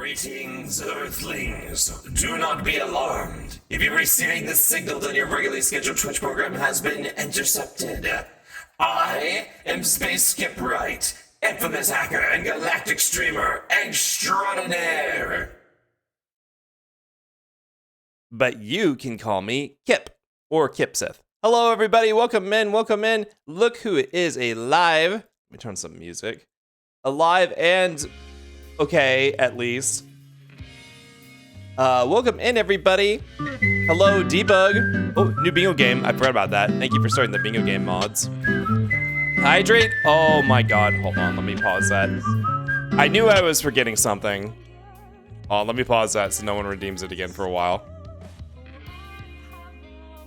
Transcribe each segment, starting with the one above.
Greetings, Earthlings. Do not be alarmed. If you're receiving this signal, then your regularly scheduled Twitch program has been intercepted. I am Space Skipwright, infamous hacker and galactic streamer extraordinaire. But you can call me Kip, or Kipsith. Hello, everybody. Welcome in, welcome in. Look who is alive. Let me turn some music. Alive and okay, at least. Welcome in, everybody. Hello, Debug. Oh, new bingo game. I forgot about that. Thank you for starting the bingo game mods. Hydrate. Oh my god. Hold on. Let me pause that. I knew I was forgetting something. Oh, let me pause that so no one redeems it again for a while.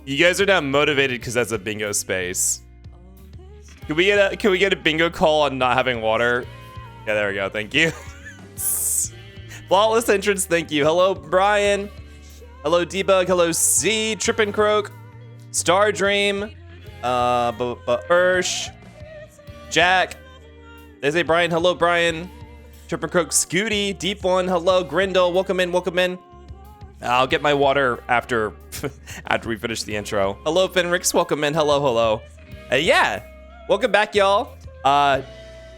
You guys are now motivated because that's a bingo space. Can we get a bingo call on not having water? Yeah, there we go. Thank you. Flawless entrance. Thank you. Hello, Brian. Hello, Debug. Hello, Z. Trippin' Croak. Star Dream. Ursh. Jack. They say Brian. Hello, Brian. Trippin' Croak. Scooty. Deep One. Hello, Grindle. Welcome in. Welcome in. I'll get my water after we finish the intro. Hello, Fenrix. Welcome in. Hello, hello. Yeah. Welcome back, y'all.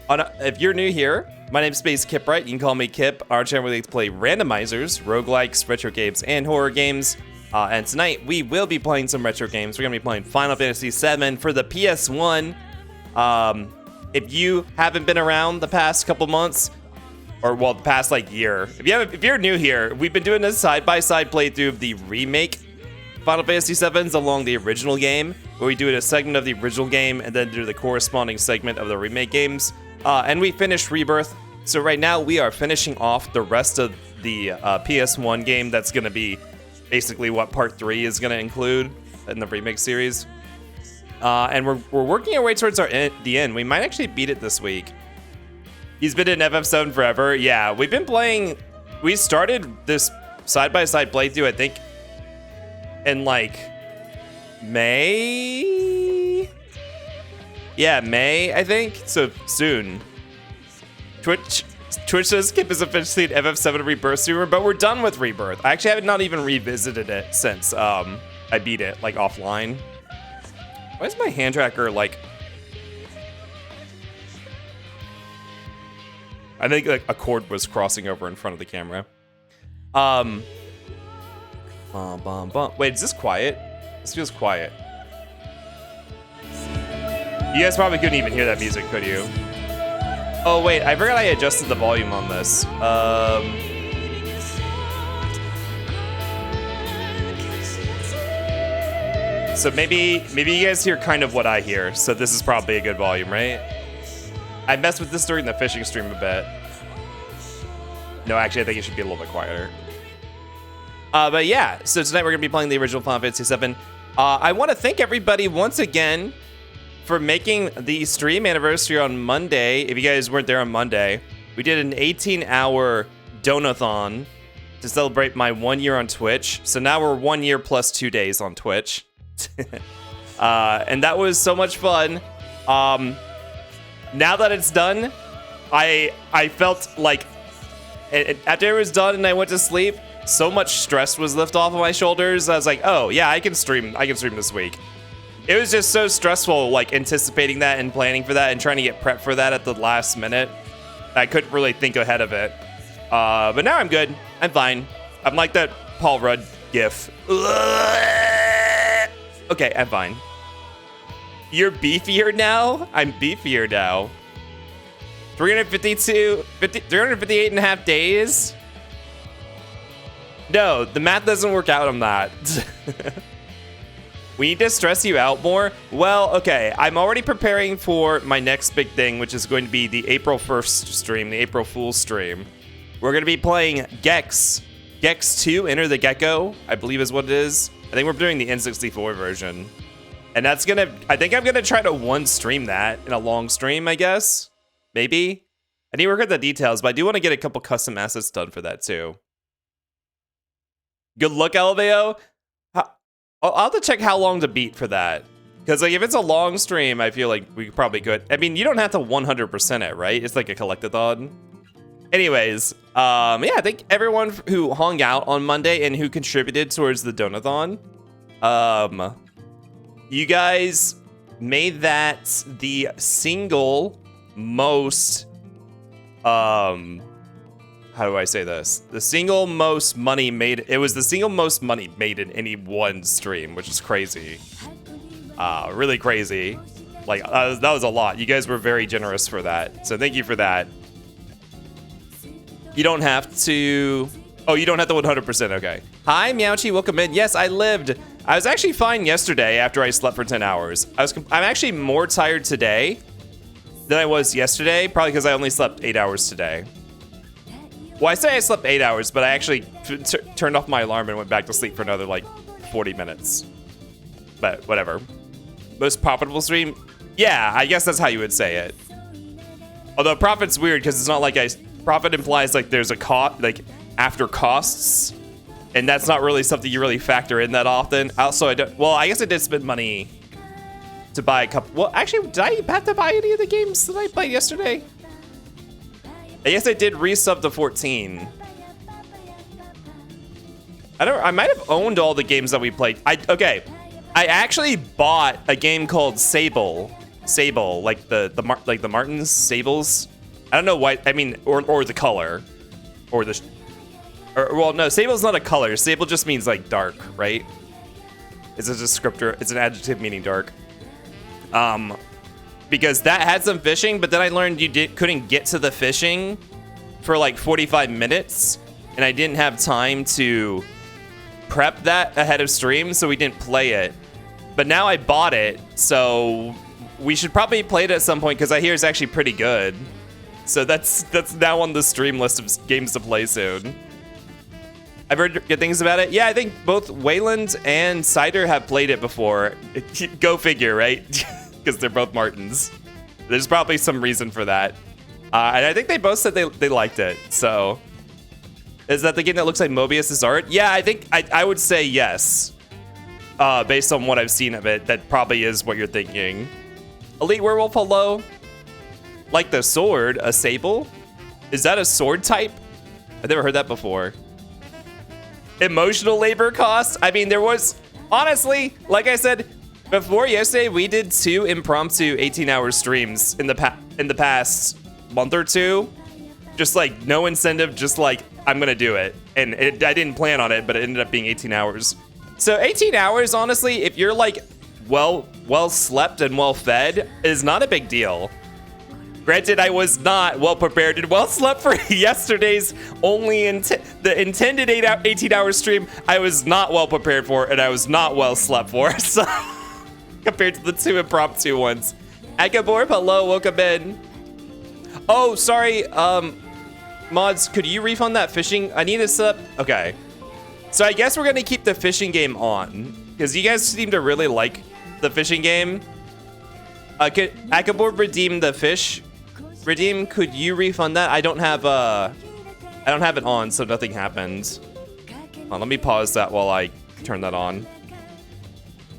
If you're new here, my name's Space Kipwright. You can call me Kip. Our channel where we play randomizers, roguelikes, retro games, and horror games. And tonight we will be playing some retro games. We're gonna be playing Final Fantasy VII for the PS1. If you haven't been around the past couple months, or well, the past like year, if you're new here, we've been doing a side-by-side playthrough of the remake Final Fantasy VIIs along the original game, where we do a segment of the original game and then do the corresponding segment of the remake games. And we finished Rebirth, so right now we are finishing off the rest of the PS1 game. That's going to be basically what Part 3 is going to include in the remake series. And we're working our way towards the end. We might actually beat it this week. He's been in FF7 forever. Yeah, we've been playing. We started this side-by-side playthrough, I think, in like May? Yeah, May, I think. So soon. Twitch says Kip is officially an FF7 Rebirth streamer, but we're done with Rebirth. I actually have not even revisited it since I beat it, like, offline. Why is my hand tracker, like... I think like a cord was crossing over in front of the camera. Wait, is this quiet? This feels quiet. You guys probably couldn't even hear that music, could you? Oh wait, I forgot I adjusted the volume on this. So maybe you guys hear kind of what I hear. So this is probably a good volume, right? I messed with this during the fishing stream a bit. No, actually, I think it should be a little bit quieter. But yeah, so tonight we're going to be playing the original Final Fantasy VII. I want to thank everybody once again for making the stream anniversary on Monday. If you guys weren't there on Monday, we did an 18-hour donathon to celebrate my 1 year on Twitch. So now we're 1 year plus 2 days on Twitch. And that was so much fun. Now that it's done, I felt like after it was done and I went to sleep, so much stress was lifted off of my shoulders. I was like, oh yeah, I can stream this week. It was just so stressful, like anticipating that and planning for that and trying to get prepped for that at the last minute. I couldn't really think ahead of it. But now I'm good. I'm fine. I'm like that Paul Rudd gif. Okay, I'm fine. You're beefier now? I'm beefier now. 358 and a half days? No, the math doesn't work out on that. We need to stress you out more. Well, okay, I'm already preparing for my next big thing, which is going to be the April 1st stream, the April Fool's stream. We're going to be playing Gex 2, Enter the Gecko, I believe is what it is. I think we're doing the N64 version. And that's gonna, I think I'm gonna try to one stream that in a long stream, I guess. Maybe. I need to work out the details, but I do want to get a couple custom assets done for that too. Good luck, LVO. I'll have to check how long to beat for that. Because like if it's a long stream, I feel like we probably could. I mean, you don't have to 100% it, right? It's like a collectathon. Anyways, yeah, thank everyone who hung out on Monday and who contributed towards the donathon. You guys made that the single most, how do I say this? The single most money made, it was the single most money made in any one stream, which is crazy. Really crazy. Like, that was a lot. You guys were very generous for that. So thank you for that. You don't have to, oh, you don't have to 100%, okay. Hi, Meowchi, welcome in. Yes, I lived. I was actually fine yesterday after I slept for 10 hours. I'm actually more tired today than I was yesterday, probably because I only slept 8 hours today. Well, I say I slept 8 hours, but I actually turned off my alarm and went back to sleep for another, like, 40 minutes. But whatever. Most profitable stream? Yeah, I guess that's how you would say it. Although profit's weird because it's not like profit implies like there's a cost, like after costs, and that's not really something you really factor in that often. Also, I guess I did spend money to buy a couple. Well, actually, did I have to buy any of the games that I played yesterday? I guess I did resub to 14. I might have owned all the games that we played. Okay. I actually bought a game called Sable, like the Martins Sables. I don't know why. I mean, or the color, well, no, Sable's not a color. Sable just means like dark, right? It's a descriptor. It's an adjective meaning dark. Because that had some fishing, but then I learned you couldn't get to the fishing for like 45 minutes, and I didn't have time to prep that ahead of stream, so we didn't play it. But now I bought it, so we should probably play it at some point because I hear it's actually pretty good. So that's now on the stream list of games to play soon. I've heard good things about it. Yeah, I think both Wayland and Cider have played it before. Go figure, right? Because they're both Martins. There's probably some reason for that. And I think they both said they liked it. So is that the game that looks like Mobius's art? Yeah, I think I would say yes. Based on what I've seen of it, that probably is what you're thinking. Elite Werewolf, hello. Like the sword, a sable? Is that a sword type? I've never heard that before. Emotional labor cost? I mean, there was, honestly, like I said, before yesterday, we did 2 impromptu 18-hour streams in the past month or two. Just like no incentive, just like I'm gonna do it. And I didn't plan on it, but it ended up being 18 hours. So 18 hours, honestly, if you're like well slept and well fed, is not a big deal. Granted, I was not well prepared and well slept for yesterday's only the intended 18-hour stream. I was not well prepared for, and I was not well slept for. So compared to the 2 impromptu ones. Akaborb, hello, welcome in. Oh, sorry, mods, could you refund that fishing? I need to set up. Okay. So I guess we're gonna keep the fishing game on because you guys seem to really like the fishing game. Could Akaborb redeem the fish? Redeem, could you refund that? I don't have it on, so nothing happened. Let me pause that while I turn that on.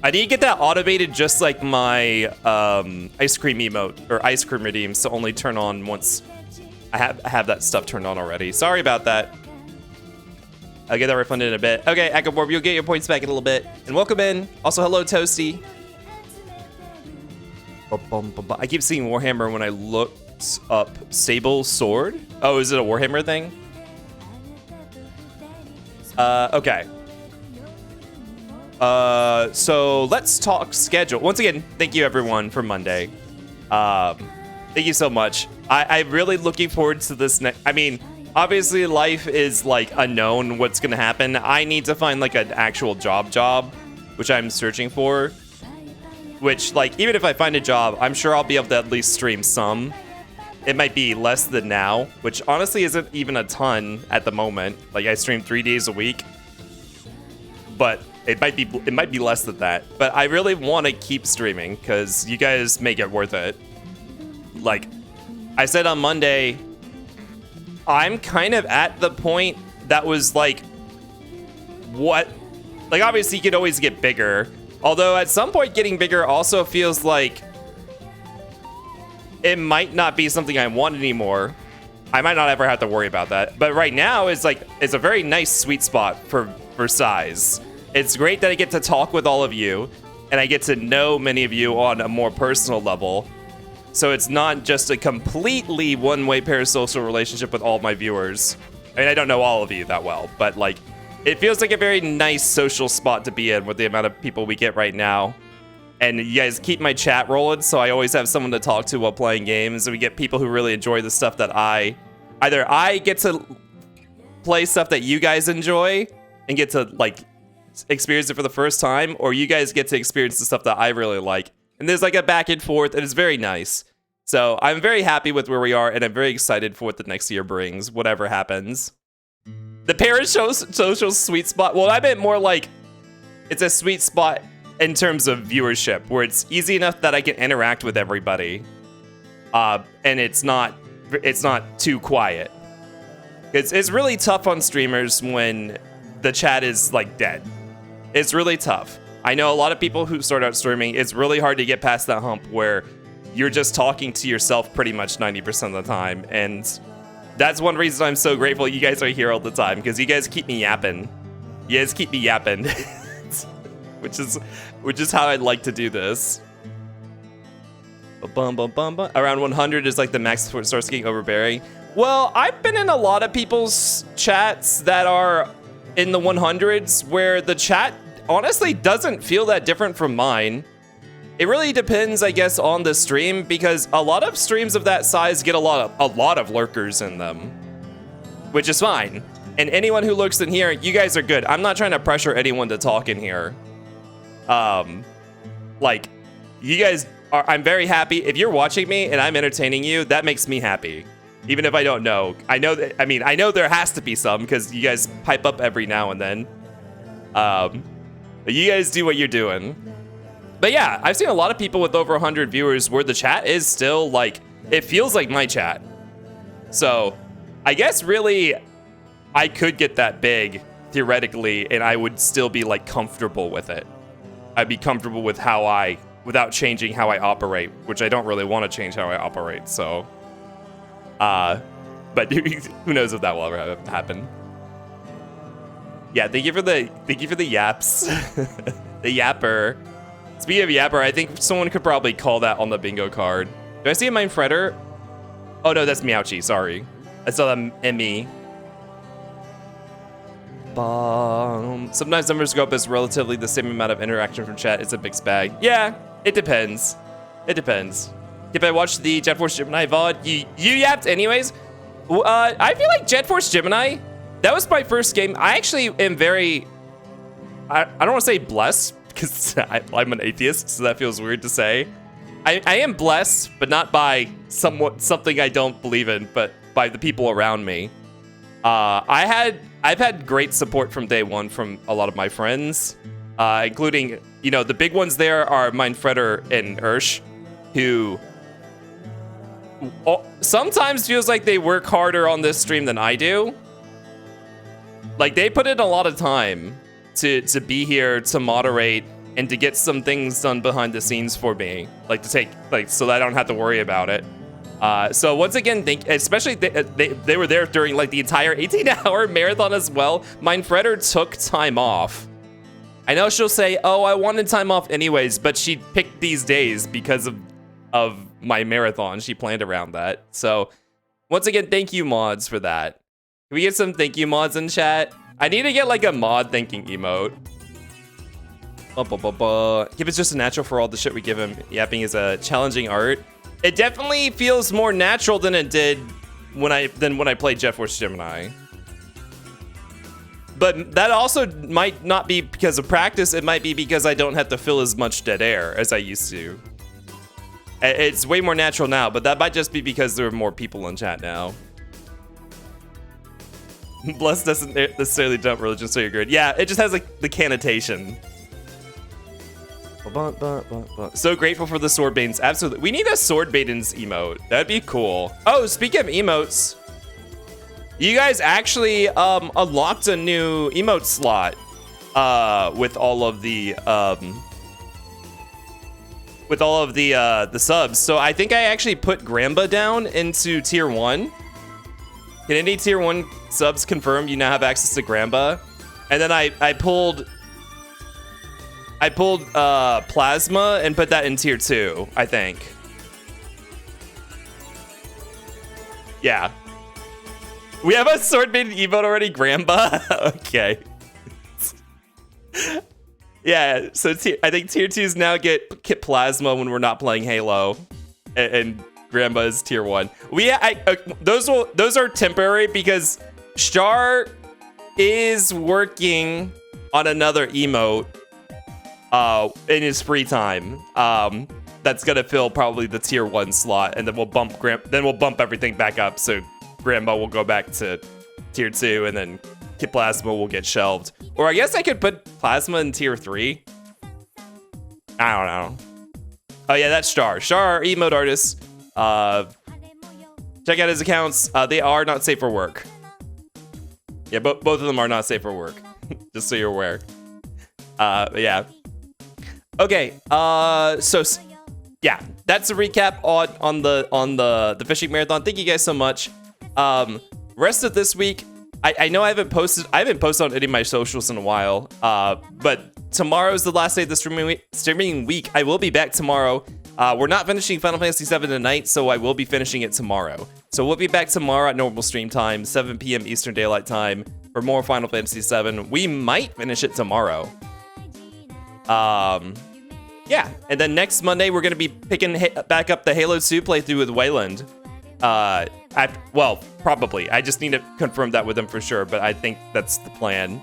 I need to get that automated just like my ice cream emote or ice cream redeems to only turn on once I have that stuff turned on already. Sorry about that. I'll get that refunded in a bit. Okay, Akaborb, you'll get your points back in a little bit. And welcome in. Also, hello, Toasty. I keep seeing Warhammer when I looked up Sable Sword. Oh, is it a Warhammer thing? Okay. So let's talk schedule. Once again, thank you everyone for Monday. Thank you so much. I'm really looking forward to this next. I mean, obviously life is like unknown what's gonna happen. I need to find like an actual job, which I'm searching for. Which, like, even if I find a job, I'm sure I'll be able to at least stream some. It might be less than now, which honestly isn't even a ton at the moment. Like, I stream 3 days a week, but it might be less than that. But I really want to keep streaming because you guys make it worth it. Like I said on Monday, I'm kind of at the point that was like, what? Like, obviously you could always get bigger. Although at some point getting bigger also feels like it might not be something I want anymore. I might not ever have to worry about that. But right now it's a very nice sweet spot for size. It's great that I get to talk with all of you, and I get to know many of you on a more personal level. So it's not just a completely one-way parasocial relationship with all of my viewers. I mean, I don't know all of you that well, but like, it feels like a very nice social spot to be in with the amount of people we get right now. And you guys keep my chat rolling, so I always have someone to talk to while playing games. And we get people who really enjoy the stuff that I get to play stuff that you guys enjoy and get to like experience it for the first time, or you guys get to experience the stuff that I really like. And there's like a back and forth, and it's very nice. So I'm very happy with where we are, and I'm very excited for what the next year brings, whatever happens. The parasocial sweet spot, well, I meant more like it's a sweet spot in terms of viewership, where it's easy enough that I can interact with everybody, and it's not too quiet. It's really tough on streamers when the chat is like dead. It's really tough. I know a lot of people who start out streaming, it's really hard to get past that hump where you're just talking to yourself pretty much 90% of the time. And that's one reason I'm so grateful you guys are here all the time, because you guys keep me yapping. You guys keep me yapping. which is how I'd like to do this. Around 100 is like the max before it starts getting overbearing. Well, I've been in a lot of people's chats that are in the 100s where the chat honestly doesn't feel that different from mine. It really depends, I guess, on the stream, because a lot of streams of that size get a lot of lurkers in them, which is fine. And anyone who lurks in here, you guys are good. I'm not trying to pressure anyone to talk in here. Like, you guys are, I'm very happy. If you're watching me and I'm entertaining you, that makes me happy. Even if I don't know. I know there has to be some, because you guys pipe up every now and then. But you guys do what you're doing. But yeah, I've seen a lot of people with over 100 viewers where the chat is still like, it feels like my chat. So I guess really I could get that big theoretically, and I would still be like comfortable with it. I'd be comfortable with without changing how I operate, which I don't really want to change how I operate. So, but who knows if that will ever happen. Yeah, thank you for the yaps. The yapper. Speaking of yapper, I think someone could probably call that on the bingo card. Do I see a Mind Fretter? Oh no, that's Meowchi, sorry. I saw that ME. Sometimes numbers go up as relatively the same amount of interaction from chat. It's a big spag. Yeah, it depends. It depends. If I watched the Jet Force Gemini VOD, you yapped anyways? I feel like Jet Force Gemini, that was my first game. I actually am very, I don't want to say blessed, because I'm an atheist, so that feels weird to say. I am blessed, but not by something I don't believe in, but by the people around me. I've had great support from day one from a lot of my friends, including, you know, the big ones there are Mindfretter and Ursh, who sometimes feels like they work harder on this stream than I do. Like, they put in a lot of time to be here, to moderate, and to get some things done behind the scenes for me, like to take, like, so that I don't have to worry about it. So once again, especially they were there during like the entire 18-hour marathon as well. Mindfretter took time off. I know she'll say, "Oh, I wanted time off anyways," but she picked these days because of my marathon. She planned around that. So once again, thank you mods for that. Can we get some thank you mods in chat? I need to get like a mod thanking emote. If it's just a natural for all the shit we give him, yapping is a challenging art. It definitely feels more natural than it did when I played Jet Force Gemini. But that also might not be because of practice. It might be because I don't have to fill as much dead air as I used to. It's way more natural now, but that might just be because there are more people in chat now. Bless doesn't necessarily jump religion, so you're good. Yeah, it just has like the connotation. So grateful for the sword baitings. Absolutely. We need a sword baitings emote. That'd be cool. Oh, speaking of emotes, you guys actually unlocked a new emote slot with all of the subs. So I think I actually put Gramba down into tier 1. Can any tier 1 subs confirm you now have access to Gramba? And then I pulled Plasma and put that in tier 2, I think. Yeah. We have a sword maiden emote already, Gramba? Okay. Yeah, so I think tier 2s now get Plasma when we're not playing Halo. And Gramba is tier 1. Those are temporary because Char is working on another emote in his free time. That's gonna fill probably the tier 1 slot, and then we'll bump everything back up. So Gramba will go back to tier 2, and then Plasma will get shelved. Or I guess I could put Plasma in tier 3. I don't know. Oh yeah, that's Char. Char, emote artist. Check out his accounts. They are not safe for work. Yeah, both of them are not safe for work. Just so you're aware. Yeah. Okay. So yeah, that's a recap on the fishing marathon. Thank you guys so much. Rest of this week, I know I haven't posted on any of my socials in a while. But tomorrow's the last day of the streaming week. I will be back tomorrow. We're not finishing Final Fantasy VII tonight, so I will be finishing it tomorrow. So we'll be back tomorrow at normal stream time, 7 p.m. Eastern Daylight Time, for more Final Fantasy VII. We might finish it tomorrow. Yeah, and then next Monday we're gonna be picking back up the Halo 2 playthrough with Wayland. Well, probably. I just need to confirm that with him for sure, but I think that's the plan.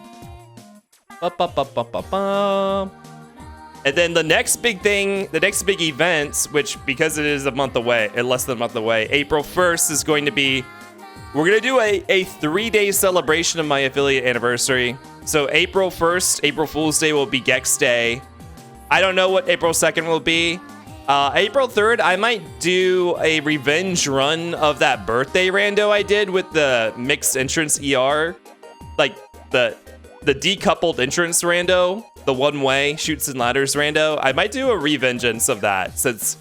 And then the next big thing, the next big event, which because it is a month away, less than a month away, April 1st is going to be, we're going to do a 3-day celebration of my affiliate anniversary. So April 1st, April Fool's Day will be Gex Day. I don't know what April 2nd will be. April 3rd, I might do a revenge run of that birthday rando I did with the mixed entrance ER. Like the decoupled entrance rando, the one-way shoots and ladders rando. I might do a revengeance of that since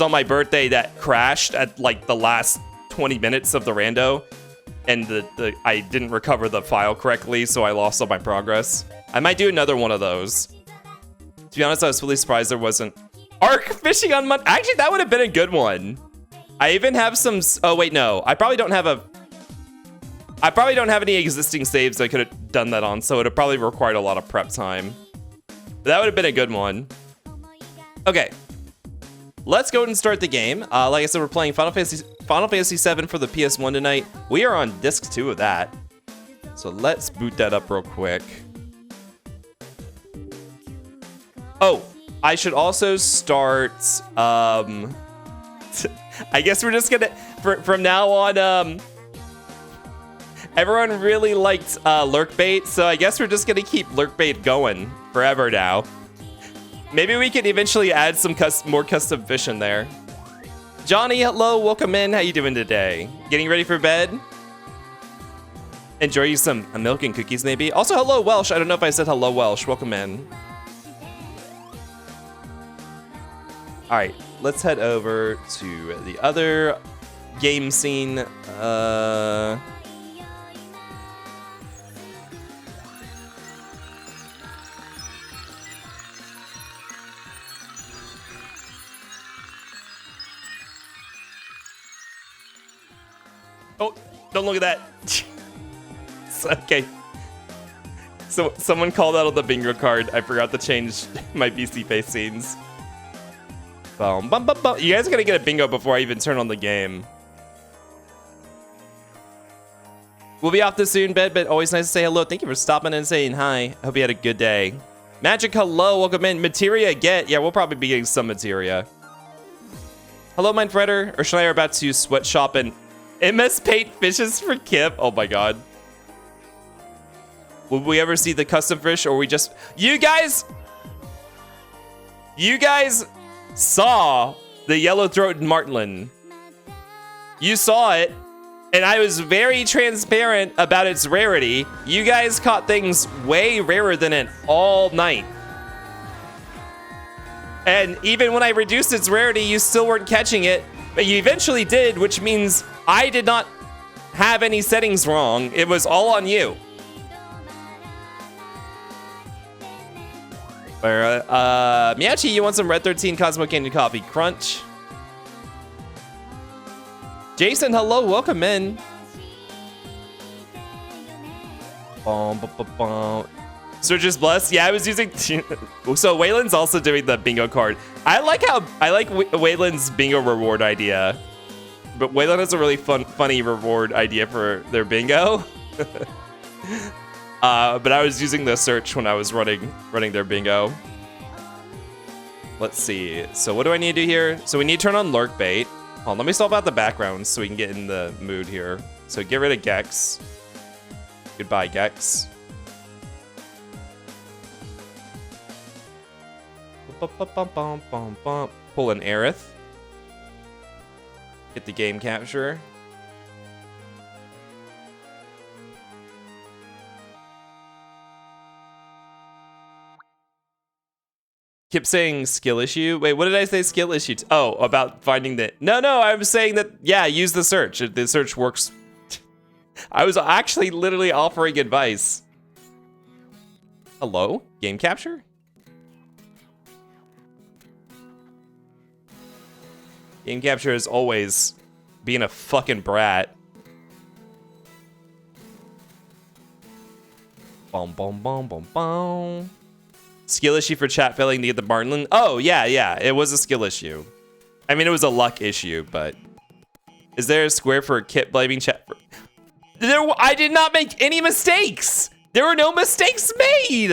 on my birthday that crashed at like the last 20 minutes of the rando, and I didn't recover the file correctly, so I lost all my progress. I might do another one of those. To be honest, I was really surprised there wasn't Arc fishing on Monday. Actually, that would have been a good one. I even have some. Oh wait, no. I probably don't have any existing saves I could have done that on, so it would have probably required a lot of prep time. But that would have been a good one. Okay. Let's go ahead and start the game. Like I said, we're playing Final Fantasy VII for the PS1 tonight. We are on disc 2 of that. So let's boot that up real quick. Oh, I should also start, I guess we're just gonna, from now on, everyone really liked lurk bait, so I guess we're just gonna keep lurk bait going forever now. Maybe we can eventually add some more custom fish in there. Johnny, hello, welcome in. How you doing today? Getting ready for bed? Enjoy you some milk and cookies, maybe. Also, hello, Welsh. I don't know if I said hello, Welsh. Welcome in. All right, let's head over to the other game scene. Oh, don't look at that. Okay. So someone called out on the bingo card. I forgot to change my BC face scenes. Boom, bum, bum, bum. You guys are gonna get a bingo before I even turn on the game. We'll be off this soon, bed, but always nice to say hello. Thank you for stopping and saying hi. Hope you had a good day. Magic, hello, welcome in. Materia get. Yeah, we'll probably be getting some materia. Hello, Mindfredder. Or should I are about to sweatshop and MS Paint fishes for Kip? Oh my god. Will we ever see the custom fish, or we just... You guys saw the yellow-throated martlin. You saw it, and I was very transparent about its rarity. You guys caught things way rarer than it all night. And even when I reduced its rarity, you still weren't catching it, but you eventually did, which means I did not have any settings wrong. It was all on you. Miyachi, you want some Red 13 Cosmo Candy Coffee Crunch? Jason, hello, welcome in. Search is blessed. Yeah, I was using. So Wayland's also doing the bingo card. I like Wayland's bingo reward idea, but Wayland has a really funny reward idea for their bingo. But I was using the search when I was running their bingo. Let's see. So what do I need to do here? So we need to turn on lurk bait. Hold on, let me solve out the background so we can get in the mood here. So get rid of Gex. Goodbye, Gex. Pull an Aerith. Get the game capture. Kept saying skill issue. Wait, what did I say skill issue? Oh, about finding the... No, I was saying that, yeah, use the search. The search works. I was actually literally offering advice. Hello? Game capture? Game capture is always being a fucking brat. Boom, boom, boom, boom, boom. Skill issue for chat failing to get the Marlin. Oh, yeah. It was a skill issue. I mean, it was a luck issue, but... Is there a square for Kit blaming chat? I did not make any mistakes! There were no mistakes made!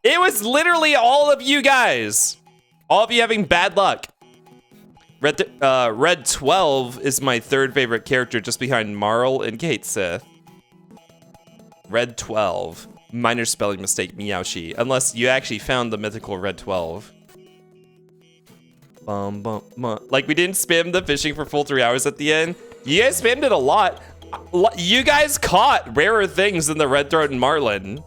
It was literally all of you guys. All of you having bad luck. Red 12 is my third favorite character, just behind Marl and Kate Sith. Red 12. Minor spelling mistake, Miyaoshi. Unless you actually found the mythical Red 12. Like, we didn't spam the fishing for full 3 hours at the end. You guys spammed it a lot. You guys caught rarer things than the Red Throat and Marlin.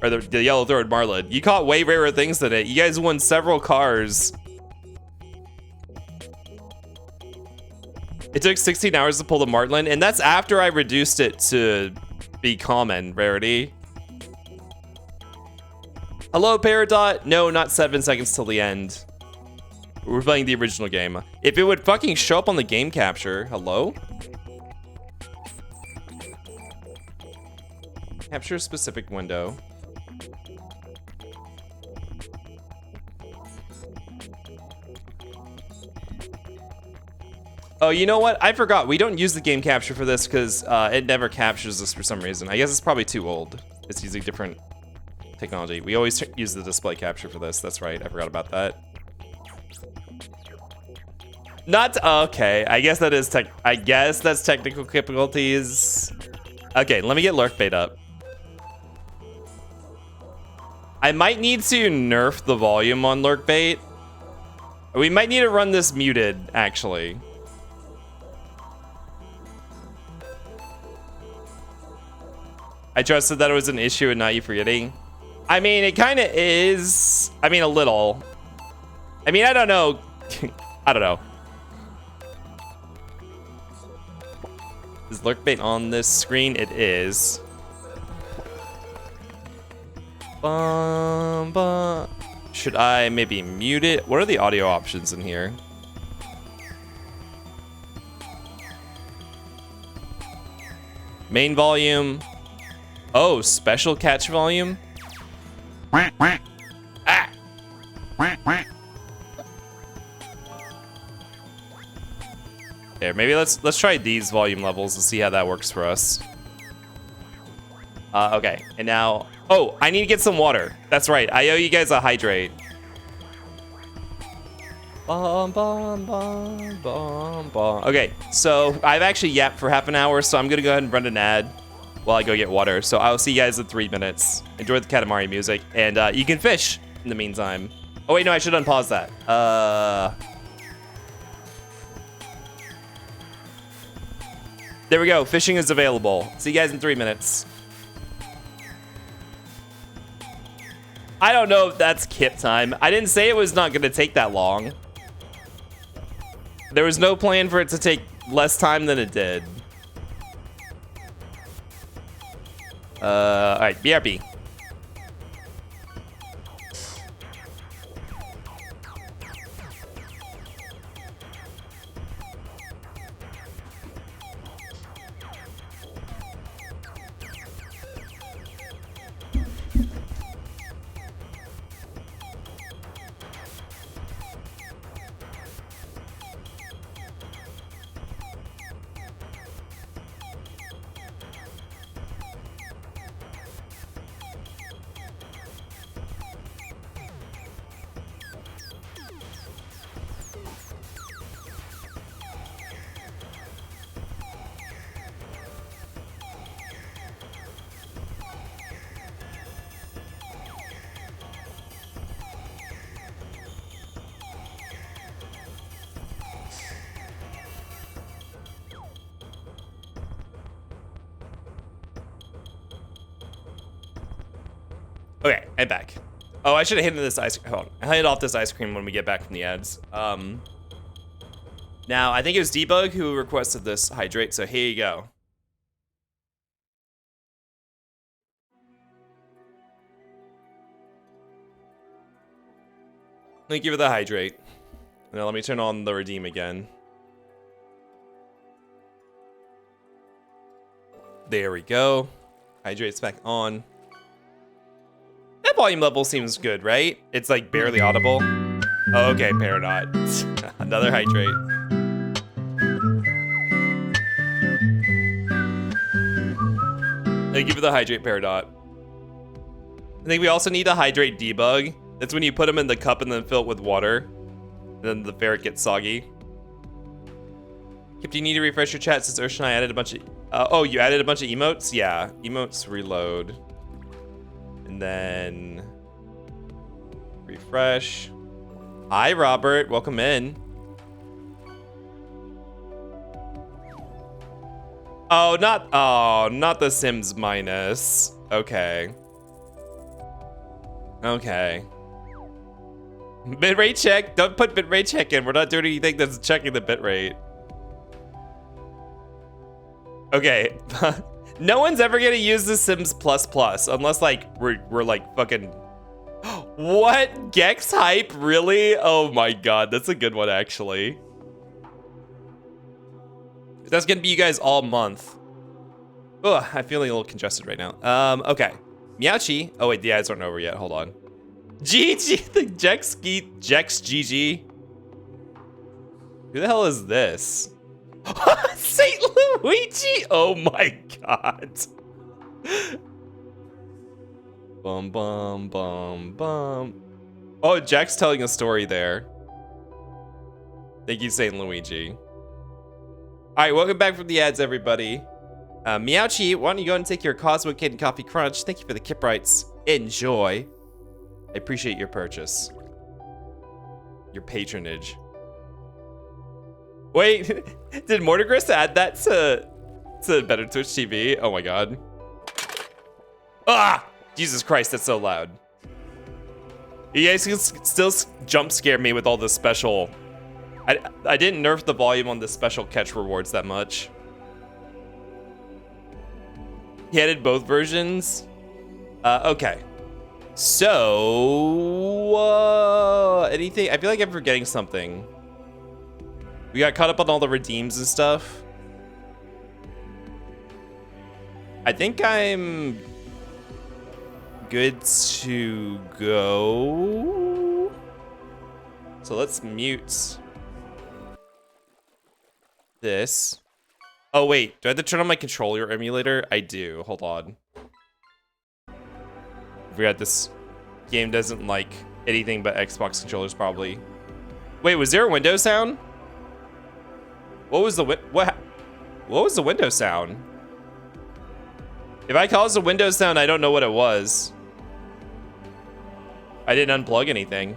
Or the Yellow Throat Marlin. You caught way rarer things than it. You guys won several cars. It took 16 hours to pull the Marlin, and that's after I reduced it to be common rarity. Hello, Peridot. No, not 7 seconds till the end. We're playing the original game. If it would fucking show up on the game capture. Hello? Capture a specific window. Oh, you know what? I forgot. We don't use the game capture for this because it never captures this for some reason. I guess it's probably too old. It's using different technology. We always use the display capture for this. That's right. I forgot about that. Okay. I guess that is I guess that's technical difficulties. Okay, let me get lurk bait up. I might need to nerf the volume on lurk bait. We might need to run this muted, actually. I trusted that it was an issue and not you forgetting. I mean, it kind of is. I mean, a little. I mean, I don't know. I don't know. Is lurkbait on this screen? It is. Should I maybe mute it? What are the audio options in here? Main volume. Oh, special catch volume. Ah. There, maybe let's try these volume levels and see how that works for us. Okay, and now, oh, I need to get some water. That's right, I owe you guys a hydrate. Okay, so I've actually yapped for half an hour, so I'm gonna go ahead and run an ad while I go get water. So I'll see you guys in 3 minutes. Enjoy the Katamari music, and you can fish in the meantime. Oh wait, no, I should unpause that. There we go, fishing is available. See you guys in 3 minutes. I don't know if that's kip time. I didn't say it was not gonna take that long. There was no plan for it to take less time than it did. All right, BRB. Okay, I'm back. Oh, I should have hit this ice. Hold on. I hit off this ice cream when we get back from the ads. Now I think it was Debug who requested this hydrate. So here you go. Thank you for the hydrate. Now let me turn on the redeem again. There we go. Hydrate's back on. That volume level seems good, right? It's like barely audible. Oh, okay, Peridot. Another hydrate. Thank you for the hydrate, Peridot. I think we also need a hydrate debug. That's when you put them in the cup and then fill it with water. And then the ferret gets soggy. Kip, do you need to refresh your chat since Ursh and I added a bunch of... oh, you added a bunch of emotes? Yeah, emotes reload. And then refresh. Hi, Robert. Welcome in. Oh, not the Sims minus. Okay. Okay. Bitrate check. Don't put bitrate check in. We're not doing anything that's checking the bitrate. Okay. No one's ever gonna use the Sims ++ unless like we're like fucking. What? Gex hype? Really? Oh my god, that's a good one actually. That's gonna be you guys all month. Ugh, I'm feeling a little congested right now. Okay. Meowchi. Oh wait, the ads aren't over yet. Hold on. GG, the Jex GG. Who the hell is this? Saint Luigi! Oh my god. Bum bum bum bum. Oh, Jack's telling a story there. Thank you, Saint Luigi. Alright, welcome back from the ads, everybody. Meowchi, why don't you go and take your Cosmo Kid and Coffee Crunch? Thank you for the Kip Rights. Enjoy. I appreciate your purchase. Your patronage. Wait, did Mortigris add that to Better Twitch TV? Oh my god. Ah! Jesus Christ, that's so loud. You guys can still jump scare me with all the special... I didn't nerf the volume on the special catch rewards that much. He added both versions? Okay. So... anything? I feel like I'm forgetting something. We got caught up on all the redeems and stuff. I think I'm good to go. So let's mute this. Oh wait, do I have to turn on my controller emulator? I do, hold on. I forgot this game doesn't like anything but Xbox controllers probably. Wait, was there a Windows sound? What was the what was the Windows sound? If I caused a Windows sound, I don't know what it was. I didn't unplug anything.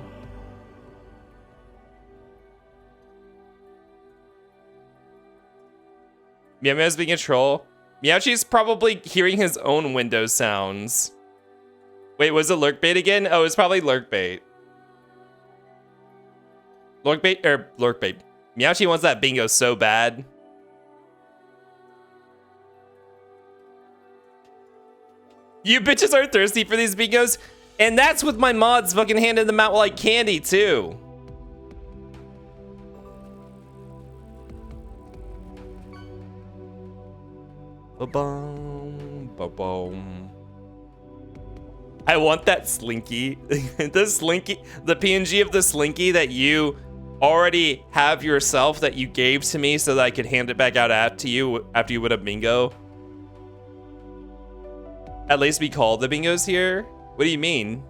Meow Meow's being a troll. Meowchi's probably hearing his own Windows sounds. Wait, was it lurkbait again? Oh, it's probably lurkbait. Lurkbait. Meowchi wants that bingo so bad. You bitches are thirsty for these bingos, and that's with my mods fucking handing them out like candy too. Ba-boom, ba-boom. I want that Slinky, the PNG of the Slinky that you already have yourself that you gave to me so that I could hand it back out to you after you would have bingo. At least we call the bingos here? What do you mean?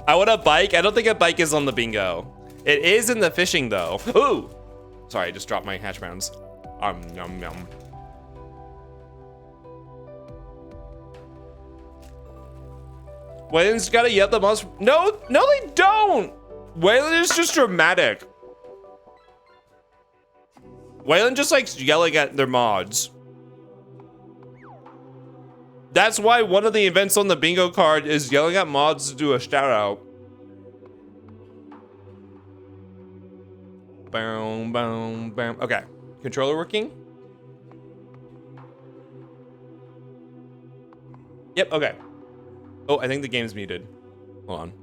I want a bike. I don't think a bike is on the bingo. It is in the fishing though. Ooh! Sorry, I just dropped my hash browns. Yum, yum. Waylon's gotta yell the most. No, they don't! Waylon is just dramatic. Waylon just likes yelling at their mods. That's why one of the events on the bingo card is yelling at mods to do a shout out. Boom, boom, boom. Okay, controller working? Yep, okay. Oh, I think the game's muted. Hold on.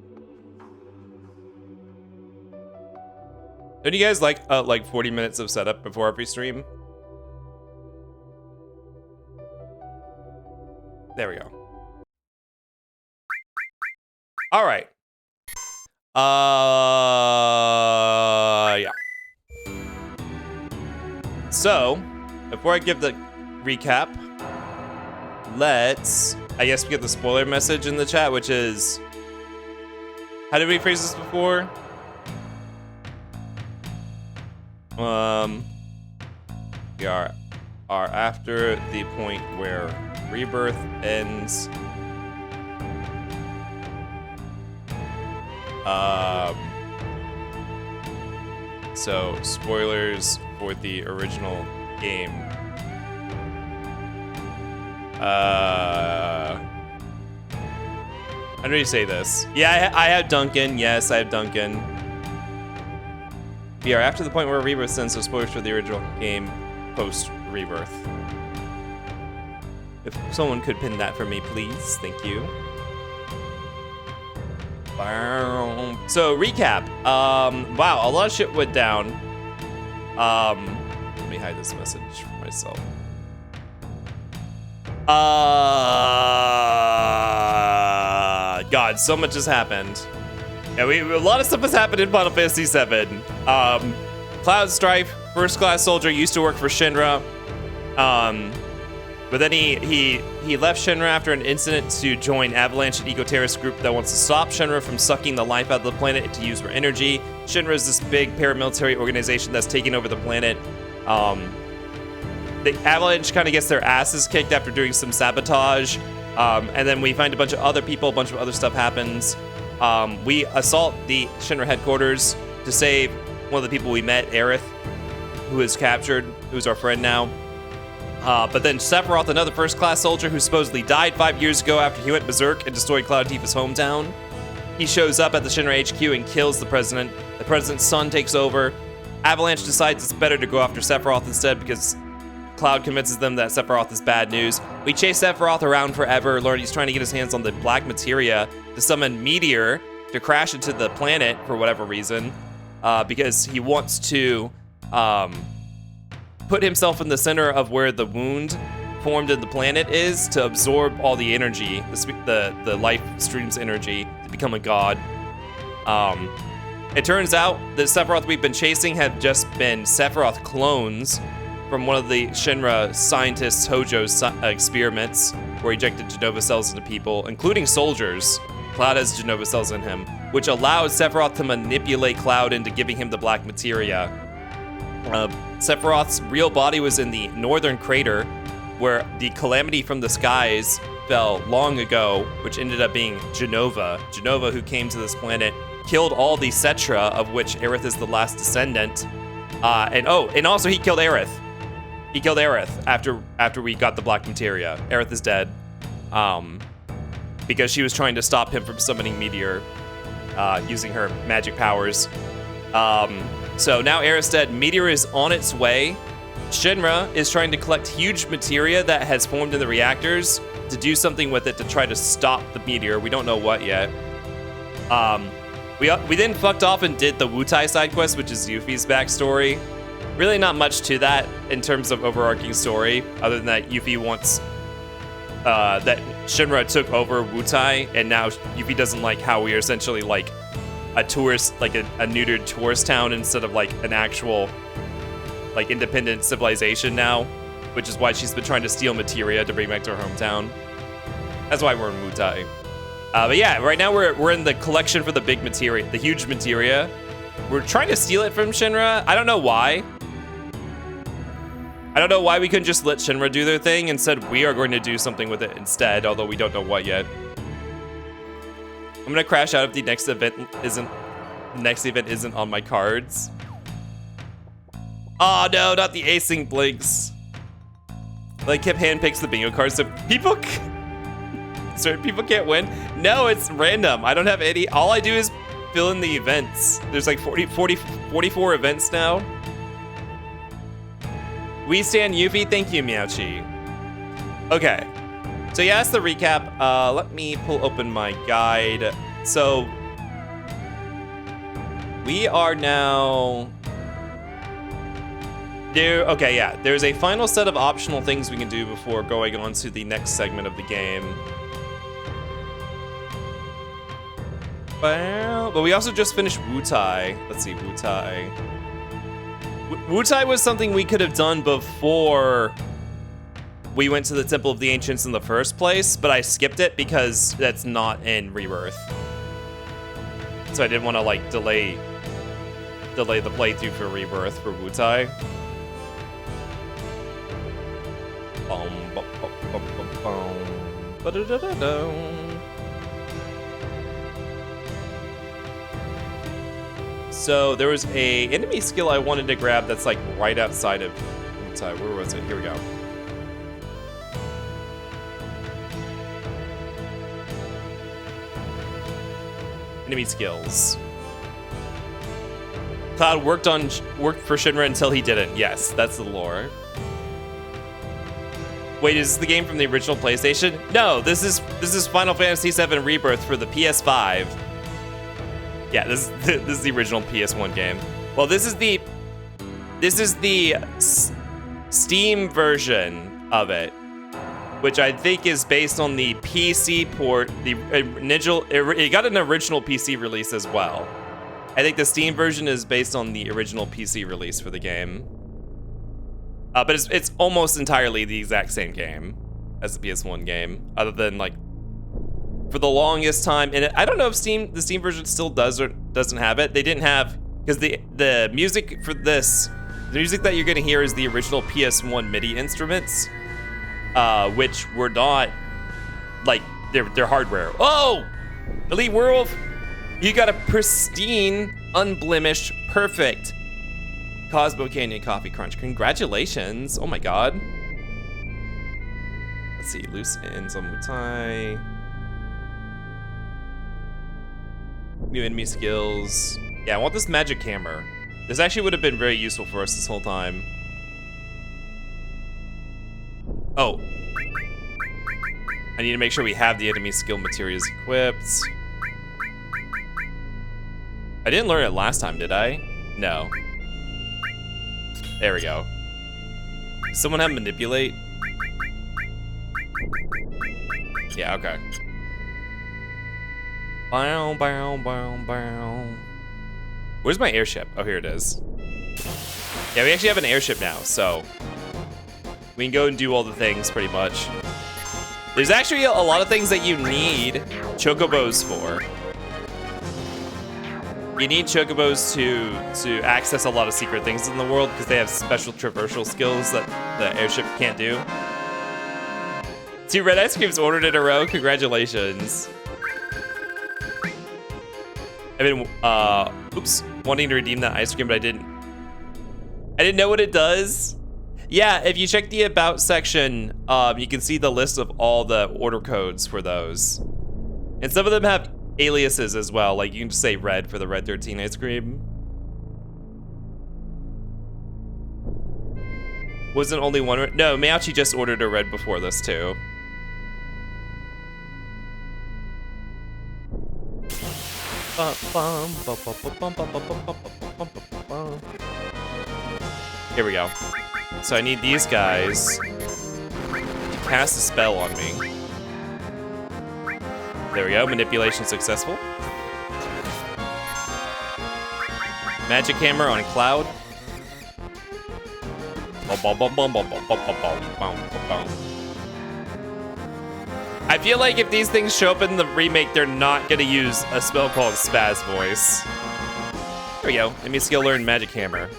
Don't you guys like 40 minutes of setup before every stream? There we go. All right. Yeah. So, before I give the recap, let's, I guess we get the spoiler message in the chat, which is, how did we phrase this before? We are after the point where rebirth ends. So spoilers for the original game. How do you say this? Yeah, I have Duncan. Yes, I have Duncan. We are after the point where rebirth ends, so spoilers for the original game post rebirth. If someone could pin that for me, please. Thank you. So recap. Wow, a lot of shit went down. Let me hide this message for myself. God, so much has happened. Yeah, a lot of stuff has happened in Final Fantasy VII. Cloud Strife, first class soldier, used to work for Shinra. But then he left Shinra after an incident to join Avalanche, an eco-terrorist group that wants to stop Shinra from sucking the life out of the planet to use for energy. Shinra is this big paramilitary organization that's taking over the planet. The Avalanche kind of gets their asses kicked after doing some sabotage. And then we find a bunch of other people, a bunch of other stuff happens. We assault the Shinra headquarters to save one of the people we met, Aerith, who is captured, who's our friend now. But then Sephiroth, another first-class soldier who supposedly died 5 years ago after he went berserk and destroyed Cloud Tifa's hometown. He shows up at the Shinra HQ and kills the president. The president's son takes over. Avalanche decides it's better to go after Sephiroth instead because Cloud convinces them that Sephiroth is bad news. We chase Sephiroth around forever, learn he's trying to get his hands on the black materia to summon Meteor to crash into the planet for whatever reason, because he wants to put himself in the center of where the wound formed in the planet is to absorb all the energy, the life stream's energy, to become a god. It turns out the Sephiroth we've been chasing have just been Sephiroth clones from one of the Shinra scientists Hojo's experiments, where he injected Genova cells into people, including soldiers. Cloud has Genova cells in him, which allows Sephiroth to manipulate Cloud into giving him the black materia. Sephiroth's real body was in the northern crater, where the calamity from the skies fell long ago, which ended up being Genova. Genova, who came to this planet, killed all the Cetra, of which Aerith is the last descendant. And also he killed Aerith. He killed Aerith after we got the black materia. Aerith is dead, because she was trying to stop him from summoning Meteor, using her magic powers. So now Aerith's dead. Meteor is on its way Shinra is trying to collect huge materia that has formed in the reactors to do something with it to try to stop the meteor. We don't know what yet. We then fucked off and did the Wutai side quest, which is Yuffie's backstory. Really not much to that in terms of overarching story, other than that Yuffie wants that Shinra took over Wutai, and now Yuffie doesn't like how we are essentially like a tourist, like a neutered tourist town instead of like an actual like independent civilization now, which is why she's been trying to steal materia to bring back to her hometown. That's why we're in Wutai. But yeah, right now we're in the collection for the big materia, the huge materia. We're trying to steal it from Shinra. I don't know why. I don't know why we couldn't just let Shinra do their thing. Instead, we are going to do something with it instead, although we don't know what yet. I'm gonna crash out if the next event isn't on my cards. Oh no, not the async blinks. Like Kip handpicks the bingo cards so people can't win. No, it's random. I don't have any. All I do is fill in the events. There's like 44 events now. We stand Yuffie. Thank you, Meowchi. Okay. So yeah, that's the recap. Let me pull open my guide. So we are now there. Okay, yeah. There's a final set of optional things we can do before going on to the next segment of the game. Well, but we also just finished Wutai. Let's see, Wutai. Wutai was something we could have done before we went to the Temple of the Ancients in the first place, but I skipped it because that's not in Rebirth. So I didn't want to like delay the playthrough for Rebirth for Wutai. So there was a enemy skill I wanted to grab that's like right outside of Wutai. Where was it? Here we go. Enemy skills. Cloud worked for Shinra until he didn't. Yes, that's the lore. Wait, is this the game from the original PlayStation? No, this is Final Fantasy VII Rebirth for the PS5. Yeah, this is the original PS1 game. Well, this is the Steam version of it, which I think is based on the PC port. It got an original PC release as well. I think the Steam version is based on the original PC release for the game. But it's almost entirely the exact same game as the PS1 game, other than like for the longest time. And I don't know if the Steam version still does or doesn't have it. They didn't have, because the music for this, the music that you're gonna hear is the original PS1 MIDI instruments, which were not like they're hardware. Oh, Elite Werewolf, you got a pristine, unblemished, perfect Cosmo Canyon Coffee Crunch. Congratulations. Oh my god. Let's see, loose ends on Wutai. New enemy skills. Yeah, I want this magic hammer. This actually would have been very useful for us this whole time. Oh. I need to make sure we have the enemy skill materials equipped. I didn't learn it last time, did I? No. There we go. Does someone have manipulate? Yeah, okay. Bow, bow, bow, bow. Where's my airship? Oh, here it is. Yeah, we actually have an airship now, so we can go and do all the things pretty much. There's actually a lot of things that you need chocobos for. You need chocobos to access a lot of secret things in the world because they have special traversal skills that the airship can't do. 2 red ice creams ordered in a row. Congratulations. I've been wanting to redeem that ice cream, but I didn't know what it does. Yeah, if you check the about section, you can see the list of all the order codes for those. And some of them have aliases as well, like you can just say red for the Red 13 ice cream. Wasn't only one red? No, Meowchi just ordered a red before this too. Here we go. So I need these guys to cast a spell on me. There we go, manipulation successful. Magic hammer on Cloud. I feel like if these things show up in the remake, they're not gonna use a spell called Spaz Voice. There we go. Let me skill learn Magic Hammer.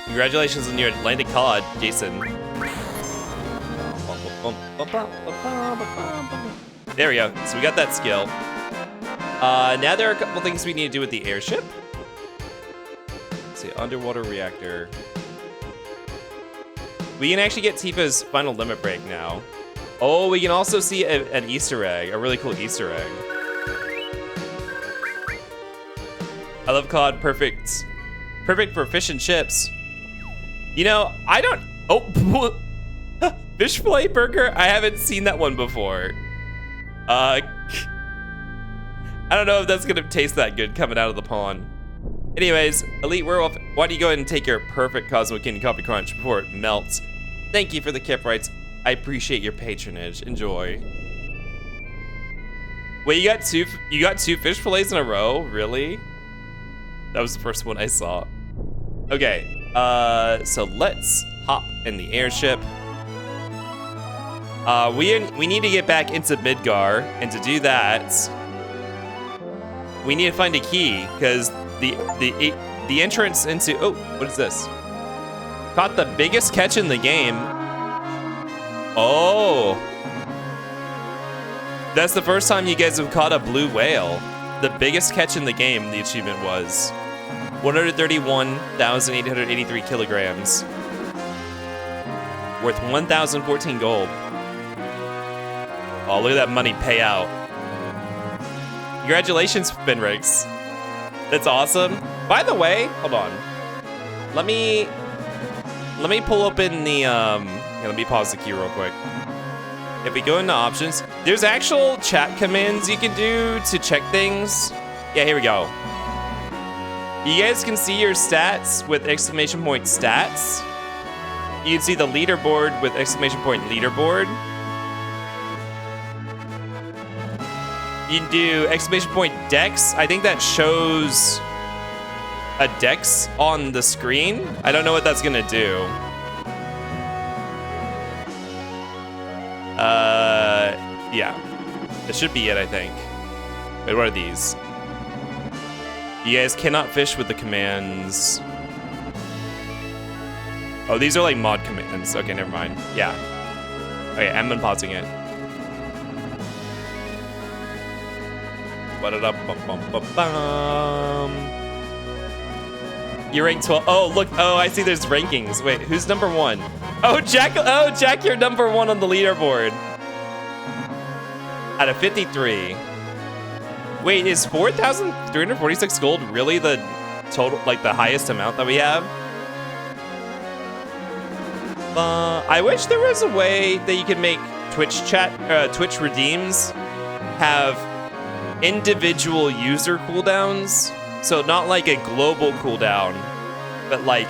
Congratulations on your Atlantic cod, Jason. There we go. So we got that skill. Now there are a couple things we need to do with the airship. Let's see, underwater reactor. We can actually get Tifa's final limit break now. Oh, we can also see an Easter egg, a really cool Easter egg. I love COD, perfect for fish and chips. You know, I don't, oh, fish fillet burger? I haven't seen that one before. I don't know if that's gonna taste that good coming out of the pond. Anyways, Elite Werewolf, why don't you go ahead and take your perfect Cosmo King Coffee Crunch before it melts? Thank you for the Kip rights. I appreciate your patronage. Enjoy. Wait, you got two fish fillets in a row? Really? That was the first one I saw. Okay, so let's hop in the airship. We need to get back into Midgar, and to do that, we need to find a key, because the entrance into, oh, what is this? Caught the biggest catch in the game. Oh. That's the first time you guys have caught a blue whale. The biggest catch in the game, the achievement was 131,883 kilograms. Worth 1,014 gold. Oh, look at that money payout. Congratulations, Finrix. That's awesome. By the way, hold on. Let me pull open the, let me pause the queue real quick. If we go into options, there's actual chat commands you can do to check things. Yeah, here we go. You guys can see your stats with exclamation point stats. You can see the leaderboard with exclamation point leaderboard. You can do exclamation point dex. I think that shows a dex on the screen. I don't know what that's gonna do. Yeah. That should be it, I think. Wait, what are these? You guys cannot fish with the commands. Oh, these are like mod commands. Okay, never mind. Yeah. Okay, I'm unpausing it. You're ranked 12. Oh, look. Oh, I see there's rankings. Wait, who's number one? Oh, Jack. Oh, Jack, you're number one on the leaderboard. Out of 53. Wait, is 4,346 gold really the total, like the highest amount that we have? I wish there was a way that you could make Twitch redeems have individual user cooldowns. So not like a global cooldown, but like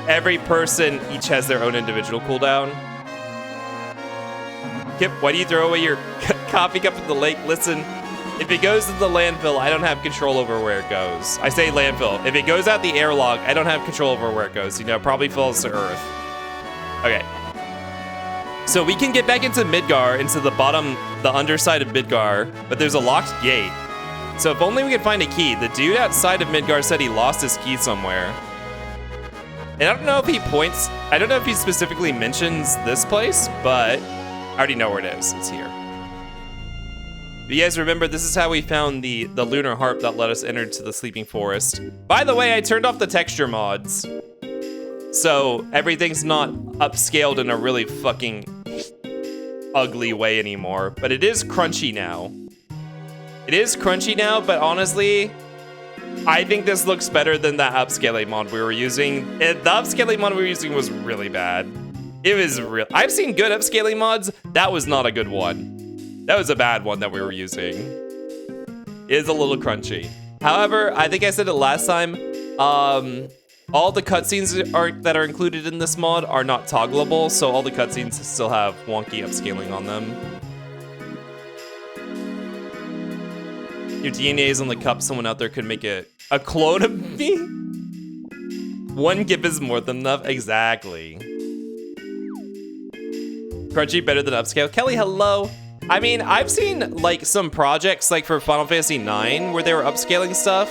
every person each has their own individual cooldown. Kip, why do you throw away your coffee cup in the lake? Listen, if it goes to the landfill, I don't have control over where it goes. I say landfill. If it goes out the airlock, I don't have control over where it goes. You know, it probably falls to Earth. Okay. So we can get back into Midgar, into the bottom, the underside of Midgar, but there's a locked gate. So if only we could find a key. The dude outside of Midgar said he lost his key somewhere. And I don't know if he points, I don't know if he specifically mentions this place, but I already know where it is. It's here. If you guys remember, this is how we found the lunar harp that let us enter to the sleeping forest. By the way, I turned off the texture mods. So everything's not upscaled in a really fucking ugly way anymore. But it is crunchy now. It is crunchy now, but honestly, I think this looks better than that upscaling mod we were using. The upscaling mod we were using was really bad. It was real. I've seen good upscaling mods. That was not a good one. That was a bad one that we were using. It is a little crunchy. However, I think I said it last time. All the cutscenes that are included in this mod are not toggleable, so all the cutscenes still have wonky upscaling on them. Your DNA is on the cup. Someone out there could make a clone of me. One gif is more than enough. Exactly. Crunchy better than upscale. Kelly, hello. I mean, I've seen like some projects like for Final Fantasy IX where they were upscaling stuff.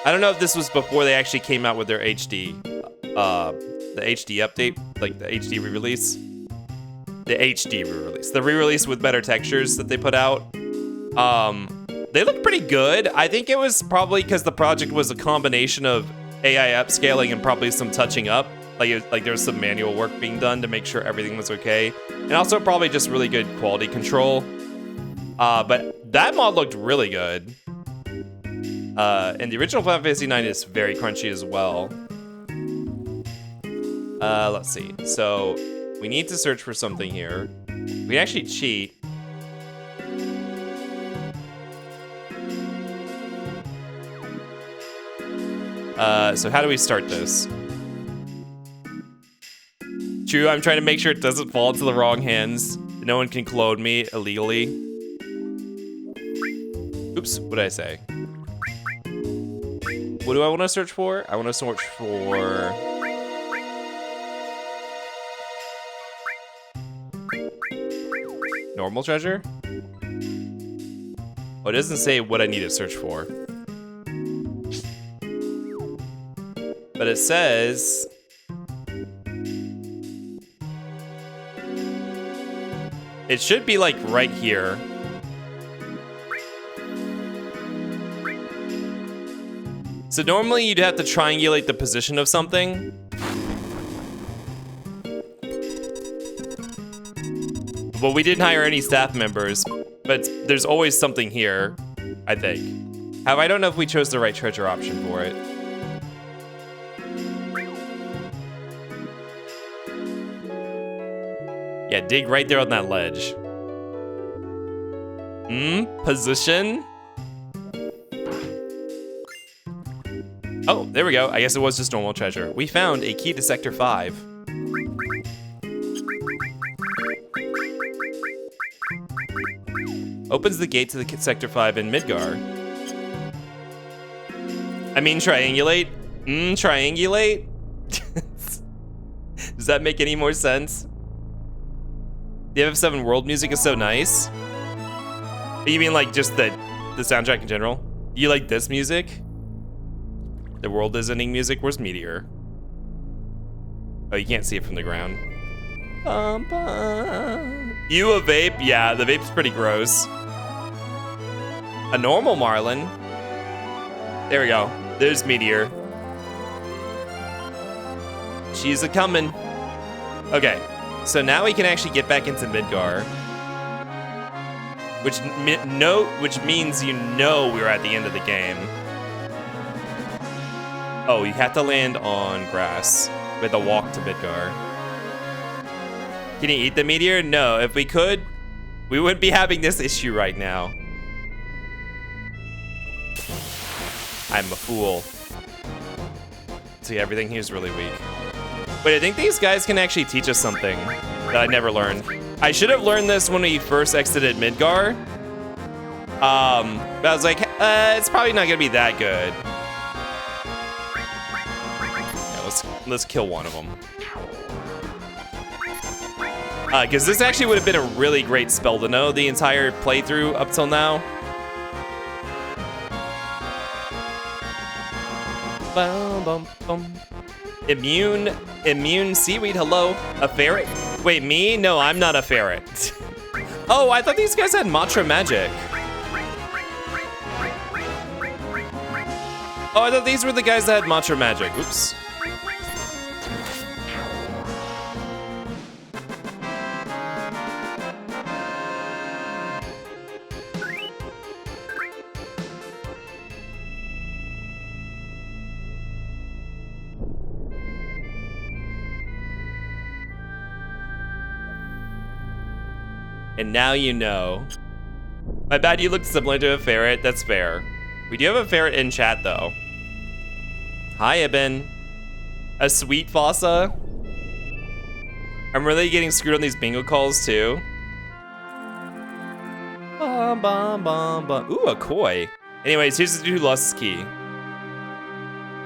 I don't know if this was before they actually came out with their HD, the HD update, like the HD re-release. The HD re-release. The re-release with better textures that they put out. They look pretty good. I think it was probably because the project was a combination of AI upscaling and probably some touching up. Like there was some manual work being done to make sure everything was okay. And also probably just really good quality control. But that mod looked really good. And the original Final Fantasy IX is very crunchy as well. Let's see. So we need to search for something here. We can actually cheat. So how do we start this? True, I'm trying to make sure it doesn't fall into the wrong hands. No one can clone me illegally. Oops, what did I say? What do I want to search for? I want to search for... normal treasure? Oh, it doesn't say what I need to search for. But it says... it should be like right here. So normally you'd have to triangulate the position of something. Well, we didn't hire any staff members, but there's always something here, I think. However, I don't know if we chose the right treasure option for it. Yeah, dig right there on that ledge. Position. Oh, there we go. I guess it was just normal treasure. We found a key to Sector 5. Opens the gate to the Sector 5 in Midgar. I mean, triangulate. Triangulate? Does that make any more sense? The FF7 world music is so nice. You mean like just the soundtrack in general? You like this music? The world is ending music. Where's Meteor? Oh, you can't see it from the ground. You a vape? Yeah, the vape's pretty gross. A normal Marlin. There we go. There's Meteor. She's a comin'. Okay, so now we can actually get back into Midgar. Which means you know we're at the end of the game. Oh, you have to land on grass. We have to walk to Midgar. Can you eat the meteor? No, if we could, we wouldn't be having this issue right now. I'm a fool. See, everything here is really weak. Wait, I think these guys can actually teach us something that I never learned. I should have learned this when we first exited Midgar. But I was like, it's probably not gonna be that good. Yeah, let's kill one of them. Because this actually would have been a really great spell to know the entire playthrough up till now. Bum, bum, bum. Immune seaweed, hello. A ferret? Wait, me? No, I'm not a ferret. Oh, I thought these guys had Matra magic. Oh, I thought these were the guys that had Matra magic. Oops. And now you know. My bad, you look similar to a ferret. That's fair. We do have a ferret in chat, though. Hi, Ibn. A sweet fossa. I'm really getting screwed on these bingo calls, too. Bum, bum, bum, bum. Ooh, a koi. Anyways, here's the dude who lost his key.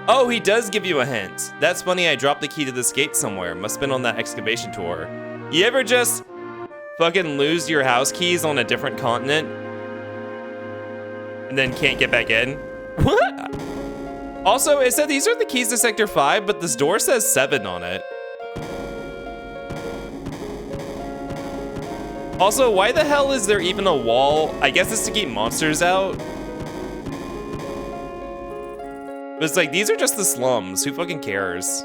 Oh, he does give you a hint. That's funny, I dropped the key to this gate somewhere. Must've been on that excavation tour. You ever just fucking lose your house keys on a different continent? And then can't get back in? What? Also, it said these are the keys to Sector 5, but this door says 7 on it. Also, why the hell is there even a wall? I guess it's to keep monsters out. But it's like, these are just the slums. Who fucking cares?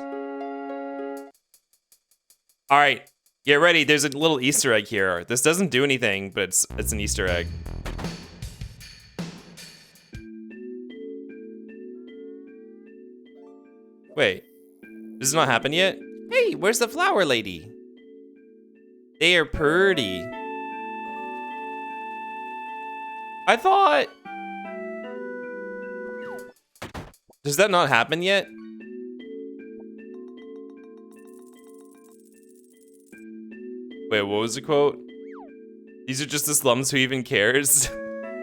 All right, get ready. There's a little Easter egg here. This doesn't do anything, but it's an Easter egg. Wait, this has not happened yet? Hey, where's the flower lady? They are pretty. I thought... Does that not happen yet? Wait, what was the quote? These are just the slums, who even cares?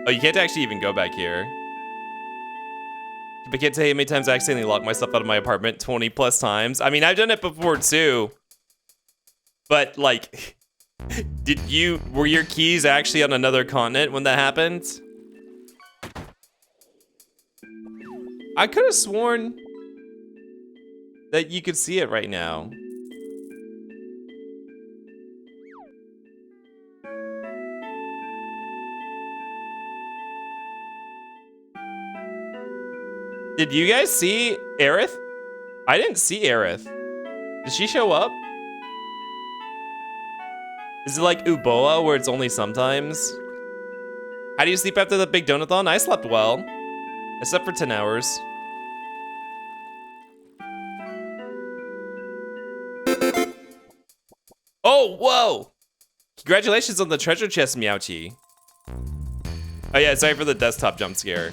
Oh, you can't actually even go back here. I can't tell you how many times I accidentally locked myself out of my apartment 20 plus times. I mean, I've done it before too. But like, were your keys actually on another continent when that happened? I could have sworn that you could see it right now. Did you guys see Aerith? I didn't see Aerith. Did she show up? Is it like Uboa where it's only sometimes? How do you sleep after the big donathon? I slept well. I slept for 10 hours. Oh, whoa! Congratulations on the treasure chest, Meowchi. Oh yeah, sorry for the desktop jump scare.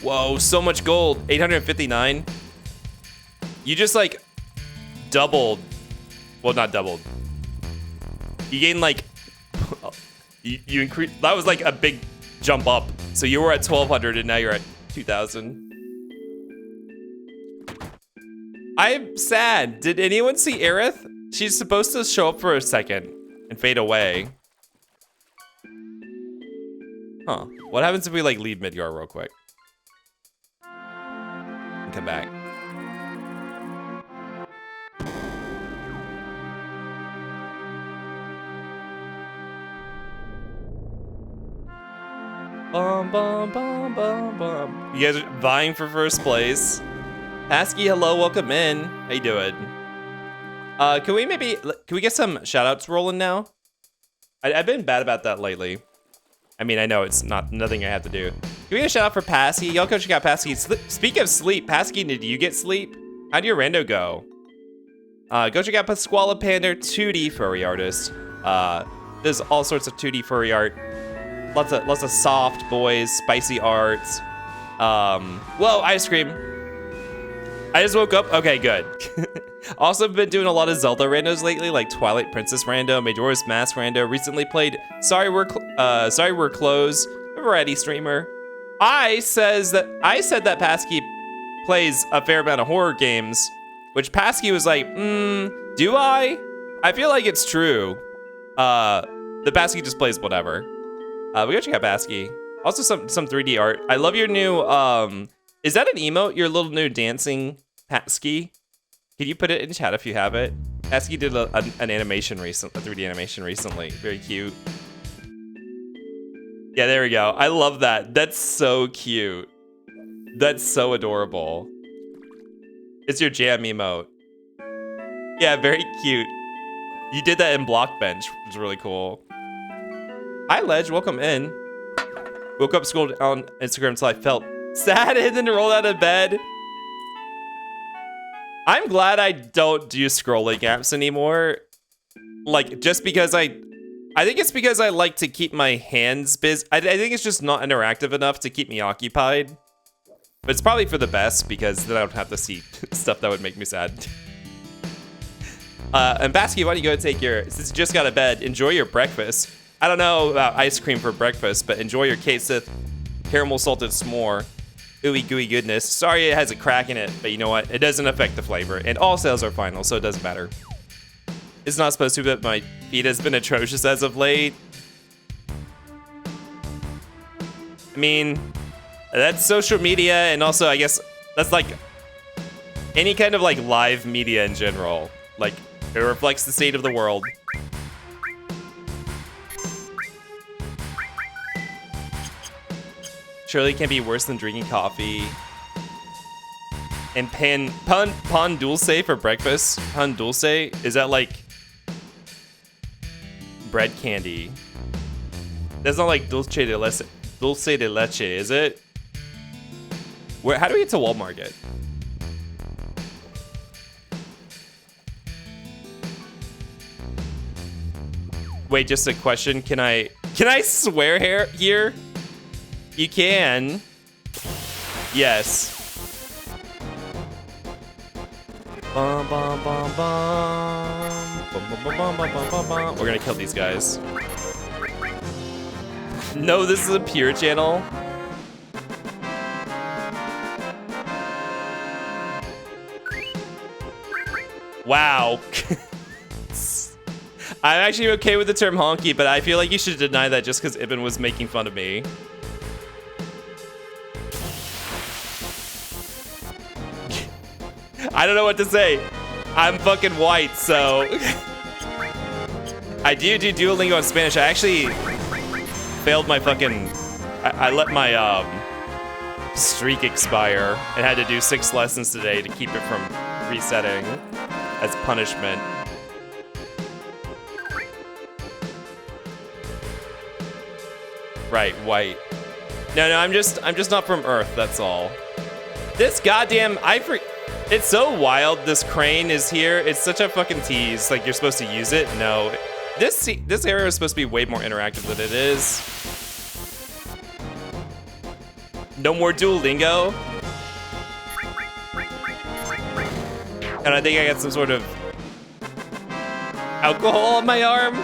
Whoa, so much gold. 859. You just like doubled. Well, not doubled. You gained like you increased. That was like a big jump up. So you were at 1200 and now you're at 2000. I'm sad. Did anyone see Aerith? She's supposed to show up for a second and fade away. Huh. What happens if we like leave Midgar real quick? And come back. Bum, bum, bum, bum, bum. You guys are vying for first place. Pasky, hello, welcome in. How you doing? Can we get some shoutouts rolling now? I've been bad about that lately. I mean, I know it's nothing I have to do. Can we get a shout out for Pasky? Y'all go check out Pasky. Speak of sleep, Pasky, did you get sleep? How'd your rando go? Go check out Pasquale Pander, 2D furry artist. There's all sorts of 2D furry art. Lots of soft boys, spicy arts. Whoa, ice cream. I just woke up. Okay, good. Also been doing a lot of Zelda randos lately, like Twilight Princess rando, Majora's Mask rando. Recently played Sorry We're Closed, a variety streamer. I said that Pasky plays a fair amount of horror games, which Pasky was like, do I? I feel like it's true. The Pasky just plays whatever. We gotta check out Pasky. Also some 3D art. I love your new, is that an emote? Your little new dancing Pasky? Can you put it in chat if you have it? Pasky did an animation recently, a 3D animation recently. Very cute. Yeah, there we go. I love that. That's so cute. That's so adorable. It's your jam emote. Yeah, very cute. You did that in Blockbench, which is really cool. Hi, Ledge. Welcome in. Woke up, scrolled on Instagram until I felt sad and then rolled out of bed. I'm glad I don't do scrolling apps anymore. like, just because I think it's because I like to keep my hands busy. I think it's just not interactive enough to keep me occupied. But it's probably for the best, because then I don't have to see stuff that would make me sad. And Basky, why don't you go and take since you just got out of bed, enjoy your breakfast. I don't know about ice cream for breakfast, but enjoy your K-Sith caramel salted s'more. Ooey gooey goodness. Sorry it has a crack in it, but you know what? It doesn't affect the flavor. And all sales are final, so it doesn't matter. It's not supposed to, but my feed has been atrocious as of late. I mean, that's social media, and also I guess that's like any kind of like live media in general. Like, it reflects the state of the world. Surely it can't be worse than drinking coffee. And pan dulce for breakfast. Pan dulce, is that like bread candy? That's not like dulce de leche. Dulce de leche, is it? How do we get to Walmart? Wait, just a question. Can I swear here? You can. Yes. Bum, bum, bum, bum. Bum, bum, bum, bum, bum, bum, bum. We're gonna kill these guys. No, this is a pure channel. Wow. I'm actually okay with the term honky, but I feel like you should deny that just because Ibn was making fun of me. I don't know what to say. I'm fucking white, so... I do Duolingo in Spanish. I actually failed my fucking... I let my streak expire and had to do 6 lessons today to keep it from resetting as punishment. Right, white. No, I'm just not from Earth, that's all. This goddamn, it's so wild this crane is here. It's such a fucking tease. Like, you're supposed to use it. No. This area is supposed to be way more interactive than it is. No more Duolingo. And I think I got some sort of alcohol on my arm.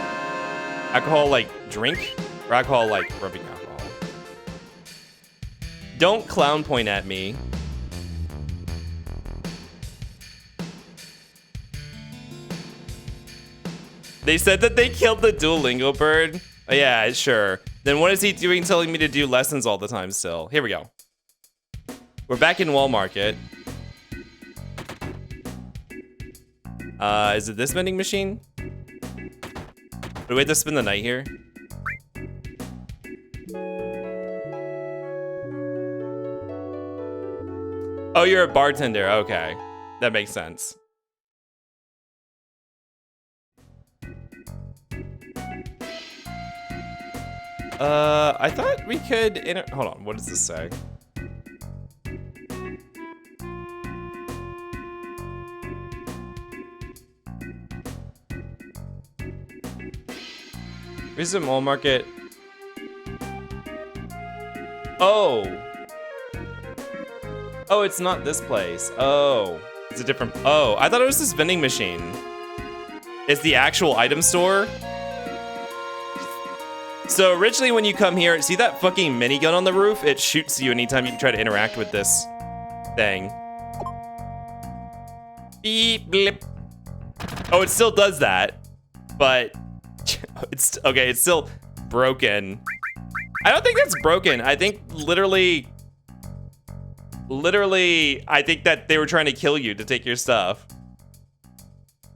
Alcohol, like, drink? Or alcohol, like, rubbing alcohol. Don't clown point at me. They said that they killed the Duolingo bird. Oh, yeah, sure. Then what is he doing telling me to do lessons all the time still? Here we go. We're back in Walmart. Is it this vending machine? Do we have to spend the night here? Oh, you're a bartender. Okay. That makes sense. I thought we could hold on, what does this say? Visit Mall Market. Oh, it's not this place. Oh, it's a different. Oh, I thought it was this vending machine. It's the actual item store. So originally when you come here, see that fucking minigun on the roof? It shoots you anytime you try to interact with this thing. Beep, blip. Oh, it still does that, but it's okay. It's still broken. I don't think that's broken. I think literally, I think that they were trying to kill you to take your stuff.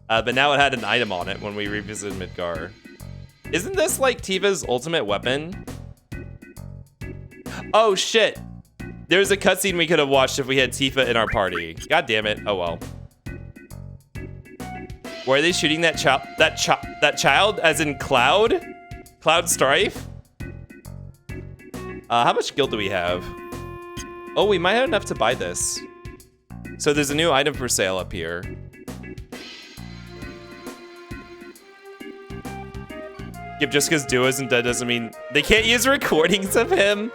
But now it had an item on it when we revisited Midgar. Isn't this like Tifa's ultimate weapon? Oh shit. There's a cutscene we could have watched if we had Tifa in our party. God damn it. Oh well. Where are they shooting that child? As in Cloud? Cloud Strife? How much guild do we have? Oh, we might have enough to buy this. So there's a new item for sale up here. Yep, just because Duo isn't dead doesn't mean they can't use recordings of him.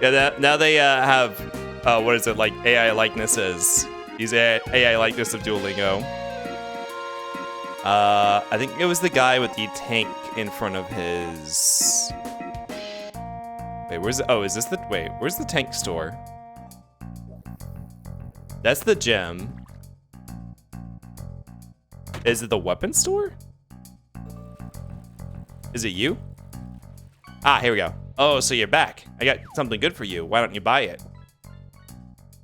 Yeah, now they have, what is it, like AI likenesses. Use AI likeness of Duolingo. I think it was the guy with the tank in front of his... Wait, where's is this the, where's the tank store? That's the gem. Is it the weapon store? Is it you? Ah, here we go. Oh, so you're back. I got something good for you. Why don't you buy it?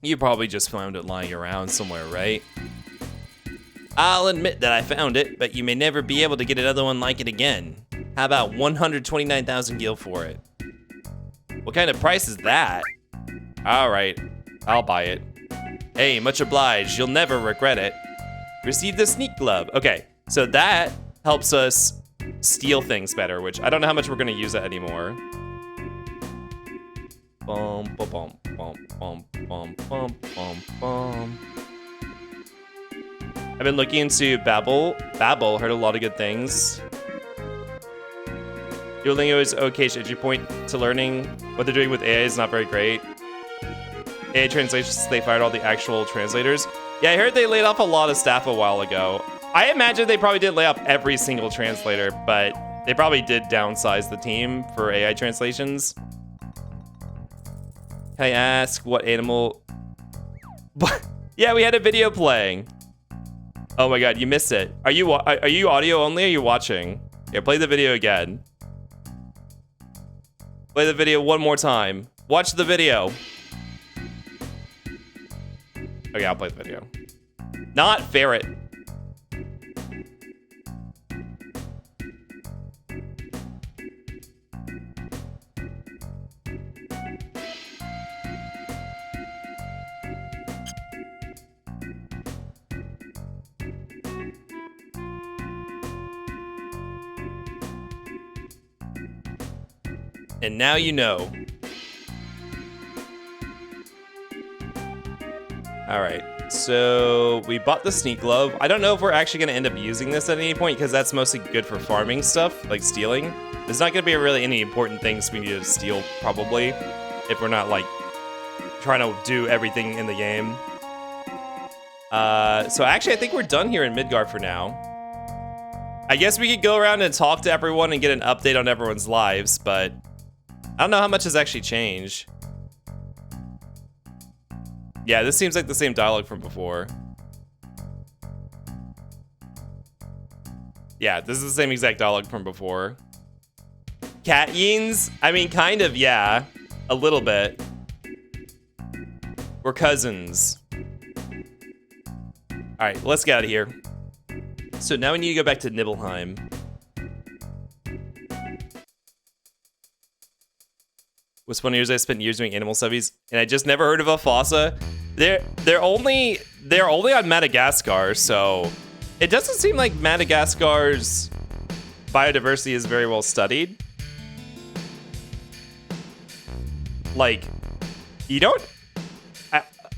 You probably just found it lying around somewhere, right? I'll admit that I found it, but you may never be able to get another one like it again. How about 129,000 gil for it? What kind of price is that? All right, I'll buy it. Hey, much obliged. You'll never regret it. Receive the sneak glove. Okay, so that helps us steal things better, which I don't know how much we're gonna use it anymore. Bum, bum, bum, bum, bum, bum, bum, bum, bum. I've been looking into Babbel, heard a lot of good things. Duolingo is okay entry point to learning. What they're doing with AI is not very great. AI translations, they fired all the actual translators. Yeah, I heard they laid off a lot of staff a while ago. I imagine they probably didn't lay off every single translator, but they probably did downsize the team for AI translations. Can I ask what animal? Yeah, we had a video playing. Oh my god, you missed it. Are you audio only or are you watching? Yeah, play the video again. Play the video one more time. Watch the video. Okay, I'll play the video. Not ferret. And now you know. All right, so we bought the sneak glove. I don't know if we're actually gonna end up using this at any point because that's mostly good for farming stuff, like stealing. There's not gonna be really any important things we need to steal, probably, if we're not like trying to do everything in the game. So actually, I think we're done here in Midgard for now. I guess we could go around and talk to everyone and get an update on everyone's lives, but I don't know how much has actually changed. Yeah, this seems like the same dialogue from before. Yeah, this is the same exact dialogue from before. Cat Yeens? I mean, kind of, yeah. A little bit. We're cousins. All right, let's get out of here. So now we need to go back to Nibelheim. Was 20 years I spent years doing animal subbies, and I just never heard of a fossa. They're only on Madagascar, so it doesn't seem like Madagascar's biodiversity is very well studied. Like, you don't.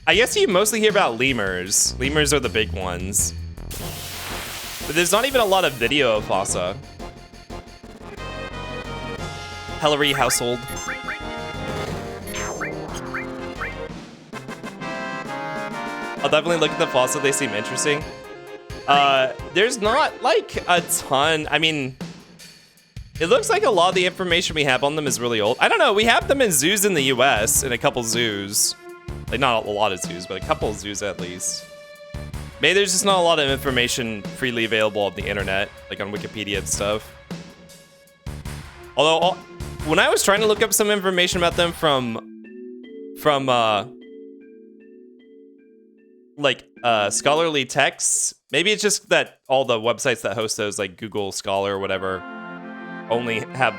I guess you mostly hear about lemurs. Lemurs are the big ones, but there's not even a lot of video of fossa. Hellery household. I'll definitely look at the fossa, they seem interesting. There's not like a ton, I mean, it looks like a lot of the information we have on them is really old. I don't know, we have them in zoos in the US, in a couple zoos. Like not a lot of zoos, but a couple zoos at least. Maybe there's just not a lot of information freely available on the internet, like on Wikipedia and stuff. Although, when I was trying to look up some information about them from scholarly texts. Maybe it's just that all the websites that host those, like Google Scholar or whatever, only have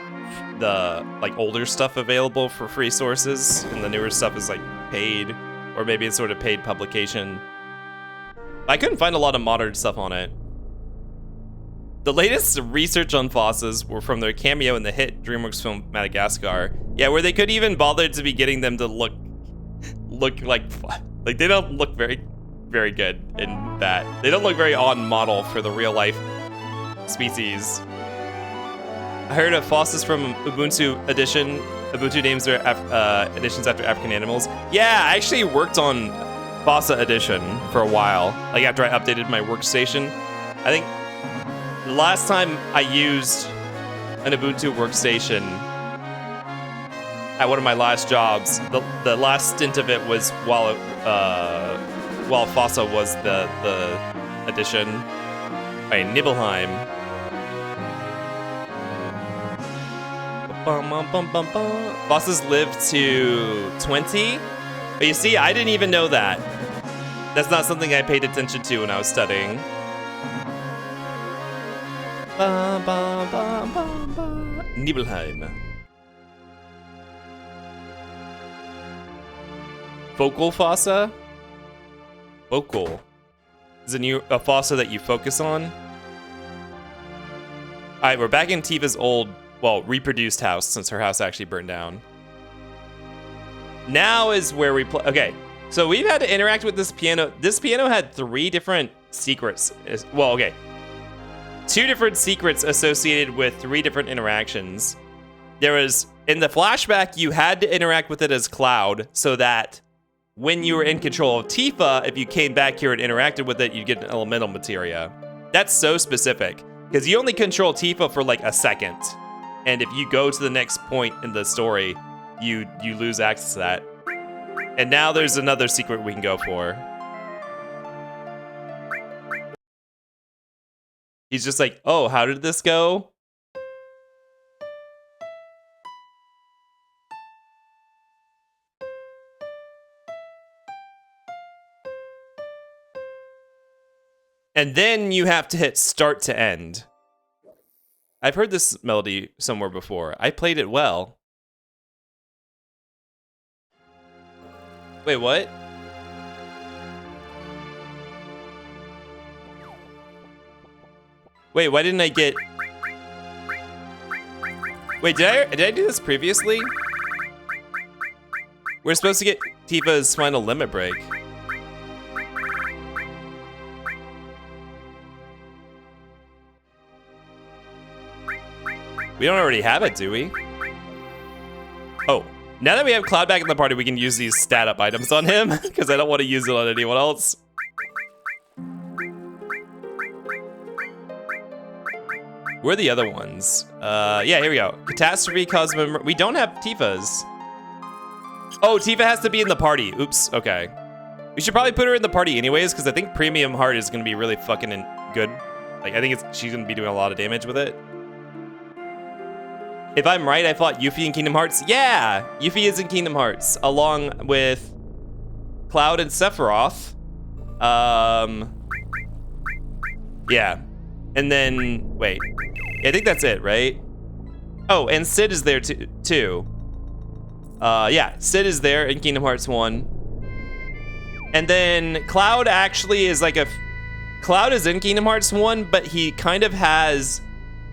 the like older stuff available for free sources, and the newer stuff is like paid, or maybe it's sort of paid publication. I couldn't find a lot of modern stuff on it. The latest research on fossas were from their cameo in the hit DreamWorks film Madagascar. Yeah, where they could even bother to be getting them to look like they don't look very good in that. They don't look very on model for the real life species. I heard of Foss's from Ubuntu edition. Ubuntu names their editions after African animals. Yeah, I actually worked on Fossa edition for a while. Like after I updated my workstation. I think the last time I used an Ubuntu workstation at one of my last jobs, the last stint of it was while Fossa was the edition by Nibelheim. Bosses live to 20? But you see, I didn't even know that. That's not something I paid attention to when I was studying. Nibelheim. Focal fossa? Focal. Is a fossa that you focus on? Alright, we're back in Tifa's old, well, reproduced house since her house actually burned down. Now is where we play. Okay, so we've had to interact with this piano. This piano had 3 different secrets. Well, okay. 2 different secrets associated with 3 different interactions. There was, in the flashback, you had to interact with it as Cloud so that when you were in control of Tifa, if you came back here and interacted with it, you'd get an elemental materia. That's so specific, because you only control Tifa for like a second. And if you go to the next point in the story, you lose access to that. And now there's another secret we can go for. He's just like, oh, how did this go? And then you have to hit start to end. I've heard this melody somewhere before. I played it well. Wait, what? Wait, why didn't I get... Wait, did I do this previously? We're supposed to get Tifa's final limit break. We don't already have it, do we? Oh, now that we have Cloud back in the party, we can use these stat up items on him, because I don't want to use it on anyone else. Where are the other ones? Yeah, here we go. Catastrophe, Cosmo. We don't have Tifa's. Oh, Tifa has to be in the party. Oops, okay. We should probably put her in the party anyways, because I think Premium Heart is going to be really fucking good. Like, I think she's going to be doing a lot of damage with it. If I'm right, I fought Yuffie in Kingdom Hearts. Yeah, Yuffie is in Kingdom Hearts, along with Cloud and Sephiroth. Yeah. And then, wait. I think that's it, right? Oh, and Sid is there too. Yeah, Sid is there in Kingdom Hearts 1. And then Cloud actually is like Cloud is in Kingdom Hearts 1, but he kind of has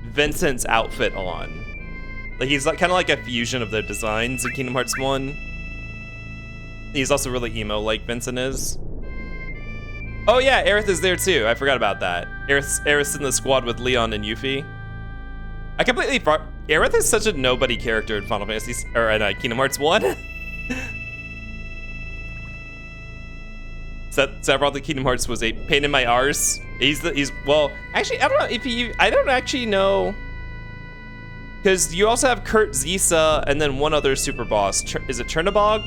Vincent's outfit on. Like, he's like kind of like a fusion of their designs in Kingdom Hearts 1. He's also really emo like Vincent is. Oh yeah, Aerith is there too. I forgot about that. Aerith's in the squad with Leon and Yuffie. I completely forgot. Aerith is such a nobody character in Final Fantasy, or in Kingdom Hearts 1. Sephiroth in Kingdom Hearts was a pain in my arse. Well, actually, I don't know if I don't actually know. Because you also have Kurt Zisa and then one other super boss. Is it Chernobog?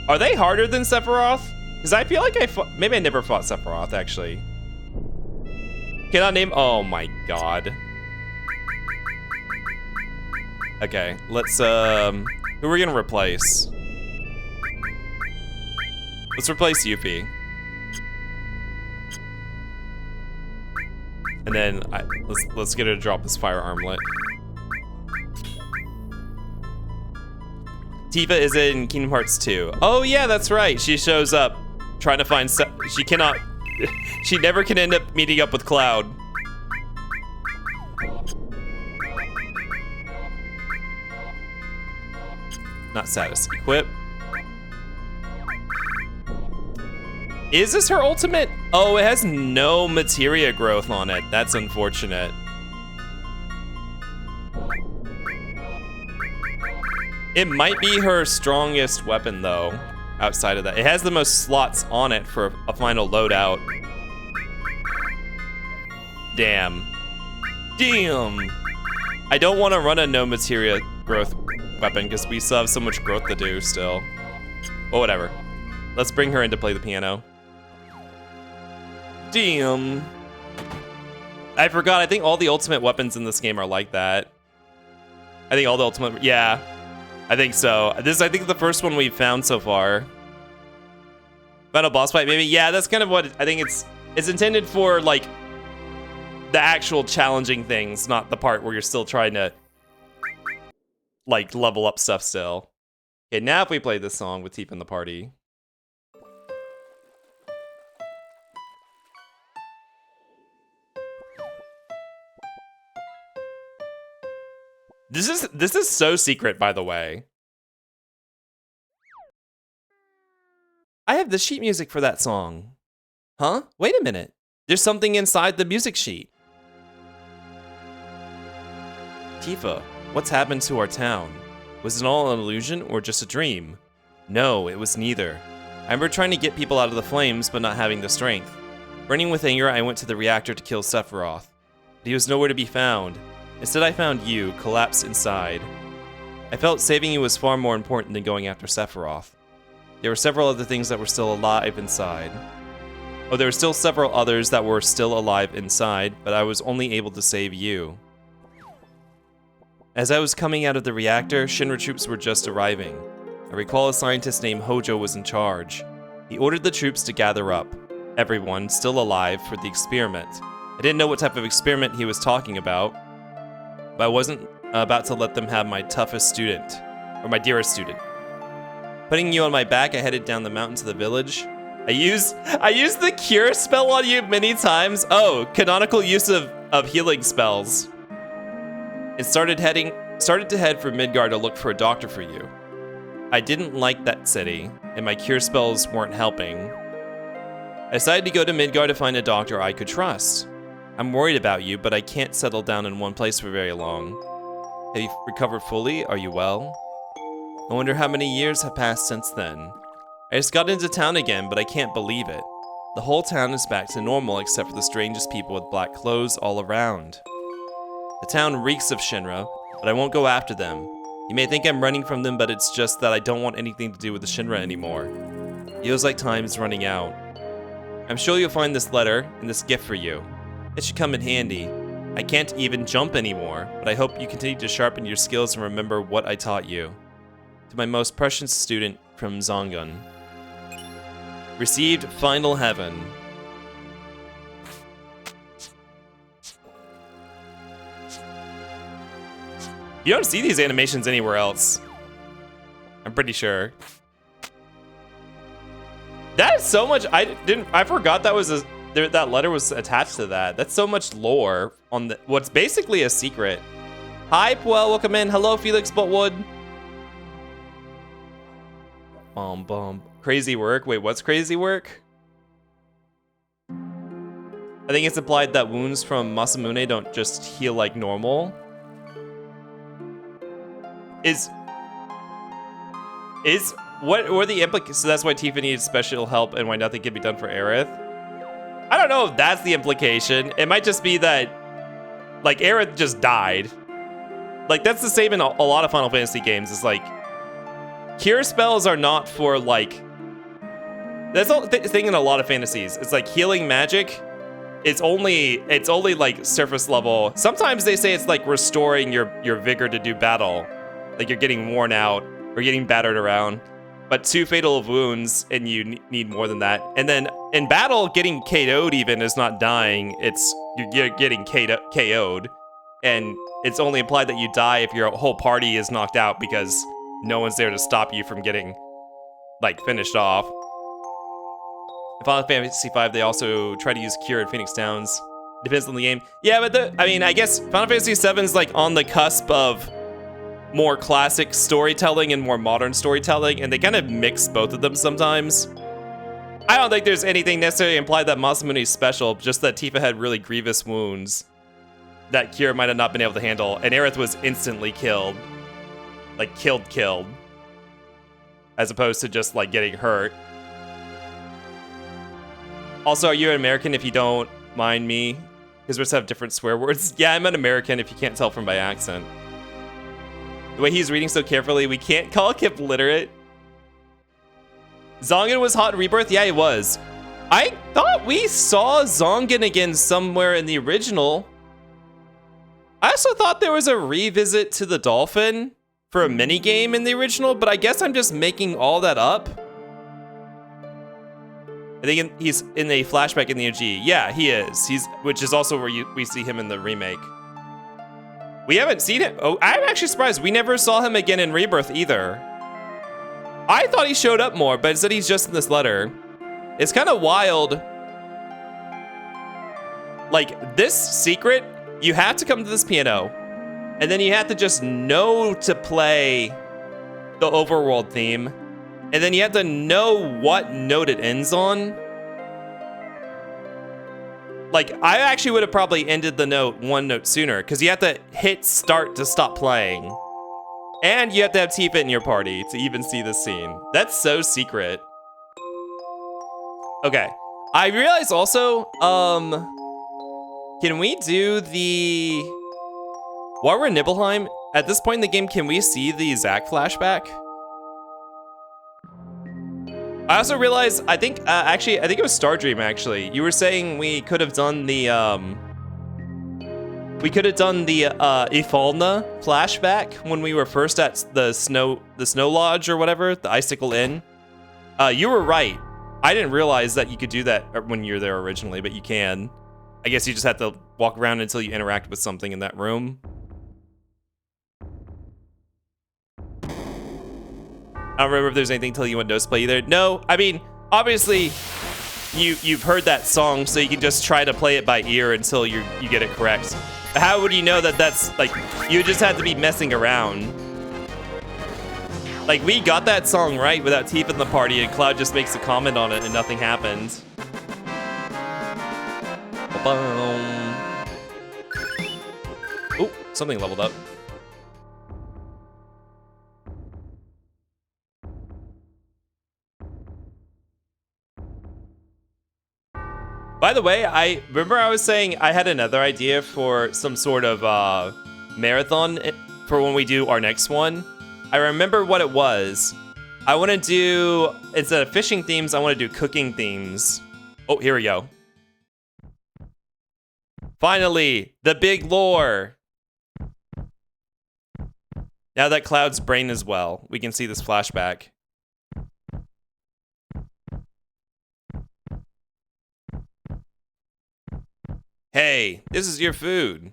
Are they harder than Sephiroth? Because I feel like maybe I never fought Sephiroth, actually. Cannot name, oh my god. Okay, let's, who are we gonna replace? Let's replace Yuffie. And then, let's get her to drop this fire armlet. Tifa is in Kingdom Hearts 2. Oh yeah, that's right. She shows up trying to find she never can end up meeting up with Cloud. Not status. Equip. Is this her ultimate? Oh, it has no materia growth on it. That's unfortunate. It might be her strongest weapon, though, outside of that. It has the most slots on it for a final loadout. Damn. Damn. I don't want to run a no materia growth weapon because we still have so much growth to do still. Well, whatever. Let's bring her in to play the piano. Damn. I forgot. I think all the ultimate weapons in this game are like that. I think all the ultimate... Yeah. I think so. This is, I think, the first one we've found so far. Final boss fight, maybe? Yeah, that's kind of what... I think it's intended for, like, the actual challenging things, not the part where you're still trying to, like, level up stuff still. Okay, now if we play this song with Tifa in the party... This is so secret, by the way. I have the sheet music for that song. Huh? Wait a minute. There's something inside the music sheet. Tifa, what's happened to our town? Was it all an illusion or just a dream? No, it was neither. I remember trying to get people out of the flames, but not having the strength. Burning with anger, I went to the reactor to kill Sephiroth. But he was nowhere to be found. Instead, I found you, collapsed inside. I felt saving you was far more important than going after Sephiroth. There were several other things that were still alive inside. Oh, there were still several others that were still alive inside, but I was only able to save you. As I was coming out of the reactor, Shinra troops were just arriving. I recall a scientist named Hojo was in charge. He ordered the troops to gather up, everyone still alive, for the experiment. I didn't know what type of experiment he was talking about, but I wasn't about to let them have my toughest student, or my dearest student. Putting you on my back, I headed down the mountain to the village. I used the cure spell on you many times. Oh, canonical use of healing spells. It started to head for Midgard to look for a doctor for you. I didn't like that city, and my cure spells weren't helping. I decided to go to Midgard to find a doctor I could trust. I'm worried about you, but I can't settle down in one place for very long. Have you recovered fully? Are you well? I wonder how many years have passed since then. I just got into town again, but I can't believe it. The whole town is back to normal except for the strangest people with black clothes all around. The town reeks of Shinra, but I won't go after them. You may think I'm running from them, but it's just that I don't want anything to do with the Shinra anymore. Feels like time is running out. I'm sure you'll find this letter and this gift for you. It should come in handy. I can't even jump anymore, but I hope you continue to sharpen your skills and remember what I taught you. To my most precious student from Zongun. Received Final Heaven. You don't see these animations anywhere else. I'm pretty sure. That is so much. I forgot that was that letter was attached to that. That's so much lore on what's basically a secret. Hi, Puel, welcome in. Hello, Felix Butwood. Crazy work. Wait, what's crazy work? I think it's implied that wounds from Masamune don't just heal like normal. What were the implications? So that's why Tifa needed special help and why nothing can be done for Aerith? I don't know if that's the implication. It might just be that, like, Aerith just died. Like, that's the same in a lot of Final Fantasy games. It's like, cure spells are not for, like... That's the thing in a lot of fantasies. It's like healing magic. It's only like surface level. Sometimes they say it's like restoring your vigor to do battle. Like you're getting worn out or getting battered around. But 2 fatal wounds and you need more than that. And then in battle, getting KO'd even is not dying. It's you're getting KO'd. And it's only implied that you die if your whole party is knocked out because no one's there to stop you from getting, like, finished off. In Final Fantasy V, they also try to use Cure at Phoenix Downs. Depends on the game. Yeah, but I guess Final Fantasy VII is, like, on the cusp of more classic storytelling and more modern storytelling, and they kind of mix both of them sometimes. I don't think there's anything necessarily implied that Masamune is special, just that Tifa had really grievous wounds that Cure might have not been able to handle, and Aerith was instantly killed. like killed, as opposed to just like getting hurt. Also, are you an American if you don't mind me? Because we just have different swear words. Yeah, I'm an American if you can't tell from my accent. The way he's reading so carefully, we can't call Kip literate. Zongan was hot in Rebirth? Yeah, he was. I thought we saw Zongan again somewhere in the original. I also thought there was a revisit to the dolphin for a minigame in the original, but I guess I'm just making all that up. I think he's in a flashback in the OG. Yeah, he is. Which is also where we see him in the remake. We haven't seen him. Oh, I'm actually surprised. We never saw him again in Rebirth either. I thought he showed up more, but instead he's just in this letter. It's kind of wild. Like, this secret, you have to come to this piano, and then you have to just know to play the overworld theme, and then you have to know what note it ends on. Like, I actually would have probably ended the note one note sooner, because you have to hit start to stop playing. And you have to have Tifa in your party to even see this scene. That's so secret. Okay. I realize also, can we do the... While we're in Nibelheim, at this point in the game, can we see the Zack flashback? I also realized, I think it was Stardream, actually. You were saying we could have done the, Ifalna flashback when we were first at the Snow Lodge or whatever, the Icicle Inn. You were right. I didn't realize that you could do that when you were there originally, but you can. I guess you just have to walk around until you interact with something in that room. I don't remember if there's anything until you went Nose Play either. No, I mean, obviously, you've heard that song, so you can just try to play it by ear until you get it correct. How would you know that that's, like, you just had to be messing around. Like, we got that song right without Tifa in the party, and Cloud just makes a comment on it, and nothing happened. Oh, something leveled up. By the way, I was saying I had another idea for some sort of marathon for when we do our next one. I remember what it was. I want to do, instead of fishing themes, I want to do cooking themes. Oh, here we go. Finally, the big lore. Now that Cloud's brain is well, we can see this flashback. Hey, this is your food.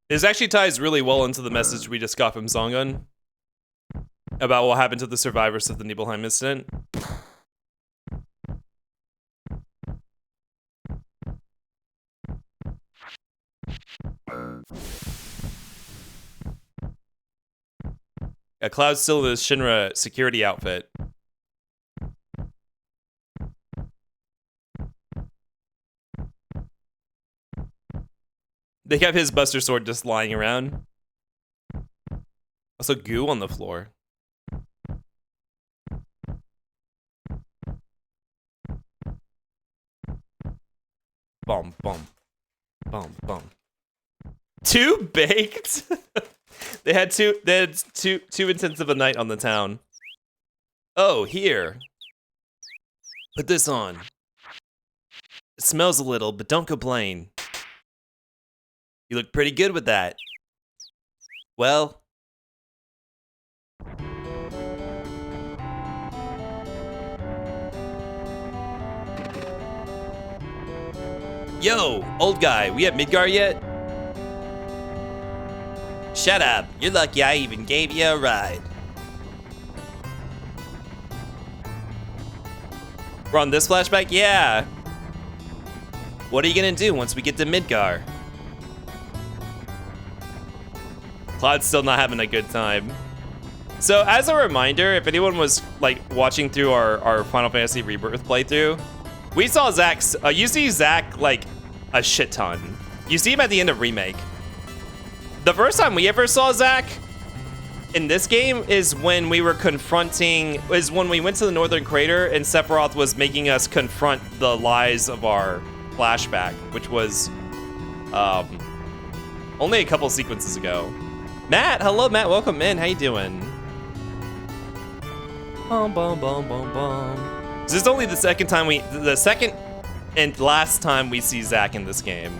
This actually ties really well into the message we just got from Zongun about what happened to the survivors of the Nibelheim incident. Yeah, Cloud's still in his Shinra security outfit. They have his Buster Sword just lying around. Also, goo on the floor. Bum, bum. Bum, bum. Too baked? They had too intensive a night on the town. Oh, here. Put this on. It smells a little, but don't complain. You look pretty good with that. Well. Yo, old guy, we at Midgar yet? Shut up, you're lucky I even gave you a ride. We're on this flashback? Yeah. What are you gonna do once we get to Midgar? Cloud's still not having a good time. So as a reminder, if anyone was like watching through our Final Fantasy Rebirth playthrough, we saw Zack's, you see Zack like a shit ton. You see him at the end of Remake. The first time we ever saw Zack in this game is when we went to the Northern Crater and Sephiroth was making us confront the lies of our flashback, which was only a couple sequences ago. Matt, hello Matt, welcome in. How you doing? Bum, bum, bum, bum, bum. This is only the second and last time we see Zack in this game.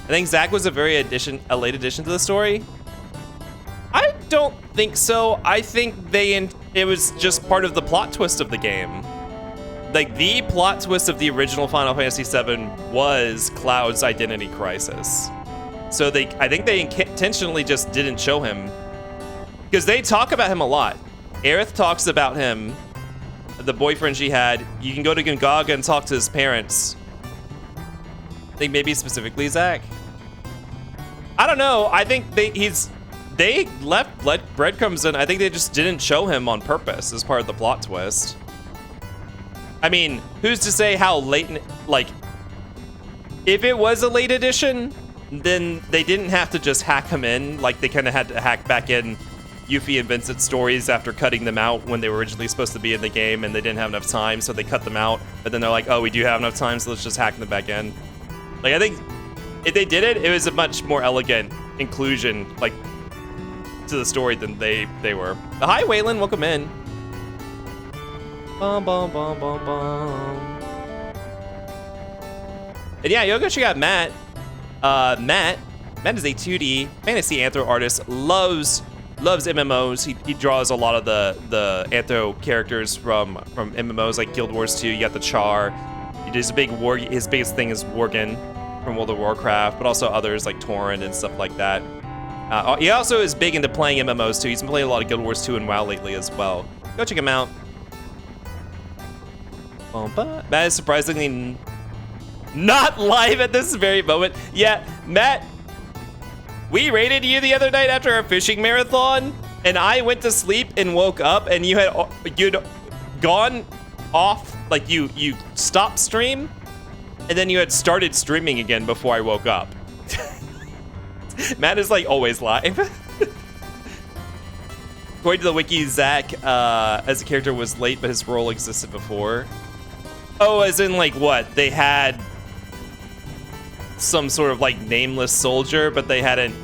I think Zack was a late addition to the story. I don't think so. I think it was just part of the plot twist of the game. Like, the plot twist of the original Final Fantasy VII was Cloud's identity crisis. So I think they intentionally just didn't show him. Because they talk about him a lot. Aerith talks about him, the boyfriend she had. You can go to Gongaga and talk to his parents. I think maybe specifically Zack. I don't know. I think they left breadcrumbs in. I think they just didn't show him on purpose as part of the plot twist. I mean, who's to say how late, like, if it was a late edition, then they didn't have to just hack him in. Like, they kind of had to hack back in Yuffie and Vincent's stories after cutting them out when they were originally supposed to be in the game and they didn't have enough time, so they cut them out. But then they're like, oh, we do have enough time, so let's just hack them back in. Like, I think if they did it, it was a much more elegant inclusion, like, to the story than they were. Hi, Waylon, welcome in. Bum, bum, bum, bum, bum. And yeah, you'll go check out Matt. Matt is a 2D fantasy anthro artist, loves MMOs. He draws a lot of the anthro characters from MMOs like Guild Wars 2. You got the Char. He does his biggest thing is Worgen from World of Warcraft, but also others like Torrent and stuff like that. He also is big into playing MMOs too. He's been playing a lot of Guild Wars 2 and WoW lately as well. Go check him out. Matt is surprisingly not live at this very moment. Yeah, Matt, we raided you the other night after our fishing marathon, and I went to sleep and woke up, and you'd gone off, like you stopped stream, and then you had started streaming again before I woke up. Matt is like always live. According to the wiki, Zack as a character was late, but his role existed before. Oh, as in like what? They had some sort of like nameless soldier, but they hadn't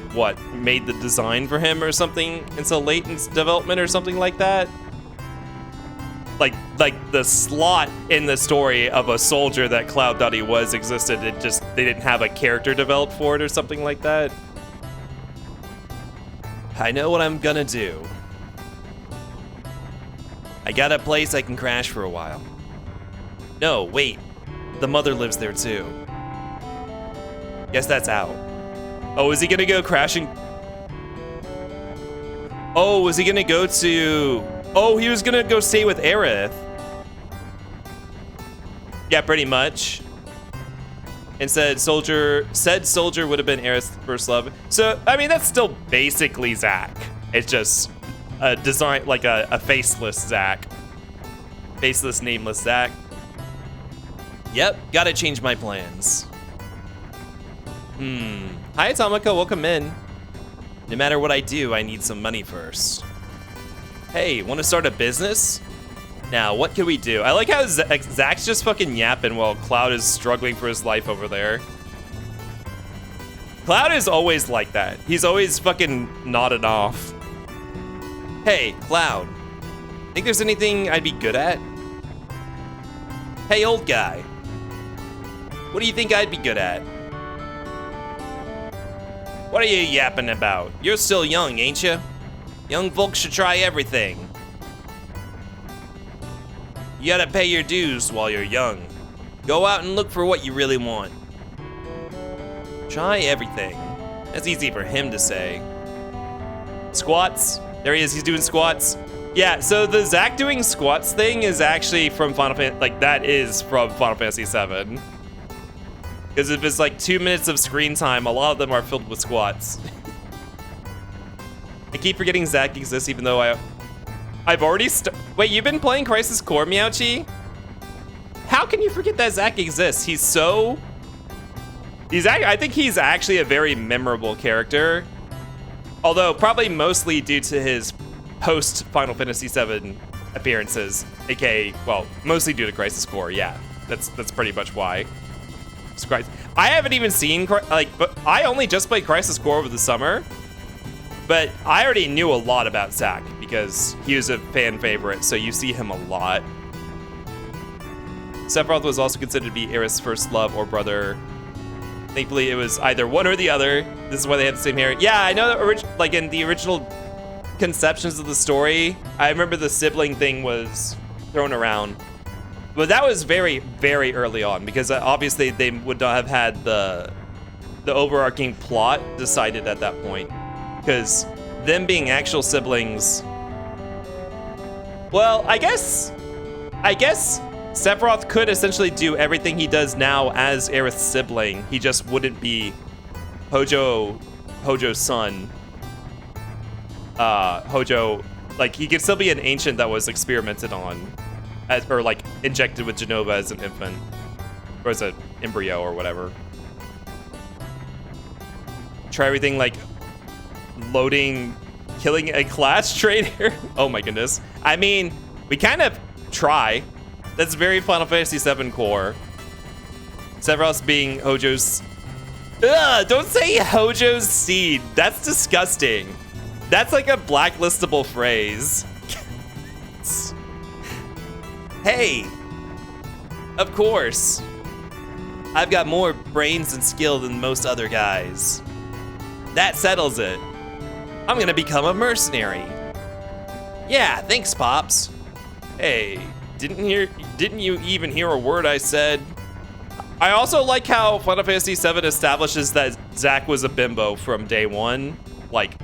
made the design for him or something until late in development or something like that. Like the slot in the story of a soldier that Cloud thought he was existed. They didn't have a character developed for it or something like that. I know what I'm gonna do. I got a place I can crash for a while. No, wait. The mother lives there too. Guess that's out. Oh, is he gonna go crashing? Oh, was he gonna go to... Oh, he was gonna go stay with Aerith. Yeah, pretty much. And said soldier would have been Aerith's first love. So, I mean, that's still basically Zack. It's just a design, like a faceless Zack. Faceless, nameless Zack. Yep, gotta change my plans. Hi, Atomika, welcome in. No matter what I do, I need some money first. Hey, want to start a business? Now, what can we do? I like how Zack's just fucking yapping while Cloud is struggling for his life over there. Cloud is always like that. He's always fucking nodding off. Hey, Cloud. Think there's anything I'd be good at? Hey, old guy. What do you think I'd be good at? What are you yapping about? You're still young, ain't you? Young folks should try everything. You gotta pay your dues while you're young. Go out and look for what you really want. Try everything. That's easy for him to say. Squats. There he is, he's doing squats. Yeah, so the Zack doing squats thing is actually from Final Fantasy, like that is from Final Fantasy VII. Because if it's like 2 minutes of screen time, a lot of them are filled with squats. I keep forgetting Zack exists even though I've already wait, you've been playing Crisis Core, Meowchi? How can you forget that Zack exists? He's so I think he's actually a very memorable character. Although probably mostly due to his post Final Fantasy VII appearances, aka, well, mostly due to Crisis Core. Yeah, that's pretty much why. I haven't even seen but I only just played Crisis Core over the summer, but I already knew a lot about Zack because he was a fan favorite, so you see him a lot. Sephiroth was also considered to be Aerith's first love or brother. Thankfully, it was either one or the other. This is why they have the same hair. Yeah, I know that like in the original conceptions of the story, I remember the sibling thing was thrown around. But that was very, very early on because obviously they would not have had the overarching plot decided at that point. Because them being actual siblings, well, I guess Sephiroth could essentially do everything he does now as Aerith's sibling. He just wouldn't be Hojo's son. Hojo, like, he could still be an ancient that was experimented on, or like injected with Genova as an infant, or as an embryo or whatever. Try everything like killing a class traitor. Oh my goodness. I mean, we kind of try. That's very Final Fantasy VII core. Sephiroth being Hojo's... Ugh, don't say Hojo's seed. That's disgusting. That's like a blacklistable phrase. Hey, of course. I've got more brains and skill than most other guys. That settles it. I'm gonna become a mercenary. Yeah, thanks, Pops. Hey. Didn't you even hear a word I said? I also like how Final Fantasy VII establishes that Zack was a bimbo from day one. Like,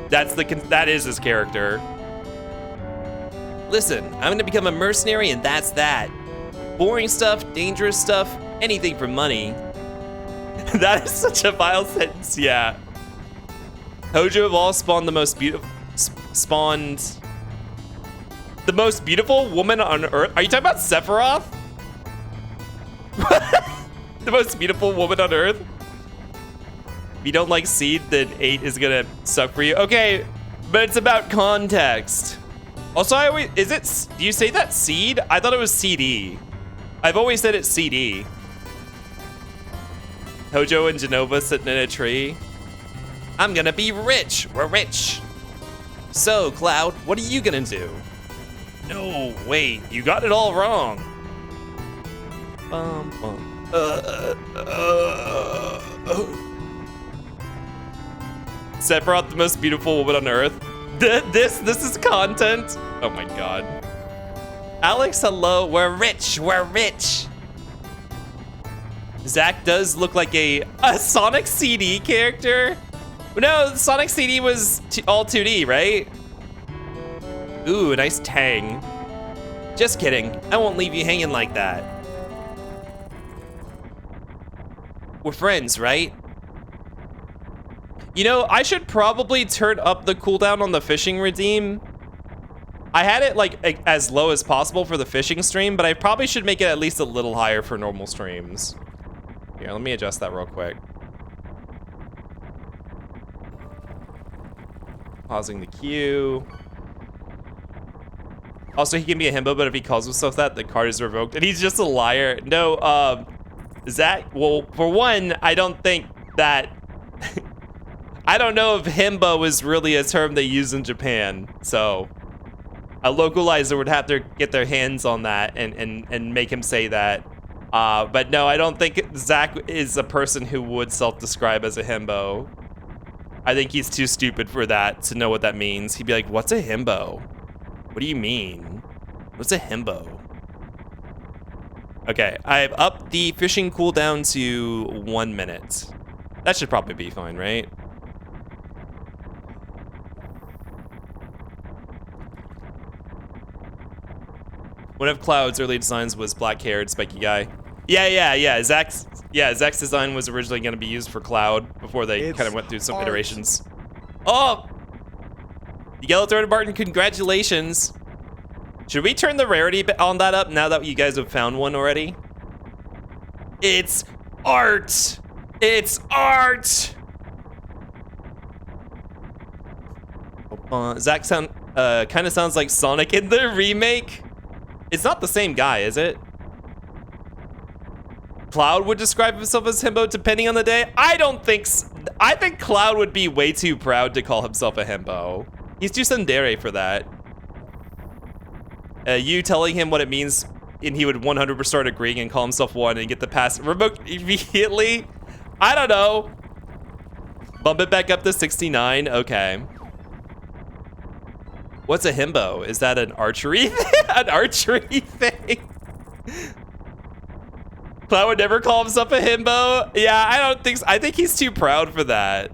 that is his character. Listen, I'm gonna become a mercenary and that's that. Boring stuff, dangerous stuff, anything for money. That is such a vile sentence, yeah. Hojo of all spawned the most beautiful woman on Earth. Are you talking about Sephiroth? The most beautiful woman on Earth? If you don't like Seed, then 8 is gonna suck for you. Okay, but it's about context. Also, do you say that Seed? I thought it was CD. I've always said it's CD. Hojo and Genova sitting in a tree. I'm gonna be rich. We're rich. So, Cloud, what are you gonna do? No, wait, you got it all wrong. Sephiroth, the most beautiful woman on Earth. This is content. Oh my god. Alex, hello. We're rich. We're rich. Zack does look like a Sonic CD character. No, Sonic CD was all 2D, right? Ooh, a nice tang. Just kidding. I won't leave you hanging like that. We're friends, right? You know, I should probably turn up the cooldown on the fishing redeem. I had it like as low as possible for the fishing stream, but I probably should make it at least a little higher for normal streams. Here, let me adjust that real quick. Pausing the queue. Also, he can be a himbo, but if he calls himself that, the card is revoked. And he's just a liar. No, Zack, well, for one, I don't think that... I don't know if himbo is really a term they use in Japan. So, a localizer would have to get their hands on that and make him say that. But no, I don't think Zack is a person who would self-describe as a himbo. I think he's too stupid for that to know what that means. He'd be like, what's a himbo? What do you mean? What's a himbo? Okay, I've upped the fishing cooldown to 1 minute. That should probably be fine, right? One of Cloud's early designs was black-haired, spiky guy. Yeah. Zack's design was originally going to be used for Cloud before they kind of went through some iterations. Oh! The Yellow Throated Barton, congratulations. Should we turn the rarity on that up now that you guys have found one already? It's art! It's art! Zach kind of sounds like Sonic in the remake. It's not the same guy, is it? Cloud would describe himself as himbo depending on the day. I don't think I think Cloud would be way too proud to call himself a himbo. He's too tsundere for that. You telling him what it means and he would 100% agreeing and call himself one and get the pass remote immediately? I don't know. Bump it back up to 69. Okay. What's a himbo? Is that an archery an archery thing? Cloud would never call himself a himbo. Yeah, I don't think so. I think he's too proud for that.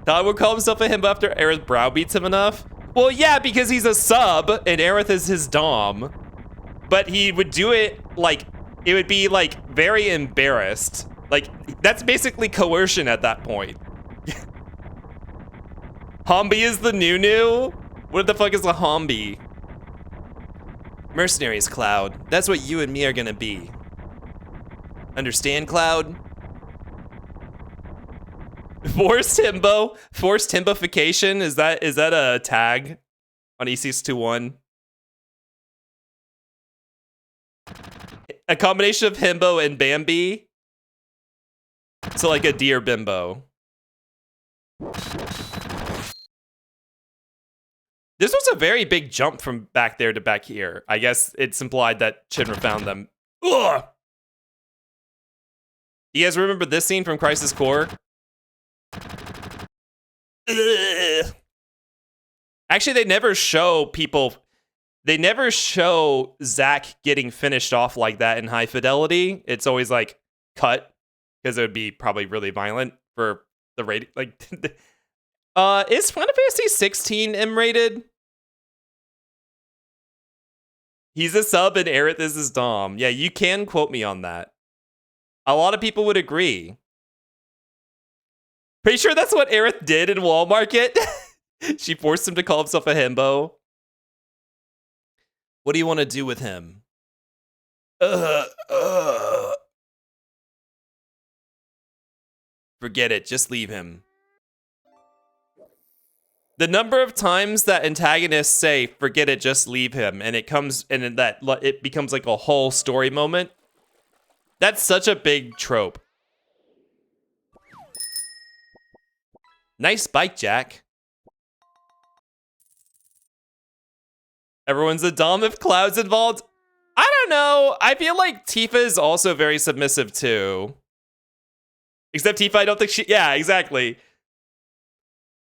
Cloud would call himself a himbo after Aerith browbeats him enough. Well, yeah, because he's a sub and Aerith is his dom. But he would do it like, it would be like very embarrassed. Like, that's basically coercion at that point. Hombi is the new? What the fuck is a hombi? Mercenaries, Cloud. That's what you and me are gonna be. Understand, Cloud? Forced himbo? Forced himbification? Is that a tag on E621? A combination of himbo and Bambi? So like a deer bimbo. This was a very big jump from back there to back here. I guess it's implied that Shinra found them. Ugh! You guys remember this scene from Crisis Core? Ugh. Actually, they never show people... They never show Zack getting finished off like that in High Fidelity. It's always like, cut. Because it would be probably really violent for the rating. Like... is Final Fantasy 16 M-rated? He's a sub and Aerith is his dom. Yeah, you can quote me on that. A lot of people would agree. Pretty sure that's what Aerith did in Wall Market. She forced him to call himself a himbo. What do you want to do with him? Forget it, just leave him. The number of times that antagonists say, forget it, just leave him, and it becomes like a whole story moment. That's such a big trope. Nice bike, Jack. Everyone's a dom if Cloud's involved. I don't know. I feel like Tifa is also very submissive too. Except Tifa, I don't think she... Yeah, exactly.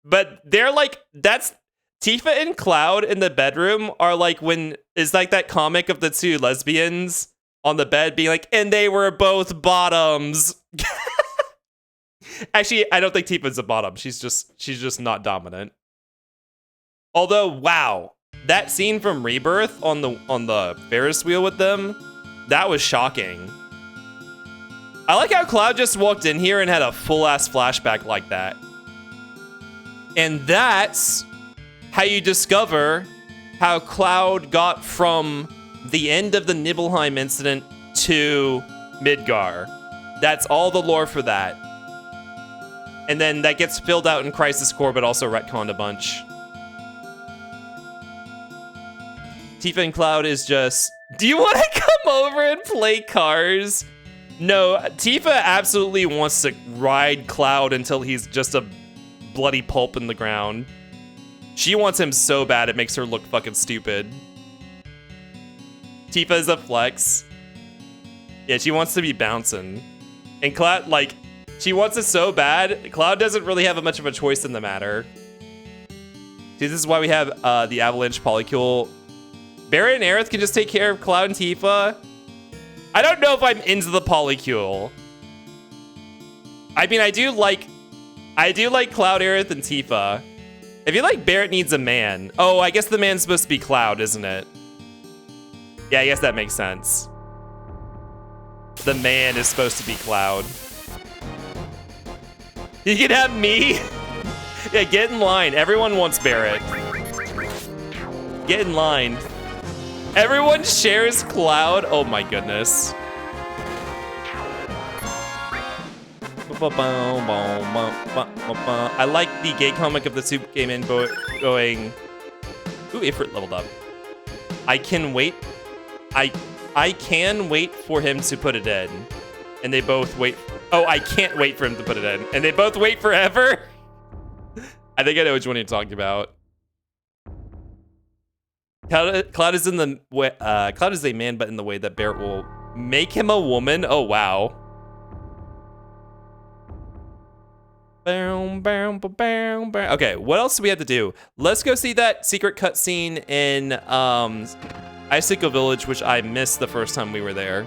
But they're like, that's Tifa and Cloud in the bedroom are like when is like that comic of the two lesbians on the bed being like, and they were both bottoms. Actually, I don't think Tifa's a bottom. She's just not dominant. Although, wow, that scene from Rebirth on the Ferris wheel with them, that was shocking. I like how Cloud just walked in here and had a full ass flashback like that. And that's how you discover how Cloud got from the end of the Nibelheim incident to Midgar. That's all the lore for that. And then that gets filled out in Crisis Core, but also retconned a bunch. Tifa and Cloud is just, do you want to come over and play cars? No, Tifa absolutely wants to ride Cloud until he's just a bloody pulp in the ground. She wants him so bad it makes her look fucking stupid. Tifa is a flex. Yeah, she wants to be bouncing. And Cloud, like, she wants it so bad, Cloud doesn't really have much of a choice in the matter. See, this is why we have the Avalanche Polycule. Barret and Aerith can just take care of Cloud and Tifa. I don't know if I'm into the Polycule. I mean, I do like Cloud, Aerith, and Tifa. I feel like Barret needs a man. Oh, I guess the man's supposed to be Cloud, isn't it? Yeah, I guess that makes sense. The man is supposed to be Cloud. You can have me. Yeah, get in line. Everyone wants Barret. Get in line. Everyone shares Cloud. Oh my goodness. I like the gay comic of the Soup Game in going. Ooh, Ifrit leveled up. I can wait for him to put it in. And they both wait. Oh, I can't wait for him to put it in. And they both wait forever. I think I know which one you're talking about. Cloud is in the way. Cloud is a man, but in the way that Barrett will make him a woman. Oh wow. Okay, what else do we have to do? Let's go see that secret cutscene in Icicle Village, which I missed the first time we were there.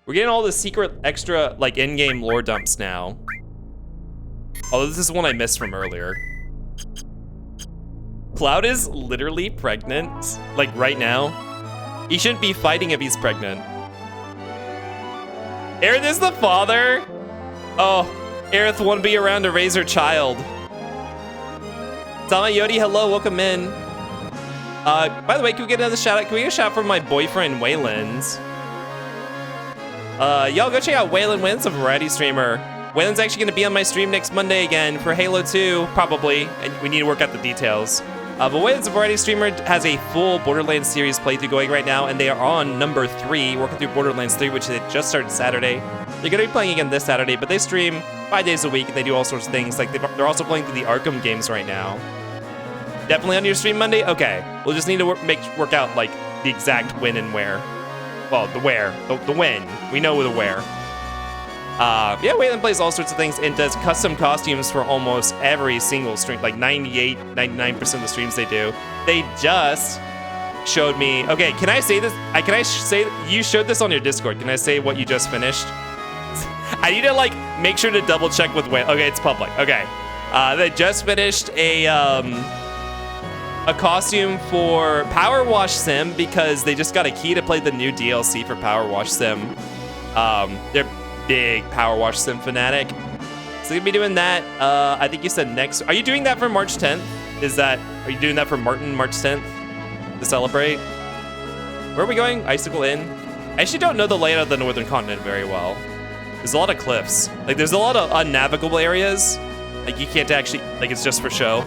We're getting all the secret extra like in-game lore dumps now. Although this is one I missed from earlier. Cloud is literally pregnant, like right now. He shouldn't be fighting if he's pregnant. Aerith is the father? Oh, Aerith won't be around to raise her child. Tama Yodi, hello, welcome in. By the way, can we get another shout out? Can we get a shout out from my boyfriend, Wayland's? Y'all go check out Wayland. Wayland's a variety streamer. Wayland's actually gonna be on my stream next Monday again for Halo 2, probably. And we need to work out the details. But Wayland's a variety streamer, has a full Borderlands series playthrough going right now, and they are on number 3, working through Borderlands 3, which they just started Saturday. They're gonna be playing again this Saturday, but they stream 5 days a week, and they do all sorts of things. Like they're also playing through the Arkham games right now. Definitely on your stream Monday? Okay. We'll just need to work out like the exact when and where. Well, the where, the when. We know the where. Yeah, Wayland plays all sorts of things and does custom costumes for almost every single stream, like 98, 99% of the streams they do. They just showed me, okay, can I say this? Can I say, you showed this on your Discord. Can I say what you just finished? I need to like make sure to double check with Wayland. Okay, it's public, okay. They just finished a costume for Power Wash Sim because they just got a key to play the new DLC for Power Wash Sim. They're big Power Wash Sim fanatic. So they're gonna be doing that. I think you said next. Are you doing that for March 10th? Are you doing that for March 10th to celebrate? Where are we going? Icicle Inn? I actually don't know the layout of the Northern Continent very well. There's a lot of cliffs. Like there's a lot of unnavigable areas. Like you can't actually, like it's just for show.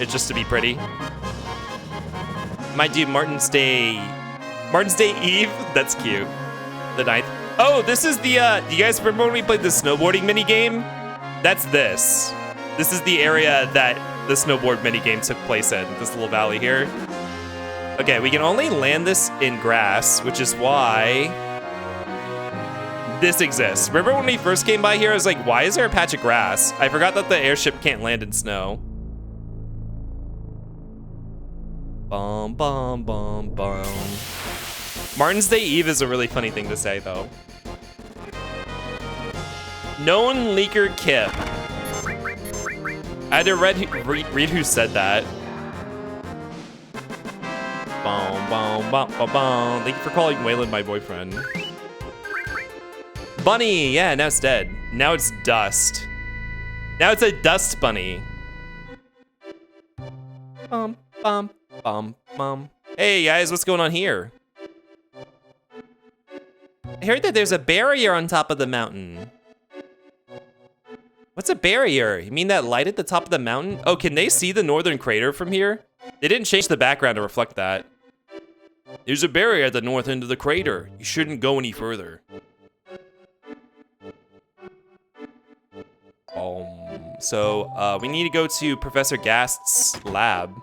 It's just to be pretty. Might do Martin's Day Eve. That's cute. The 9th. Oh, this is the, do you guys remember when we played the snowboarding mini game? That's this. This is the area that the snowboard mini game took place in, this little valley here. Okay, we can only land this in grass, which is why this exists. Remember when we first came by here, I was like, why is there a patch of grass? I forgot that the airship can't land in snow. Bum, bum, bum, bum. Martin's Day Eve is a really funny thing to say, though. Known leaker Kip. I had to read who said that. Bum, bum, bum, bum, bum. Thank you for calling Wayland my boyfriend. Bunny, yeah, now it's dead. Now it's dust. Now it's a dust bunny. Bum, bum, bum, bum. Hey guys, what's going on here? I heard that there's a barrier on top of the mountain. What's a barrier? You mean that light at the top of the mountain? Oh, can they see the northern crater from here? They didn't change the background to reflect that. There's a barrier at the north end of the crater. You shouldn't go any further. So we need to go to Professor Gast's lab.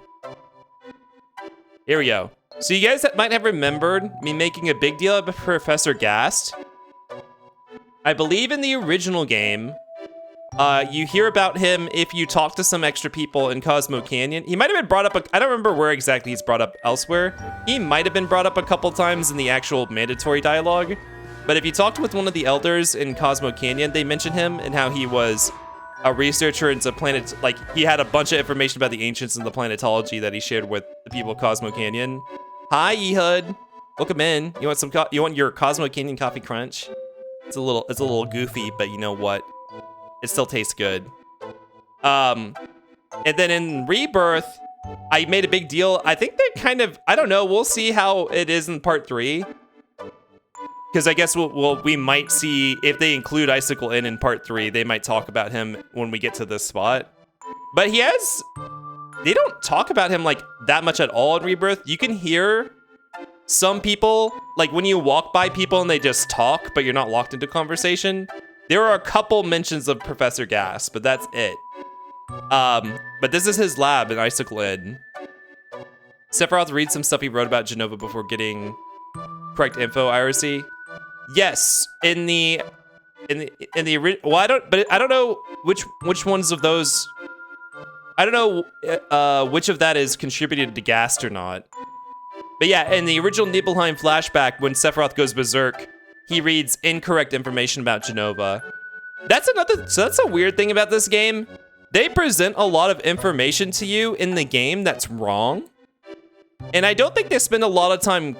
Here we go. So you guys might have remembered me making a big deal about Professor Gast. I believe in the original game, you hear about him if you talk to some extra people in Cosmo Canyon. He might have been brought up, I don't remember where exactly he's brought up elsewhere. He might have been brought up a couple times in the actual mandatory dialogue. But if you talked with one of the elders in Cosmo Canyon, they mentioned him and how he was a researcher into planet, like he had a bunch of information about the ancients and the planetology that he shared with the people of Cosmo Canyon. Hi, Ehud. Welcome in. You want some? You want your Cosmo Canyon coffee crunch? It's a little goofy, but you know what? It still tastes good. And then in Rebirth, I made a big deal. I think they kind of, I don't know. We'll see how it is in part 3. because I guess we might see if they include Icicle in part 3, they might talk about him when we get to this spot. But they don't talk about him like that much at all in Rebirth. You can hear some people, like when you walk by people and they just talk, but you're not locked into conversation. There are a couple mentions of Professor Gas, but that's it. But this is his lab in Icicle Inn. Sephiroth reads some stuff he wrote about Jenova before getting correct info, IRC. Yes, in the well, I don't know which ones of those. I don't know which of that is contributed to Gast or not. But yeah, in the original Nibelheim flashback, when Sephiroth goes berserk, he reads incorrect information about Jenova. So that's a weird thing about this game. They present a lot of information to you in the game that's wrong. And I don't think they spend a lot of time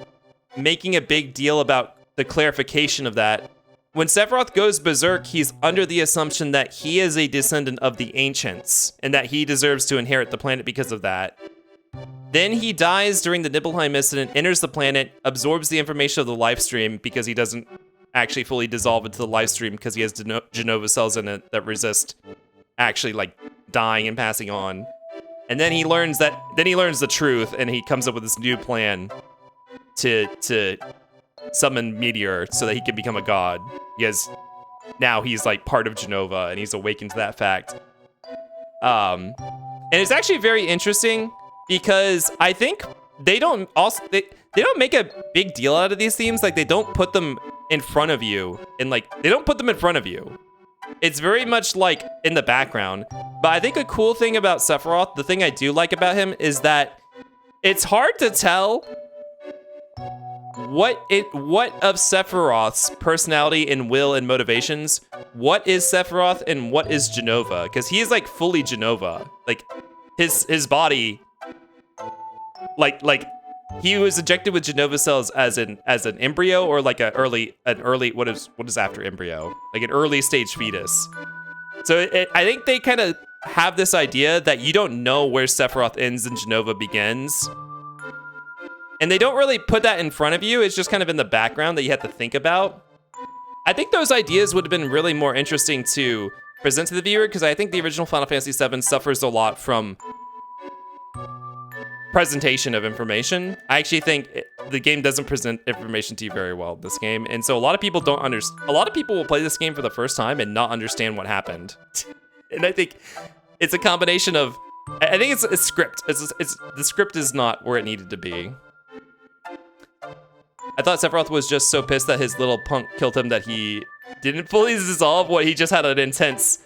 making a big deal about the clarification of that. When Sephiroth goes berserk, he's under the assumption that he is a descendant of the Ancients, and that he deserves to inherit the planet because of that. Then he dies during the Nibelheim incident, enters the planet, absorbs the information of the life stream because he doesn't actually fully dissolve into the life stream because he has Jenova cells in it that resist actually like dying and passing on. And then he learns the truth, and he comes up with this new plan to summon Meteor so that he can become a god. Because now he's like part of Jenova, and he's awakened to that fact. And it's actually very interesting because I think they don't make a big deal out of these themes. Like, they don't put them in front of you, and like they don't put them in front of you. It's very much like in the background. But I think a cool thing about Sephiroth, the thing I do like about him, is that it's hard to tell what of Sephiroth's personality and will and motivations, what is Sephiroth and what is Jenova, because he is like fully Jenova. Like his body, like he was injected with Jenova cells as an embryo, or like an early what is after embryo, like an early stage fetus. So I think they kind of have this idea that you don't know where Sephiroth ends and Jenova begins. And they don't really put that in front of you. It's just kind of in the background that you have to think about. I think those ideas would have been really more interesting to present to the viewer, because I think the original Final Fantasy VII suffers a lot from presentation of information. I actually think the game doesn't present information to you very well, this game. And so a lot of people don't understand. A lot of people will play this game for the first time and not understand what happened. And I think it's a combination of, I think it's script. The script is not where it needed to be. I thought Sephiroth was just so pissed that his little punk killed him that he didn't fully dissolve. He just had an intense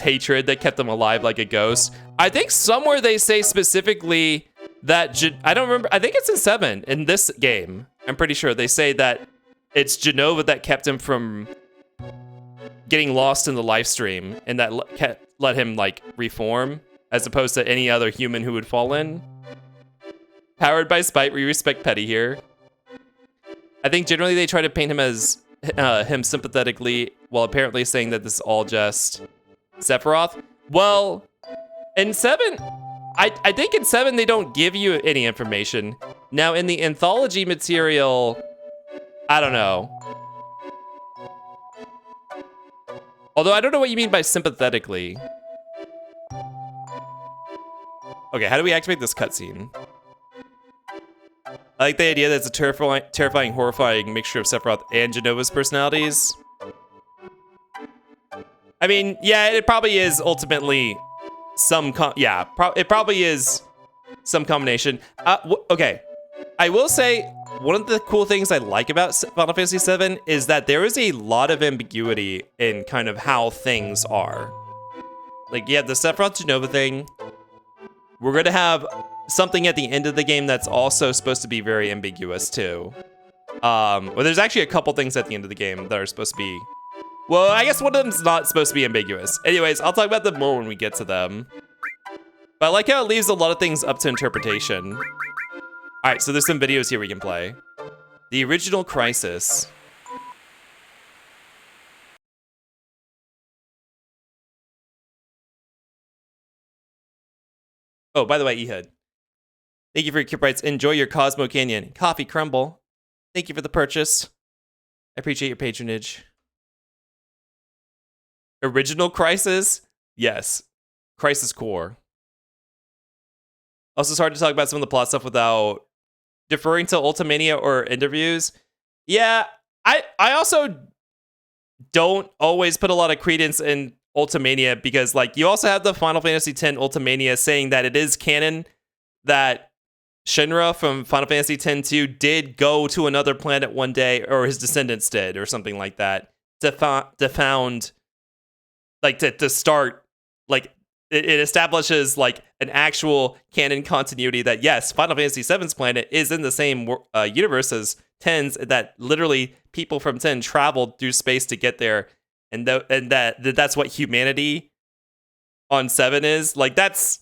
hatred that kept him alive like a ghost. I think somewhere they say specifically that, I don't remember, I think it's in 7, in this game. I'm pretty sure they say that it's Jenova that kept him from getting lost in the life stream, and that let him like reform, as opposed to any other human who would fall in. Powered by spite, we respect Petty here. I think generally they try to paint him as him sympathetically, while apparently saying that this is all just Sephiroth. Well, in 7, I think in 7 they don't give you any information. Now in the anthology material, I don't know. Although I don't know what you mean by sympathetically. Okay, how do we activate this cutscene? I like the idea that it's a terrifying, horrifying mixture of Sephiroth and Jenova's personalities. I mean, yeah, it probably is ultimately it probably is some combination. Okay, I will say one of the cool things I like about Final Fantasy VII is that there is a lot of ambiguity in kind of how things are. Like, you have the Sephiroth Jenova thing. We're gonna have something at the end of the game that's also supposed to be very ambiguous too. Well, there's actually a couple things at the end of the game that are supposed to be, well, I guess one of them's not supposed to be ambiguous. Anyways, I'll talk about them more when we get to them. But I like how it leaves a lot of things up to interpretation. All right, so there's some videos here we can play. The original Crisis. Oh, by the way, Ehud, Thank you for your Kip Rights. Enjoy your Cosmo Canyon. Coffee Crumble. Thank you for the purchase. I appreciate your patronage. Original Crisis? Yes. Crisis Core. Also, it's hard to talk about some of the plot stuff without deferring to Ultimania or interviews. Yeah, I also don't always put a lot of credence in Ultimania because, like, you also have the Final Fantasy X Ultimania saying that it is canon that Shinra from Final Fantasy X-2 did go to another planet one day, or his descendants did, or something like that, to found, like, to start, like, it establishes, like, an actual canon continuity that, yes, Final Fantasy VII's planet is in the same universe as 10's, that literally people from 10 traveled through space to get there, and that's what humanity on 7 is. Like, that's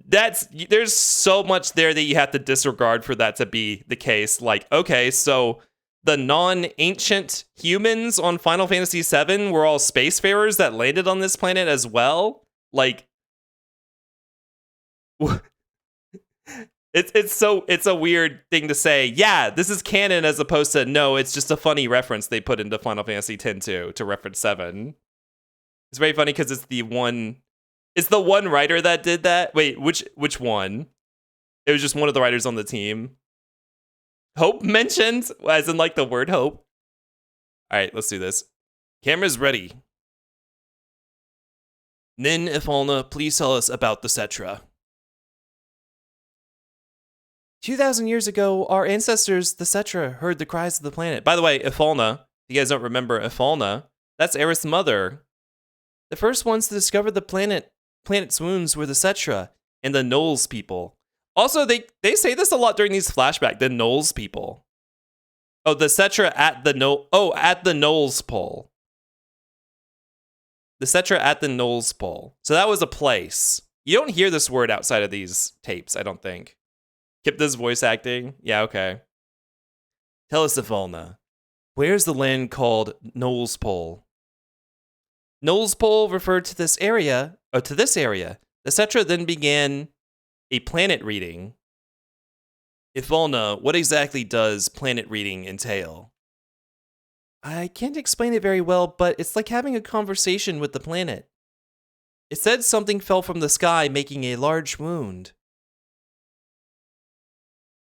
there's so much there that you have to disregard for that to be the case. Like, okay, so the non-ancient humans on Final Fantasy VII were all spacefarers that landed on this planet as well. Like, it's a weird thing to say. Yeah, this is canon as opposed to no, it's just a funny reference they put into Final Fantasy X-2 to reference 7. It's very funny because it's the one writer that did that. Wait, which one? It was just one of the writers on the team. Hope mentioned, as in, like, the word hope. All right, let's do this. Camera's ready. Nin Ifalna, please tell us about the Cetra. 2,000 years ago, our ancestors, the Cetra, heard the cries of the planet. By the way, Ifalna, if you guys don't remember Ifalna, that's Aerith's mother. The first ones to discover the planet's wounds were the Cetra and the Knowles people. Also, they say this a lot during these flashbacks, the Knowles people. Oh, the Cetra at the Knowles pole. The Cetra at the Knowles pole. So that was a place. You don't hear this word outside of these tapes, I don't think. Keep this voice acting? Yeah, okay. Tell us, Ifalna, where's the land called Knowles Pole? Knowles Pole referred to this area. The Cetra then began a planet reading. Ifalna, what exactly does planet reading entail? I can't explain it very well, but it's like having a conversation with the planet. It said something fell from the sky, making a large wound.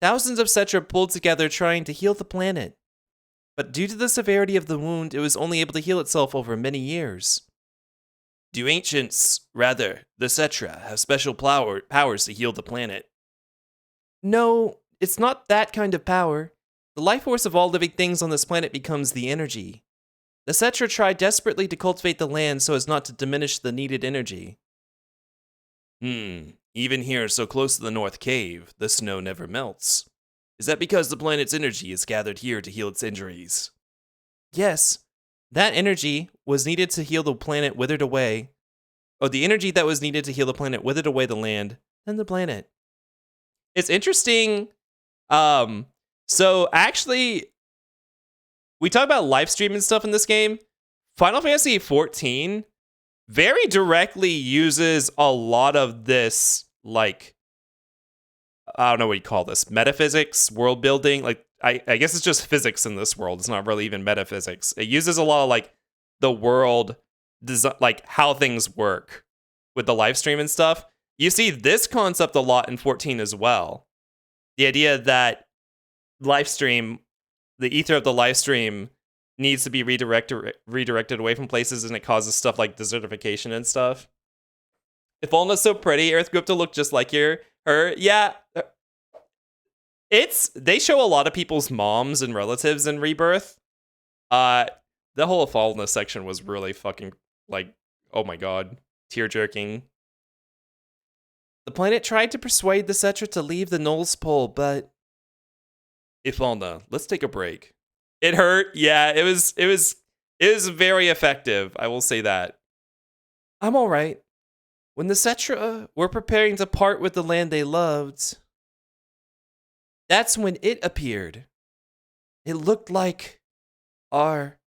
Thousands of Cetra pulled together trying to heal the planet. But due to the severity of the wound, it was only able to heal itself over many years. Do ancients, rather, the Cetra, have special powers to heal the planet? No, it's not that kind of power. The life force of all living things on this planet becomes the energy. The Cetra try desperately to cultivate the land so as not to diminish the needed energy. Even here, so close to the North Cave, the snow never melts. Is that because the planet's energy is gathered here to heal its injuries? Yes. That energy was needed to heal the planet withered away. Or the energy that was needed to heal the planet withered away the land and the planet. It's interesting. So actually, we talk about live stream and stuff in this game. Final Fantasy XIV very directly uses a lot of this, like, I don't know what you call this, metaphysics, world building. Like, I guess it's just physics in this world. It's not really even metaphysics. It uses a lot of, like, the world, like, how things work with the live stream and stuff. You see this concept a lot in 14 as well. The idea that live stream, the ether of the live stream, needs to be redirected away from places, and it causes stuff like desertification and stuff. If Alna's so pretty, Aerith grew up to look just like her. Yeah. They show a lot of people's moms and relatives in Rebirth. The whole Ifalna section was really fucking, like, oh my god, tear-jerking. The planet tried to persuade the Cetra to leave the Knowles Pole, but... Ifalna, let's take a break. It hurt. Yeah, it was very effective. I will say that. I'm all right. When the Cetra were preparing to part with the land they loved, that's when it appeared. It looked like our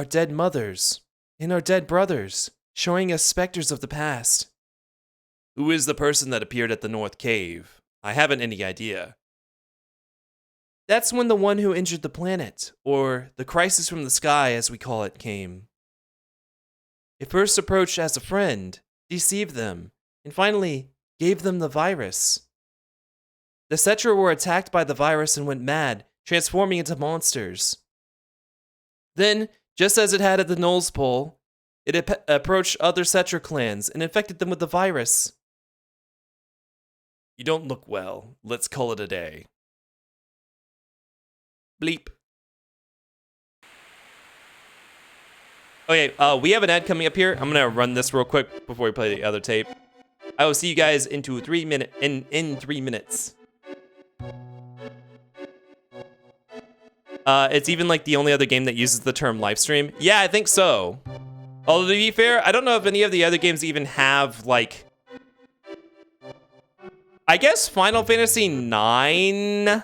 dead mothers and our dead brothers, showing us specters of the past. Who is the person that appeared at the North Cave? I haven't any idea. That's when the one who injured the planet, or the crisis from the sky as we call it, came. It first approached as a friend, deceived them, and finally gave them the virus. The Cetra were attacked by the virus and went mad, transforming into monsters. Then, just as it had at the Knowles Pole, it approached other Cetra clans and infected them with the virus. You don't look well. Let's call it a day. Bleep. Okay, we have an ad coming up here. I'm gonna run this real quick before we play the other tape. I will see you guys in 3 minutes. It's even like the only other game that uses the term live stream. Yeah, I think so. Although to be fair, I don't know if any of the other games even have like. I guess Final Fantasy IX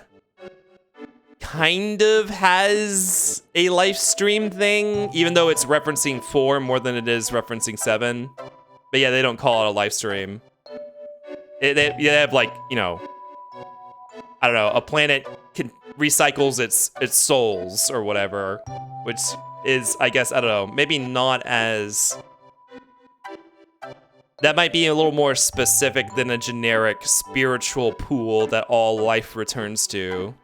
kind of has a live stream thing, even though it's referencing 4 more than it is referencing 7. But yeah, they don't call it a live stream. They have like, you know, I don't know, a planet recycles its souls or whatever, which is, I guess, I don't know, maybe not as. That might be a little more specific than a generic spiritual pool that all life returns to.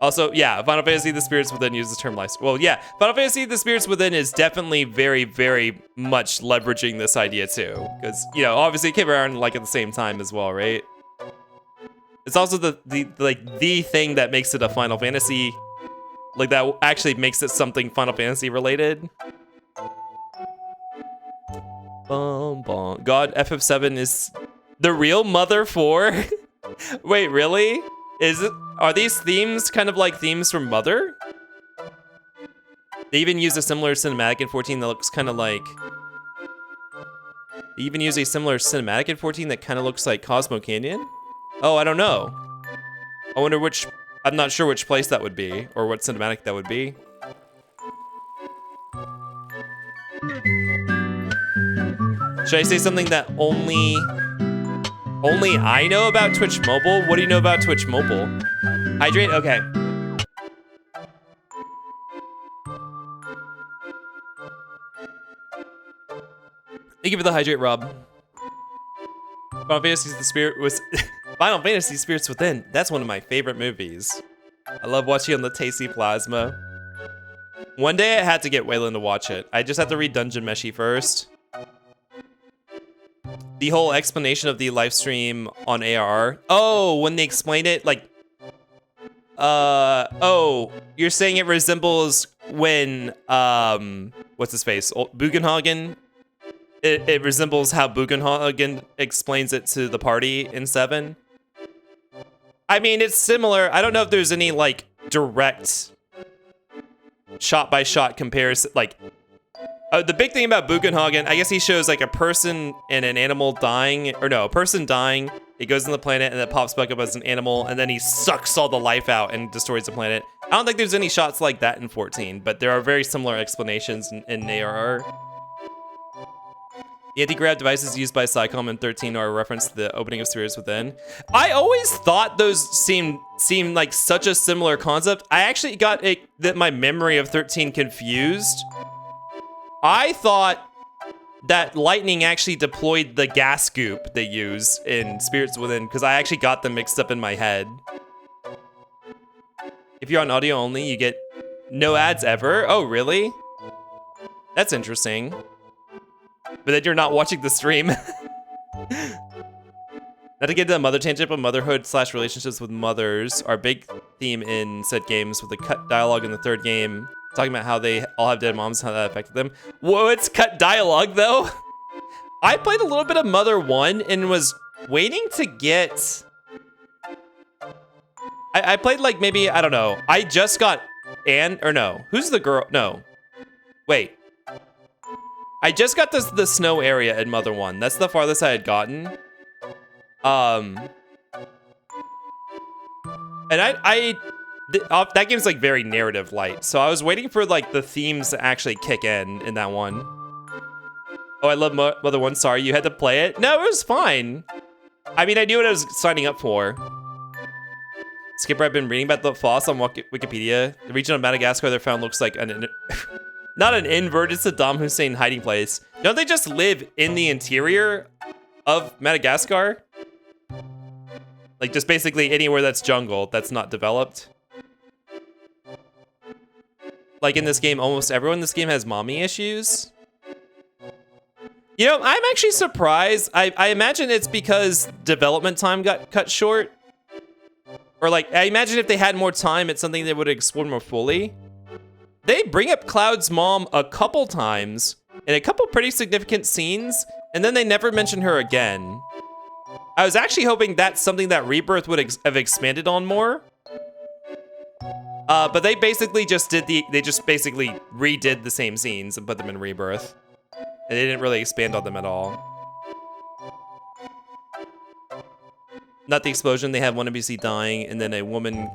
Also, yeah, Final Fantasy The Spirits Within uses the term life. Well, yeah, Final Fantasy The Spirits Within is definitely very, very much leveraging this idea too. Because, you know, obviously it came around like at the same time as well, right? It's also the thing that makes it a Final Fantasy, like that actually makes it something Final Fantasy related. God, FF7 is the real Mother 4? Wait, really? Are these themes kind of like themes from Mother? They even use a similar cinematic in 14 that looks kind of like. They even use a similar cinematic in 14 that kind of looks like Cosmo Canyon? Oh, I don't know. I wonder which. I'm not sure which place that would be or what cinematic that would be. Should I say something that only I know about Twitch Mobile? What do you know about Twitch Mobile? Hydrate? Okay. Thank you for the hydrate, Rob. Final Fantasy The Spirit was Final Fantasy Spirits Within. That's one of my favorite movies. I love watching on the Tasty Plasma. One day I had to get Waylon to watch it. I just had to read Dungeon Meshi first. The whole explanation of the live stream on ARR. Oh, when they explain it, like, oh, you're saying it resembles when, what's his face? Bugenhagen? It resembles how Bugenhagen explains it to the party in 7. I mean, it's similar. I don't know if there's any, like, direct shot-by-shot comparison, like. The big thing about Bugenhagen, I guess he shows like a person and an animal dying, or no, a person dying, it goes on the planet and it pops back up as an animal, and then he sucks all the life out and destroys the planet. I don't think there's any shots like that in 14, but there are very similar explanations in ARR. The anti-grav devices used by Psycom in 13 are a reference to the opening of Spirits Within. I always thought those seemed like such a similar concept. I actually got my memory of 13 confused. I thought that lightning actually deployed the gas goop they use in Spirits Within, because I actually got them mixed up in my head. If you're on audio only, you get no ads ever. Oh, really? That's interesting. But then you're not watching the stream. Not to get to the mother tangent, but motherhood / relationships with mothers are a big theme in said games, with the cut dialogue in the 3rd game talking about how they all have dead moms and how that affected them. Whoa, it's cut dialogue though. I played a little bit of Mother 1 and was waiting to get. I played like maybe, I don't know. I just got Anne, or no. Who's the girl? No. Wait. I just got the snow area in Mother 1. That's the farthest I had gotten. And that game's like very narrative light, so I was waiting for like the themes to actually kick in that one. Oh, I love Mother 1. Sorry, you had to play it. No, it was fine. I mean, I knew what I was signing up for. Skipper, I've been reading about the foss on Wikipedia. The region of Madagascar they're found looks like not an inverted Saddam Hussein hiding place. Don't they just live in the interior of Madagascar? Like, just basically anywhere that's jungle, that's not developed. Like, in this game, almost everyone in this game has mommy issues. You know, I'm actually surprised. I imagine it's because development time got cut short. Or, like, I imagine if they had more time, it's something they would have explored more fully. They bring up Cloud's mom a couple times in a couple pretty significant scenes, and then they never mention her again. I was actually hoping that's something that Rebirth would have expanded on more. But they basically just basically redid the same scenes and put them in Rebirth. And they didn't really expand on them at all. Not the explosion, they had one NPC dying and then a woman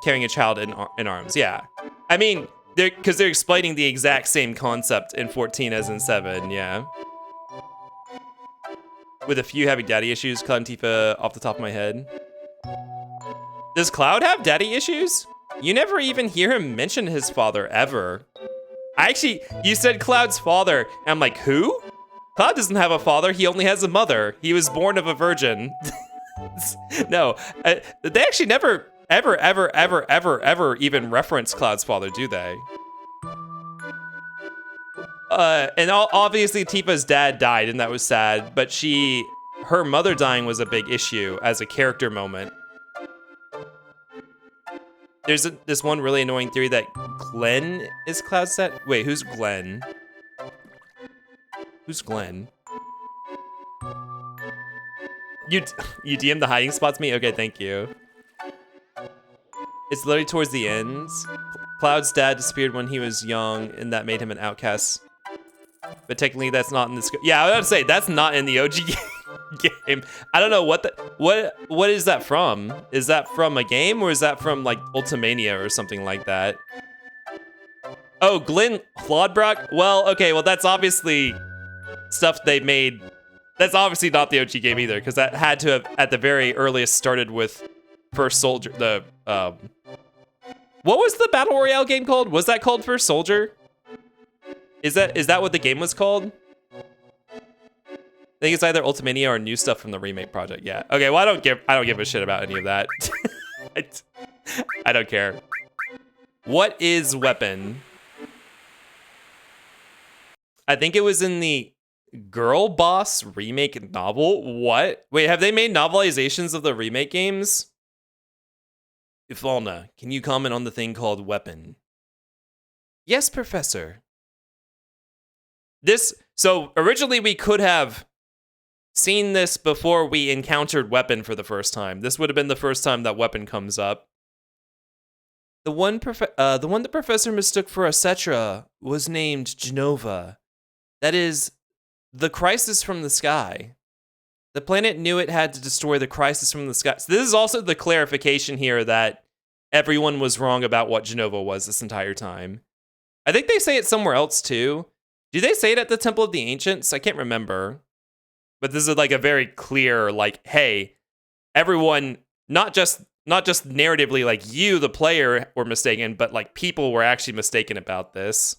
carrying a child in arms. Yeah. I mean, because they're explaining the exact same concept in 14 as in 7, yeah. With a few having daddy issues, Cloud and Tifa off the top of my head. Does Cloud have daddy issues? You never even hear him mention his father, ever. You said Cloud's father, and I'm like, who? Cloud doesn't have a father, he only has a mother. He was born of a virgin. No, they actually never, ever even reference Cloud's father, do they? And obviously Tifa's dad died, and that was sad, but her mother dying was a big issue as a character moment. There's this one really annoying theory that Glenn is Cloud's dad. Wait, who's Glenn? Who's Glenn? You DM the hiding spots me? Okay, thank you. It's literally towards the end. Cloud's dad disappeared when he was young, and that made him an outcast. But technically, that's not in this. Yeah, I was about to say that's not in the OG game. I don't know what is that from? Is that from a game or is that from like Ultimania or something like that? Oh, Glenn Hlodbrock? Well, okay, well that's obviously stuff they made. That's obviously not the OG game either, because that had to have at the very earliest started with First Soldier. What was the Battle Royale game called? Was that called First Soldier? Is that what the game was called? I think it's either Ultimania or new stuff from the remake project. Yeah. Okay. Well, I don't give a shit about any of that. I don't care. What is Weapon? I think it was in the Girl Boss remake novel. What? Wait, have they made novelizations of the remake games? Ifalna, can you comment on the thing called Weapon? Yes, Professor. So originally we could have seen this before we encountered Weapon for the first time. This would have been the first time that Weapon comes up. The one the Professor mistook for a Cetra was named Genova. That is, the crisis from the sky. The planet knew it had to destroy the crisis from the sky. So this is also the clarification here that everyone was wrong about what Genova was this entire time. I think they say it somewhere else too. Do they say it at the Temple of the Ancients? I can't remember. But this is like a very clear, like, hey, everyone, not just narratively, like you, the player, were mistaken, but like people were actually mistaken about this.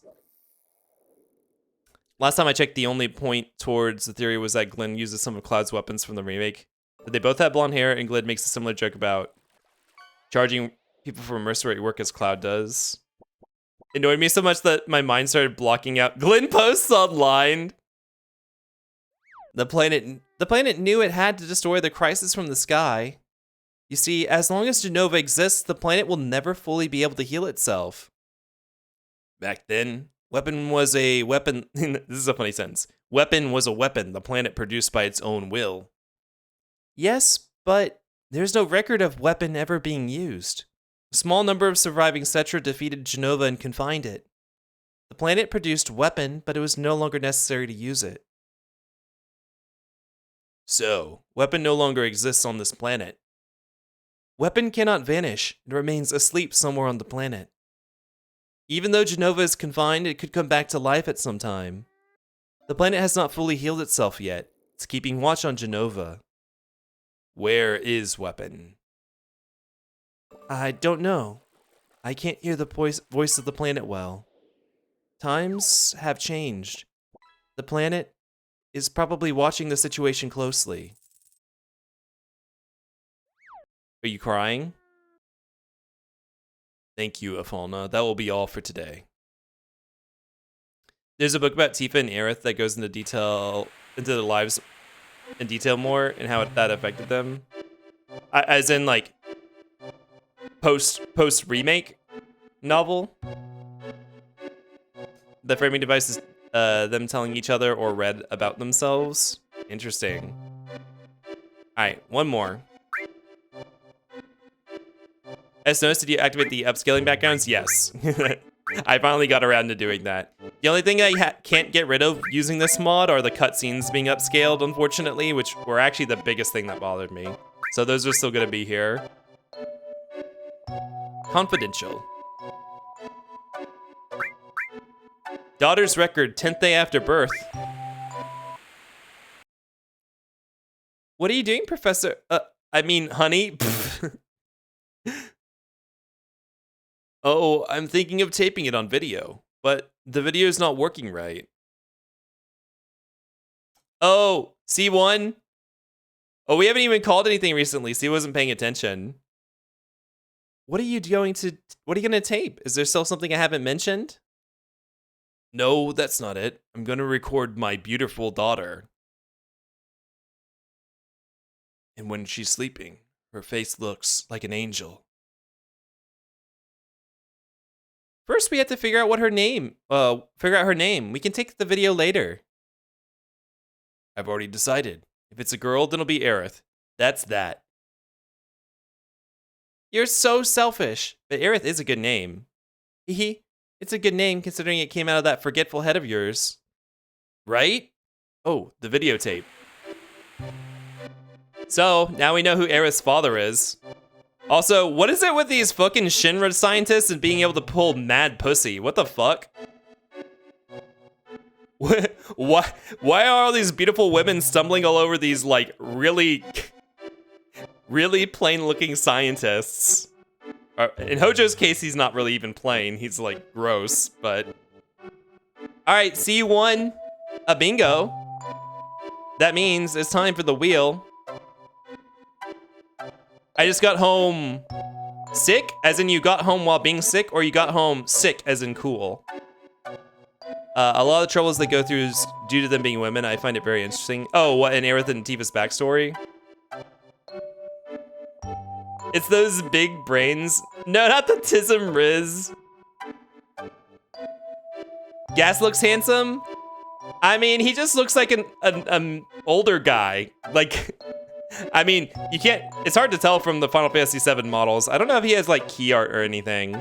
Last time I checked, the only point towards the theory was that Glenn uses some of Cloud's weapons from the remake. But they both have blonde hair, and Glenn makes a similar joke about charging people for mercenary work as Cloud does. It annoyed me so much that my mind started blocking out Glenn posts online. The planet knew it had to destroy the crisis from the sky. You see, as long as Genova exists, the planet will never fully be able to heal itself. Back then, Weapon was a weapon. This is a funny sentence. Weapon was a weapon the planet produced by its own will. Yes, but there's no record of Weapon ever being used. A small number of surviving Cetra defeated Genova and confined it. The planet produced Weapon, but it was no longer necessary to use it. So, Weapon no longer exists on this planet. Weapon cannot vanish. It remains asleep somewhere on the planet. Even though Genova is confined, it could come back to life at some time. The planet has not fully healed itself yet. It's keeping watch on Genova. Where is Weapon? I don't know. I can't hear the voice of the planet well. Times have changed. The planet is probably watching the situation closely. Are you crying? Thank you, Afalna. That will be all for today. There's a book about Tifa and Aerith that goes into their lives in detail more and how that affected them. As in, like, post remake novel. The framing device is them telling each other or read about themselves. Interesting. All right, one more. As noticed, did you activate the upscaling backgrounds? Yes. I finally got around to doing that. The only thing I can't get rid of using this mod are the cutscenes being upscaled, unfortunately, which were actually the biggest thing that bothered me. So those are still gonna be here. Confidential. Daughter's record, 10th day after birth. What are you doing, Professor? I mean, honey. Oh, I'm thinking of taping it on video, but the video's not working right. Oh, C1? Oh, we haven't even called anything recently. C wasn't paying attention. What are you going to tape? Is there still something I haven't mentioned? No, that's not it. I'm going to record my beautiful daughter. And when she's sleeping, her face looks like an angel. First, we have to figure out her name. We can take the video later. I've already decided. If it's a girl, then it'll be Aerith. That's that. You're so selfish. But Aerith is a good name. Hehe. It's a good name considering it came out of that forgetful head of yours. Right? Oh, the videotape. So, now we know who Aerith's father is. Also, what is it with these fucking Shinra scientists and being able to pull mad pussy? What the fuck? Why are all these beautiful women stumbling all over these, like, really plain-looking scientists? In Hojo's case, he's not really even plain. He's, like, gross, but... Alright, C1. A bingo. That means it's time for the wheel. I just got home sick, as in you got home while being sick, or you got home sick, as in cool. A lot of the troubles they go through is due to them being women. I find it very interesting. Oh, what, in Aerith and Tifa's backstory? It's those big brains. No, not the Tism Riz. Gas looks handsome? I mean, he just looks like an older guy. Like... I mean, you can't, it's hard to tell from the Final Fantasy VII models. I don't know if he has like key art or anything.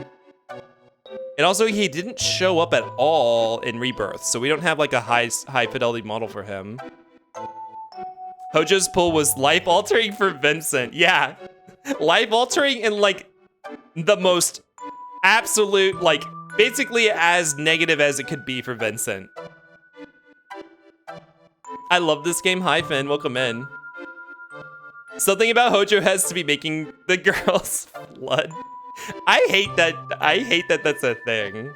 And also he didn't show up at all in Rebirth, so we don't have like a high fidelity model for him. Hojo's pull was life altering for Vincent. Yeah, life altering and like the most absolute, like basically as negative as it could be for Vincent. I love this game. Hi Finn, welcome in. Something about Hojo has to be making the girls blood. I hate that that's a thing.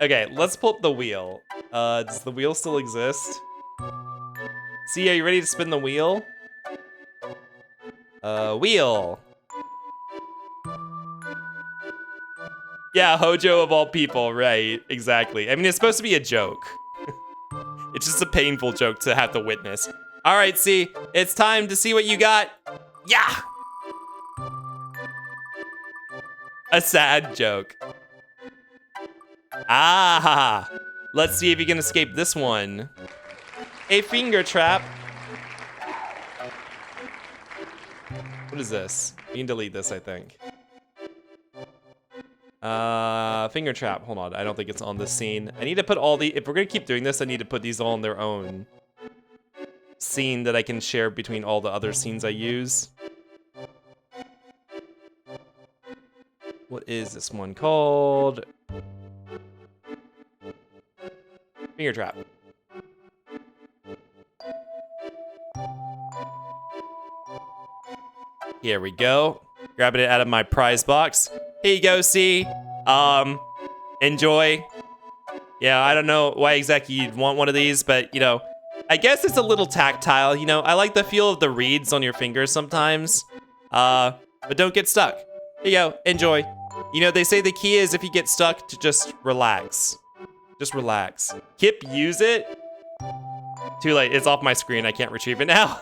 Okay, let's pull up the wheel. Does the wheel still exist? See, are you ready to spin the wheel? Wheel. Yeah, Hojo of all people, right, exactly. I mean, it's supposed to be a joke. It's just a painful joke to have to witness. All right, see, it's time to see what you got. Yeah! A sad joke. Ah! Let's see if you can escape this one. A finger trap. What is this? You can delete this, I think. Finger trap. Hold on, I don't think it's on this scene. I need to put all the, if we're gonna keep doing this, I need to put these all on their own scene that I can share between all the other scenes I use. What is this one called? Finger trap. Here we go. Grabbing it out of my prize box. Here you go, C. Enjoy. Yeah, I don't know why exactly you'd want one of these, but, you know, I guess it's a little tactile. You know, I like the feel of the reeds on your fingers sometimes. But don't get stuck. Here you go, enjoy. You know, they say the key is if you get stuck to just relax. Just relax. Kip, use it. Too late, it's off my screen. I can't retrieve it now.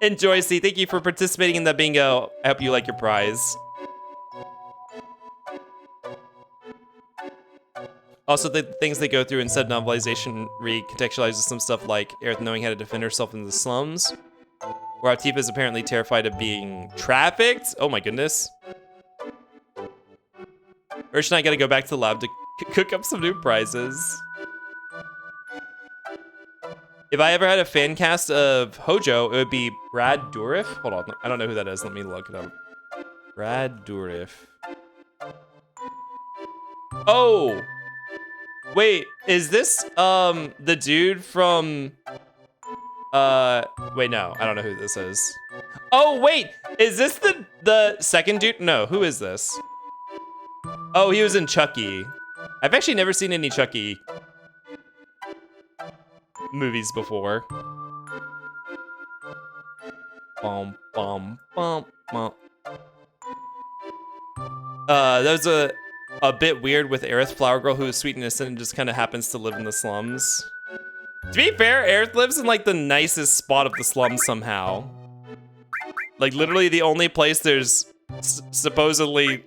Enjoy, C. Thank you for participating in the bingo. I hope you like your prize. Also, the things they go through in said novelization recontextualizes some stuff like Aerith knowing how to defend herself in the slums, where Tifa is apparently terrified of being trafficked. Oh my goodness. Ursh and I gotta go back to the lab to cook up some new prizes. If I ever had a fan cast of Hojo, it would be Brad Dourif. Hold on, I don't know who that is. Let me look it up. Brad Dourif. Oh! Wait, is this, the dude from, wait, no, I don't know who this is. Oh, wait, is this the second dude? No, who is this? Oh, he was in Chucky. I've actually never seen any Chucky movies before. Bum, bum, bum, bum. That was a bit weird with Aerith, Flower Girl, who is sweet and innocent and just kind of happens to live in the slums. To be fair, Aerith lives in like the nicest spot of the slums somehow. Like literally the only place there's supposedly,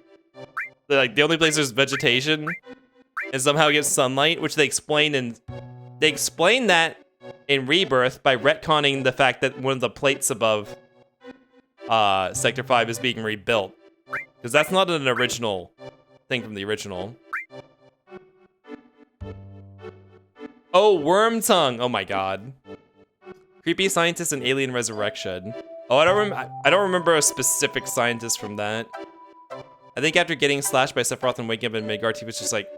like the only place there's vegetation and somehow gets sunlight, which they explain that in Rebirth by retconning the fact that one of the plates above Sector 5 is being rebuilt. Because that's not an original thing from the original. Oh, Worm Tongue. Oh my god. Creepy Scientist and Alien Resurrection. Oh, I don't remember a specific scientist from that. I think after getting slashed by Sephiroth and waking up in Midgard, he was just like,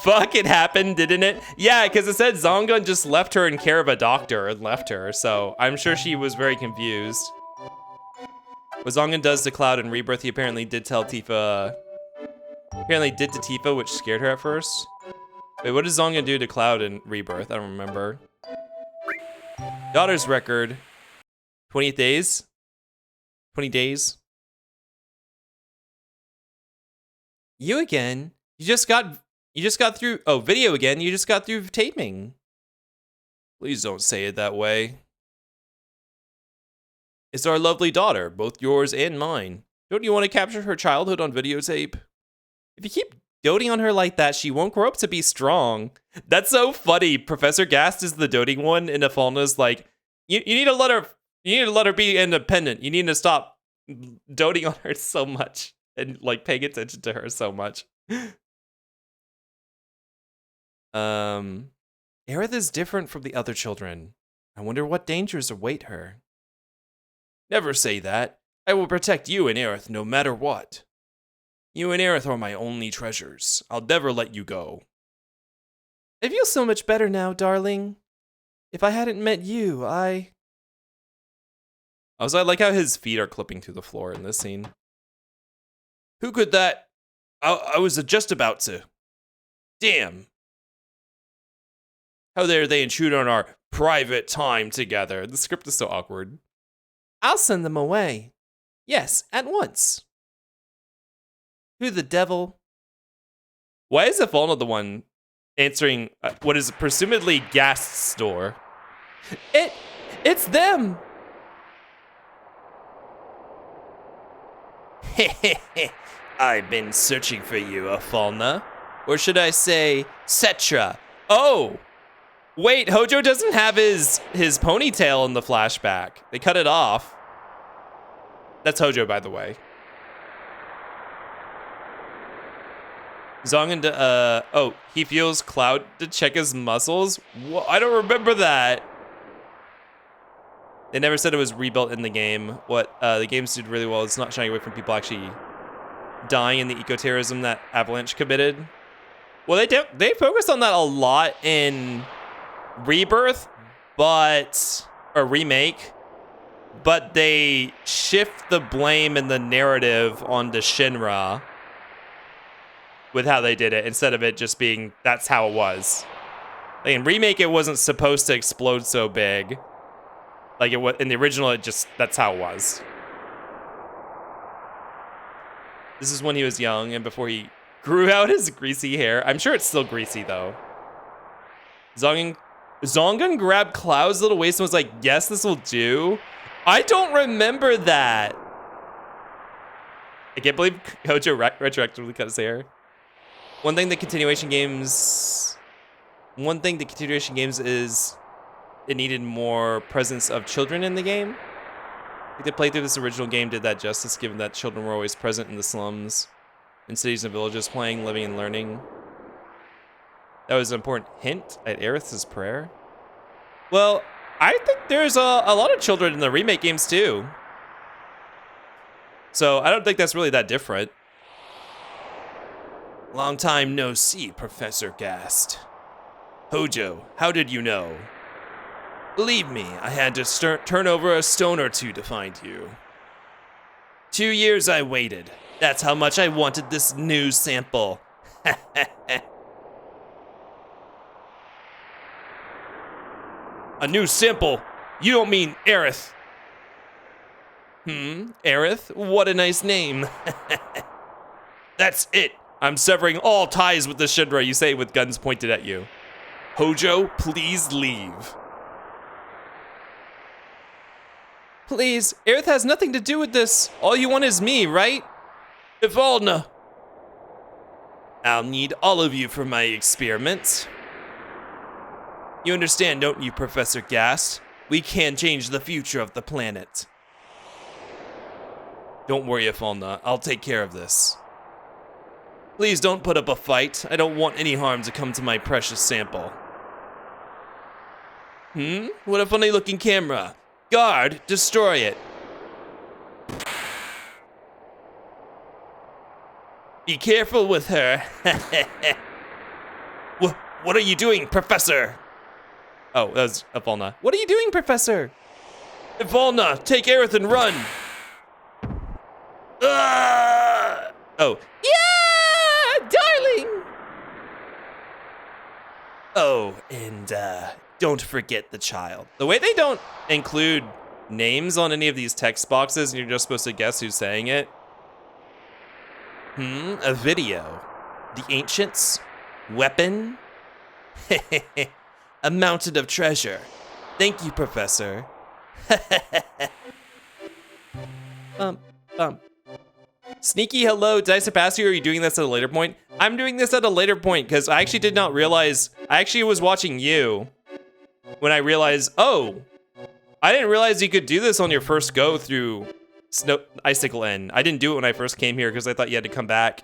fuck, it happened, didn't it? Yeah, because it said Zongun just left her in care of a doctor and left her, so I'm sure she was very confused. What Zongun does to Cloud in Rebirth, he apparently did tell Tifa. Apparently did to Tifa, which scared her at first. Wait, what does Zongun do to Cloud in Rebirth? I don't remember. Daughter's record. 28 days? 20 days? You again? You just got through, oh, video again. You just got through taping. Please don't say it that way. It's our lovely daughter, both yours and mine. Don't you want to capture her childhood on videotape? If you keep doting on her like that, she won't grow up to be strong. That's so funny. Professor Gast is the doting one, and Afalna's like, you need to let her be independent. You need to stop doting on her so much and like paying attention to her so much. Aerith is different from the other children. I wonder what dangers await her. Never say that. I will protect you and Aerith no matter what. You and Aerith are my only treasures. I'll never let you go. I feel so much better now, darling. If I hadn't met you, I like how his feet are clipping to the floor in this scene. Who could that? I was just about to. Damn. How dare they intrude on our private time together? The script is so awkward. I'll send them away. Yes, at once. Who the devil? Why is Afalna the one answering what is presumably Gast's door? It's them! I've been searching for you, Afalna. Or should I say, Cetra. Oh! Wait, Hojo doesn't have his ponytail in the flashback. They cut it off. That's Hojo, by the way. Zongun, oh, he feels Cloud to check his muscles? What? I don't remember that. They never said it was rebuilt in the game. What the games did really well is not shying away from people actually dying in the eco-terrorism that Avalanche committed. Well, they focused on that a lot in Rebirth, or Remake. but they shift the blame and the narrative onto Shinra with how they did it, instead of it just being, that's how it was. Like in Remake, it wasn't supposed to explode so big. Like it was in the original, it just, that's how it was. This is when he was young and before he grew out his greasy hair. I'm sure it's still greasy though. Zongan grabbed Cloud's little waist and was like, yes, this will do. I don't remember that. I can't believe Hojo retroactively cut his hair. One thing the continuation games is it needed more presence of children in the game. I think the playthrough of this original game did that justice, given that children were always present in the slums, in cities and villages, playing, living, and learning. That was an important hint at Aerith's prayer. Well, I think there's a lot of children in the remake games too. So I don't think that's really that different. Long time no see, Professor Gast. Hojo, how did you know? Believe me, I had to turn over a stone or two to find you. 2 years I waited. That's how much I wanted this new sample. A new sample? You don't mean Aerith. Aerith? What a nice name. That's it. I'm severing all ties with the Shinra, you say with guns pointed at you. Hojo, please leave. Please, Aerith has nothing to do with this. All you want is me, right? Ivalna. I'll need all of you for my experiments. You understand, don't you, Professor Gast? We can change the future of the planet. Don't worry, Ivalna. I'll take care of this. Please don't put up a fight. I don't want any harm to come to my precious sample. What a funny looking camera. Guard, destroy it. Be careful with her. What are you doing, Professor? Oh, that was Ivalna. What are you doing, Professor? Ivalna, take Aerith and run. Oh. Yeah, darling. Oh, and don't forget the child. The way they don't include names on any of these text boxes and you're just supposed to guess who's saying it. A video. The ancients? Weapon? A mountain of treasure. Thank you, Professor. Sneaky hello, did I surpass you or are you doing this at a later point? I'm doing this at a later point because I actually did not realize, I actually was watching you when I realized, oh, I didn't realize you could do this on your first go through Icicle N. I didn't do it when I first came here because I thought you had to come back.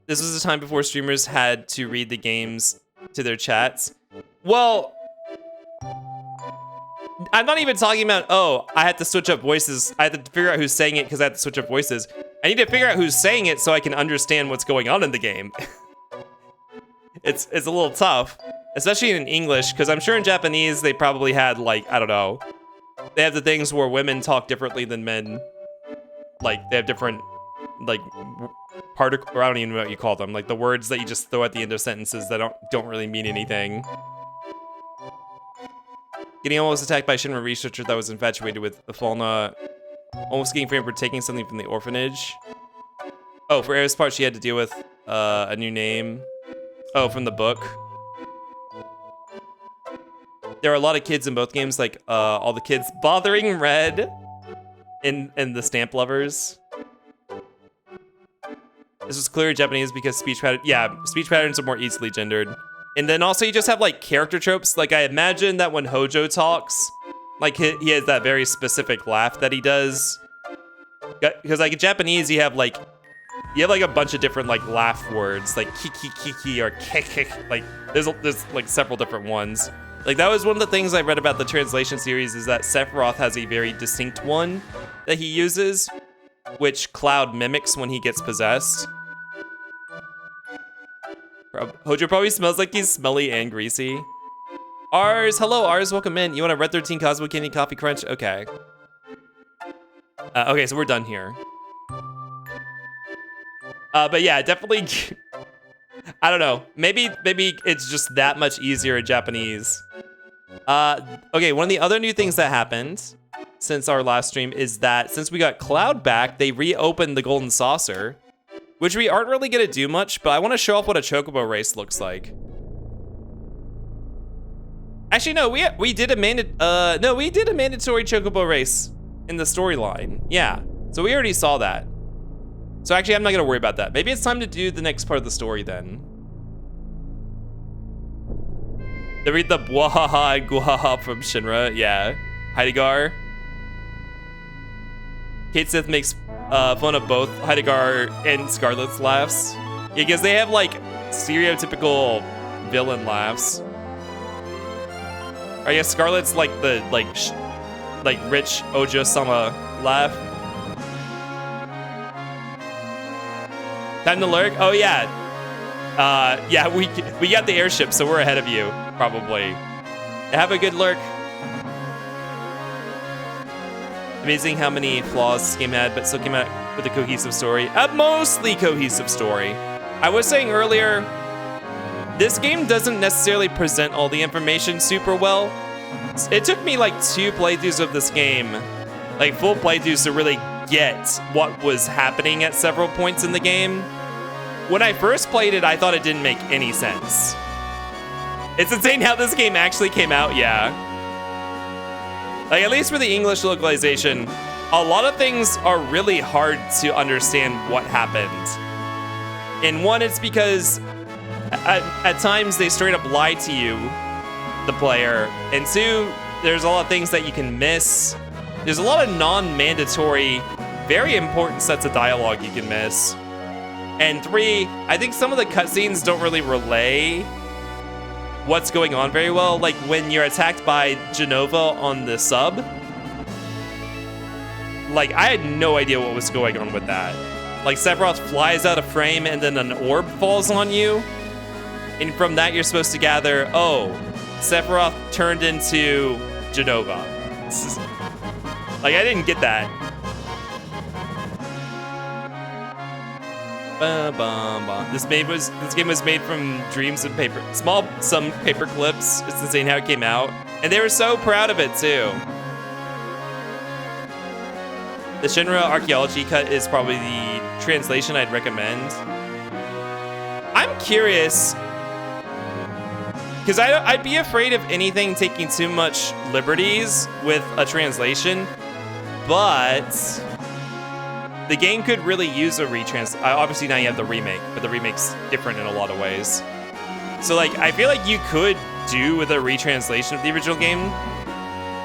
This was a time before streamers had to read the games to their chats. Well, I'm not even talking about, oh, I had to switch up voices. I had to figure out who's saying it because I had to switch up voices. I need to figure out who's saying it so I can understand what's going on in the game. It's a little tough, especially in English, because I'm sure in Japanese they probably had, like, I don't know. They have the things where women talk differently than men. Like, they have different, like, or I don't even know what you call them. Like, the words that you just throw at the end of sentences that don't really mean anything. Getting almost attacked by a Shinra researcher that was infatuated with Ivalna. Almost getting framed for taking something from the orphanage. Oh, for Aerith's part, she had to deal with a new name. Oh, from the book. There are a lot of kids in both games, like all the kids bothering Red in the Stamp Lovers. This was clear in Japanese because speech patterns are more easily gendered. And then also you just have like character tropes. Like I imagine that when Hojo talks, like he has that very specific laugh that he does. Because like in Japanese you have like a bunch of different like laugh words, like kiki kiki or kek. Like there's like several different ones. Like that was one of the things I read about the translation series is that Sephiroth has a very distinct one that he uses, which Cloud mimics when he gets possessed. Hojo probably smells like he's smelly and greasy. Ours, hello, Ours, welcome in. You want a Red 13 Cosmo Candy Coffee Crunch? Okay. Okay, so we're done here. But yeah, definitely, I don't know. Maybe it's just that much easier in Japanese. Okay, one of the other new things that happened since our last stream is that since we got Cloud back, they reopened the Golden Saucer, which we aren't really gonna do much, but I want to show off what a Chocobo race looks like. Actually, no, we did a mandatory Chocobo race in the storyline. Yeah, so we already saw that. So actually, I'm not gonna worry about that. Maybe it's time to do the next part of the story then. They read the Bwahaha and Guhaha from Shinra, yeah. Heidegger. Kate Sith makes fun of both Heidegger and Scarlet's laughs. Yeah, because they have like stereotypical villain laughs. I guess Scarlet's like the rich Ojo-sama laugh. Time to lurk? Oh yeah. Yeah, we got the airship, so we're ahead of you, probably. Have a good lurk. Amazing how many flaws this game had, but still came out with a cohesive story. A mostly cohesive story. I was saying earlier, this game doesn't necessarily present all the information super well. It took me like 2 playthroughs of this game, like full playthroughs, to really get what was happening at several points in the game. When I first played it, I thought it didn't make any sense. It's insane how this game actually came out, yeah. Like, at least for the English localization, a lot of things are really hard to understand what happened. And one, it's because at times they straight up lie to you, the player. And 2, there's a lot of things that you can miss. There's a lot of non-mandatory, very important sets of dialogue you can miss. And 3, I think some of the cutscenes don't really relay what's going on very well. Like when you're attacked by Genova on the sub. Like, I had no idea what was going on with that. Like, Sephiroth flies out of frame and then an orb falls on you. And from that, you're supposed to gather, oh, Sephiroth turned into Genova. Like, I didn't get that. This game was made from dreams and paper, some paper clips. It's insane how it came out, and they were so proud of it too. The Shinra archaeology cut is probably the translation I'd recommend. I'm curious, because I'd be afraid of anything taking too much liberties with a translation, but the game could really use a obviously now you have the remake, but the remake's different in a lot of ways. So like, I feel like you could do with a retranslation of the original game,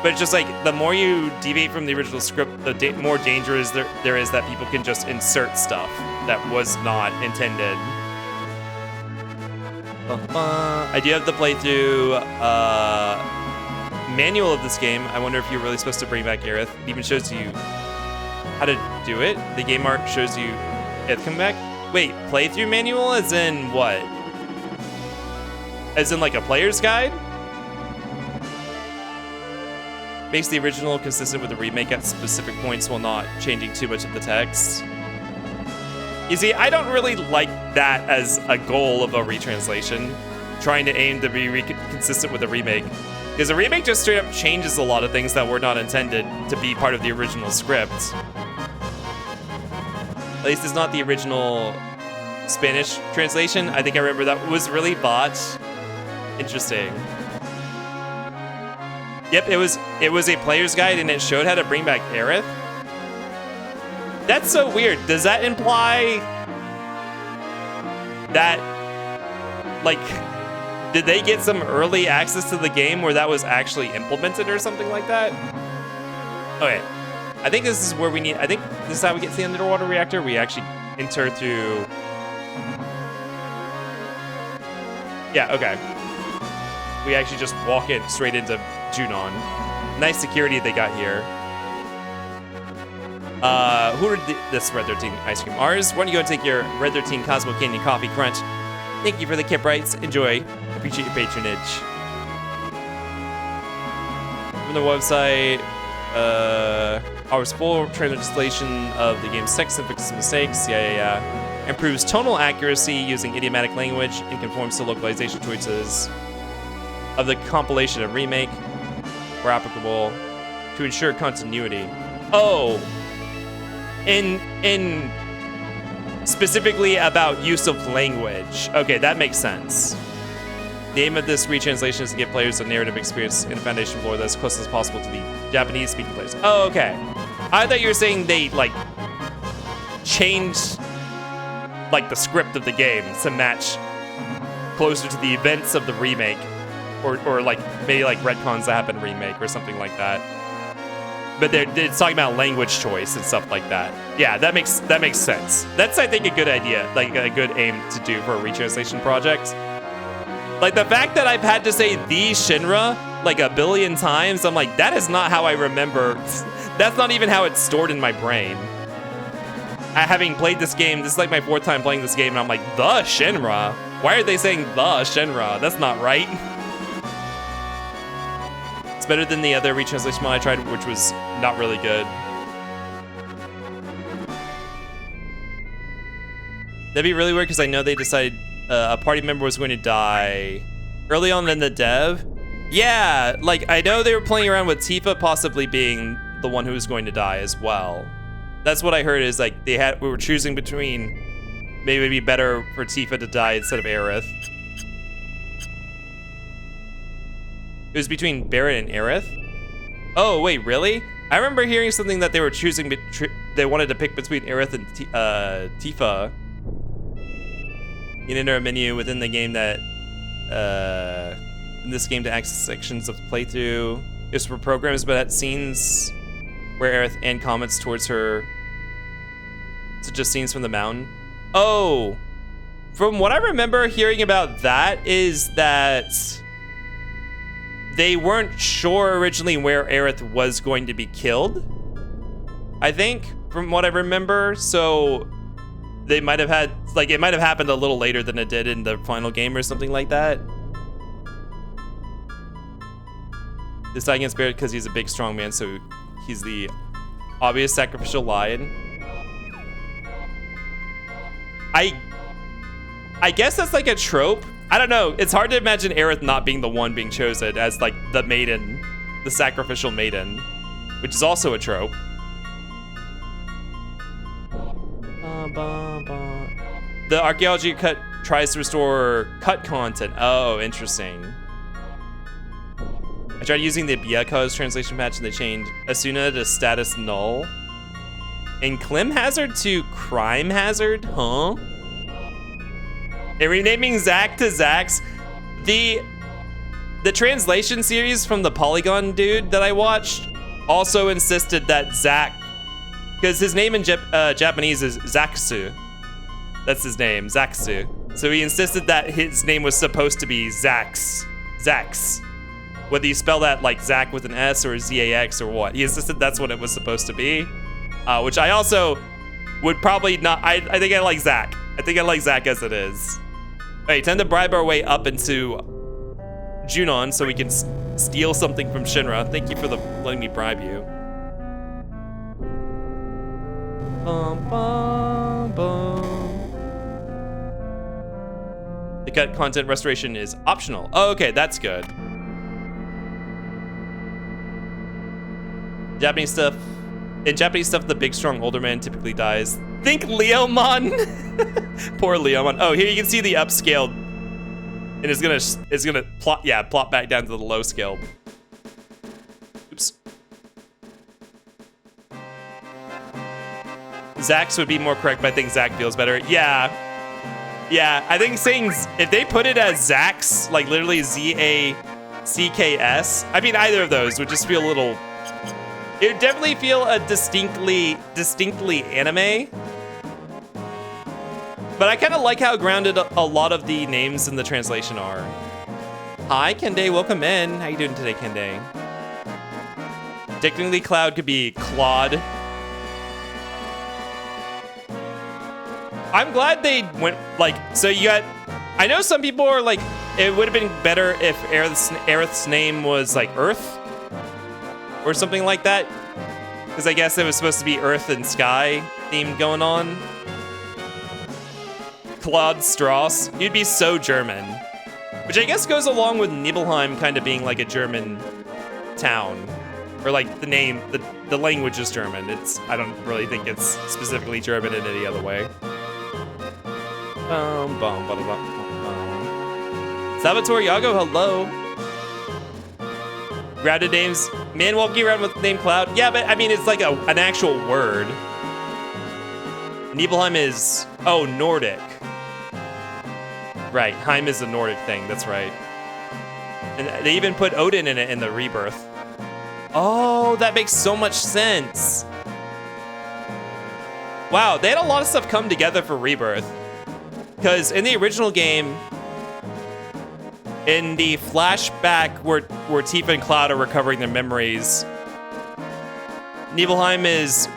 but it's just like, the more you deviate from the original script, the more dangerous there is that people can just insert stuff that was not intended. I do have the playthrough manual of this game. I wonder if you're really supposed to bring back Aerith. It even shows you how to do it. The game art shows you it come back. Wait, playthrough manual as in what? As in like a player's guide? Makes the original consistent with the remake at specific points while not changing too much of the text. You see, I don't really like that as a goal of a retranslation, trying to aim to be consistent with the remake. Because the remake just straight up changes a lot of things that were not intended to be part of the original script. At least it's not the original Spanish translation. I think I remember that was really botched. Interesting. Yep, it was a player's guide and it showed how to bring back Aerith. That's so weird. Does that imply that, like, did they get some early access to the game where that was actually implemented or something like that? Okay. I think this is where we need, I think this is how we get to the underwater reactor. We actually enter through. Yeah, okay. We actually just walk in straight into Junon. Nice security they got here. Who ordered this Red 13 ice cream? Ours? Why don't you go and take your Red 13 Cosmo Candy Coffee Crunch? Thank you for the Kip Rights. Enjoy. Appreciate your patronage. from the website. Our full translation of the game's text and fixes mistakes. Yeah. Improves tonal accuracy using idiomatic language and conforms to localization choices of the compilation and remake where applicable to ensure continuity. Oh, in specifically about use of language. Okay, that makes sense. The aim of this retranslation is to give players a narrative experience in a foundation floor that's as close as possible to the Japanese-speaking players. Oh, okay. I thought you were saying they, like, changed, like, the script of the game to match closer to the events of the remake. Or like, maybe, like, retcons that happen in remake or something like that. But it's talking about language choice and stuff like that. Yeah, that makes sense. That's, I think, a good idea, like, a good aim to do for a retranslation project. Like, the fact that I've had to say the Shinra like a billion times, I'm like, that is not how I remember. That's not even how it's stored in my brain. Having played this game, this is like my 4th time playing this game, and I'm like, the Shinra? Why are they saying the Shinra? That's not right. It's better than the other retranslation mod I tried, which was not really good. That'd be really weird because I know they decided a party member was going to die early on in the dev. Yeah, like I know they were playing around with Tifa possibly being the one who was going to die as well. That's what I heard is like we were choosing between maybe it'd be better for Tifa to die instead of Aerith. It was between Barret and Aerith? Oh, wait, really? I remember hearing something that they were choosing, they wanted to pick between Aerith and Tifa. You can enter a menu within the game that, in this game to access sections of the playthrough. It's for programs, but at scenes where Aerith and comments towards her. So just scenes from the mountain. Oh, from what I remember hearing about that is that they weren't sure originally where Aerith was going to be killed. I think, from what I remember, so they might have had, like, it might have happened a little later than it did in the final game or something like that. This guy against Barret because he's a big, strong man, so he's the obvious sacrificial lion. I guess that's like a trope. I don't know. It's hard to imagine Aerith not being the one being chosen as like the maiden, the sacrificial maiden, which is also a trope. The archaeology cut tries to restore cut content. Oh, interesting. I tried using the Byaku's translation patch and they changed Asuna to status null. And Clem Hazard to Crime Hazard? Huh? And renaming Zack to Zax. The translation series from the Polygon dude that I watched also insisted that Zack, because his name in Japanese is Zaxu. That's his name, Zaxu. So he insisted that his name was supposed to be Zax. Zax. Whether you spell that like Zack with an S or Z-A-X or what. He insisted that's what it was supposed to be. Which I also would probably not, I think I like Zack. I think I like Zack as it is. Wait, time to bribe our way up into Junon so we can steal something from Shinra. Thank you for letting me bribe you. Bum, bum, bum. The cut content restoration is optional. Oh, okay, that's good. Japanese stuff. In Japanese stuff, the big, strong, older man typically dies. Think Leomon. Poor Leomon. Oh, here you can see the upscaled, and it's gonna plop back down to the low scale. Oops. Zax would be more correct, but I think Zack feels better. Yeah. I think saying if they put it as Zax, like literally Z-A-C-K-S. I mean, either of those would just feel a little. It would definitely feel a distinctly anime. But I kind of like how grounded a lot of the names in the translation are. Hi, Kende, welcome in. How you doing today, Kende? Technically, Cloud could be Claude. I'm glad they went, like, so you got, I know some people are like, it would have been better if Aerith's name was like Earth. or something like that. Because I guess it was supposed to be Earth and Sky theme going on. Claude Strauss. You'd be so German. Which I guess goes along with Nibelheim kind of being like a German town. Or like the name, the language is German. I don't really think it's specifically German in any other way. Salvatore Iago, hello. Grounded names. Man walking around with the name Cloud. Yeah, but I mean, it's like an actual word. Nibelheim is, Nordic. Right, Heim is a Nordic thing, that's right. And they even put Odin in it in the Rebirth. Oh, that makes so much sense. Wow, they had a lot of stuff come together for Rebirth. Because in the original game, in the flashback where Tifa and Cloud are recovering their memories, Nibelheim is,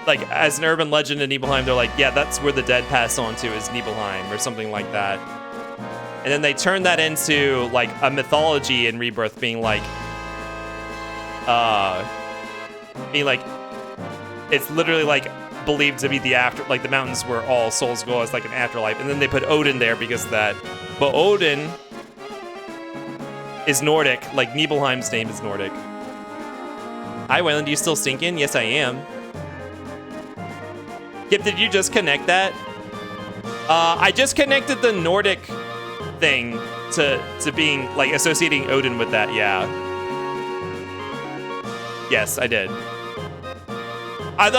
like, as an urban legend in Nibelheim, they're like, yeah, that's where the dead pass on to is Nibelheim, or something like that. And then they turn that into, like, a mythology in Rebirth, being like, it's literally, like, believed to be the after, like, the mountains where all souls go as, like, an afterlife. And then they put Odin there because of that. But Odin is Nordic, like Nibelheim's name is Nordic. Hi, Wayland, do you still stinking? Yes, I am. Kip, did you just connect that? I just connected the Nordic thing to being, like, associating Odin with that, yeah. Yes, I did. I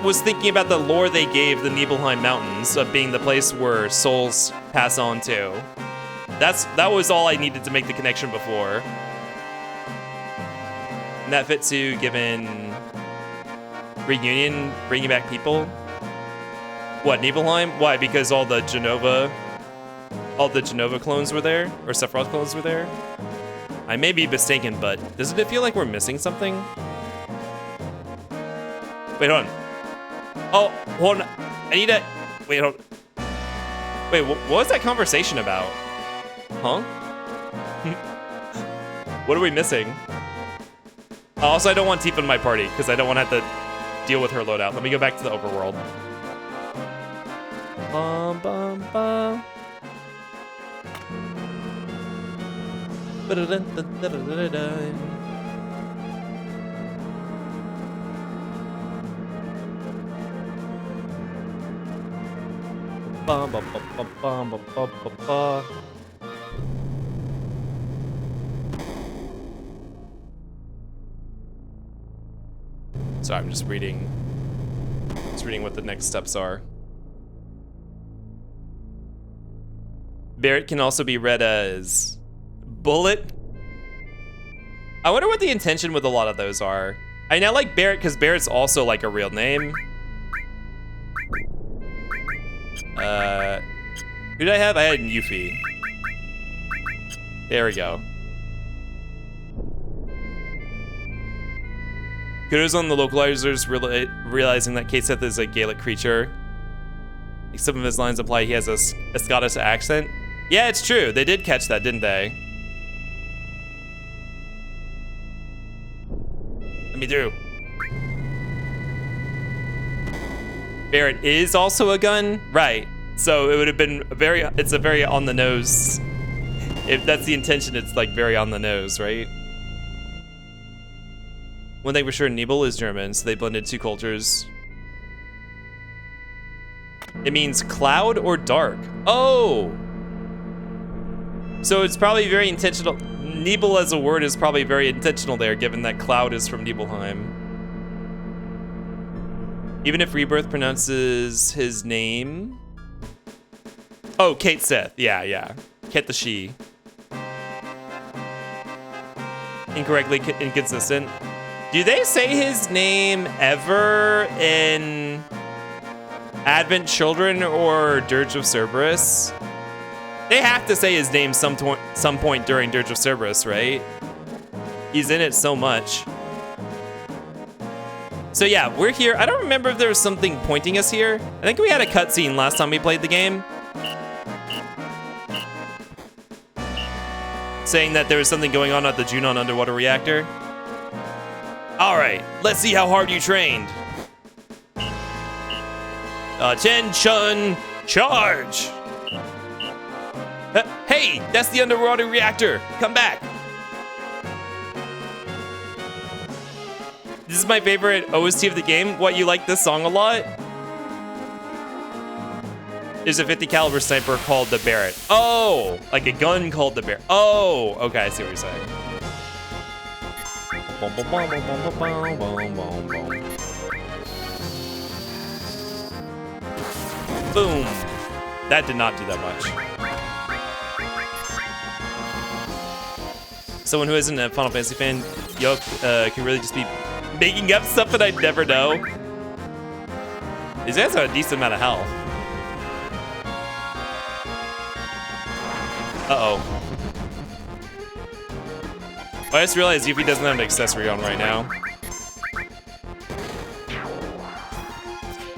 was thinking about the lore they gave the Nibelheim Mountains of being the place where souls pass on to. That was all I needed to make the connection before. Netfitsu given reunion, bringing back people. What, Nibelheim? Why? Because all the Genova clones were there, or Sephiroth clones were there. I may be mistaken, but doesn't it feel like we're missing something? Wait, hold on. Oh, hold on. I need to... Wait, hold on. Wait, what was that conversation about? Huh? What are we missing? Also, I don't want Tifa in my party, because I don't want to have to deal with her loadout. Let me go back to the overworld. Bum, bum, bum. Sorry, I'm just reading what the next steps are. Barrett can also be read as Bullet. I wonder what the intention with a lot of those are. I mean, I like Barrett because Barrett's also like a real name. Who did I have? I had Yuffie. There we go. Kudos on the localizers realizing that Kaseth is a Gaelic creature. Some of his lines imply he has a Scottish accent. Yeah, it's true. They did catch that, didn't they? Let me through. Barrett is also a gun? Right. So it would have been it's a very on the nose. If that's the intention, it's like very on the nose, right? One thing for sure, Nibel is German, so they blended two cultures. It means cloud or dark. Oh! So it's probably very intentional. Nibel as a word is probably very intentional there, given that cloud is from Nibelheim. Even if Rebirth pronounces his name. Oh, Kate Seth. Yeah. Kate the she. Incorrectly inconsistent. Do they say his name ever in Advent Children or Dirge of Cerberus? They have to say his name some point during Dirge of Cerberus, right? He's in it so much. So yeah, we're here. I don't remember if there was something pointing us here. I think we had a cutscene last time we played the game, saying that there was something going on at the Junon underwater reactor. All right, let's see how hard you trained. Attention, charge! Hey, that's the underwater reactor. Come back. This is my favorite OST of the game. What, you like this song a lot? There's a 50 caliber sniper called the Barrett. Oh, like a gun called the Barrett. Oh, okay, I see what you're saying. Boom. That did not do that much. Someone who isn't a Final Fantasy fan, yo, can really just be making up stuff that I'd never know. These guys have a decent amount of health. Uh-oh. I just realized Yuffie doesn't have an accessory on right now.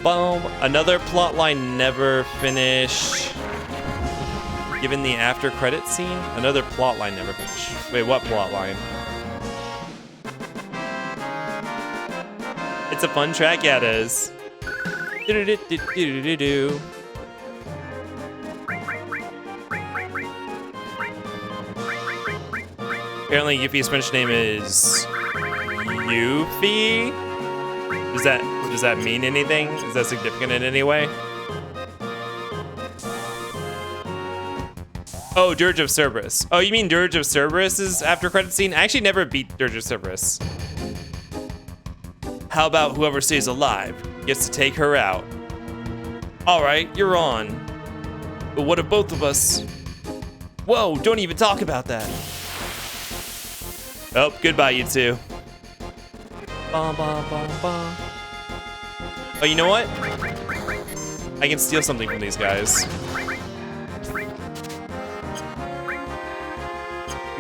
Boom. Another plotline never finished. Given the after credit scene, another plotline never finished. Wait, what plotline? It's a fun track, yeah, it is. Do-do-do-do-do-do-do. Apparently, Yuffie's French name is Yuffie. Does that mean anything? Is that significant in any way? Oh, Dirge of Cerberus. Oh, you mean Dirge of Cerberus's after credit scene? I actually never beat Dirge of Cerberus. How about whoever stays alive gets to take her out? All right, you're on. But what of both of us? Whoa, don't even talk about that. Oh, goodbye, you two. Bum, bum, bum, bum. Oh, you know what? I can steal something from these guys.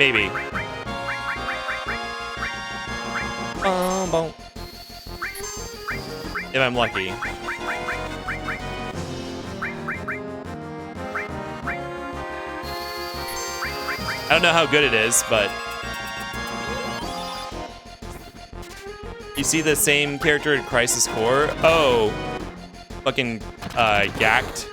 Maybe. Bum, bum. If I'm lucky. I don't know how good it is, but you see the same character in Crisis Core? Oh, fucking gacked.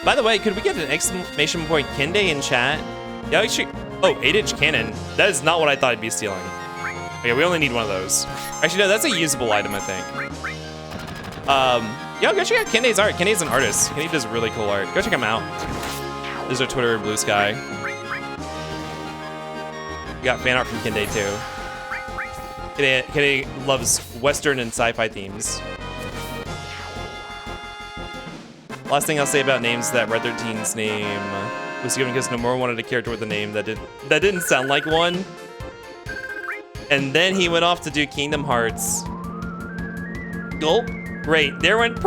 By the way, could we get an exclamation point Kende in chat? Yeah, actually. Oh, 8-inch cannon. That is not what I thought I'd be stealing. Okay, we only need one of those. Actually, no, that's a usable item, I think. Yo, go check out Kende's art. Kende's an artist. Kende does really cool art. Go check him out. There's our Twitter, Blue Sky. We got fan art from Kende, too. Kende loves Western and sci-fi themes. Last thing I'll say about names, that Red 13's name was given because Nomura wanted a character with a name that didn't sound like one. And then he went off to do Kingdom Hearts. Gulp. Great. There went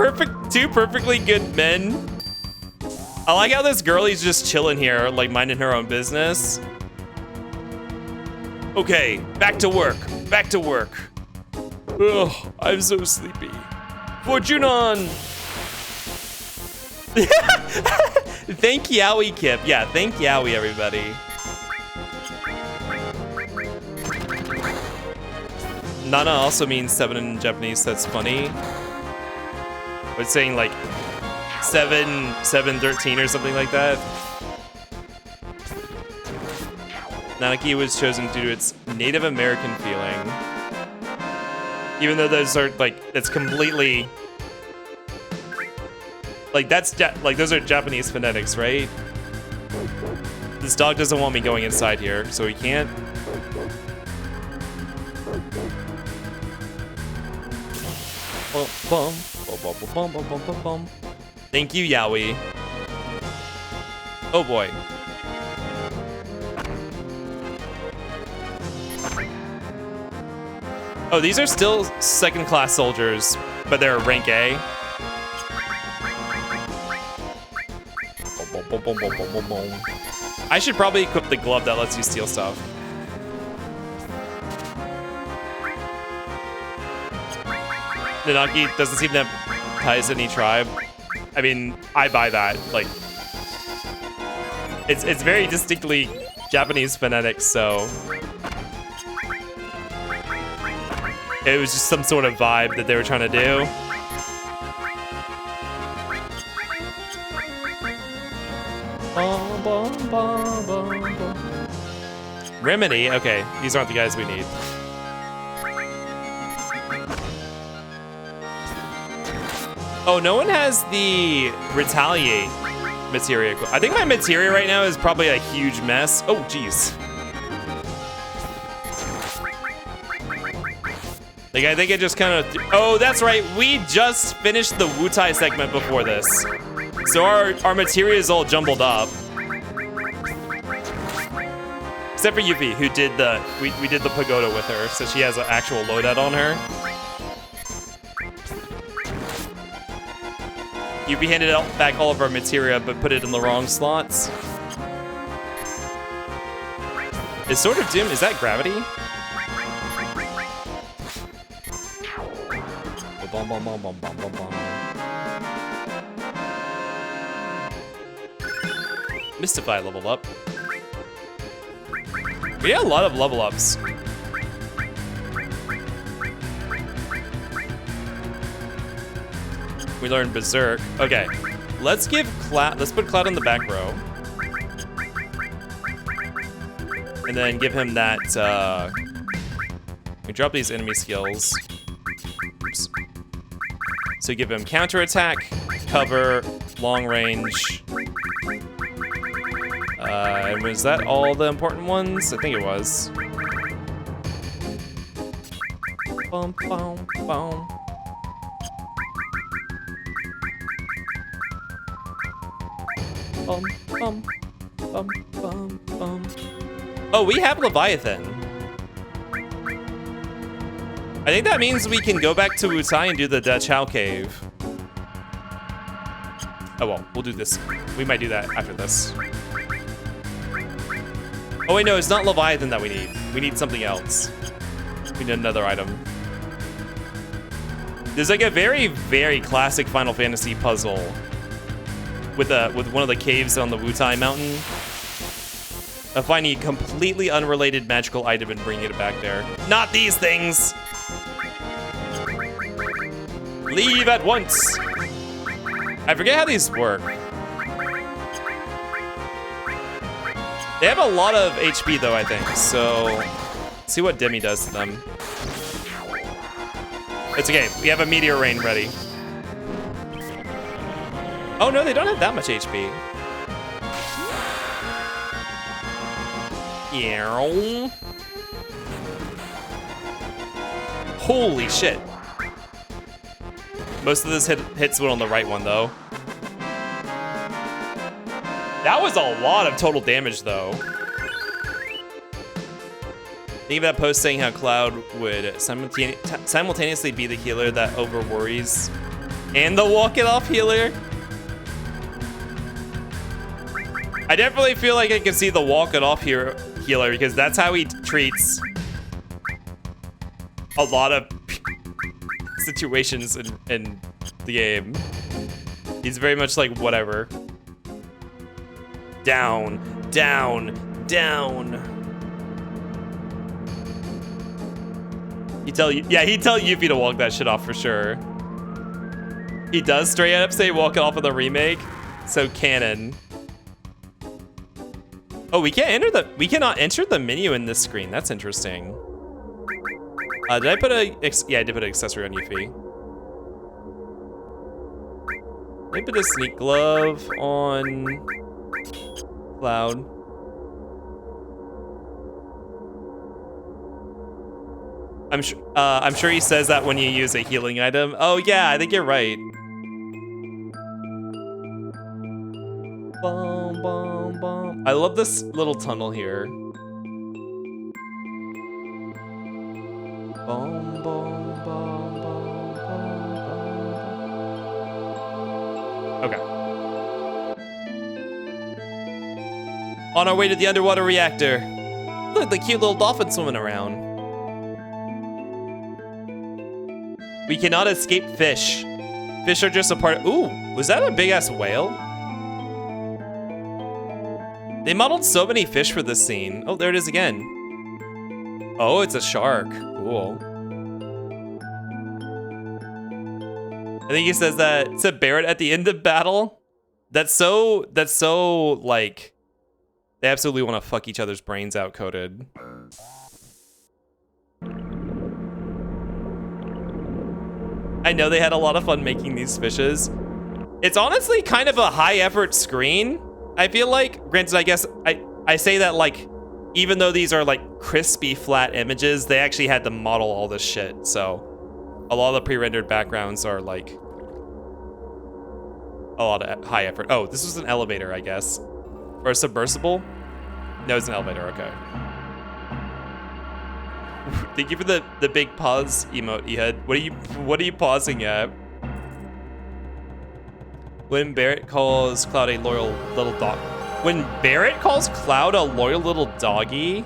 two perfectly good men. I like how this girlie's just chilling here, like minding her own business. Okay, back to work. Back to work. Ugh, I'm so sleepy. Fortunon! Thank Yowie, Kip. Yeah, thank Yowie, everybody. Nana also means 7 in Japanese. That's funny. But saying like 713 or something like that. Nanaki was chosen due to its Native American feeling. Even though those are like, it's completely like those are Japanese phonetics, right? This dog doesn't want me going inside here, so he can't. Thank you, Yowie. Oh boy. Oh, these are still second-class soldiers, but they're rank A. I should probably equip the glove that lets you steal stuff. Nanaki doesn't seem to have ties to any tribe. I mean, I buy that. Like, It's very distinctly Japanese phonetics, so it was just some sort of vibe that they were trying to do. Remedy? Okay, these aren't the guys we need. Oh, no one has the retaliate materia. I think my materia right now is probably a huge mess. Oh, jeez. Like, I think it just kind of... Oh, that's right. We just finished the Wutai segment before this. So our materia is all jumbled up. Except for Yuffie, who did the... We did the pagoda with her, so she has an actual loadout on her. Yuffie handed back all of our materia, but put it in the wrong slots. Is Sword of Doom... Is that gravity? Bum, bum, bum, bum, bum, bum, bum. Mystify leveled up. We had a lot of level ups. We learned Berserk. Okay, let's give Cloud. Let's put Cloud in the back row, and then give him that. We drop these enemy skills. Oops. So give him counterattack, cover, long range. And was that all the important ones? I think it was. Bum, bum, bum. Bum, bum, bum, bum, bum. Oh, we have Leviathan. I think that means we can go back to Wutai and do the Dachau Cave. Oh well, we'll do this. We might do that after this. Oh wait, no, it's not Leviathan that we need. We need something else. We need another item. There's like a very, very classic Final Fantasy puzzle with one of the caves on the Wutai mountain. Of finding a completely unrelated magical item and bringing it back there. Not these things! Leave at once! I forget how these work. They have a lot of HP though, I think, so let's see what Demi does to them. It's okay, we have a meteor rain ready. Oh no, they don't have that much HP. Yeah. Holy shit. Most of this hits went on the right one, though. That was a lot of total damage, though. Think of that post saying how Cloud would simultaneously be the healer that over-worries and the walk-it-off healer. I definitely feel like I can see the walk-it-off healer because that's how he treats a lot of situations in the game. He's very much like, whatever. Down, down, down. He'd tell Yuffie to walk that shit off for sure. He does straight up say walk it off in the remake. So canon. Oh, we cannot enter the menu in this screen. That's interesting. Did I put yeah, I did put an accessory on Yuffie. Did I put a sneak glove on Cloud? I'm sure he says that when you use a healing item. Oh yeah, I think you're right. Bum, bum, bum. I love this little tunnel here. Bum, bum, bum, bum, bum, bum. Okay. On our way to the underwater reactor. Look, the cute little dolphin swimming around. We cannot escape fish. Fish are just a part of... Ooh, was that a big-ass whale? They modeled so many fish for this scene. Oh, there it is again. Oh, it's a shark. Cool. I think he says that to Barrett at the end of battle. That's so like, they absolutely want to fuck each other's brains out coded. I know they had a lot of fun making these fishes. It's honestly kind of a high effort screen. I feel like, granted, I guess I say that like, even though these are like crispy flat images, they actually had to model all this shit. So a lot of the pre-rendered backgrounds are like a lot of high effort. Oh, this was an elevator, I guess. Or a submersible? No, it's an elevator, okay. Thank you for the big pause emote, Ehud. What are you pausing at? When Barrett calls Cloud a loyal little dog. When Barrett calls Cloud a loyal little doggy?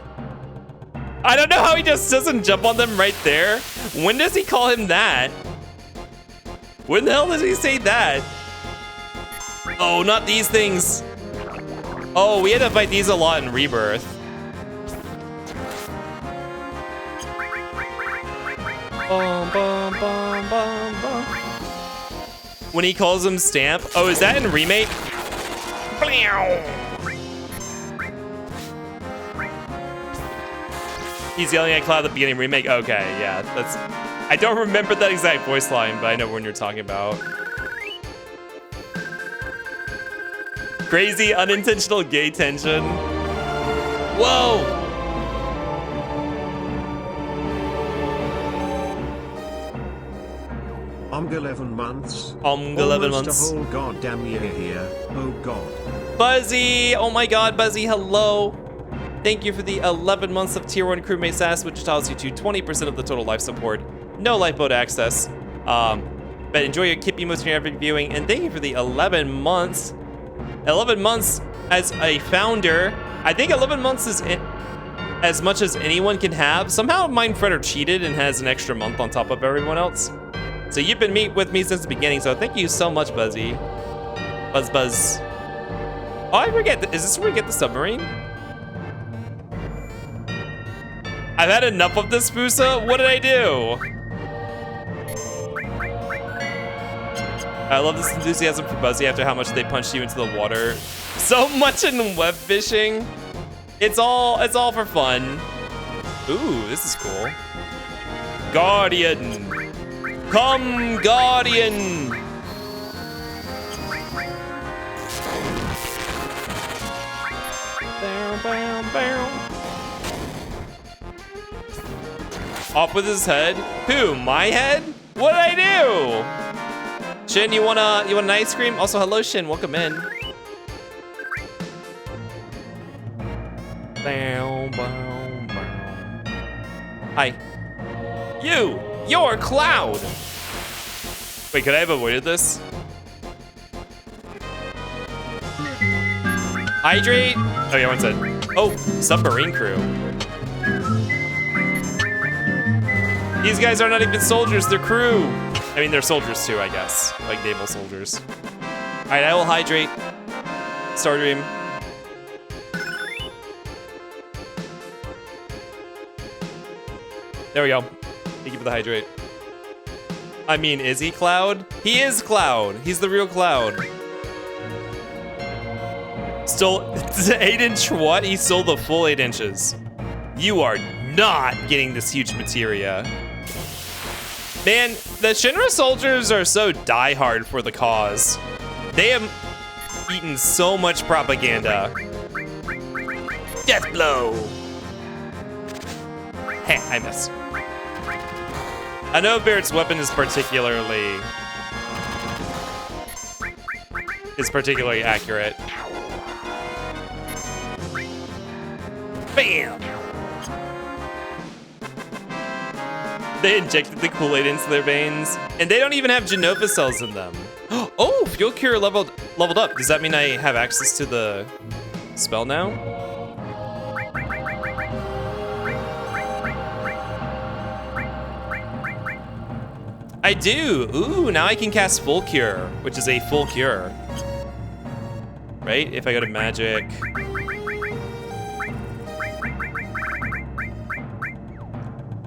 I don't know how he just doesn't jump on them right there. When does he call him that? When the hell does he say that? Oh, not these things. Oh, we had to fight these a lot in Rebirth. Bum, bum, bum, bum, bum. When he calls him Stamp. Oh, is that in Remake? He's yelling at Cloud at the beginning of Remake. Okay, yeah, that's... I don't remember that exact voice line, but I know when you're talking about. Crazy unintentional gay tension. Whoa! Omg 11 months. Omg 11 Almost months. a whole goddamn year here. Oh god. Buzzy! Oh my god, Buzzy, hello! Thank you for the 11 months of Tier 1 crewmate status, which entitles you to 20% of the total life support. No lifeboat access. But enjoy your Kip emotes in every viewing, and thank you for the 11 months. 11 months as a founder. I think 11 months is as much as anyone can have. Somehow Mindfredder cheated and has an extra month on top of everyone else. So you've been with me since the beginning, so thank you so much, Buzzy. Buzz. Oh, I forget. Is this where we get the submarine? I've had enough of this, Fusa. What did I do? I love this enthusiasm for Buzzy after how much they punched you into the water. So much in web fishing. It's all for fun. Ooh, this is cool. Guardian. Come, Guardian. Bow, bow, bow. Off with his head. Who? My head? What did I do? Shin, you want an ice cream? Also, hello, Shin. Welcome in. Bow, bow, bow. Hi. You're Cloud. Wait, could I have avoided this? Hydrate. Oh yeah, one said. Oh, submarine crew. These guys are not even soldiers, they're crew. I mean, they're soldiers too, I guess. Like naval soldiers. All right, I will hydrate. Stardream. There we go. Thank you for the hydrate. I mean, is he Cloud? He is Cloud. He's the real Cloud. Still, 8-inch what? He stole the full 8 inches. You are not getting this huge materia. Man, the Shinra soldiers are so diehard for the cause. They have eaten so much propaganda. Death blow. Heh, I missed. I know Barrett's weapon is particularly accurate. Bam! They injected the Kool-Aid into their veins, and they don't even have Genova cells in them. Oh, Fuel Cure leveled up. Does that mean I have access to the spell now? I do. Ooh, now I can cast Full Cure, which is a full cure. Right? If I go to magic.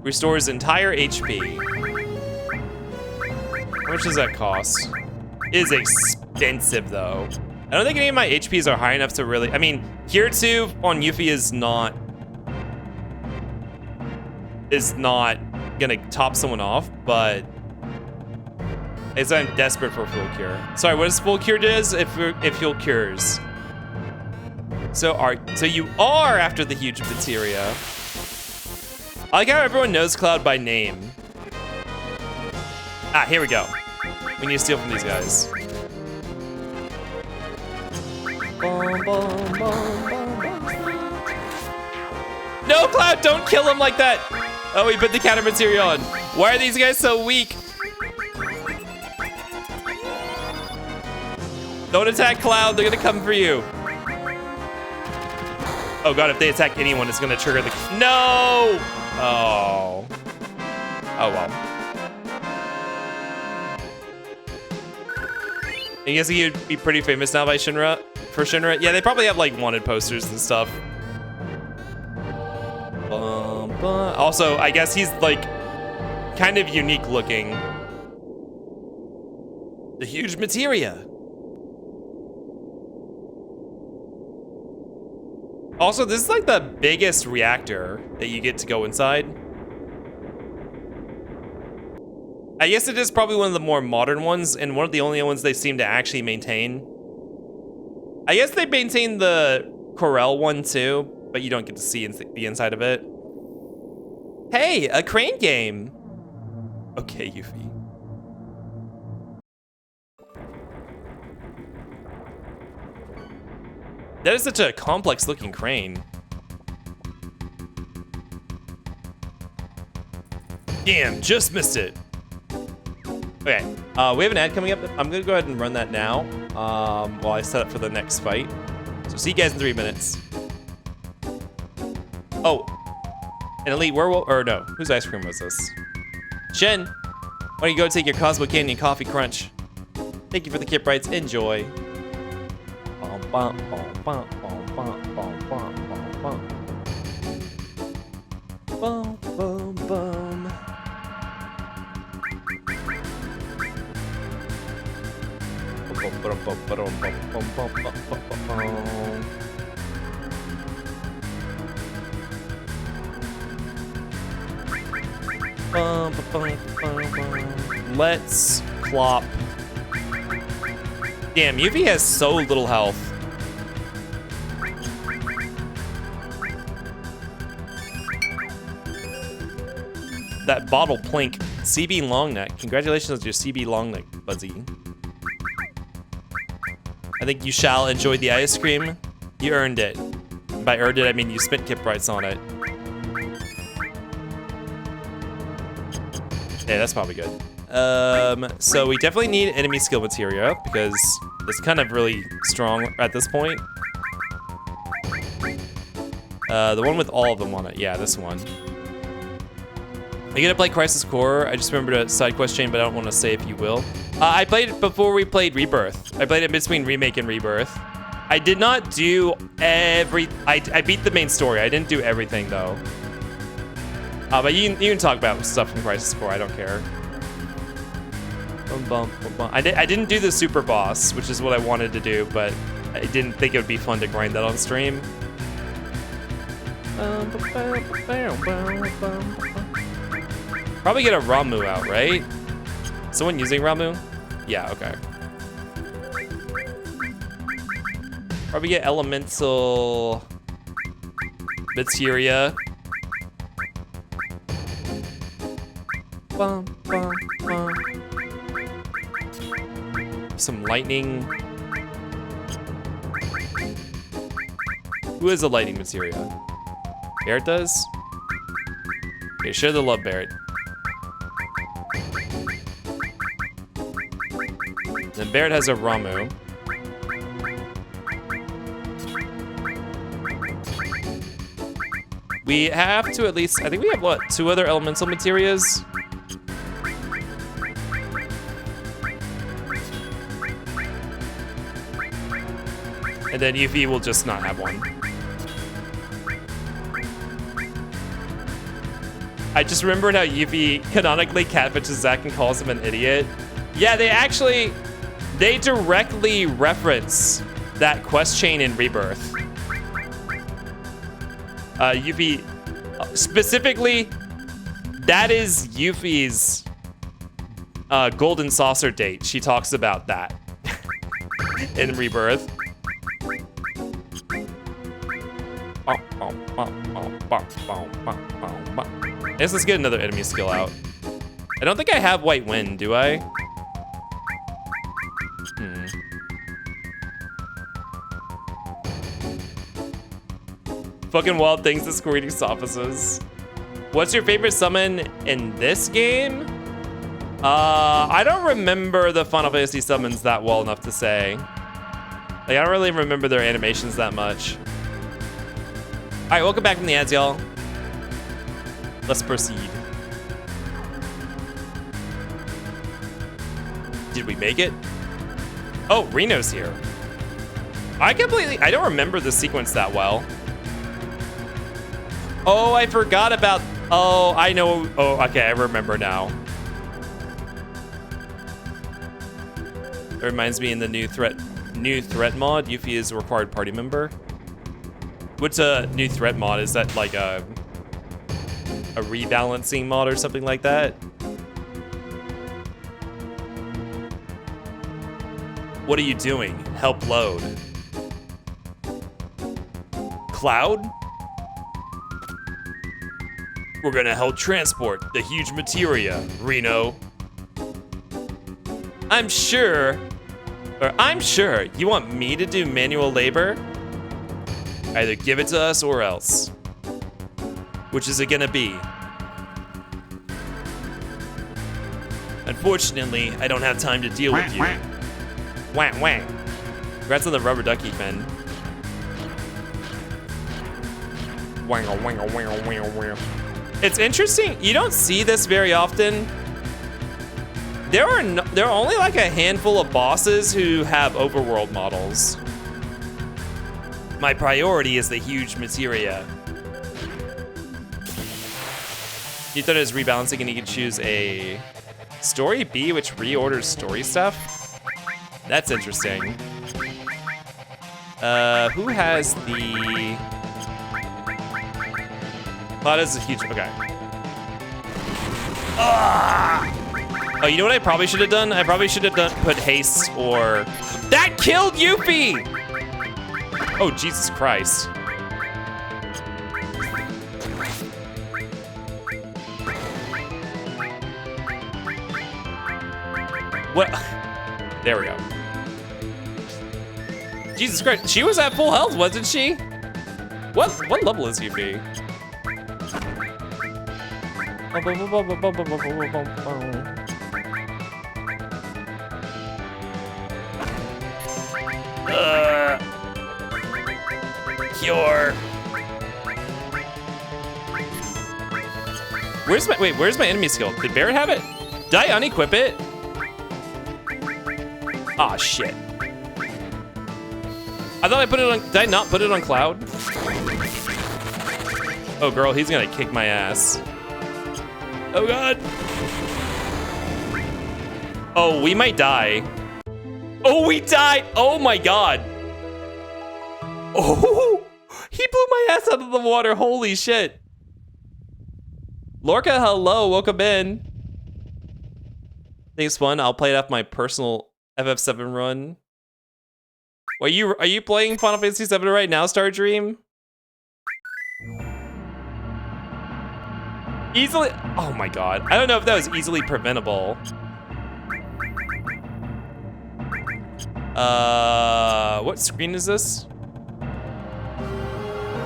Restores entire HP. How much does that cost? It is expensive though. I don't think any of my HPs are high enough to really, I mean, Cure 2 on Yuffie is not gonna top someone off, but it's I'm desperate for full cure. Sorry, what does full cure does if full cures? So you are after the huge materia. I like how everyone knows Cloud by name. Ah, here we go. We need to steal from these guys. No, Cloud, don't kill him like that. Oh, we put the counter materia on. Why are these guys so weak? Don't attack Cloud, they're gonna come for you. Oh God, if they attack anyone, it's gonna trigger the, no! Oh. Oh well. I guess he'd be pretty famous now by Shinra. For Shinra, yeah, they probably have like wanted posters and stuff. Also, I guess he's like kind of unique looking. The huge materia. Also, this is like the biggest reactor that you get to go inside. I guess it is probably one of the more modern ones and one of the only ones they seem to actually maintain. I guess they maintain the Corel one too, but you don't get to see the inside of it. Hey, a crane game. Okay, Yuffie. That is such a complex looking crane. Damn, just missed it. Okay, we have an ad coming up. I'm gonna go ahead and run that now while I set up for the next fight. So see you guys in 3 minutes. Oh, an elite werewolf, or no, whose ice cream was this? Shen, why don't you go take your Cosmo Canyon coffee crunch? Thank you for the Kip Rights, enjoy. Bum, bum, bum, bum, bum, bum, bum, bum, bum. Bum, bum, bum. Let's clop. Damn, Yuffie has so little health. That bottle plink. CB Longneck. Congratulations on your CB Longneck, Buzzy. I think you shall enjoy the ice cream. You earned it. By earned it, I mean you spent Kip Rights on it. Yeah, that's probably good. So we definitely need enemy skill materia because it's kind of really strong at this point. The one with all of them on it. Yeah, this one. Are you gonna play Crisis Core? I just remembered a side quest chain, but I don't want to say if you will. I played it before we played Rebirth. I played it between Remake and Rebirth. I did not do I beat the main story. I didn't do everything though. But you can talk about stuff from Crisis Core. I don't care. Bum, bum, bum, bum. I didn't do the super boss, which is what I wanted to do, but I didn't think it would be fun to grind that on stream. Probably get a Ramu out, right? Someone using Ramu? Yeah, okay. Probably get elemental materia. Bum, bum, bum. Some lightning. Who is a lightning materia? Barrett does? Okay, share the love, Barrett. Then Barrett has a Ramu. We have to at least, I think we have what, 2 other elemental materias? And then Yuffie will just not have one. I just remembered how Yuffie canonically catfishes Zack and calls him an idiot. Yeah, they directly reference that quest chain in Rebirth. Yuffie, specifically, that is Yuffie's golden saucer date. She talks about that in Rebirth. I guess let's get another enemy skill out. I don't think I have White Wind, do I? Fucking wild things to Squirty offices. What's your favorite summon in this game? I don't remember the Final Fantasy summons that well enough to say. Like, I don't really remember their animations that much. All right, welcome back from the ads, y'all. Let's proceed. Did we make it? Oh, Reno's here. I don't remember the sequence that well. Oh, I forgot about, oh, I know. Oh, okay, I remember now. It reminds me in the new threat mod, Yuffie is a required party member. What's a new threat mod? Is that like a rebalancing mod or something like that? What are you doing? Help load. Cloud? We're gonna help transport the huge materia, Reno. I'm sure you want me to do manual labor? Either give it to us or else. Which is it gonna be? Unfortunately, I don't have time to deal with you. Wang wang. Congrats on the rubber ducky, Ben. Wango wango wango wango wango. It's interesting. You don't see this very often. There are only like a handful of bosses who have overworld models. My priority is the huge materia. You thought it was rebalancing and you could choose a story B, which reorders story stuff? That's interesting. Who has the... Oh, that is a huge, okay. Oh, you know what I probably should have done? I probably should have put haste or... That killed Yuffie! Oh, Jesus Christ. What? There we go. Jesus Christ, she was at full health, wasn't she? What level is Yuffie? Cure. Where's my enemy skill? Did Barrett have it? Did I unequip it? Ah, shit. I thought I put it on, did I not put it on Cloud? Oh girl, he's gonna kick my ass. Oh God. Oh, we might die. Oh, we died. Oh my God. Oh, he blew my ass out of the water. Holy shit. Lorca, hello, welcome in. Thanks, fun. I'll play it off my personal FF7 run. Are you playing Final Fantasy 7 right now, Star Dream? Easily, oh my God. I don't know if that was easily preventable. What screen is this?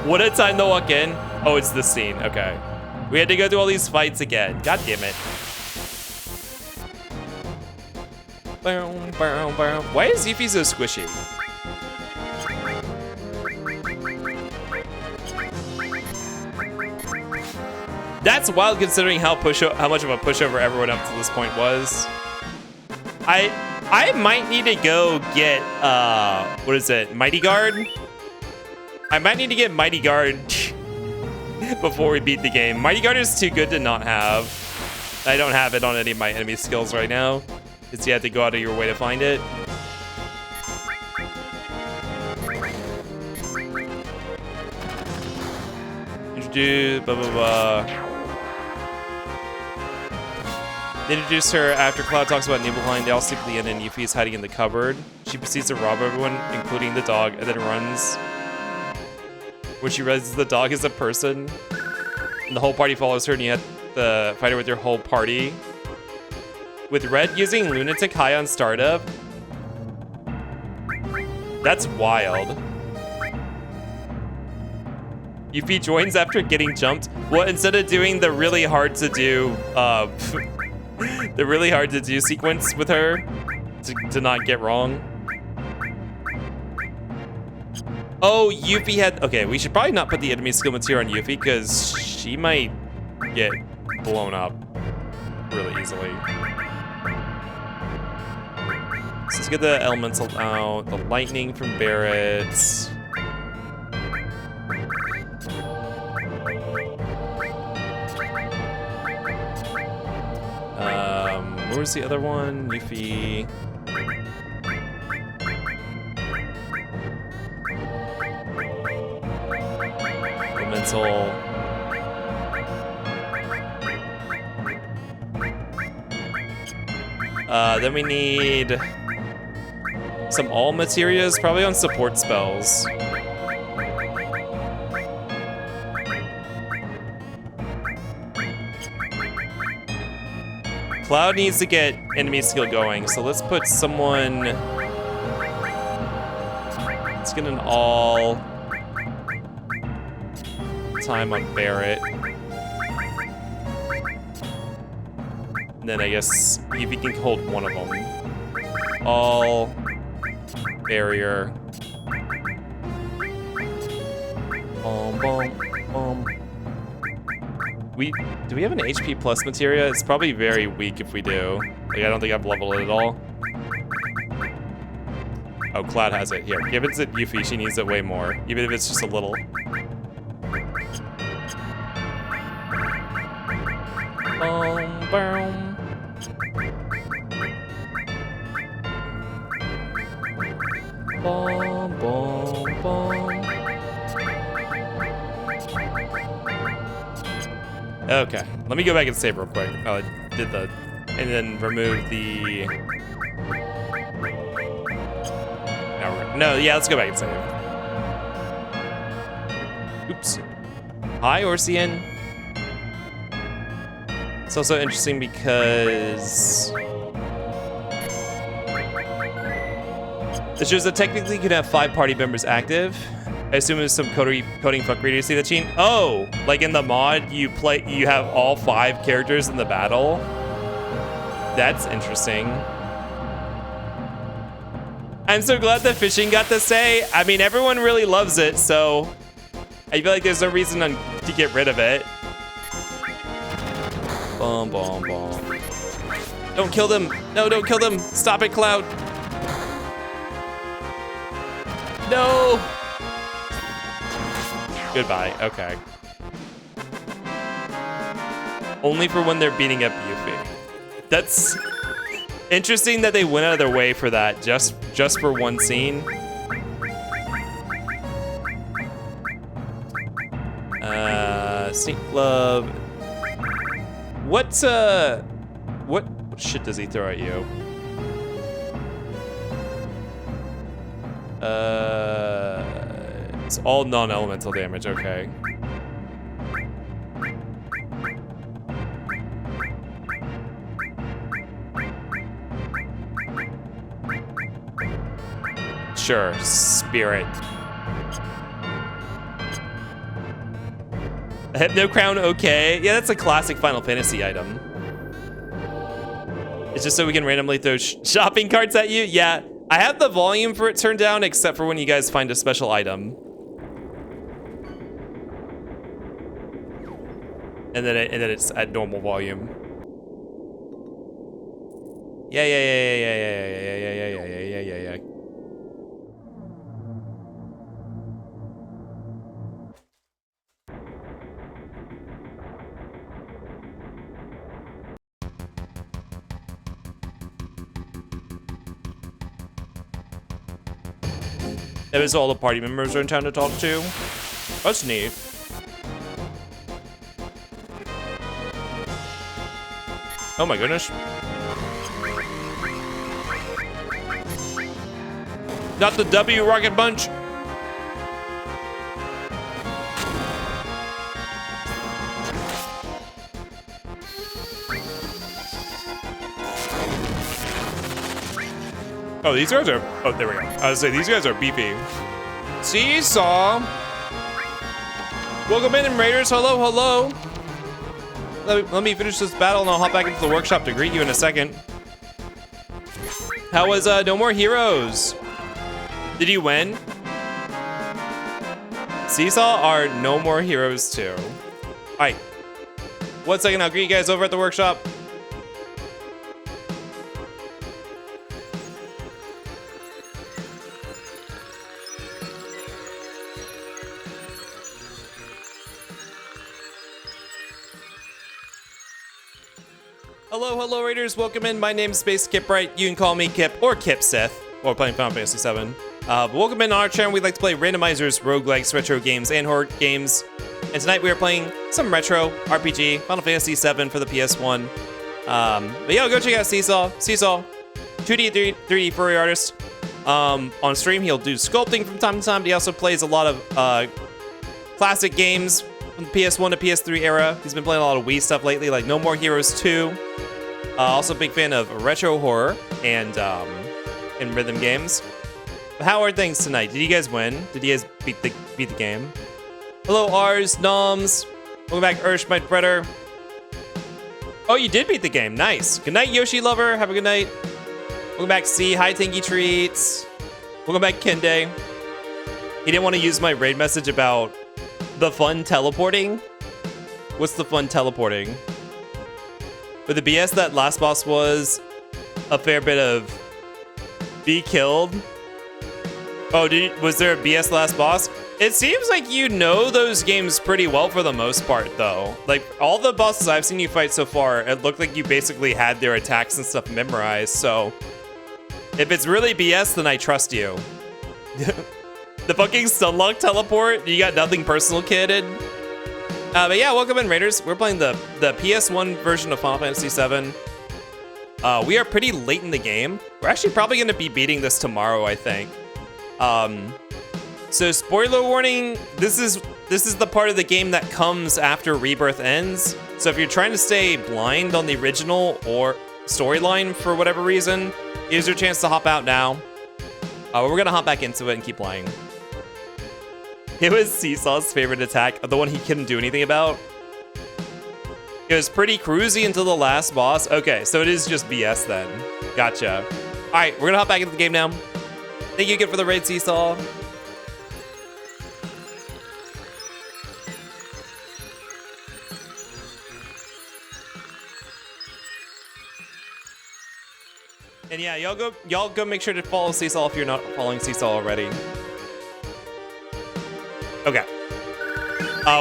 What a time to walk in. Oh, it's this scene, okay. We had to go through all these fights again. God damn it. Why is Yuffie so squishy? That's wild considering how much of a pushover everyone up to this point was. I might need to go get what is it? Mighty Guard? I might need to get Mighty Guard before we beat the game. Mighty Guard is too good to not have. I don't have it on any of my enemy skills right now. Because you have to go out of your way to find it. Introduce, blah, blah, blah. They introduce her after Cloud talks about Nibelheim. They all sleep at the end and Yuffie is hiding in the cupboard. She proceeds to rob everyone, including the dog, and then runs. When she realizes the dog is a person. And the whole party follows her and you have to fight her with your whole party. With Red using Lunatic High on startup. That's wild. Yuffie joins after getting jumped. Well, instead of doing the really hard to do, the really hard to do sequence with her to not get wrong. Oh, Yuffie had, okay, we should probably not put the enemy skill material on Yuffie because she might get blown up really easily. So let's get the elemental out, the lightning from Barrett. Where was the other one? Yuffie. Elemental. Then we need some all materias, probably on support spells. Cloud needs to get enemy skill going, so let's put someone. Let's get an all time on Barrett. And then I guess if he can hold one of them. All barrier. Boom, boom, boom. Do we have an HP plus materia? It's probably very weak if we do. Like, I don't think I've leveled it at all. Oh, Cloud has it. Here, give it to Yuffie. She needs it way more, even if it's just a little. Boom, boom. Boom, boom, boom. Okay, let me go back and save real quick. Oh, I did the, and then remove the. No, yeah, let's go back and save. Oops. Hi, Orsian. It's also interesting because it shows that technically you could have 5 party members active. I assume there's some coding fuckery to see that, Gene. Oh, like in the mod, you have all 5 characters in the battle. That's interesting. I'm so glad that fishing got to say. I mean, everyone really loves it, so I feel like there's no reason to get rid of it. Boom, boom, boom. Don't kill them. No, don't kill them. Stop it, Cloud. No. Goodbye. Okay. Only for when they're beating up Yuffie. That's interesting that they went out of their way for that, just for one scene. Sneak Glove. What shit does he throw at you? It's all non-elemental damage, okay. Sure, Spirit. Hypno Crown, okay. Yeah, that's a classic Final Fantasy item. It's just so we can randomly throw shopping carts at you? Yeah, I have the volume for it turned down, except for when you guys find a special item. And then it's at normal volume. Yeah. That was all the party members are in town to talk to. That's neat. Oh my goodness. Not the W Rocket Bunch. Oh, these guys are, oh, there we go. I was saying, these guys are beefy. Seesaw. Welcome in, Raiders. Hello, hello. Let me finish this battle and I'll hop back into the workshop to greet you in a second. How was No More Heroes? Did you win? Seesaw are No More Heroes too. All right. 1 second, I'll greet you guys over at the workshop. Hello, hello, Raiders. Welcome in. My name's Space Kipright. You can call me Kip or Kip Sith. While we're playing Final Fantasy VII. But welcome in on our channel. We like to play randomizers, roguelikes, retro games, and horror games. And tonight we are playing some retro RPG, Final Fantasy VII for the PS1. But yeah, go check out Seesaw. Seesaw, 2D, 3D furry artist. On stream, he'll do sculpting from time to time. But he also plays a lot of classic games from the PS1 to PS3 era. He's been playing a lot of Wii stuff lately, like No More Heroes 2. Also a big fan of retro horror and rhythm games. But how are things tonight? Did you guys win? Did you guys beat the game? Hello, Ars, Noms. Welcome back, Ursh, my Fredder. Oh, you did beat the game. Nice. Good night, Yoshi Lover. Have a good night. Welcome back, C. Hi, Tinky Treats. Welcome back, Kende. He didn't want to use my raid message about the fun teleporting. What's the fun teleporting? But the BS that last boss was a fair bit of be killed. Oh, was there a BS last boss? It seems like you know those games pretty well for the most part, though. Like, all the bosses I've seen you fight so far, it looked like you basically had their attacks and stuff memorized, so if it's really BS, then I trust you. The fucking Sunlock teleport? You got nothing personal, kidded? But yeah, welcome in, Raiders. We're playing the PS1 version of Final Fantasy VII. We are pretty late in the game. We're actually probably going to be beating this tomorrow, I think. So spoiler warning, this is the part of the game that comes after Rebirth ends. So if you're trying to stay blind on the original or storyline for whatever reason, here's your chance to hop out now. We're going to hop back into it and keep playing. It was Seesaw's favorite attack, the one he couldn't do anything about. It was pretty cruisy until the last boss. Okay, so it is just BS then. Gotcha. All right, we're gonna hop back into the game now. Thank you again for the raid, Seesaw. And yeah, y'all go make sure to follow Seesaw if you're not following Seesaw already. Okay.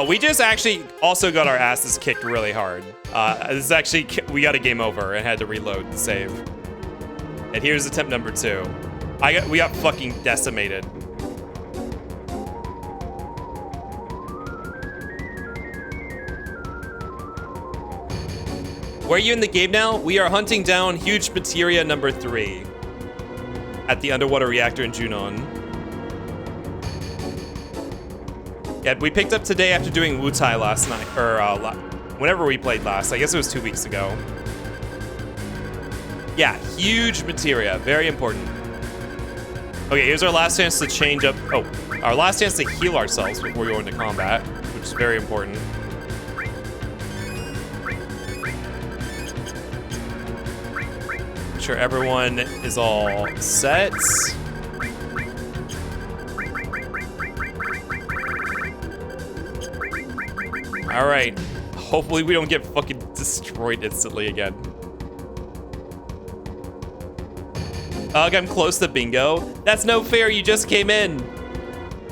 We just actually also got our asses kicked really hard. This is actually, we got a game over and had to reload the save. And here's attempt number 2. We got fucking decimated. Where are you in the game now? We are hunting down huge materia number 3 at the underwater reactor in Junon. Yeah, we picked up today after doing Wutai last night, or whenever we played last. I guess it was 2 weeks ago. Yeah, huge materia, very important. Okay, here's our last chance to change up. Oh, our last chance to heal ourselves before we go into combat, which is very important. Make sure everyone is all set. All right, hopefully we don't get fucking destroyed instantly again. Ugh, I'm close to bingo. That's no fair, you just came in.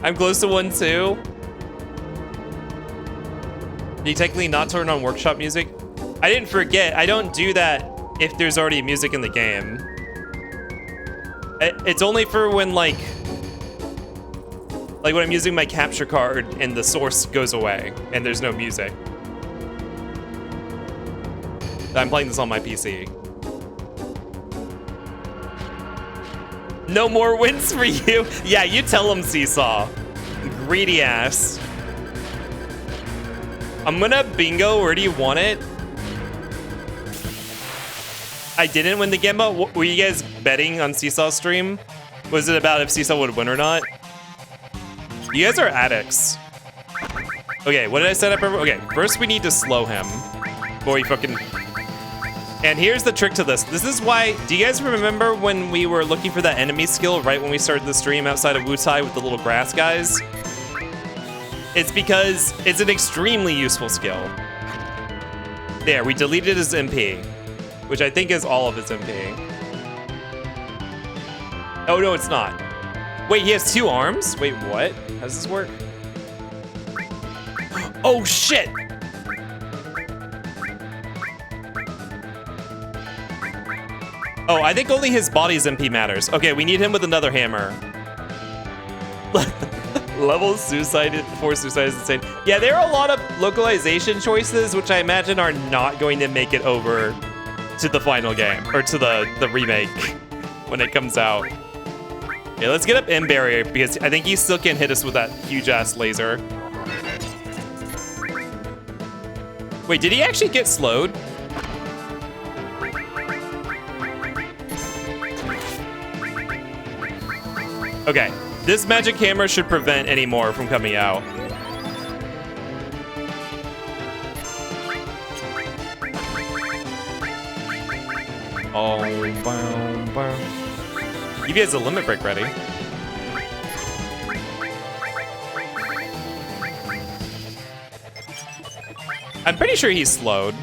I'm close to 1 too. Did you technically not turn on workshop music? I didn't forget, I don't do that if there's already music in the game. It's only for when, like, Like when I'm using my capture card and the source goes away and there's no music. I'm playing this on my PC. No more wins for you. Yeah, you tell him, Seesaw. Greedy ass. I'm gonna bingo. Where do you want it? I didn't win the Gemba. Were you guys betting on Seesaw's stream? Was it about if Seesaw would win or not? You guys are addicts. Okay, what did I set up? Okay, first we need to slow him before he fucking... And here's the trick to this. This is why... Do you guys remember when we were looking for that enemy skill right when we started the stream outside of Wutai with the little grass guys? It's because it's an extremely useful skill. There, we deleted his MP, which I think is all of his MP. Oh, no, it's not. Wait, he has 2 arms? Wait, what? How does this work? Oh, shit! Oh, I think only his body's MP matters. Okay, we need him with another hammer. Level suicide for suicide is insane. Yeah, there are a lot of localization choices, which I imagine are not going to make it over to the final game, or to the remake when it comes out. Okay, let's get up M barrier, because I think he still can hit us with that huge-ass laser. Wait, did he actually get slowed? Okay, this magic hammer should prevent any more from coming out. Oh, boom, boom. He has a limit break ready. I'm pretty sure he's slowed.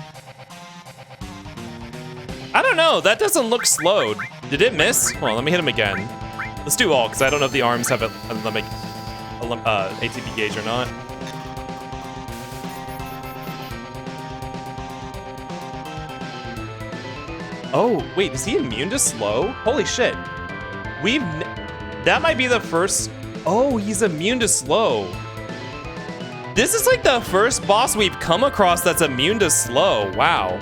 I don't know, that doesn't look slowed. Did it miss? Hold on, let me hit him again. Let's do all, because I don't know if the arms have a ATB gauge or not. Oh, wait, is he immune to slow? Holy shit. That might be the first... Oh, he's immune to slow. This is like the first boss we've come across that's immune to slow. Wow.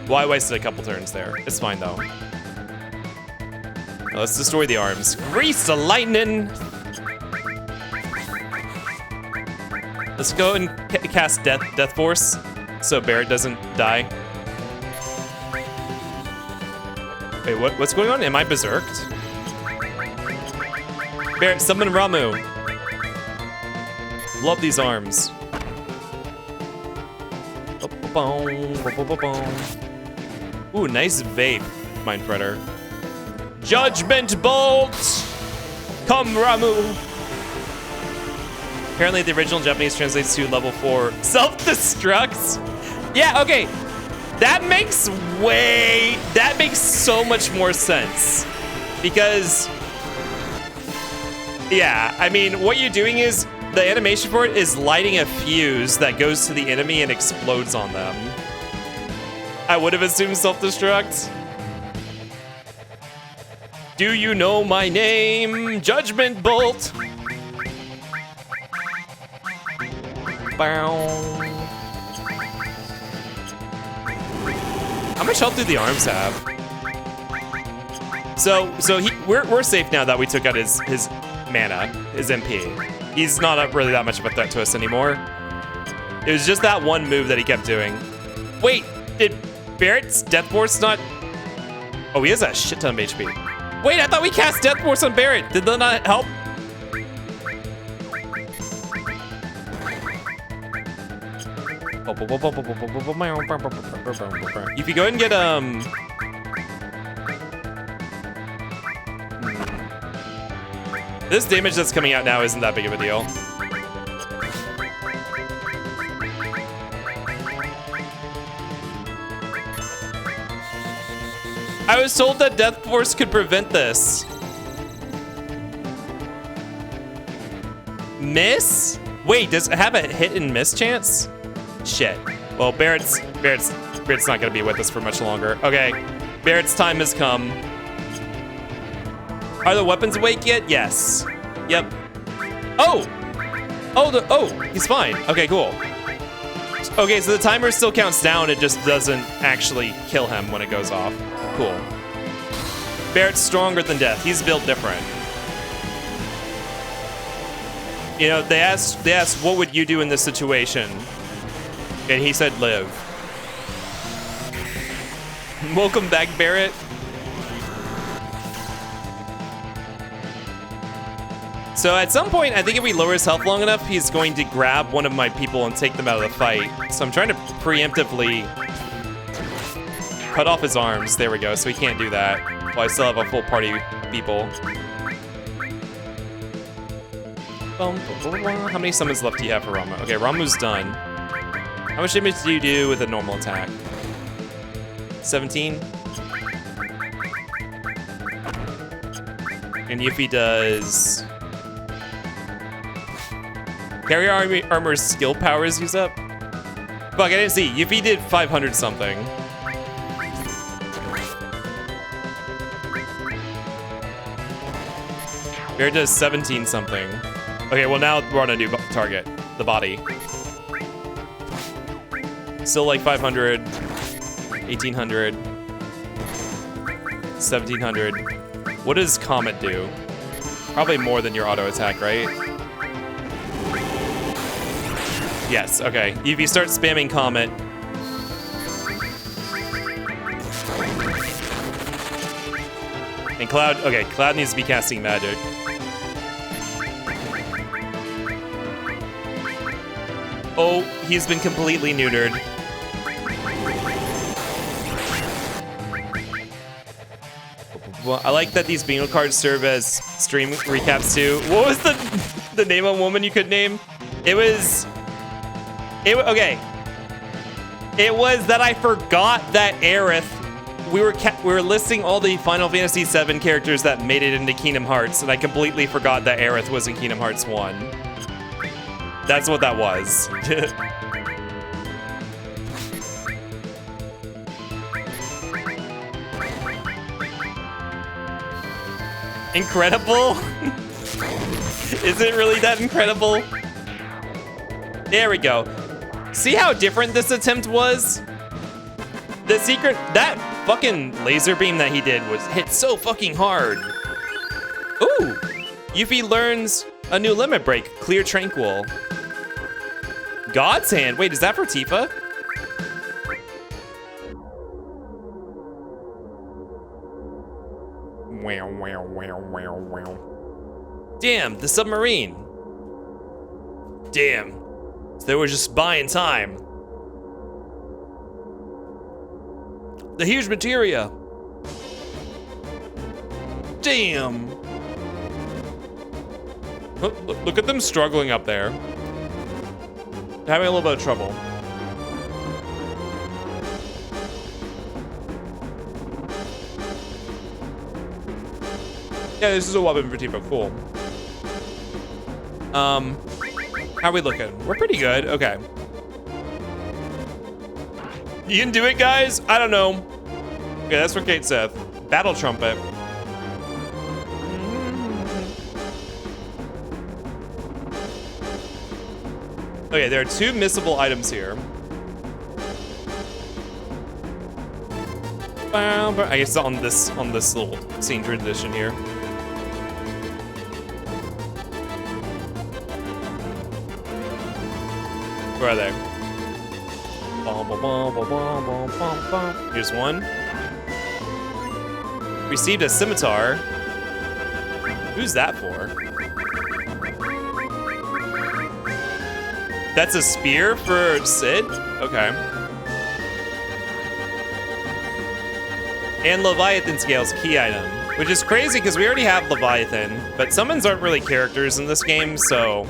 Well, I wasted a couple turns there. It's fine, though. Now let's destroy the arms. Grease the lightning! Let's go and cast Death Force so Barret doesn't die. Wait, what's going on? Am I berserked? Barret, summon Ramu. Love these arms. Ooh, nice vape, Mind Predator. Judgment Bolt! Come, Ramu! Apparently the original Japanese translates to level 4 self-destructs. Yeah, okay. That makes so much more sense. Because, yeah, I mean, what you're doing is, the animation for it is lighting a fuse that goes to the enemy and explodes on them. I would have assumed self-destruct. Do you know my name? Judgment Bolt! Bow. How much health do the arms have? So we're safe now that we took out his mana, his MP. He's not really that much of a threat to us anymore. It was just that one move that he kept doing. Wait, did Barret's Death Force not... Oh, he has a shit ton of HP. Wait, I thought we cast Death Force on Barret. Did that not help? If you go ahead and get, this damage that's coming out now isn't that big of a deal. I was told that Death Force could prevent this. Miss? Wait, does it have a hit and miss chance? Shit. Well, Barret's not gonna be with us for much longer. Okay, Barret's time has come. Are the weapons awake yet? Yes. Yep. Oh! Oh, he's fine. Okay, cool. Okay, so the timer still counts down. It just doesn't actually kill him when it goes off. Cool. Barrett's stronger than death. He's built different. You know, they asked, what would you do in this situation? And he said, live. Welcome back, Barrett. So at some point, I think if we lower his health long enough, he's going to grab one of my people and take them out of the fight. So I'm trying to preemptively cut off his arms. There we go, so he can't do that. While I still have a full party of people. How many summons left do you have for Ramuh? Okay, Ramuh's done. How much damage do you do with a normal attack? 17? And Yuffie does... Carrier armor's skill powers use up? Fuck, I didn't see. Yuffie did 500 something. Bear does 17 something. Okay, well now we're on a new target. The body. Still like 500. 1800. 1700. What does Comet do? Probably more than your auto attack, right? Yes, okay. If you start spamming Comet. And Cloud, okay, Cloud needs to be casting magic. Oh, he's been completely neutered. Well, I like that these bingo cards serve as stream recaps too. What was the name of a woman you could name? Okay. It was that I forgot that Aerith. We were listing all the Final Fantasy VII characters that made it into Kingdom Hearts, and I completely forgot that Aerith was in Kingdom Hearts 1. That's what that was. Incredible? Is it really that incredible? There we go. See how different this attempt was? The secret, that fucking laser beam that he did was hit so fucking hard. Ooh, Yuffie learns a new limit break, Clear Tranquil. God's Hand, wait, is that for Tifa? Damn, the submarine. Damn, so they were just buying time. The huge materia. Damn. Look at them struggling up there. Having a little bit of trouble. Yeah, this is a weapon for Tifa. Cool. How are we looking? We're pretty good. Okay. You can do it, guys? I don't know. Okay, that's what Kate said. Battle Trumpet. Okay, there are 2 missable items here. I guess on this little scene transition here. Where are they? Here's one. Received a scimitar. Who's that for? That's a spear for Sid? Okay. And Leviathan Scales, key item. Which is crazy because we already have Leviathan, but summons aren't really characters in this game, so...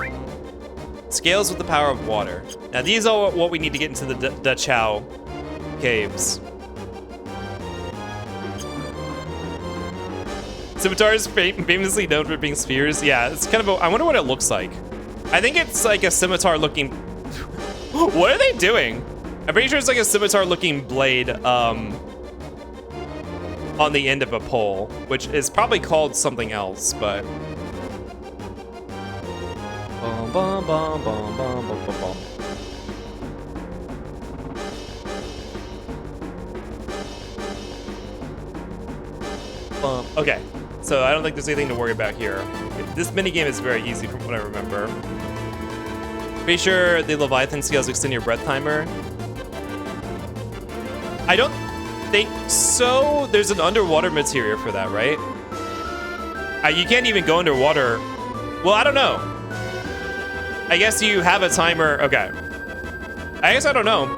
Scales with the power of water. Now these are what we need to get into the Dachau caves. Scimitar is famously known for being spears. Yeah, it's kind of I wonder what it looks like. I think it's like a scimitar looking... What are they doing? I'm pretty sure it's like a scimitar looking blade on the end of a pole, which is probably called something else, but... bum, bum, bum, bum, bum, bum, bum. Okay, so I don't think there's anything to worry about here. This minigame is very easy from what I remember. Pretty sure the Leviathan scales extend your breath timer. I don't think so. There's an underwater materia for that, right? You can't even go underwater. Well, I don't know. I guess you have a timer. Okay. I guess I don't know.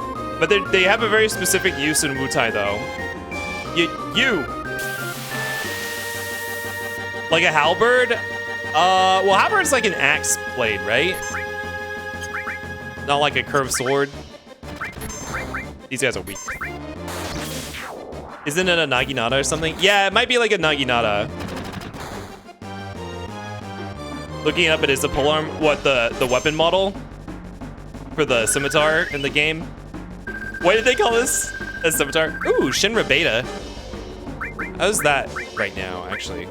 But they have a very specific use in Wutai, though. You. Like a halberd? Well, halberd's like an axe blade, right? Not like a curved sword. These guys are weak. Isn't it a naginata or something? Yeah, it might be like a naginata. Looking it up, it is a polearm. What, the weapon model? For the scimitar in the game? What did they call this? A scimitar? Ooh, Shinra Beta. How's that right now, actually?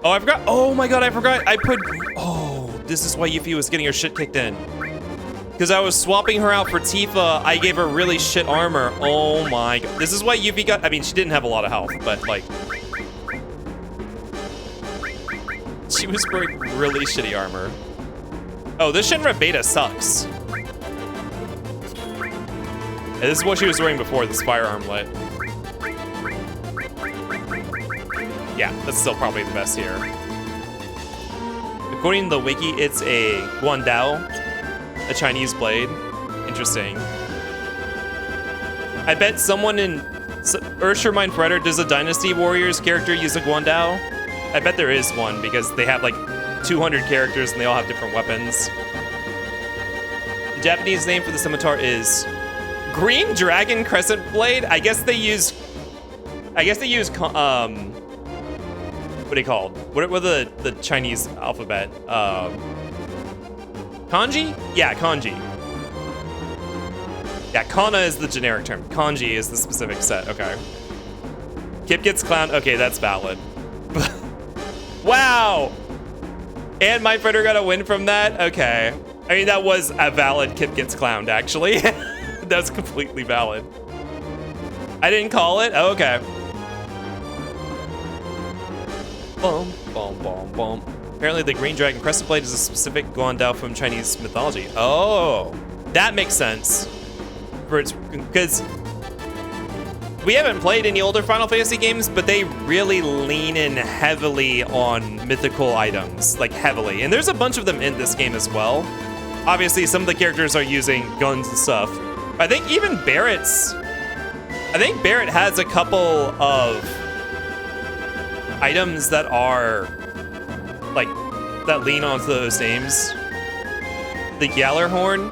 Oh, I forgot. Oh my god, I forgot. I put... Oh, this is why Yuffie was getting her shit kicked in. Because I was swapping her out for Tifa. I gave her really shit armor. Oh my god. This is why Yuffie got... I mean, she didn't have a lot of health, but like... She was wearing really shitty armor. Oh, this Shinra Beta sucks. And this is what she was wearing before, this fire armlet. Yeah, that's still probably the best here. According to the wiki, it's a guandao, a Chinese blade. Interesting. I bet someone in Ursher Mind Predator, does a Dynasty Warriors character use a guandao? I bet there is one because they have like 200 characters and they all have different weapons. The Japanese name for the scimitar is Green Dragon Crescent Blade. I guess they use what are they called? What are the Chinese alphabet? Kanji? Yeah, kanji. Yeah, kana is the generic term. Kanji is the specific set. Okay. Kip gets clowned. Okay, that's valid. Wow! And my friend got a win from that? Okay. I mean, that was a valid Kip gets clowned, actually. That's completely valid. I didn't call it? Oh, okay. Boom, boom, boom, boom. Apparently the Green Dragon Crescent Blade is a specific guandao from Chinese mythology. Oh, that makes sense. Because we haven't played any older Final Fantasy games, but they really lean in heavily on mythical items, like heavily. And there's a bunch of them in this game as well. Obviously, some of the characters are using guns and stuff. I think even Barrett has a couple of items that are like that lean onto those names. The Gjallarhorn.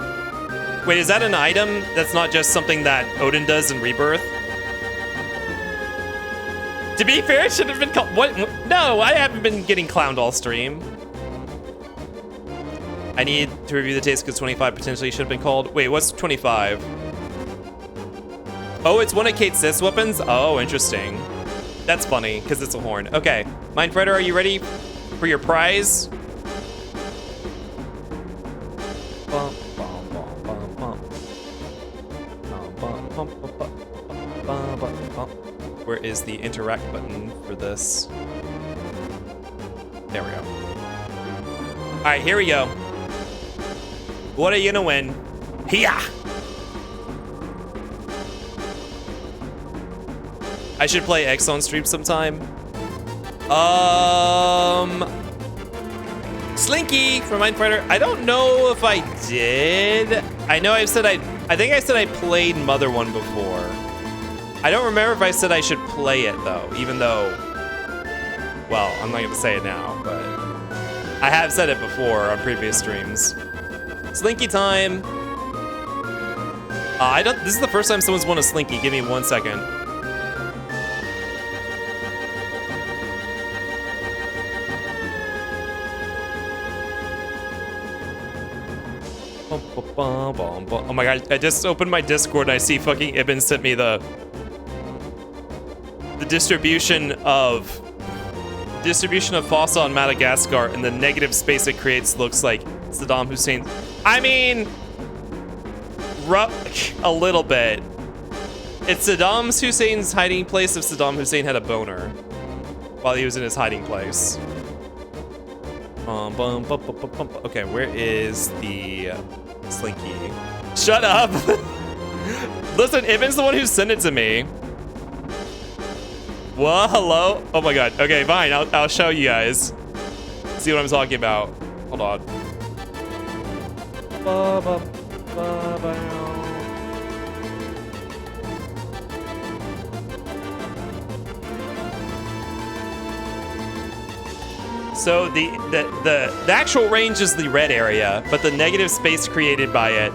Wait, is that an item that's not just something that Odin does in Rebirth? To be fair, it should have been called... What? No, I haven't been getting clowned all stream. I need to review the taste because 25 potentially should have been called. Wait, what's 25? Oh, it's one of Kate Sith's weapons? Oh, interesting. That's funny, because it's a horn. Okay, Mindfreader, are you ready for your prize? Where is the interact button for this? There we go. All right, here we go. What are you gonna win? Hiya! I should play X on stream sometime. Slinky from Mindfighter. I don't know if I did. I know I think I said I played Mother 1 before. I don't remember if I said I should play it though, even though, well, I'm not gonna say it now, but I have said it before on previous streams. Slinky time. This is the first time someone's won a Slinky. Give me 1 second. Oh my god, I just opened my Discord and I see fucking Ibn sent me the distribution of Fossa on Madagascar, and the negative space it creates looks like Saddam Hussein. I mean, a little bit. It's Saddam Hussein's hiding place if Saddam Hussein had a boner while he was in his hiding place. Okay, where is the Slinky? Shut up! Listen, Ibn's the one who sent it to me. Well, hello? Oh my god. Okay, fine. I'll show you guys. See what I'm talking about. Hold on. So the actual range is the red area, but the negative space created by it.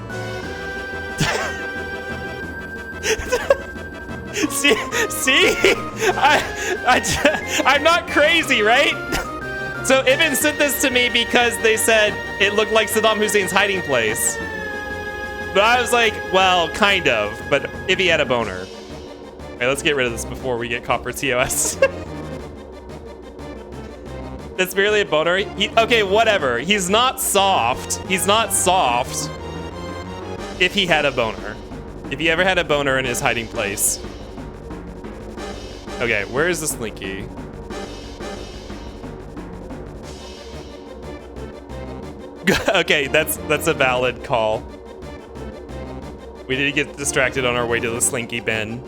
see? I'm not crazy, right? So Ibn sent this to me because they said it looked like Saddam Hussein's hiding place. But I was like, well, kind of, but if he had a boner. Okay, let's get rid of this before we get copper TOS. That's merely a boner. Okay, whatever. He's not soft. He's not soft if he had a boner. If he ever had a boner in his hiding place. Okay, where is the Slinky? Okay, that's a valid call. We did get distracted on our way to the Slinky bin.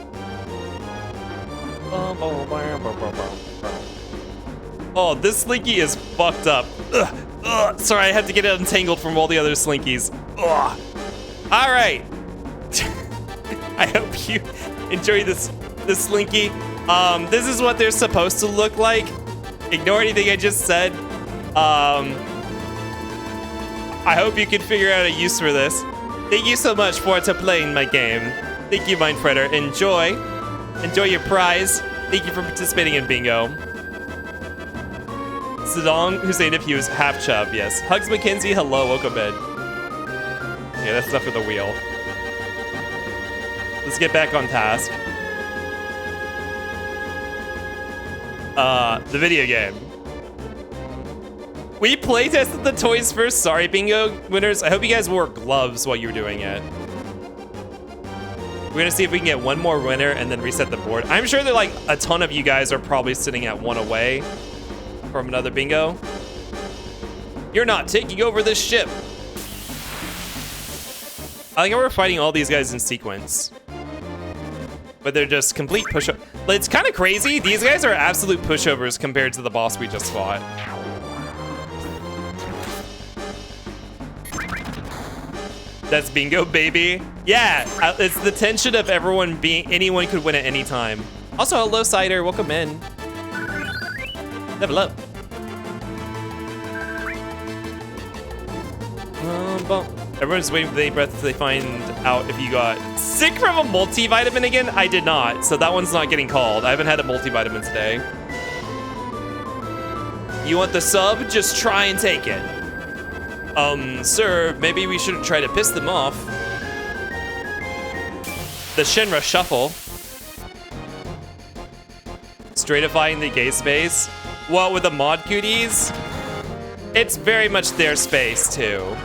Oh, this Slinky is fucked up. Ugh. Sorry, I had to get it untangled from all the other Slinkies. Ugh. All right. I hope you enjoy this Slinky. This is what they're supposed to look like. Ignore anything I just said. I hope you can figure out a use for this. Thank you so much for playing my game. Thank you, Mindfretter. Enjoy your prize. Thank you for participating in bingo. Saddam Hussein if he was half chub, yes. Hugs Mackenzie, hello, welcome in. Yeah, that's enough for the wheel. Let's get back on task. The video game. We playtested the toys first. Sorry, bingo winners. I hope you guys wore gloves while you were doing it. We're gonna see if we can get one more winner and then reset the board. I'm sure that like a ton of you guys are probably sitting at one away from another bingo. You're not taking over this ship. I think we're fighting all these guys in sequence. But they're just complete push-up. It's kind of crazy. These guys are absolute pushovers compared to the boss we just fought. That's bingo, baby. Yeah, it's the tension of anyone could win at any time. Also, hello, Cider. Welcome in. Level up. Everyone's waiting for the breath until they find out if you got sick from a multivitamin again. I did not, so that one's not getting called. I haven't had a multivitamin today. You want the sub? Just try and take it. Sir, maybe we shouldn't try to piss them off. The Shinra Shuffle. Stratifying the gay space. What with the mod cuties? It's very much their space, too.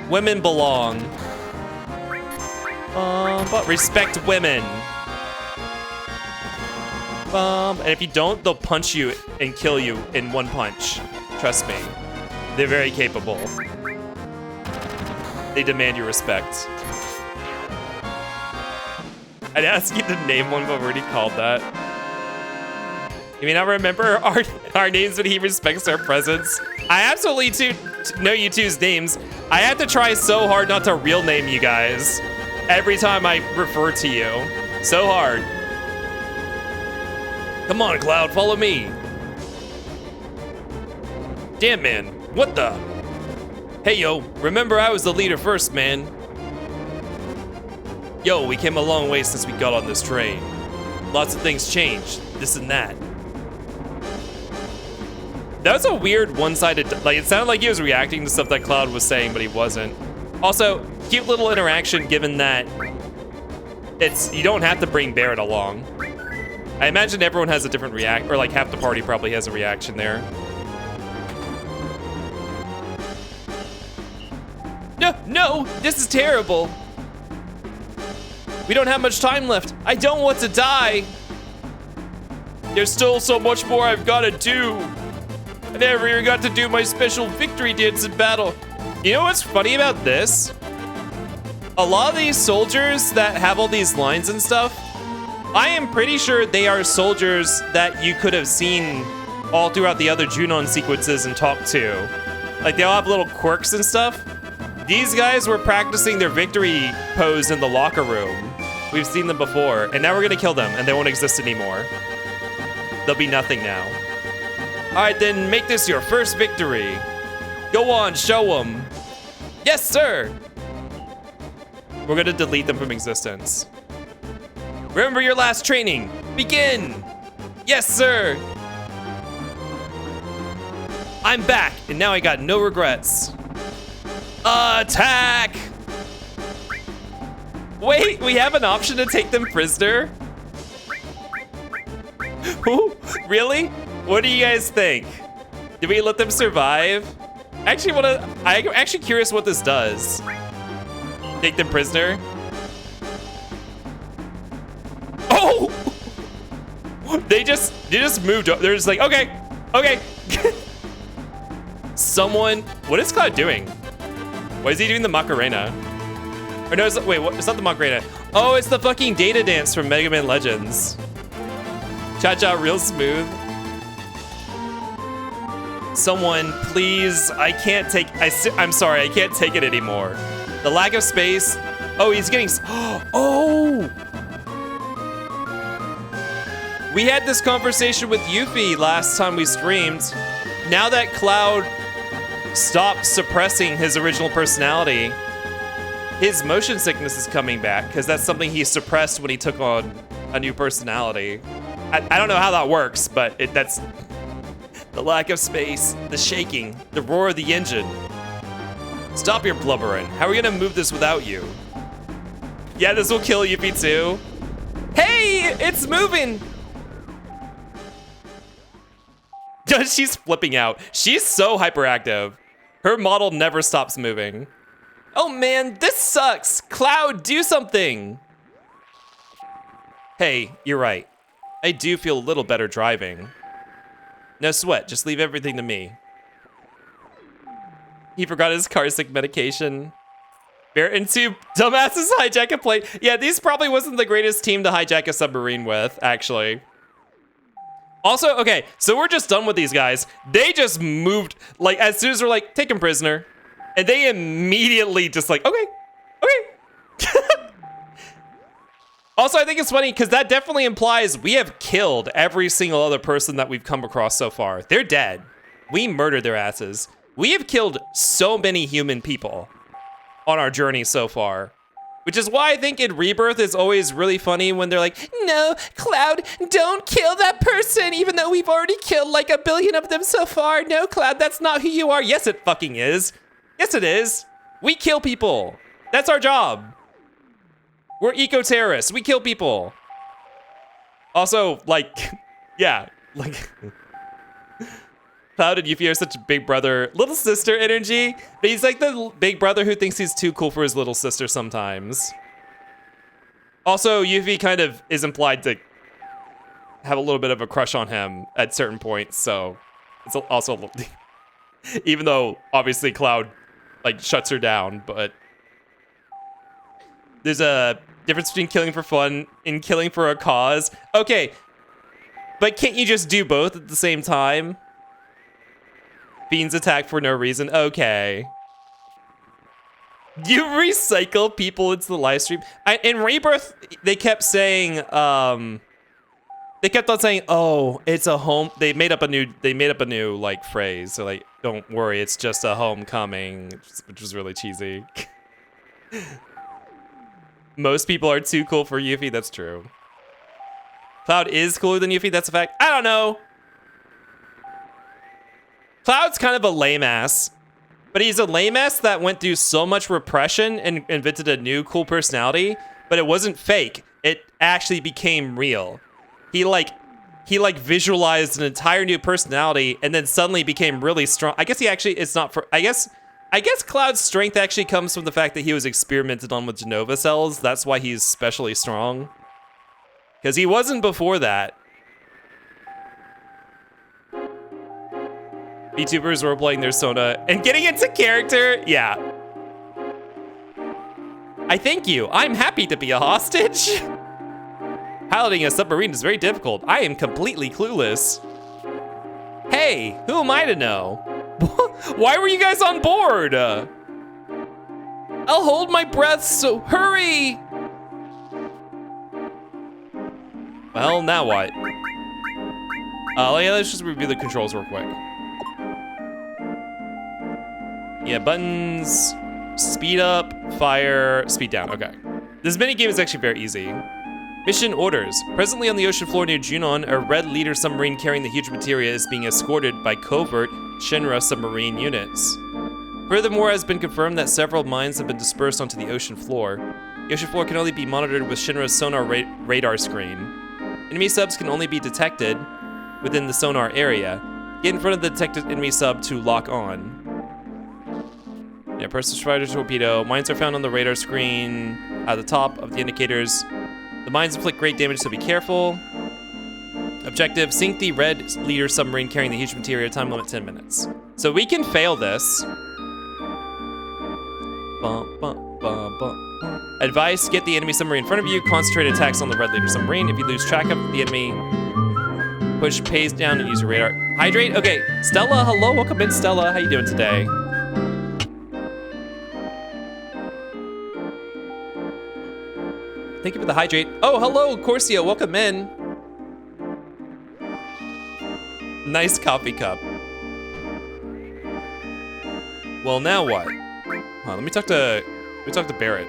Women belong. But respect women. And if you don't, they'll punch you and kill you in one punch. Trust me. They're very capable. They demand your respect. I'd ask you to name one, but we already called that. You may not remember our names, but he respects our presence. I absolutely know you two's names. I have to try so hard not to real name you guys every time I refer to you. So hard. Come on, Cloud, follow me. Damn, man. What the? Hey, yo, remember I was the leader first, man. Yo, we came a long way since we got on this train. Lots of things changed, this and that. That was a weird one-sided, like, it sounded like he was reacting to stuff that Cloud was saying, but he wasn't. Also, cute little interaction given that you don't have to bring Barrett along. I imagine everyone has a different react, or like half the party probably has a reaction there. no, this is terrible. We don't have much time left. I don't want to die. There's still so much more I've got to do. I never even got to do my special victory dance in battle. You know what's funny about this? A lot of these soldiers that have all these lines and stuff, I am pretty sure they are soldiers that you could have seen all throughout the other Junon sequences and talked to. Like, they all have little quirks and stuff. These guys were practicing their victory pose in the locker room. We've seen them before, and now we're gonna kill them, and they won't exist anymore. They'll be nothing now. All right, then make this your first victory. Go on, show them. Yes, sir. We're gonna delete them from existence. Remember your last training. Begin. Yes, sir. I'm back, and now I got no regrets. Attack! Wait, we have an option to take them prisoner? Ooh, really? What do you guys think? Did we let them survive? I'm actually curious what this does. Take them prisoner? Oh! They just moved up. They're just like, okay. Someone, what is Cloud doing? Why is he doing the Macarena? Or no, wait, what? It's not the Macarena. Oh, it's the fucking data dance from Mega Man Legends. Cha-cha real smooth. Someone, please, I'm sorry, I can't take it anymore. The lack of space. Oh, he's getting, oh! We had this conversation with Yuffie last time we streamed. Now that Cloud stopped suppressing his original personality, his motion sickness is coming back because that's something he suppressed when he took on a new personality. I don't know how that works, but that's the lack of space, the shaking, the roar of the engine. Stop your blubbering. How are we gonna move this without you? Yeah, this will kill Yuffie too. Hey, it's moving. She's flipping out. She's so hyperactive. Her model never stops moving. Oh man, this sucks. Cloud, do something. Hey, you're right. I do feel a little better driving. No sweat, just leave everything to me. He forgot his car sick medication. Bear and two dumbasses hijack a plane. Yeah, these probably wasn't the greatest team to hijack a submarine with, actually. Also, okay, so we're just done with these guys. They just moved, like, as soon as we're like, take him prisoner. And they immediately just like, okay. Also, I think it's funny because that definitely implies we have killed every single other person that we've come across so far. They're dead. We murdered their asses. We have killed so many human people on our journey so far. Which is why I think in Rebirth is always really funny when they're like, no, Cloud, don't kill that person, even though we've already killed like 1 billion of them so far. No, Cloud, that's not who you are. Yes, it fucking is. Yes, it is. We kill people. That's our job. We're eco-terrorists. We kill people. Also, like, yeah, like, Cloud and Yuffie are such a big brother, little sister energy. But he's like the big brother who thinks he's too cool for his little sister sometimes. Also, Yuffie kind of is implied to have a little bit of a crush on him at certain points. So it's also, even though obviously Cloud like shuts her down, but there's a difference between killing for fun and killing for a cause. Okay, but can't you just do both at the same time? Fiends attack for no reason. Okay. You recycle people into the live stream. In Rebirth, they kept saying, they kept on saying, "Oh, it's a home." They made up a new like phrase. So like, don't worry, it's just a homecoming, which was really cheesy. Most people are too cool for Yuffie. That's true. Cloud is cooler than Yuffie. That's a fact. I don't know. Cloud's kind of a lame ass, but he's a lame ass that went through so much repression and invented a new cool personality, but it wasn't fake. It actually became real. He visualized an entire new personality and then suddenly became really strong. I guess he actually, it's not for, I guess I guess Cloud's strength actually comes from the fact that he was experimented on with Genova cells. That's why he's especially strong. Because he wasn't before that. VTubers were playing their Sona and getting into character. Yeah. I thank you. I'm happy to be a hostage. Piloting a submarine is very difficult. I am completely clueless. Hey, who am I to know? Why were you guys on board? I'll hold my breath, so hurry! Well, now what? Let's just review the controls real quick. Yeah, buttons, speed up, fire, speed down, okay. This minigame is actually very easy. Mission orders. Presently on the ocean floor near Junon, a red leader submarine carrying the huge materia is being escorted by covert Shinra submarine units. Furthermore, it has been confirmed that several mines have been dispersed onto the ocean floor. The ocean floor can only be monitored with Shinra's sonar radar screen. Enemy subs can only be detected within the sonar area. Get in front of the detected enemy sub to lock on. Yeah, personal strider torpedo. Mines are found on the radar screen at the top of the indicators. The mines inflict great damage, so be careful. Objective, sink the red leader submarine carrying the huge materia, time limit 10 minutes. So we can fail this. Advice, get the enemy submarine in front of you, concentrate attacks on the red leader submarine. If you lose track of the enemy, push pays down and use your radar. Hydrate, okay. Stella, hello, welcome in Stella. How you doing today? Thank you for the hydrate. Oh, hello, Corsia, welcome in. Nice coffee cup. Well, now what? Let me talk to Barrett.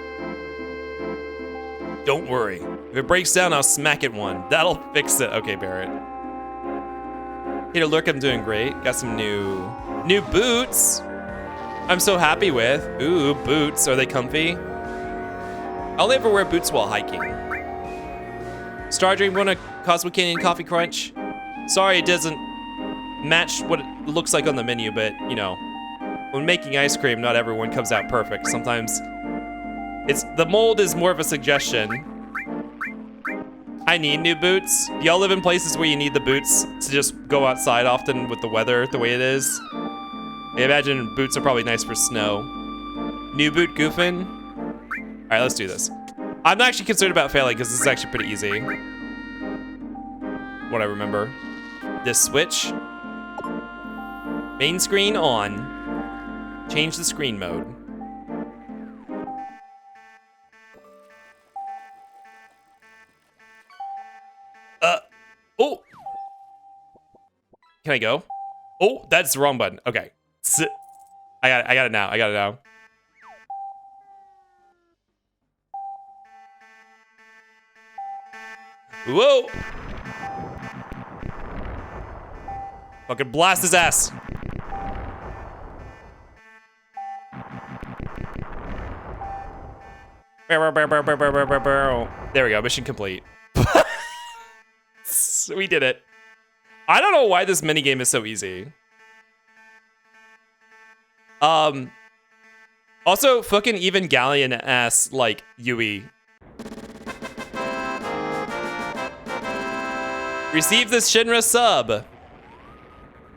Don't worry. If it breaks down, I'll smack it one. That'll fix it. Okay, Barrett. Hey, look, I'm doing great. Got some new boots. I'm so happy with. Ooh, boots. Are they comfy? I only ever wear boots while hiking. Star Dream, want a Cosmo Canyon Coffee Crunch? Sorry, it doesn't match what it looks like on the menu, but you know, when making ice cream, not everyone comes out perfect. Sometimes the mold is more of a suggestion. I need new boots. Y'all live in places where you need the boots to just go outside often with the weather the way it is. I imagine boots are probably nice for snow. New boot goofing. All right, let's do this. I'm not actually concerned about failing because this is actually pretty easy. What I remember. This switch. Main screen on. Change the screen mode. Oh. Can I go? Oh, that's the wrong button. Okay. I got it now. I got it now. Whoa! Fucking blast his ass. There we go, mission complete. We did it. I don't know why this minigame is so easy. Also, fucking Evangelion ass, like, Yui. Receive this Shinra sub.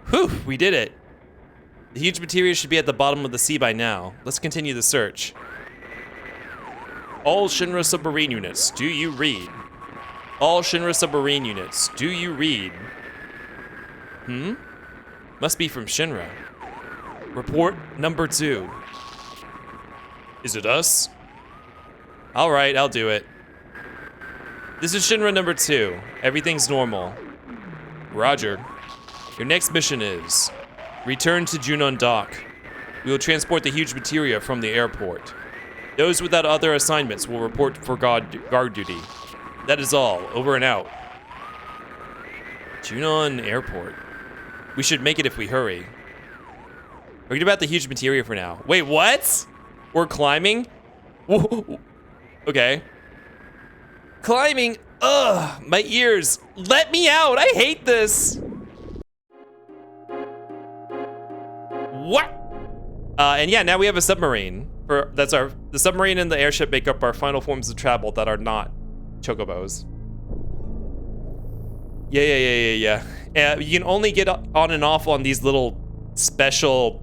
Whew, we did it. The huge materia should be at the bottom of the sea by now. Let's continue the search. All Shinra submarine units, do you read? All Shinra submarine units, do you read? Must be from Shinra. Report number 2. Is it us? All right, I'll do it. This is Shinra number 2. Everything's normal. Roger. Your next mission is return to Junon Dock. We will transport the huge materia from the airport. Those without other assignments will report for guard duty. That is all. Over and out. Junon Airport. We should make it if we hurry. Forget about the huge materia for now. Wait, what? We're climbing? Whoa. Okay. Climbing. Ugh, my ears. Let me out. I hate this. What? And yeah, now we have a submarine. The submarine and the airship make up our final forms of travel that are not chocobos. Yeah. You can only get on and off on these little special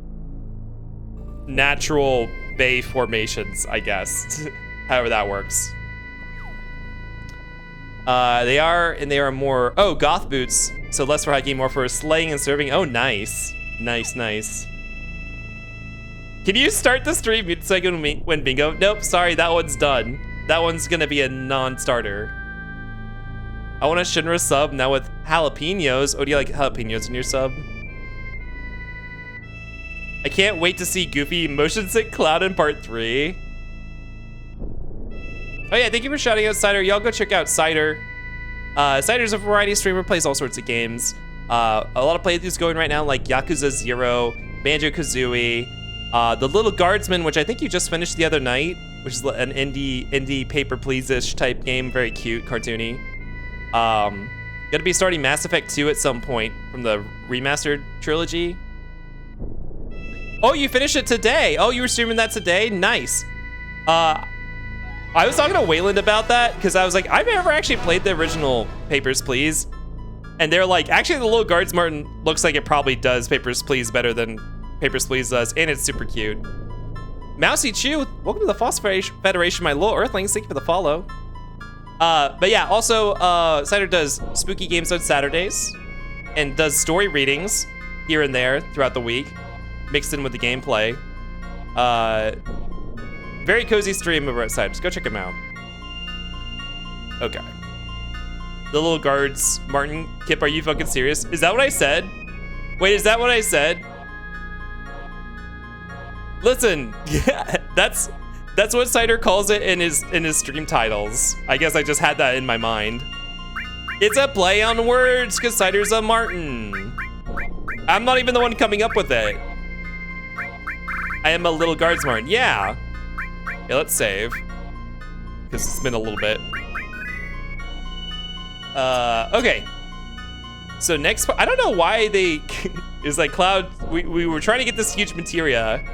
natural bay formations, I guess. However that works. They are more, oh, goth boots. So less for hiking, more for slaying and serving. Oh, nice. Nice. Can you start the stream mid-second when bingo? Nope, sorry, that one's done. That one's gonna be a non-starter. I want a Shinra sub now with jalapenos. Oh, do you like jalapenos in your sub? I can't wait to see Goofy motion sick Cloud in part 3. Oh yeah, thank you for shouting out Cider. Y'all go check out Cider. Cider's a variety streamer, plays all sorts of games. A lot of playthroughs going right now, like Yakuza 0, Banjo-Kazooie, The Little Guardsman, which I think you just finished the other night, which is an indie paper please-ish type game, very cute, cartoony. Gonna be starting Mass Effect 2 at some point from the remastered trilogy. Oh, you finished it today. Oh, you were streaming that today? Nice. I was talking to Wayland about that because I was like, I've never actually played the original Papers, Please. And they're like, actually, the Little Guardsman looks like it probably does Papers, Please better than Papers, Please does, and it's super cute. Mousy Chew, welcome to the Phosphorus Federation, my little Earthlings. Thank you for the follow. But yeah, also, Cider does spooky games on Saturdays and does story readings here and there throughout the week, mixed in with the gameplay. Very cozy stream over at Cider. Just go check him out. Okay. The Little Guards, Martin, Kip, are you fucking serious? Is that what I said? Wait, is that what I said? Listen, yeah, that's what Cider calls it in his stream titles. I guess I just had that in my mind. It's a play on words, because Cider's a Martin. I'm not even the one coming up with it. I am a Little Guards Martin. Yeah, let's save, because it's been a little bit. Okay. So next part, I don't know why they, it's like Cloud, we were trying to get this huge materia,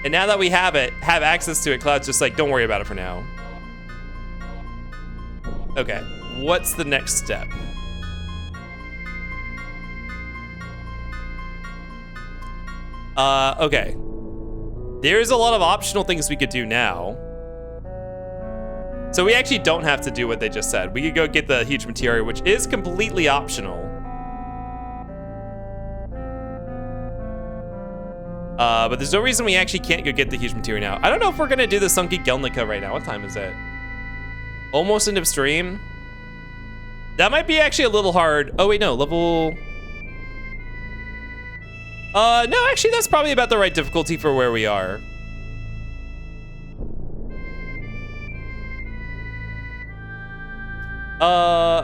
and now that we have access to it, Cloud's just like, don't worry about it for now. Okay, what's the next step? Okay. There's a lot of optional things we could do now. So we actually don't have to do what they just said. We could go get the huge materia, which is completely optional. But there's no reason we actually can't go get the huge materia now. I don't know if we're gonna do the Sunken Gelnica right now. What time is it? Almost end of stream. That might be actually a little hard. Oh wait, no, level. No, actually that's probably about the right difficulty for where we are.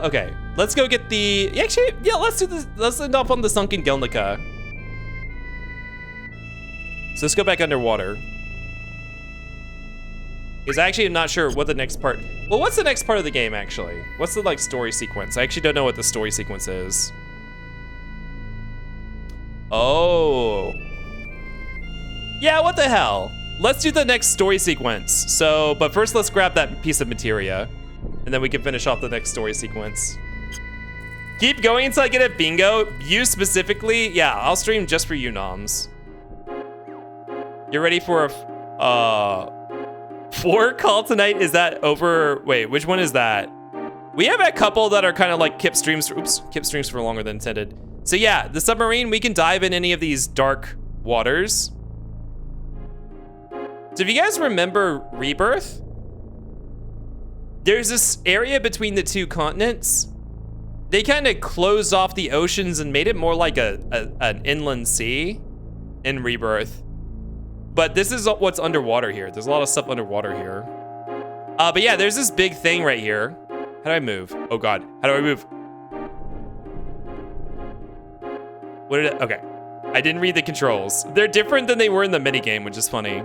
Okay. Let's go get the, actually, yeah, let's do this. Let's end off on the Sunken Gelnica. So let's go back underwater. Because I actually am not sure what the next part, well, what's the next part of the game actually? What's the like story sequence? I actually don't know what the story sequence is. Oh. Yeah, what the hell? Let's do the next story sequence. So, but first let's grab that piece of materia, and then we can finish off the next story sequence. Keep going until I get a bingo. You specifically? Yeah, I'll stream just for you, Noms. You're ready for a 4 call tonight? Is that over? Wait, which one is that? We have a couple that are kind of like Kip streams. Oops, Kip streams for longer than intended. So yeah, the submarine, we can dive in any of these dark waters. So if you guys remember Rebirth, there's this area between the two continents. They kind of closed off the oceans and made it more like an inland sea in Rebirth. But this is what's underwater here. There's a lot of stuff underwater here. But yeah, there's this big thing right here. How do I move? Oh God, how do I move? What did it, okay. I didn't read the controls. They're different than they were in the minigame, which is funny.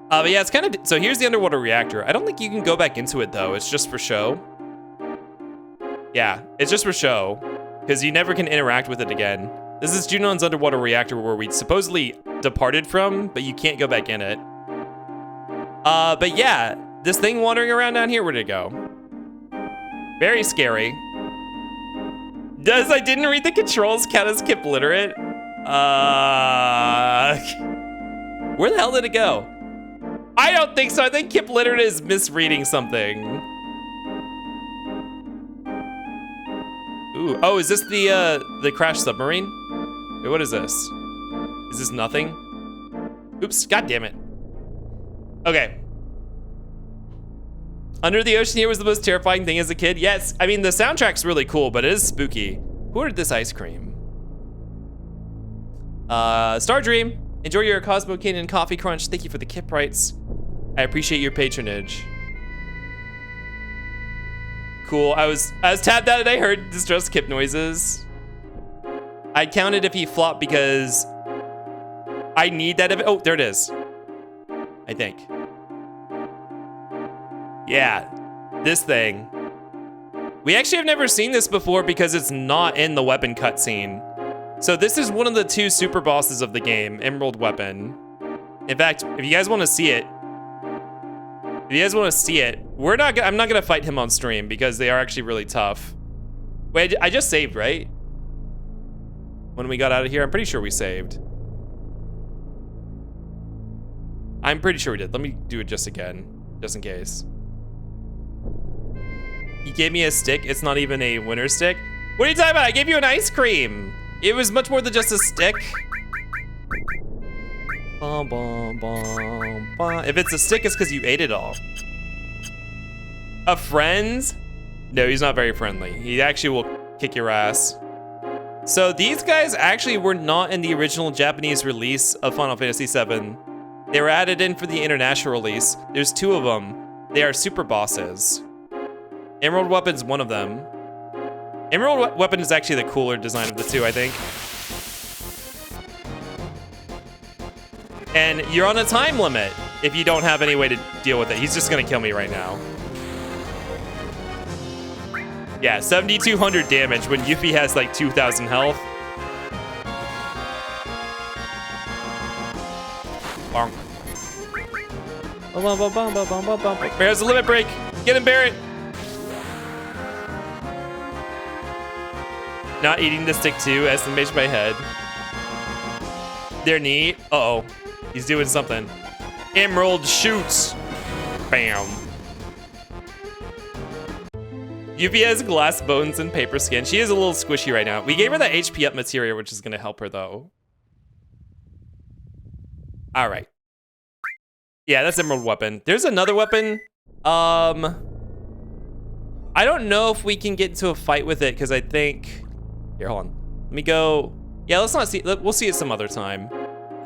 But yeah, it's kind of, so here's the underwater reactor. I don't think you can go back into it though. It's just for show. Yeah, it's just for show, because you never can interact with it again. This is Junon's underwater reactor where we supposedly departed from, but you can't go back in it. But yeah, this thing wandering around down here, where'd it go? Very scary. I didn't read the controls count as Kip literate? Where the hell did it go? I don't think so. I think Kip literate is misreading something. Ooh, oh, is this the crashed submarine? Wait, what is this? Is this nothing? Oops, god damn it. Okay. Under the Ocean here was the most terrifying thing as a kid. Yes, I mean, the soundtrack's really cool, but it is spooky. Who ordered this ice cream? Star Dream, enjoy your Cosmo Canyon coffee crunch. Thank you for the Kip rights. I appreciate your patronage. Cool, I was tapped out and I heard distressed Kip noises. I counted if he flopped because I need that. Oh, there it is. I think. Yeah, this thing. We actually have never seen this before because it's not in the weapon cutscene. So this is one of the 2 super bosses of the game, Emerald Weapon. In fact, if you guys want to see it, I'm not gonna fight him on stream because they are actually really tough. Wait, I just saved, right? When we got out of here, I'm pretty sure we saved. I'm pretty sure we did. Let me do it just again, just in case. He gave me a stick. It's not even a winner stick. What are you talking about? I gave you an ice cream. It was much more than just a stick. Bum, bum, bum, bum. If it's a stick, it's because you ate it all. A friend? No, he's not very friendly. He actually will kick your ass. So these guys actually were not in the original Japanese release of Final Fantasy VII. They were added in for the international release. There's 2 of them. They are super bosses. Emerald Weapon's one of them. Emerald Weapon is actually the cooler design of the 2, I think. And you're on a time limit if you don't have any way to deal with it. He's just gonna kill me right now. Yeah, 7,200 damage when Yuffie has like 2,000 health. Bonk. There's a limit break. Get him, Barrett. Not eating the stick too, estimation my head. They're neat. Uh-oh. He's doing something. Emerald shoots. Bam. Yuffie has glass bones and paper skin. She is a little squishy right now. We gave her the HP up materia, which is gonna help her though. All right. Yeah, that's Emerald Weapon. There's another weapon. I don't know if we can get into a fight with it because I think... Here, hold on. Let me go... Yeah, let's not see... We'll see it some other time.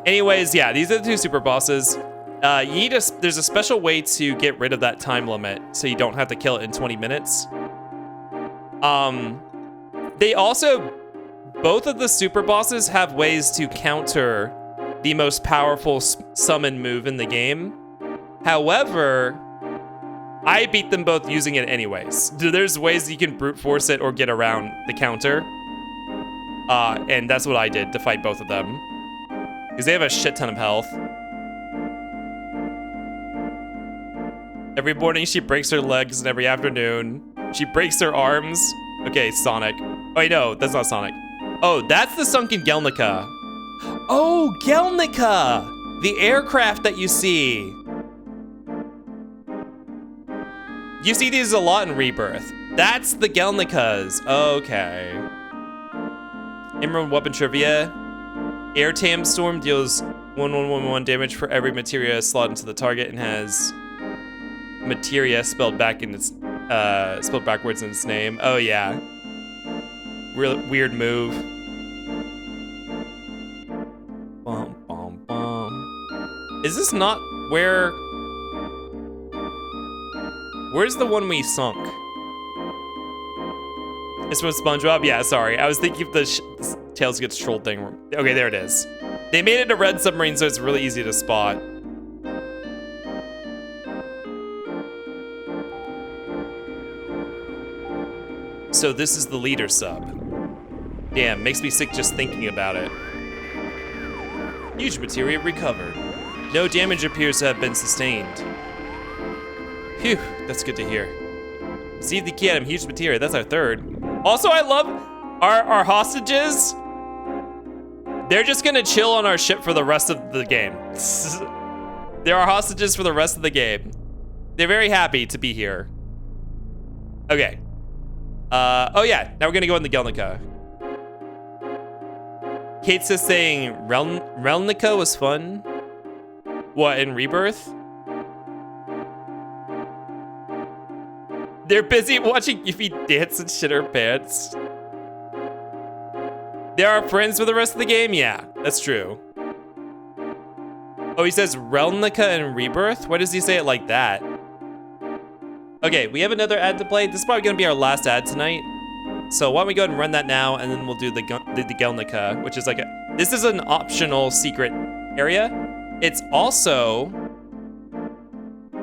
Anyways, yeah, these are the 2 super bosses. There's a special way to get rid of that time limit so you don't have to kill it in 20 minutes. They also... Both of the super bosses have ways to counter the most powerful summon move in the game. However, I beat them both using it anyways. There's ways you can brute force it or get around the counter. And that's what I did to fight both of them. Because they have a shit ton of health. Every morning she breaks her legs and every afternoon she breaks her arms. Okay, Sonic. Oh, wait, no, that's not Sonic. Oh, that's the sunken Gelnica. Oh, Gelnica! The aircraft that you see. You see these a lot in Rebirth. That's the Gelnicas. Okay. Emerald Weapon Trivia. Air Tam Storm deals 1111 damage for every materia slot into the target and has materia spelled backwards in its name. Oh yeah. Real weird move. Bum, bum, bum. Is this not where... Where's the one we sunk? It's from SpongeBob? Yeah, sorry. I was thinking of the Tails Gets Trolled thing. Okay, there it is. They made it a red submarine, so it's really easy to spot. So this is the leader sub. Damn, makes me sick just thinking about it. Huge materia recovered. No damage appears to have been sustained. Phew, that's good to hear. Receive the key item, huge materia, that's our third. Also, I love our hostages. They're just gonna chill on our ship for the rest of the game. They're our hostages for the rest of the game. They're very happy to be here. Okay. Oh yeah, now we're gonna go in the Gelnica. Kate's just saying Relnica was fun. What, in Rebirth? They're busy watching Yuffie dance and shit her pants. They are friends for the rest of the game? Yeah, that's true. Oh, he says Relnica in Rebirth? Why does he say it like that? Okay, we have another ad to play. This is probably gonna be our last ad tonight. So why don't we go ahead and run that now, and then we'll do the Gelnica, which is like this is an optional secret area. It's also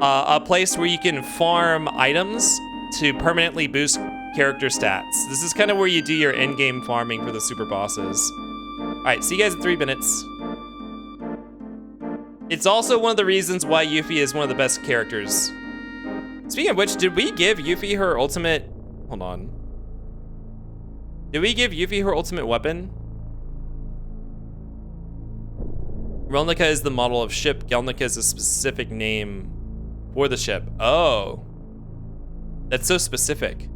a place where you can farm items to permanently boost character stats. This is kind of where you do your in-game farming for the super bosses. All right, see you guys in 3 minutes. It's also one of the reasons why Yuffie is one of the best characters. Speaking of which, did we give Yuffie her ultimate? Hold on. Did we give Yuffie her ultimate weapon? Relnica is the model of ship. Gelnica is a specific name for the ship. Oh. That's so specific.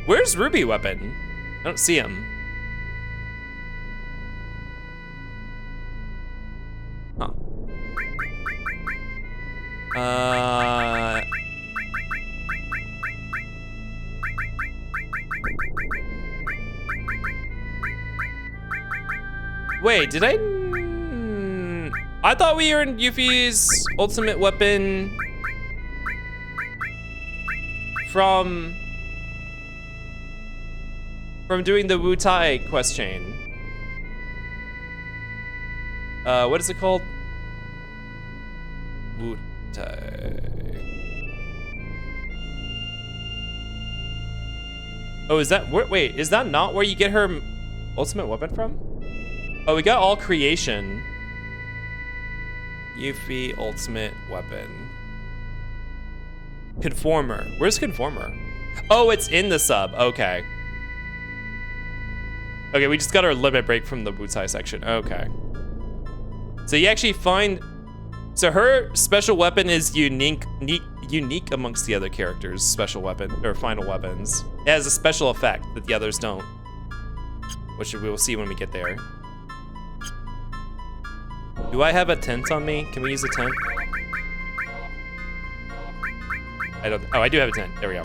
Where's Ruby weapon? I don't see him. Huh. Wait, did I thought we earned Yuffie's ultimate weapon from doing the Wu Tai quest chain. What is it called? Wu Tai. Oh, is that, wait, is that not where you get her ultimate weapon from? Oh, we got all creation. Yuffie ultimate weapon. Conformer. Where's Conformer? Oh, it's in the sub. Okay. Okay, we just got our limit break from the Wu Tai section. Okay. So you actually find... So her special weapon is unique amongst the other characters' special weapon, or final weapons. It has a special effect that the others don't, which we will see when we get there. Do I have a tent on me? Can we use a tent? I don't, oh, I do have a tent. There we go.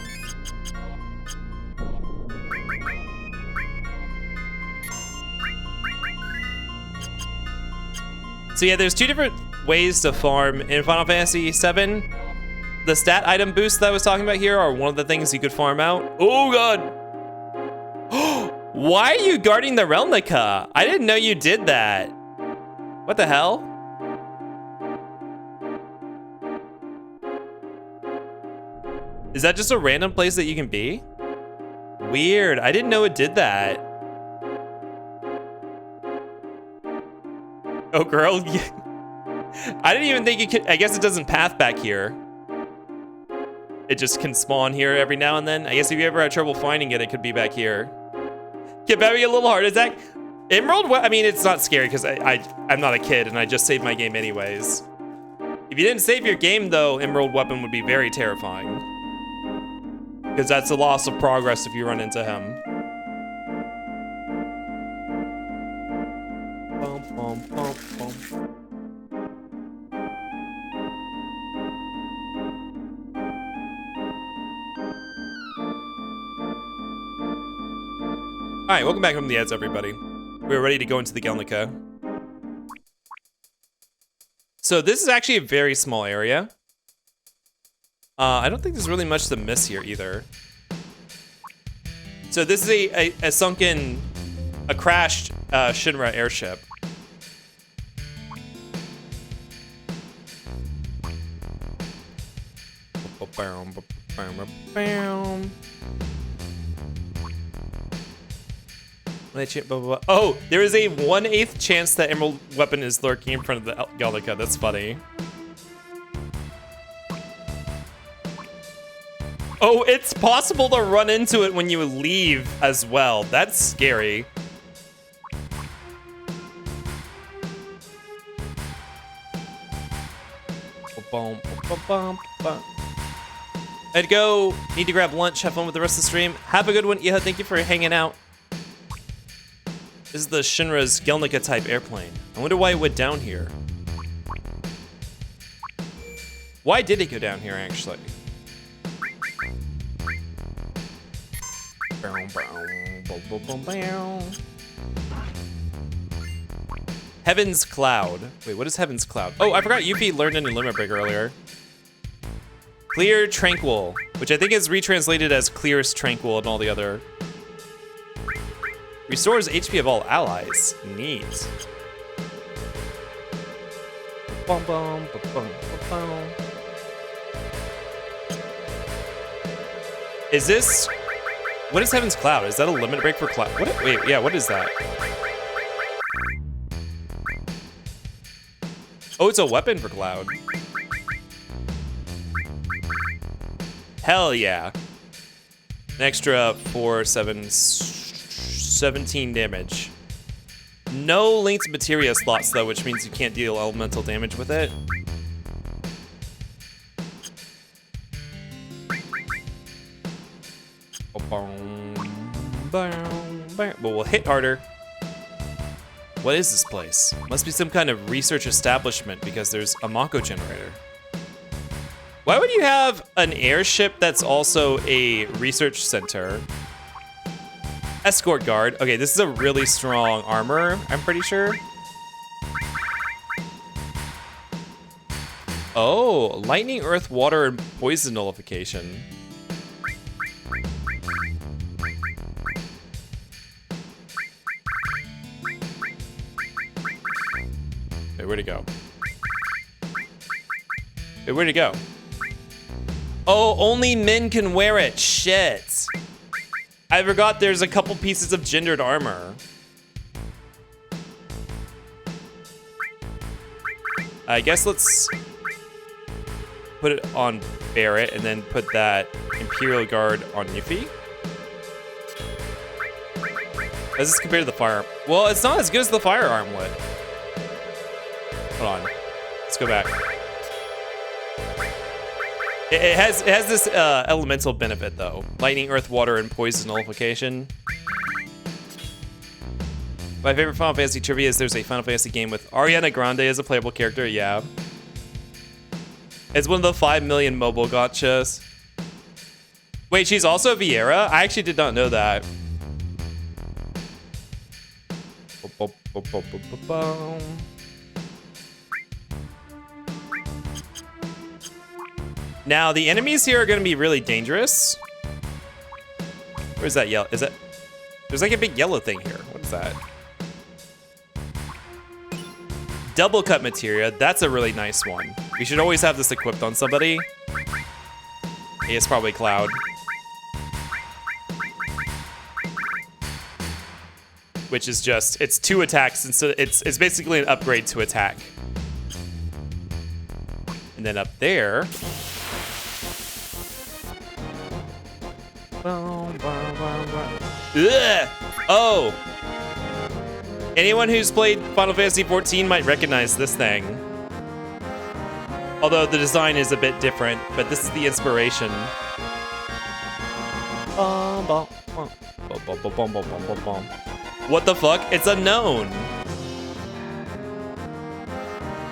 So yeah, there's 2 different ways to farm in Final Fantasy VII. The stat item boosts that I was talking about here are one of the things you could farm out. Oh god! Why are you guarding the Relnica? I didn't know you did that. What the hell? Is that just a random place that you can be? Weird, I didn't know it did that. Oh girl, I didn't even think you could, I guess it doesn't path back here. It just can spawn here every now and then. I guess if you ever had trouble finding it, it could be back here. Get having a little heart attack. Emerald, I mean, it's not scary because I'm not a kid and I just saved my game anyways. If you didn't save your game though, Emerald Weapon would be very terrifying. Because that's a loss of progress if you run into him. Bum, bum, bum, bum. All right, welcome back from the ads, everybody. We're ready to go into the Gelnica. So this is actually a very small area. I don't think there's really much to miss here either. So this is a sunken, a crashed Shinra airship. Oh, there is a 1/8 chance that Emerald Weapon is lurking in front of the Gallica. That's funny. Oh, it's possible to run into it when you leave as well. That's scary. I'd go. Need to grab lunch. Have fun with the rest of the stream. Have a good one, Iha. Thank you for hanging out. This is the Shinra's Gelnica type airplane. I wonder why it went down here. Why did it go down here, actually? Heaven's Cloud. Wait, what is Heaven's Cloud? Oh, I forgot Yuffie learned it in Limit Break earlier. Clear Tranquil, which I think is retranslated as Clearest Tranquil and all the other. Restores HP of all allies. Neat. Is this... What is Heaven's Cloud? Is that a limit break for Cloud? What? Wait, yeah, what is that? Oh, it's a weapon for Cloud. Hell yeah. An extra 17 damage. No linked materia slots though, which means you can't deal elemental damage with it. But we'll hit harder. What is this place? Must be some kind of research establishment because there's a Mako generator. Why would you have an airship that's also a research center? Escort guard. Okay, this is a really strong armor, I'm pretty sure. Oh, lightning, earth, water, and poison nullification. Wait, where'd it go? Wait, where'd it go? Oh, only men can wear it. Shit. I forgot there's a couple pieces of gendered armor. I guess let's put it on Barrett and then put that Imperial Guard on Yuffie. How does this compare to the firearm? Well, it's not as good as the fire armlet. Hold on. Let's go back. It has this elemental benefit though. Lightning, earth, water, and poison nullification. My favorite Final Fantasy trivia is there's a Final Fantasy game with Ariana Grande as a playable character. Yeah. It's one of the 5 million mobile gotchas. Wait, she's also Vieira? I actually did not know that. Now, the enemies here are going to be really dangerous. Where's that yellow? Is that... There's like a big yellow thing here. What is that? Double cut materia. That's a really nice one. We should always have this equipped on somebody. Hey, it's probably Cloud. Which is just... It's 2 attacks. And so it's basically an upgrade to attack. And then up there... Ugh. Oh! Anyone who's played Final Fantasy XIV might recognize this thing. Although the design is a bit different, but this is the inspiration. What the fuck? It's unknown!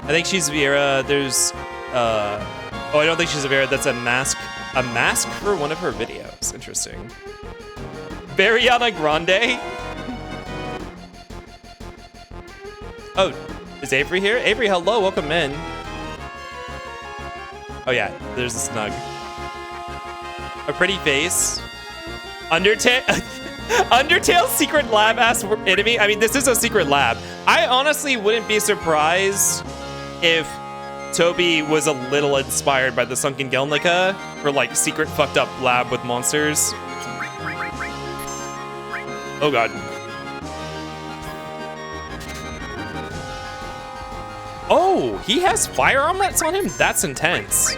I think she's Vieira. There's... Oh, I don't think she's a Vieira. That's a mask. A mask for one of her videos. Interesting. Ariana Grande? Oh, is Avery here? Avery, hello, welcome in. Oh yeah, there's a snug. A pretty face. Undertale's secret lab ass enemy? I mean, this is a secret lab. I honestly wouldn't be surprised if Toby was a little inspired by the Sunken Gelnica for like secret fucked up lab with monsters. Oh god. Oh, he has fire armlets on him? That's intense.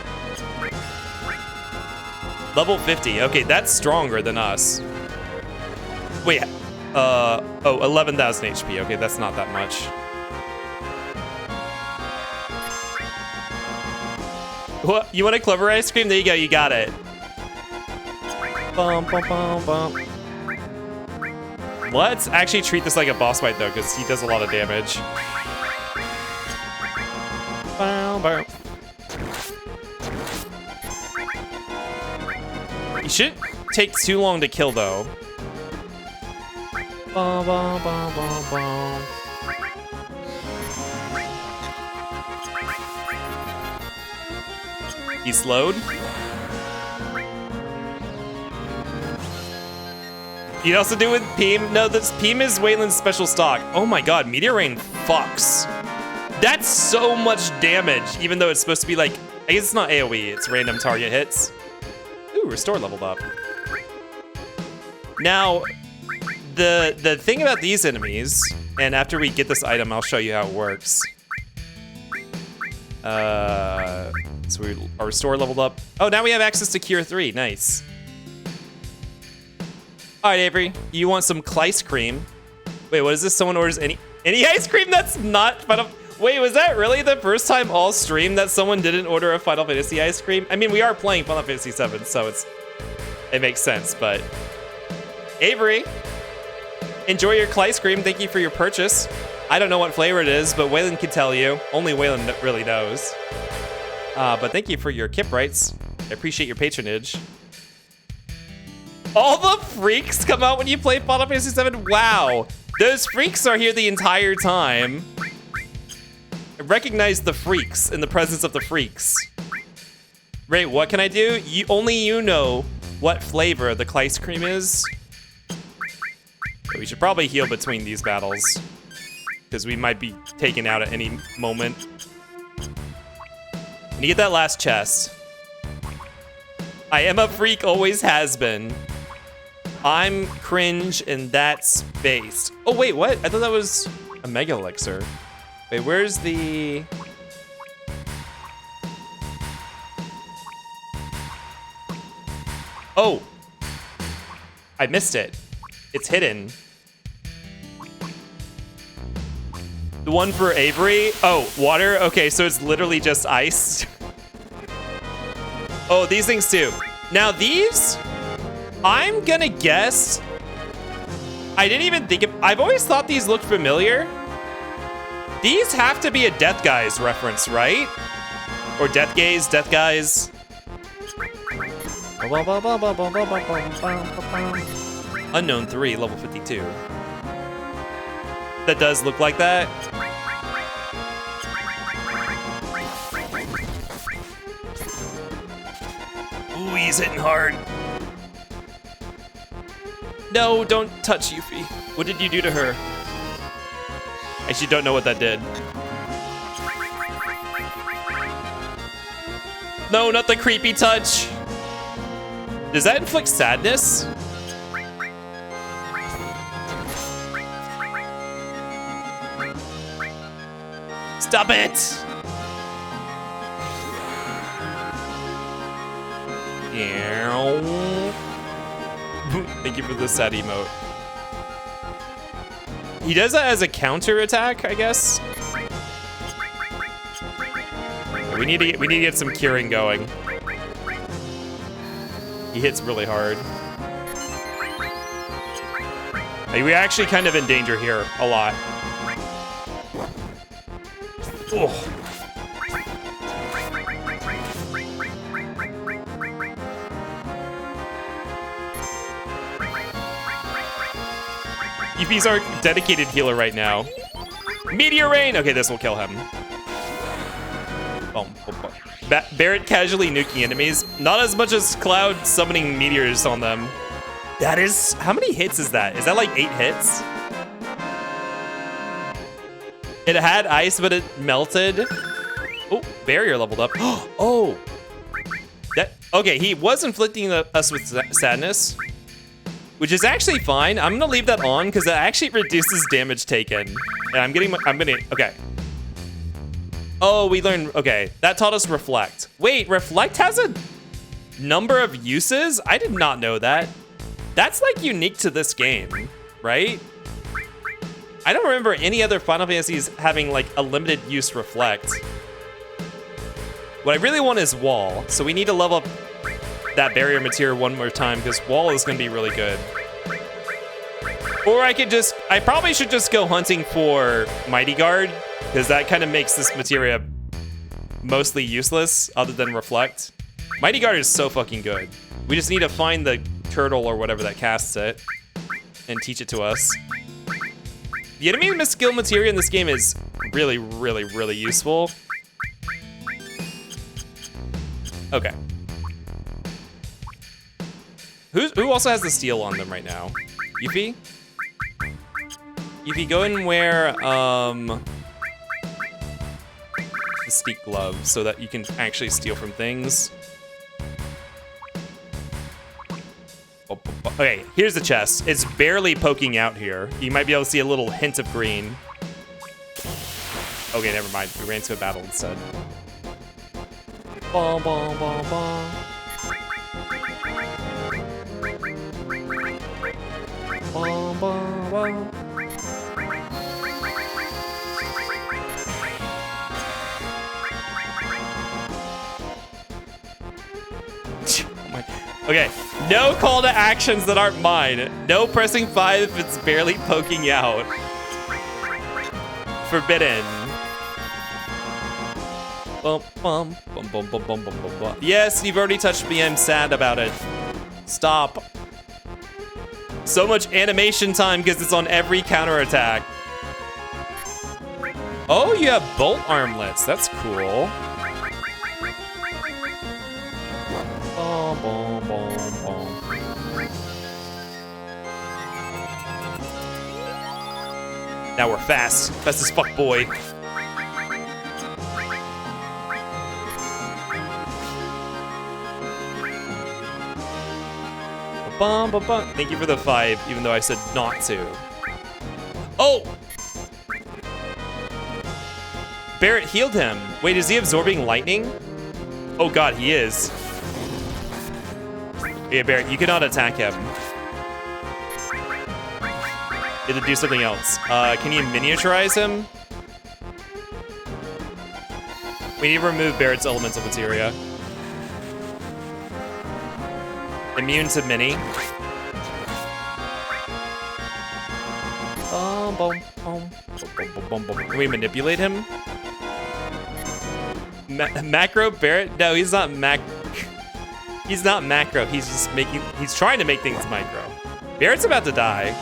Level 50. Okay, that's stronger than us. Wait, oh, 11,000 HP. Okay, that's not that much. What? You want a clover ice cream? There you go, you got it. Bum, bum, bum, bum. Let's actually treat this like a boss fight, though, because he does a lot of damage. Bum, bum. He shouldn't take too long to kill, though. Bum, bum, bum, bum, bum. He's slowed. You'd also do with Peem? No, this Peem is Wayland's special stock. Oh my god, Meteor Rain fucks. That's so much damage, even though it's supposed to be like, I guess it's not AoE, it's random target hits. Ooh, Restore leveled up. Now, the thing about these enemies, and after we get this item, I'll show you how it works. So our Restore leveled up. Oh, now we have access to Cure 3, nice. All right, Avery, you want some Kleiss cream? Wait, what is this? Someone orders any ice cream that's not Final... Wait, was that really the first time all stream that someone didn't order a Final Fantasy ice cream? I mean, we are playing Final Fantasy VII, so it makes sense, but... Avery, enjoy your Kleiss cream. Thank you for your purchase. I don't know what flavor it is, but Wayland can tell you. Only Wayland really knows. But thank you for your Kip rights. I appreciate your patronage. All the freaks come out when you play Final Fantasy VII? Wow. Those freaks are here the entire time. I recognize the freaks in the presence of the freaks. Ray, what can I do? Only you know what flavor the Kleiss cream is. So we should probably heal between these battles, because we might be taken out at any moment. And you get that last chest. I am a freak, always has been. I'm cringe, and that's based. Oh, wait, what? I thought that was a Mega Elixir. Wait, where's the... Oh! I missed it. It's hidden. The one for Avery? Oh, water? Okay, so it's literally just ice. Oh, these things too. Now these... I'm gonna guess... I didn't even think of... I've always thought these looked familiar. These have to be a Death Guys reference, right? Or Death Gaze, Death Guys. Unknown 3, level 52. That does look like that. Ooh, he's hitting hard. No, don't touch Yuffie. What did you do to her? I actually don't know what that did. No, not the creepy touch. Does that inflict sadness? Stop it! Thank you for the sad emote. He does that as a counter attack, I guess. We need to get some curing going. He hits really hard. Like, we're actually kind of in danger here a lot. Oh. Yuffie's our dedicated healer right now. Meteor Rain! Okay, this will kill him. Boom, boom, boom. Barrett casually nuking enemies. Not as much as Cloud summoning meteors on them. That is... How many hits is that? Is that like 8 hits? It had ice, but it melted. Oh, barrier leveled up. Oh! That... Okay, he was inflicting us with sadness, which is actually fine. I'm gonna leave that on because that actually reduces damage taken. And I'm gonna, okay. Oh, we learned, okay. That taught us reflect. Wait, reflect has a number of uses? I did not know that. That's like unique to this game, right? I don't remember any other Final Fantasies having like a limited use reflect. What I really want is wall, so we need to level up that barrier material one more time because wall is gonna be really good. Or I probably should just go hunting for Mighty Guard because that kind of makes this materia mostly useless other than reflect. Mighty Guard is so fucking good. We just need to find the turtle or whatever that casts it and teach it to us. The enemy skill materia in this game is really, really, really useful. Okay. Who also has the steel on them right now? Yuffie? Yuffie, go and wear the steak glove so that you can actually steal from things. Okay, here's the chest. It's barely poking out here. You might be able to see a little hint of green. Okay, never mind. We ran to a battle instead. Bom, bom, bom, bom. Bom, bom, bom. Okay, no call to actions that aren't mine. No pressing 5 if it's barely poking out. Forbidden. Bum, bum, bum, bum, bum, bum, bum, bum, bum. Yes, you've already touched me. I'm sad about it. Stop. So much animation time because it's on every counterattack. Oh, you have bolt armlets. That's cool. Bum, bum, bum, bum. Now we're fast. Fast as fuck, boy. Bum, bum, bum. Thank you for the 5, even though I said not to. Oh! Barret healed him. Wait, is he absorbing lightning? Oh god, he is. Yeah, Barret, you cannot attack him. You have to do something else. Can you miniaturize him? We need to remove Barret's elemental materia. Immune to mini. Can we manipulate him? Macro Barret? No, he's not He's not macro. He's just he's trying to make things micro. Barret's about to die.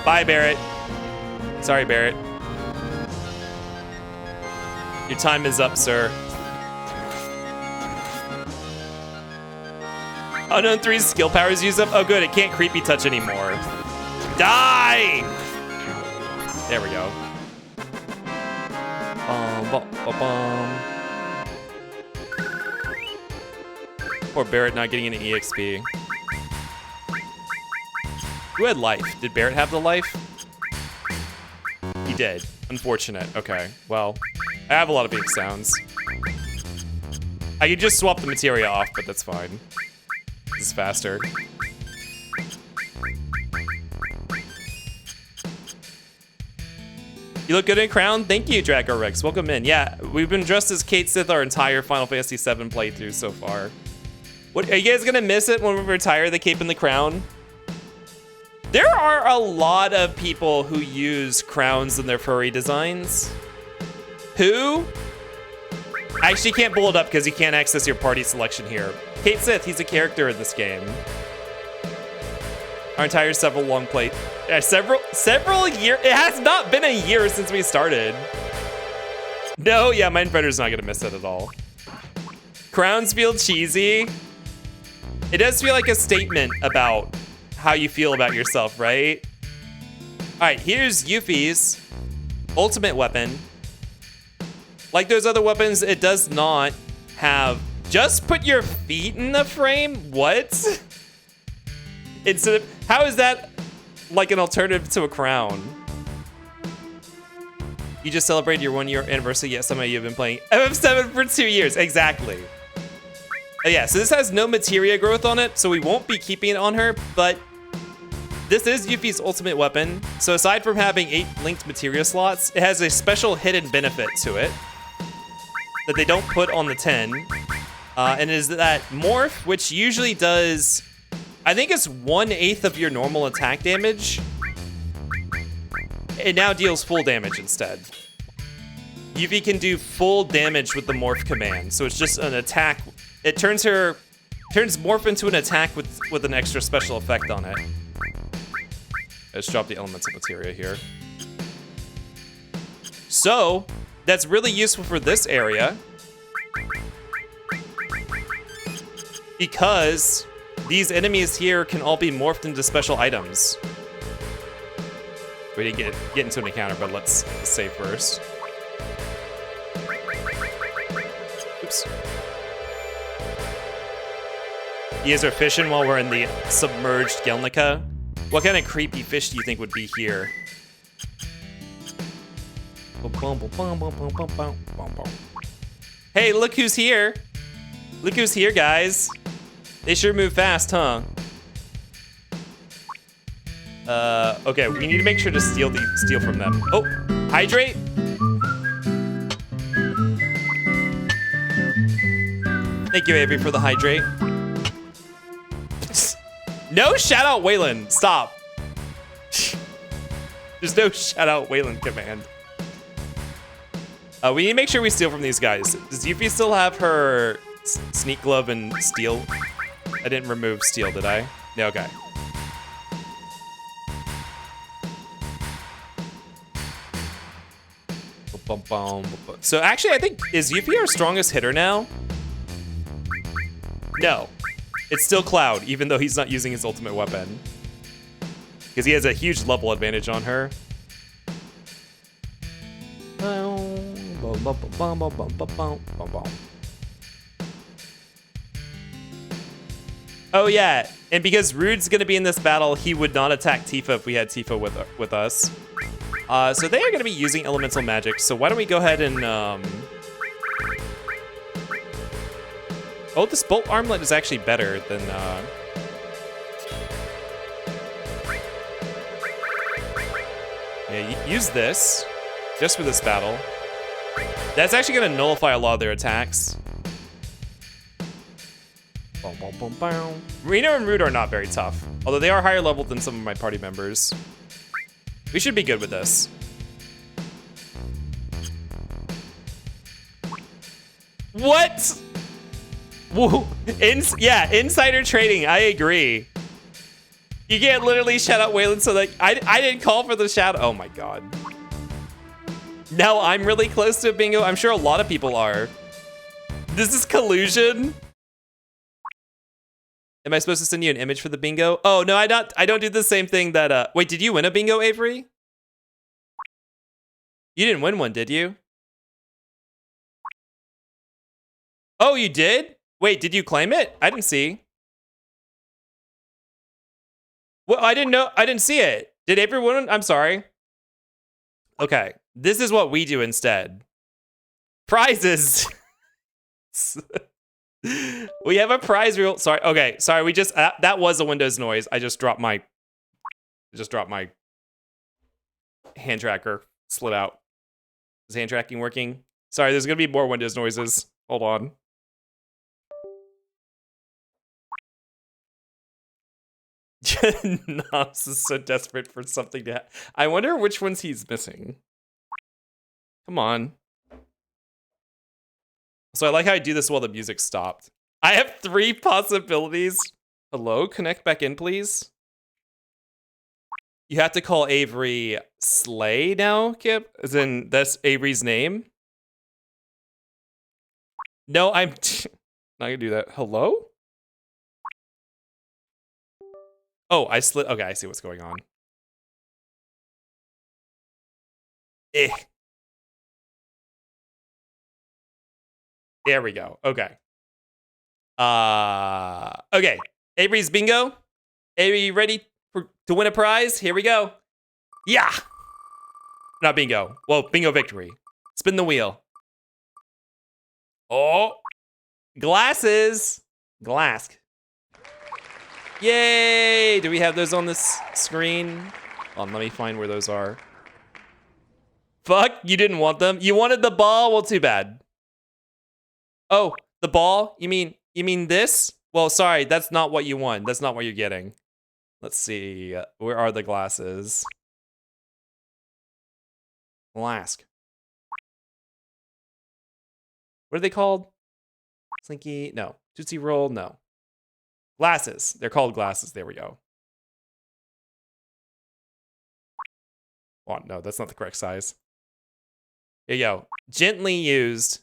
Bye, Barret. Sorry, Barret. Your time is up, sir. Unknown 3's skill powers used up. Oh, good. It can't creepy touch anymore. Die! There we go. Poor Barret not getting any EXP. Who had life? Did Barret have the life? He did. Unfortunate. Okay. Well, I have a lot of big sounds. I could just swap the materia off, but that's fine. This is faster. You look good in crown. Thank you, Draco Rex. Welcome in. Yeah, we've been dressed as Cait Sith our entire Final Fantasy VII playthrough so far. What, are you guys gonna miss it when we retire the cape and the crown? There are a lot of people who use crowns in their furry designs. Who? I actually can't pull it up because you can't access your party selection here. Cait Sith, he's a character in this game. Our entire several years. It has not been a year since we started. No, yeah, Mindfighter's not gonna miss it at all. Crowns feel cheesy. It does feel like a statement about how you feel about yourself, right? All right, here's Yuffie's ultimate weapon. Like those other weapons, it does not have, just put your feet in the frame? What? Instead of, how is that like an alternative to a crown? You just celebrated your 1 year anniversary. Yes, some of you have been playing FF7 for 2 years. Exactly. Yeah, so this has no materia growth on it, so we won't be keeping it on her, but this is Yuffie's ultimate weapon. So aside from having 8 linked materia slots, it has a special hidden benefit to it that they don't put on the 10. And it is that morph, which usually does, I think it's 1/8 of your normal attack damage. It now deals full damage instead. Yuffie can do full damage with the morph command, so it's just an attack. It turns morph into an attack with an extra special effect on it. Let's drop the elements of materia here. So that's really useful for this area because these enemies here can all be morphed into special items. We didn't get into an encounter, but let's save first. Oops. You guys are fishing while we're in the submerged Gelnica. What kind of creepy fish do you think would be here? Hey, look who's here. Look who's here, guys. They sure move fast, huh? Okay, we need to make sure to steal from them. Oh, hydrate? Thank you, Avery, for the hydrate. No shout out Waylon, stop. There's no shout out Waylon command. We need to make sure we steal from these guys. Does Yuffie still have her sneak glove and steal? I didn't remove steal, did I? No, okay. So actually, I think, is Yuffie our strongest hitter now? No. It's still Cloud, even though he's not using his ultimate weapon. Because he has a huge level advantage on her. Oh yeah, and because Rude's gonna be in this battle, he would not attack Tifa if we had Tifa with us. So they are gonna be using elemental magic, so why don't we go ahead and, oh, this bolt armlet is actually better than, yeah, use this, just for this battle. That's actually gonna nullify a lot of their attacks. Reno and Rude are not very tough, although they are higher level than some of my party members. We should be good with this. What? Whoa. Yeah, insider trading, I agree. You can't literally shout out Waylon so that I didn't call for the shout. Oh my god. Now I'm really close to a bingo. I'm sure a lot of people are. This is collusion. Am I supposed to send you an image for the bingo? Oh no, I don't do the same thing that wait, did you win a bingo, Avery? You didn't win one, did you? Oh, you did? Wait, did you claim it? I didn't see. Well, I didn't know. I didn't see it. Did everyone? I'm sorry. Okay, this is what we do instead. Prizes. We have a prize reel. Sorry. Okay, sorry. We just that was a Windows noise. I just dropped my hand tracker. Slid out. Is hand tracking working? Sorry, there's gonna be more Windows noises. Hold on. Noms is so desperate for something to I wonder which ones he's missing. Come on. So I like how I do this while the music stopped. I have 3 possibilities. Hello, connect back in, please. You have to call Avery Slay now, Kip? As in, that's Avery's name? No, I'm not gonna do that. Hello? Oh, I slid. Okay, I see what's going on. There we go. Okay. Okay. Avery's bingo. Avery, you ready to win a prize? Here we go. Yeah. Not bingo. Well, bingo victory. Spin the wheel. Oh. Glasses. Glask. Yay! Do we have those on this screen? Hold on, let me find where those are. Fuck, you didn't want them? You wanted the ball? Well, too bad. Oh, the ball? You mean this? Well, sorry, that's not what you want. That's not what you're getting. Let's see. Where are the glasses? Glask. What are they called? Slinky? No. Tootsie Roll? No. Glasses. They're called glasses. There we go. Oh, no, that's not the correct size. Here you go. Gently used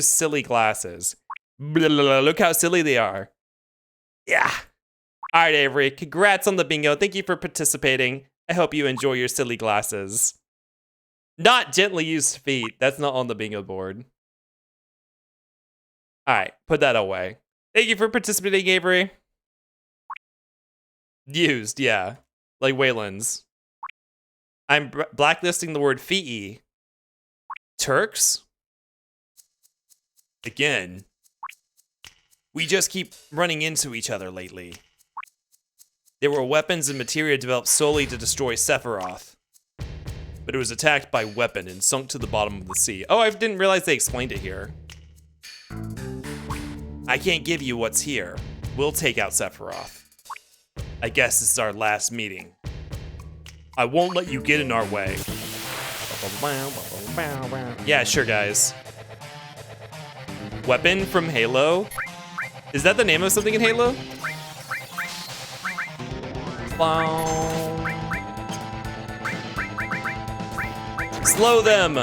silly glasses. Blah, blah, blah. Look how silly they are. Yeah. All right, Avery. Congrats on the bingo. Thank you for participating. I hope you enjoy your silly glasses. Not gently used feet. That's not on the bingo board. All right, put that away. Thank you for participating, Avery. Used, yeah. Like Wayland's. I'm blacklisting the word fee. Turks? Again. We just keep running into each other lately. There were weapons and materia developed solely to destroy Sephiroth. But it was attacked by weapon and sunk to the bottom of the sea. Oh, I didn't realize they explained it here. I can't give you what's here. We'll take out Sephiroth. I guess this is our last meeting. I won't let you get in our way. Yeah, sure, guys. Weapon from Halo? Is that the name of something in Halo? Slow them!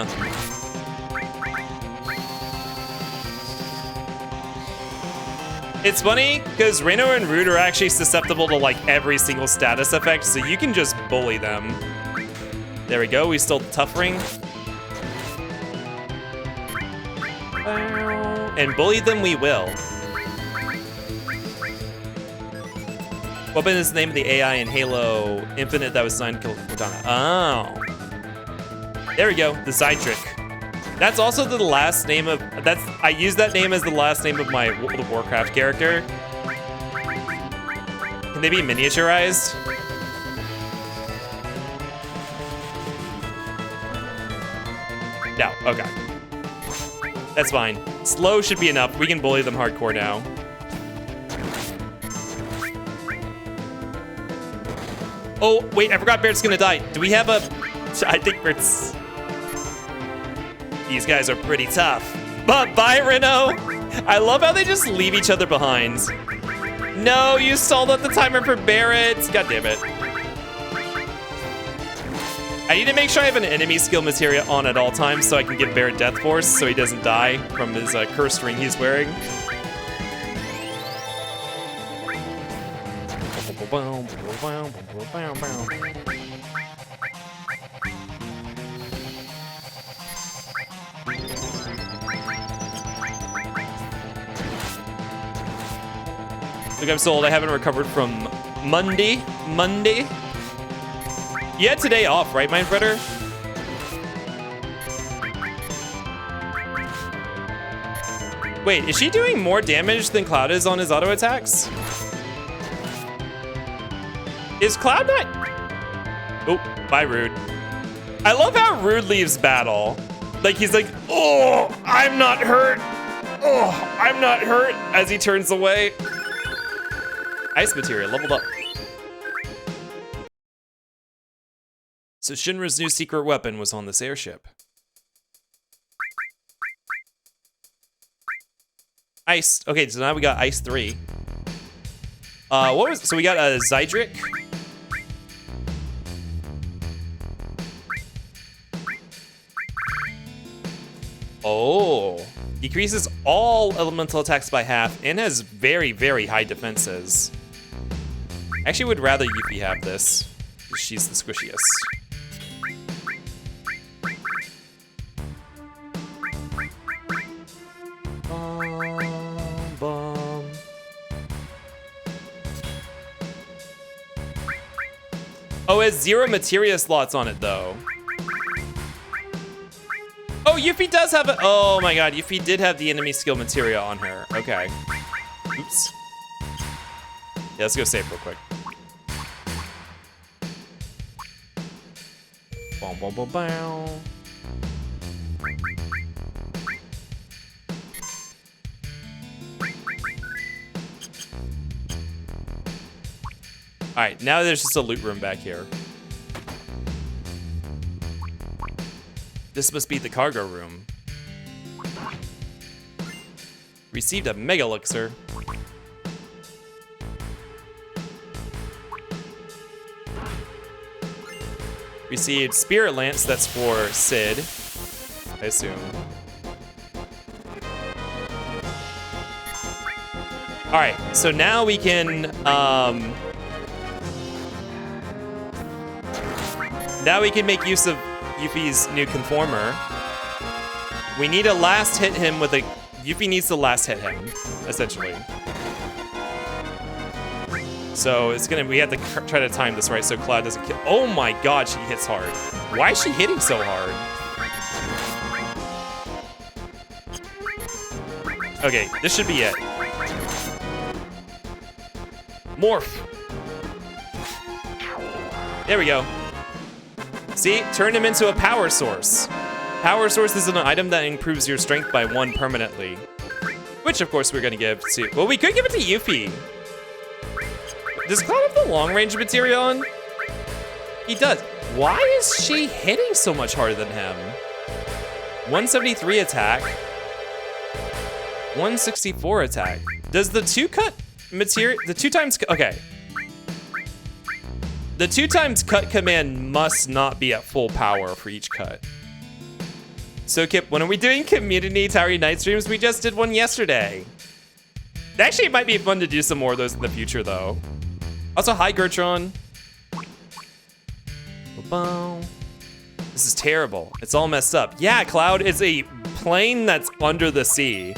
It's funny, because Reno and Rude are actually susceptible to like every single status effect, so you can just bully them. There we go, we stole the tough ring. And bully them we will. Weapon is the name of the AI in Halo Infinite that was signed to kill Cortana. Oh. There we go, the side trick. That's also the last name of, I use that name as the last name of my World of Warcraft character. Can they be miniaturized? No, okay. That's fine. Slow should be enough. We can bully them hardcore now. Oh, wait, I forgot Barrett's gonna die. Do we have a, I think Barrett's, these guys are pretty tough. But bye, Reno. I love how they just leave each other behind. No, you stalled out the timer for Barrett. God damn it. I need to make sure I have an enemy skill materia on at all times so I can give Barrett Death Force so he doesn't die from his cursed ring he's wearing. Look, I'm sold. I haven't recovered from Monday. You had today off, right, Mindfretter? Wait, is she doing more damage than Cloud is on his auto attacks? Is Cloud not? Oh, bye, Rude. I love how Rude leaves battle. Like, he's like, oh, I'm not hurt. Oh, I'm not hurt, as he turns away. Ice materia leveled up. So Shinra's new secret weapon was on this airship. Ice. Okay, so now we got Ice 3. So we got a Zydric. Oh. Decreases all elemental attacks by half and has very, very high defenses. Actually would rather Yuffie have this. She's the squishiest. Oh, it has 0 materia slots on it, though. Yuffie does have a... Oh my god, Yuffie did have the enemy skill materia on her. Okay. Oops. Yeah, let's go save real quick. Boom, boom, boom, boom. All right, now there's just a loot room back here. This must be the cargo room. Received a mega elixir. Received spirit lance, that's for Sid, I assume. All right, so now we can, now we can make use of Yuffie's new conformer. We need to last hit him with a... Yuffie needs to last hit him, essentially. So it's gonna... We have to try to time this right so Cloud doesn't kill... Oh my god, she hits hard. Why is she hitting so hard? Okay, this should be it. Morph. There we go. See, turn him into a power source. Power source is an item that improves your strength by 1 permanently. Which, of course, we're gonna give to... Well, we could give it to Yuffie. Does Cloud have the long range material on? He does. Why is she hitting so much harder than him? 173 attack. 164 attack. Does the 2-cut material... The 2 times... Okay. The 2 times cut command must not be at full power for each cut. So Kip, when are we doing community Tower Unite streams? We just did one yesterday. Actually, it might be fun to do some more of those in the future, though. Also, hi, Gertron. This is terrible. It's all messed up. Yeah, Cloud is a plane that's under the sea.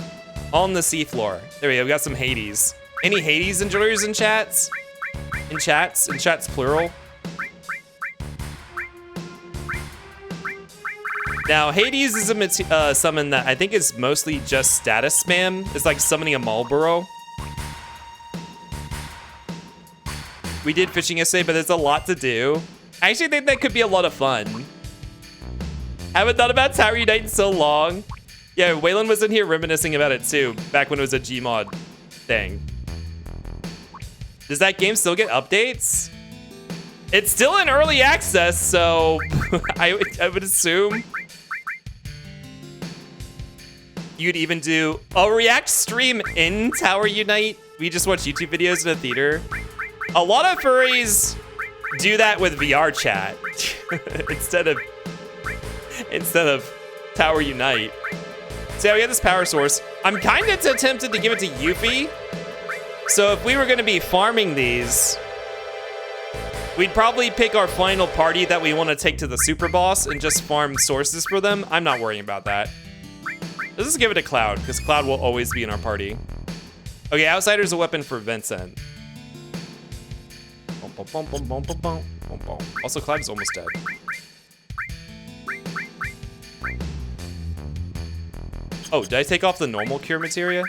On the seafloor. There we go, we got some Hades. Any Hades enjoyers in chats? In chats plural. Now, Hades is a summon that I think is mostly just status spam. It's like summoning a Marlboro. We did fishing yesterday, but there's a lot to do. I actually think that could be a lot of fun. Haven't thought about Tower Unite in so long. Yeah, Waylon was in here reminiscing about it too, back when it was a Gmod thing. Does that game still get updates? It's still in early access, so I would assume you'd even do a react stream in Tower Unite. We just watch YouTube videos in a theater. A lot of furries do that with VR chat instead of Tower Unite. So yeah, we got this power source. I'm kind of tempted to give it to Yuffie. So if we were going to be farming these, we'd probably pick our final party that we want to take to the super boss and just farm sources for them. I'm not worrying about that. Let's just give it to Cloud, because Cloud will always be in our party. Okay, Outsider's a weapon for Vincent. Also, Cloud is almost dead. Oh, did I take off the normal cure materia?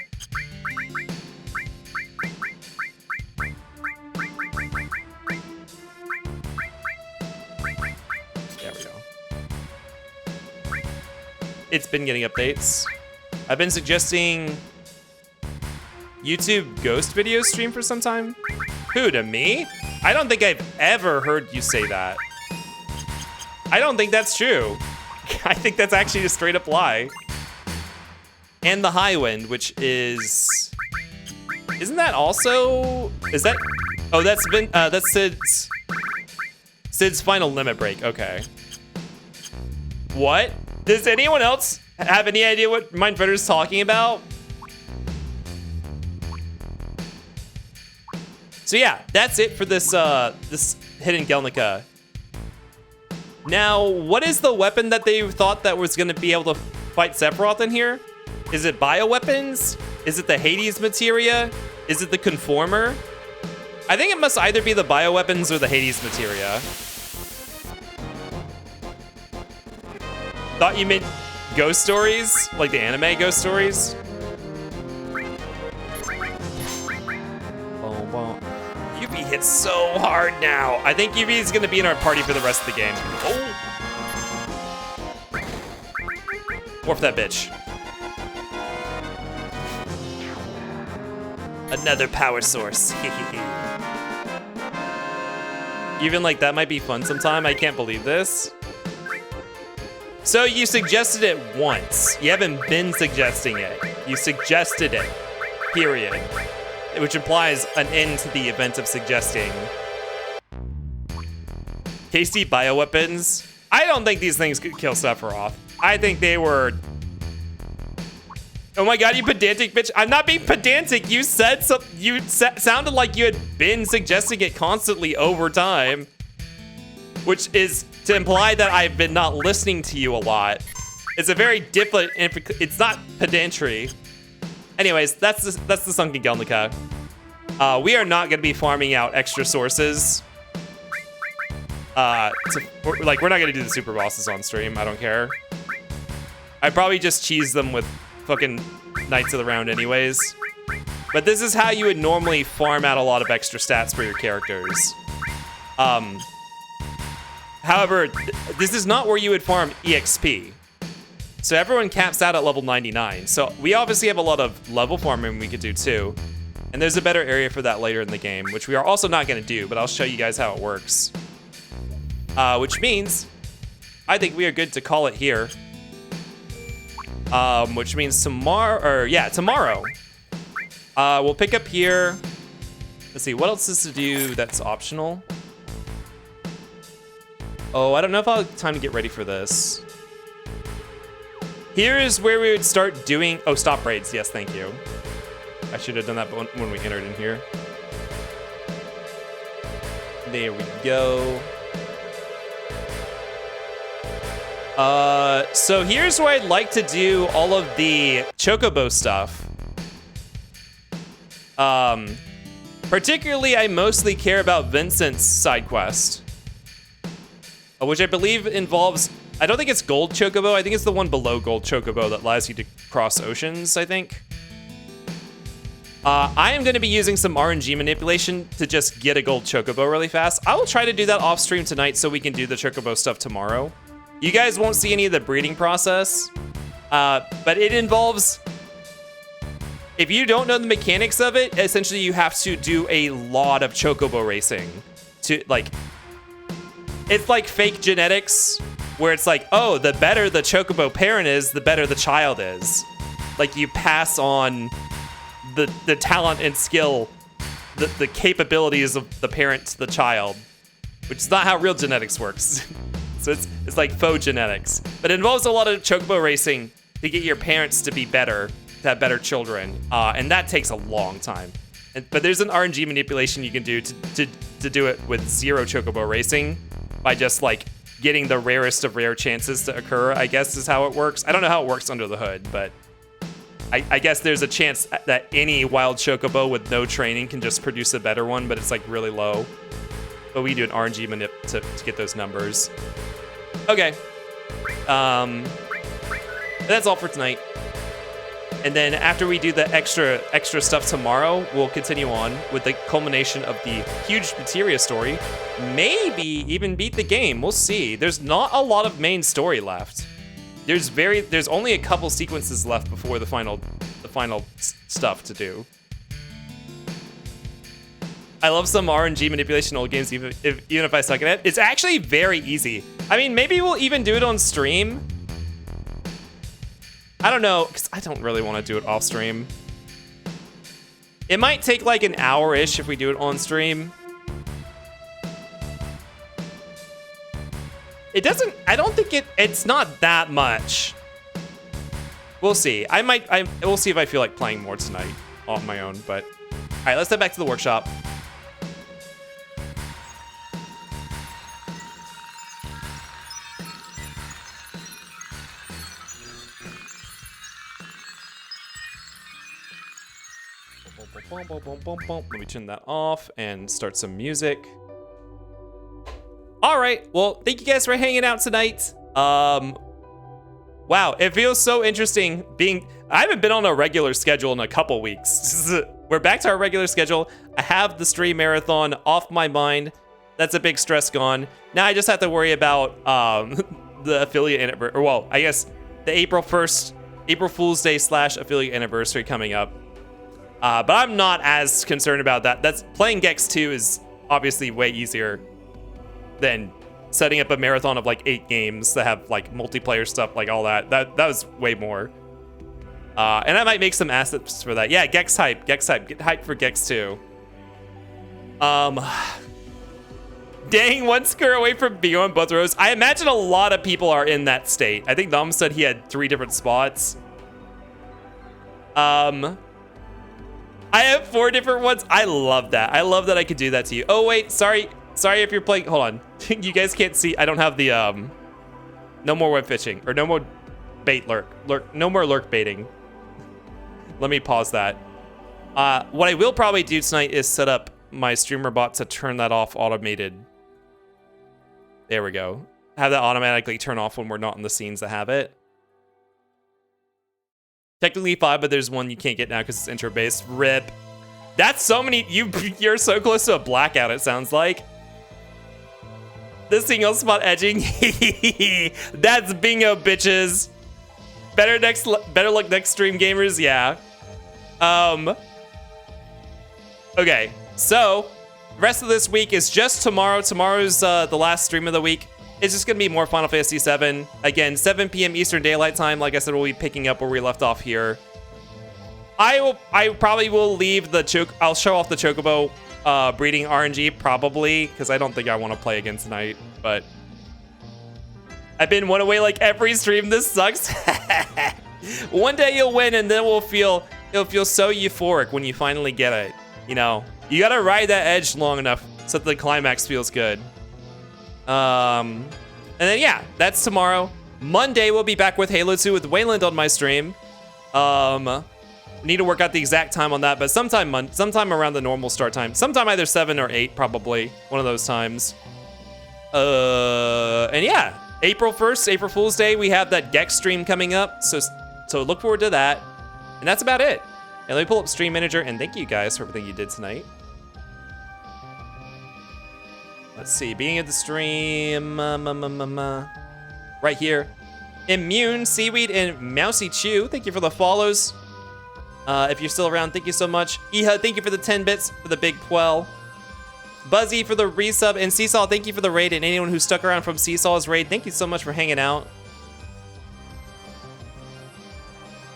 There we go. It's been getting updates. I've been suggesting YouTube ghost video stream for some time. Who, to me? I don't think I've ever heard you say that. I don't think that's true. I think that's actually a straight up lie. And the high wind, which is... Isn't that also... Is that... Oh, that's Sid's final limit break. Okay. What? Does anyone else have any idea what Mindfritter's talking about? So yeah, that's it for this this hidden Gelnica. Now, what is the weapon that they thought that was going to be able to fight Sephiroth in here? Is it bioweapons? Is it the Hades materia? Is it the conformer? I think it must either be the bioweapons or the Hades materia. Thought you meant ghost stories, like the anime ghost stories. Yubi hits so hard now. I think Yubi is gonna be in our party for the rest of the game. Oh. Morph that bitch. Another power source. Even like that might be fun sometime. I can't believe this. So you suggested it once. You haven't been suggesting it. You suggested it. Period. Which implies an end to the event of suggesting. Tasty bioweapons. I don't think these things could kill Sephiroth. I think they were... Oh my god, you pedantic bitch. I'm not being pedantic. You said something. You sounded like you had been suggesting it constantly over time. Which is to imply that I've been not listening to you a lot. It's a very different... It's not pedantry. Anyways, that's the Sunken Gelnica. We are not going to be farming out extra sources. We're not going to do the super bosses on stream. I don't care. I'd probably just cheese them with fucking Knights of the Round anyways. But this is how you would normally farm out a lot of extra stats for your characters. However, this is not where you would farm EXP. So everyone caps out at level 99. So we obviously have a lot of level farming we could do too. And there's a better area for that later in the game, which we are also not going to do, but I'll show you guys how it works. Which means I think we are good to call it here. Which means tomorrow, tomorrow. We'll pick up here. Let's see, what else is to do that's optional? Oh, I don't know if I'll have time to get ready for this. Here is where we would start doing... Oh, stop raids. Yes, thank you. I should have done that when we entered in here. There we go. So here's where I'd like to do all of the Chocobo stuff. Particularly, I mostly care about Vincent's side quest. Which I believe involves... I don't think it's Gold Chocobo. I think it's the one below Gold Chocobo that allows you to cross oceans, I think. I am going to be using some RNG manipulation to just get a Gold Chocobo really fast. I will try to do that off stream tonight so we can do the Chocobo stuff tomorrow. You guys won't see any of the breeding process, but it involves... If you don't know the mechanics of it, essentially you have to do a lot of Chocobo racing to, like... It's like fake genetics, where it's like, oh, the better the Chocobo parent is, the better the child is. Like, you pass on the talent and skill, the capabilities of the parent to the child, which is not how real genetics works. So it's like faux genetics. But it involves a lot of Chocobo racing to get your parents to be better, to have better children, and that takes a long time. But there's an RNG manipulation you can do to do it with zero Chocobo racing, by just like getting the rarest of rare chances to occur, I guess is how it works. I don't know how it works under the hood, but I guess there's a chance that any wild Chocobo with no training can just produce a better one, but it's like really low. But we do an RNG manip to get those numbers. Okay. That's all for tonight. And then after we do the extra stuff tomorrow, we'll continue on with the culmination of the huge materia story. Maybe even beat the game. We'll see. There's not a lot of main story left. There's only a couple sequences left before the final stuff to do. I love some RNG manipulation in old games, even if I suck at it. It's actually very easy. I mean, maybe we'll even do it on stream. I don't know, because I don't really want to do it off stream. It might take like an hour-ish if we do it on stream. I don't think it's not that much. We'll see. We'll see if I feel like playing more tonight on my own, but. All right, let's head back to the workshop. Let me turn that off and start some music. All right, well, thank you guys for hanging out tonight. Wow, it feels so interesting I haven't been on a regular schedule in a couple weeks. We're back to our regular schedule. I have the stream marathon off my mind. That's a big stress gone. Now I just have to worry about the affiliate anniversary. Well, I guess the April Fool's Day / affiliate anniversary coming up. But I'm not as concerned about that. That's playing Gex 2 is obviously way easier than setting up a marathon of like 8 games that have like multiplayer stuff, like all that. That was way more. And I might make some assets for that. Yeah, Gex hype. Get hyped for Gex 2. Dang, 1 square away from being on both rows. I imagine a lot of people are in that state. I think Nom said he had 3 different spots. I have 4 different ones. I love that. I love that I could do that to you. Oh, wait, sorry if you're playing. Hold on. You guys can't see. I don't have the, no more web fishing or no more bait lurk. No more lurk baiting. Let me pause that. What I will probably do tonight is set up my streamer bot to turn that off automated. There we go. Have that automatically turn off when we're not in the scenes that have it. Technically 5, but there's one you can't get now because it's intro based. RIP. That's so many. You're so close to a blackout, it sounds like. The single spot edging. That's bingo, bitches. Better luck next stream, gamers. Yeah. Okay. So, rest of this week is just tomorrow. Tomorrow's the last stream of the week. It's just gonna be more Final Fantasy VII. Again, 7 p.m. Eastern Daylight Time. Like I said, we'll be picking up where we left off here. I probably will leave the I'll show off the Chocobo breeding RNG probably, because I don't think I want to play again tonight. But I've been one away like every stream. This sucks. One day you'll win, and then it'll feel so euphoric when you finally get it. You know, you gotta ride that edge long enough so that the climax feels good. And then yeah, that's tomorrow. Monday we'll be back with Halo 2 with Wayland on my stream. Need to work out the exact time on that, but sometime around the normal start time. Sometime either 7 or 8, probably one of those times. And yeah, April 1st, April Fool's Day, we have that Gex stream coming up. So look forward to that. And that's about it. And let me pull up Stream Manager, and thank you guys for everything you did tonight. Let's see, beginning of the stream, right here. Immune, Seaweed, and Mousy Chew, thank you for the follows. If you're still around, thank you so much. Iha, thank you for the 10 bits for the big Quell. Buzzy for the resub, and Seesaw, thank you for the raid, and anyone who stuck around from Seesaw's raid, thank you so much for hanging out.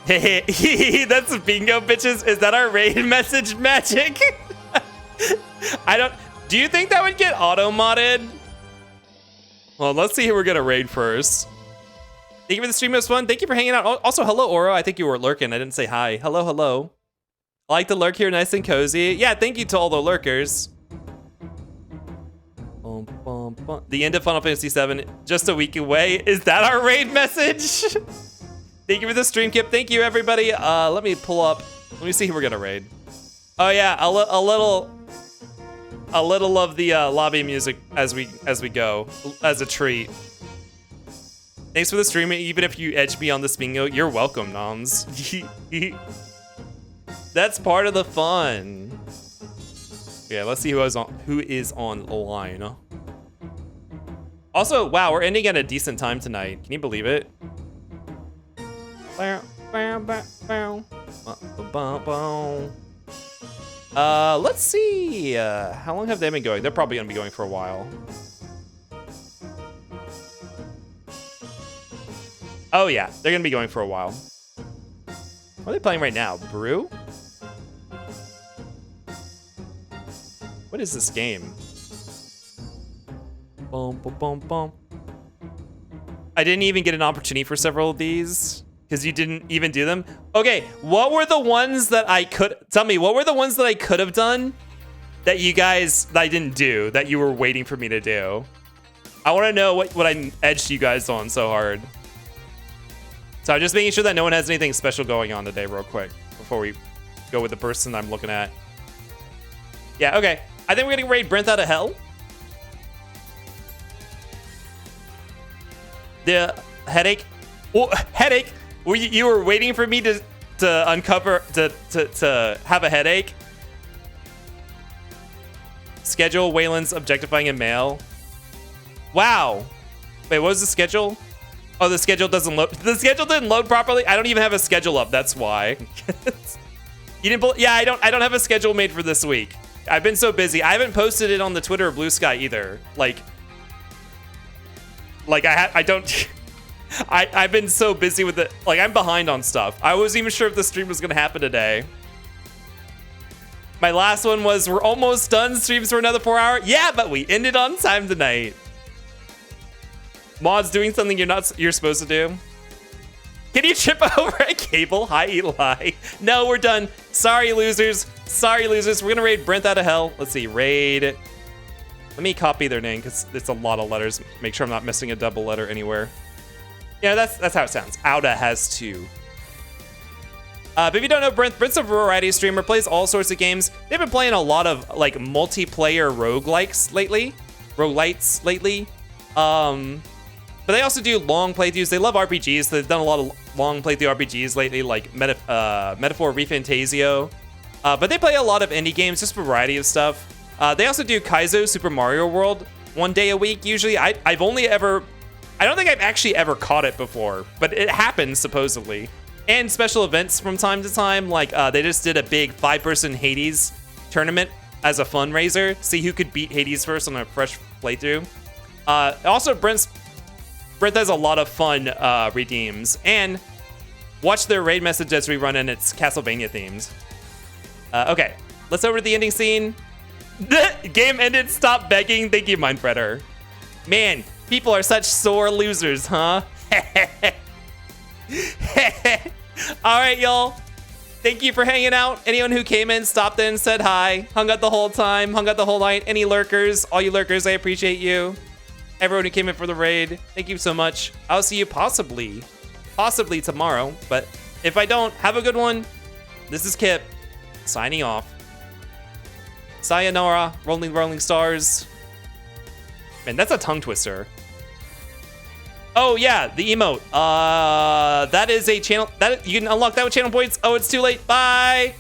Hey, that's bingo, bitches. Is that our raid message magic? Do you think that would get auto-modded? Well, let's see who we're gonna raid first. Thank you for the stream, it was fun. Thank you for hanging out. Also, hello, Oro. I think you were lurking. I didn't say hi. Hello, hello. I like to lurk here, nice and cozy. Yeah, thank you to all the lurkers. The end of Final Fantasy VII, just a week away. Is that our raid message? Thank you for the stream, Kip. Thank you, everybody. Let me pull up. Let me see who we're gonna raid. Oh yeah, a little of the lobby music as we go, as a treat. Thanks for the stream. Even if you edge me on this bingo, you're welcome, Noms. That's part of the fun. Yeah, let's see who is online. Also, wow, we're ending at a decent time tonight. Can you believe it? Let's see. How long have they been going? They're probably gonna be going for a while. Oh yeah, they're gonna be going for a while. What are they playing right now? Brew? What is this game? Boom, boom, boom, boom. I didn't even get an opportunity for several of these because you didn't even do them. Okay, what were the ones that I could, tell me, what were the ones that I could have done that I didn't do, that you were waiting for me to do? I want to know what I edged you guys on so hard. So I'm just making sure that no one has anything special going on today real quick before we go with the person I'm looking at. Yeah, okay. I think we're gonna raid Brent out of hell. The headache. Well, headache. You were waiting for me to uncover to have a headache. Schedule Wayland's objectifying a male. Wow. Wait, what was the schedule? Oh, the schedule doesn't load. The schedule didn't load properly. I don't even have a schedule up. That's why. You didn't. Yeah, I don't have a schedule made for this week. I've been so busy. I haven't posted it on the Twitter or Blue Sky either. I don't. I've been so busy with it. Like, I'm behind on stuff. I wasn't even sure if the stream was gonna happen today. My last one was, we're almost done streams for another 4 hours. Yeah, but we ended on time tonight. Mod's doing something you're supposed to do. Can you trip over a cable? Hi, Eli. No, we're done. Sorry, losers. Sorry, losers. We're gonna raid Brent out of hell. Let's see, raid. Let me copy their name because it's a lot of letters. Make sure I'm not missing a double letter anywhere. Yeah, that's how it sounds. Outa has 2. But if you don't know Brent's a variety streamer, plays all sorts of games. They've been playing a lot of like multiplayer roguelites lately. But they also do long playthroughs. They love RPGs. So they've done a lot of long playthrough RPGs lately, like Metaphor Refantasio. But they play a lot of indie games, just a variety of stuff. They also do Kaizo Super Mario World 1 day a week, usually. I don't think I've actually ever caught it before, but it happens, supposedly. And special events from time to time, like they just did a big 5-person Hades tournament as a fundraiser. See who could beat Hades first on a fresh playthrough. Also, Brent has a lot of fun redeems. And watch their raid message as we run in. It's Castlevania themed. Okay, let's over to the ending scene. The game ended. Stop begging. Thank you, Mindfredder. Man, people are such sore losers, huh? All right, y'all. Thank you for hanging out. Anyone who came in, stopped in, said hi, hung out the whole time, hung out the whole night. Any lurkers, all you lurkers, I appreciate you. Everyone who came in for the raid, thank you so much. I'll see you possibly tomorrow. But if I don't, have a good one. This is Kip, signing off. Sayonara, rolling stars. Man, that's a tongue twister. Oh yeah, the emote. That is a channel that you can unlock that with channel points. Oh, it's too late. Bye.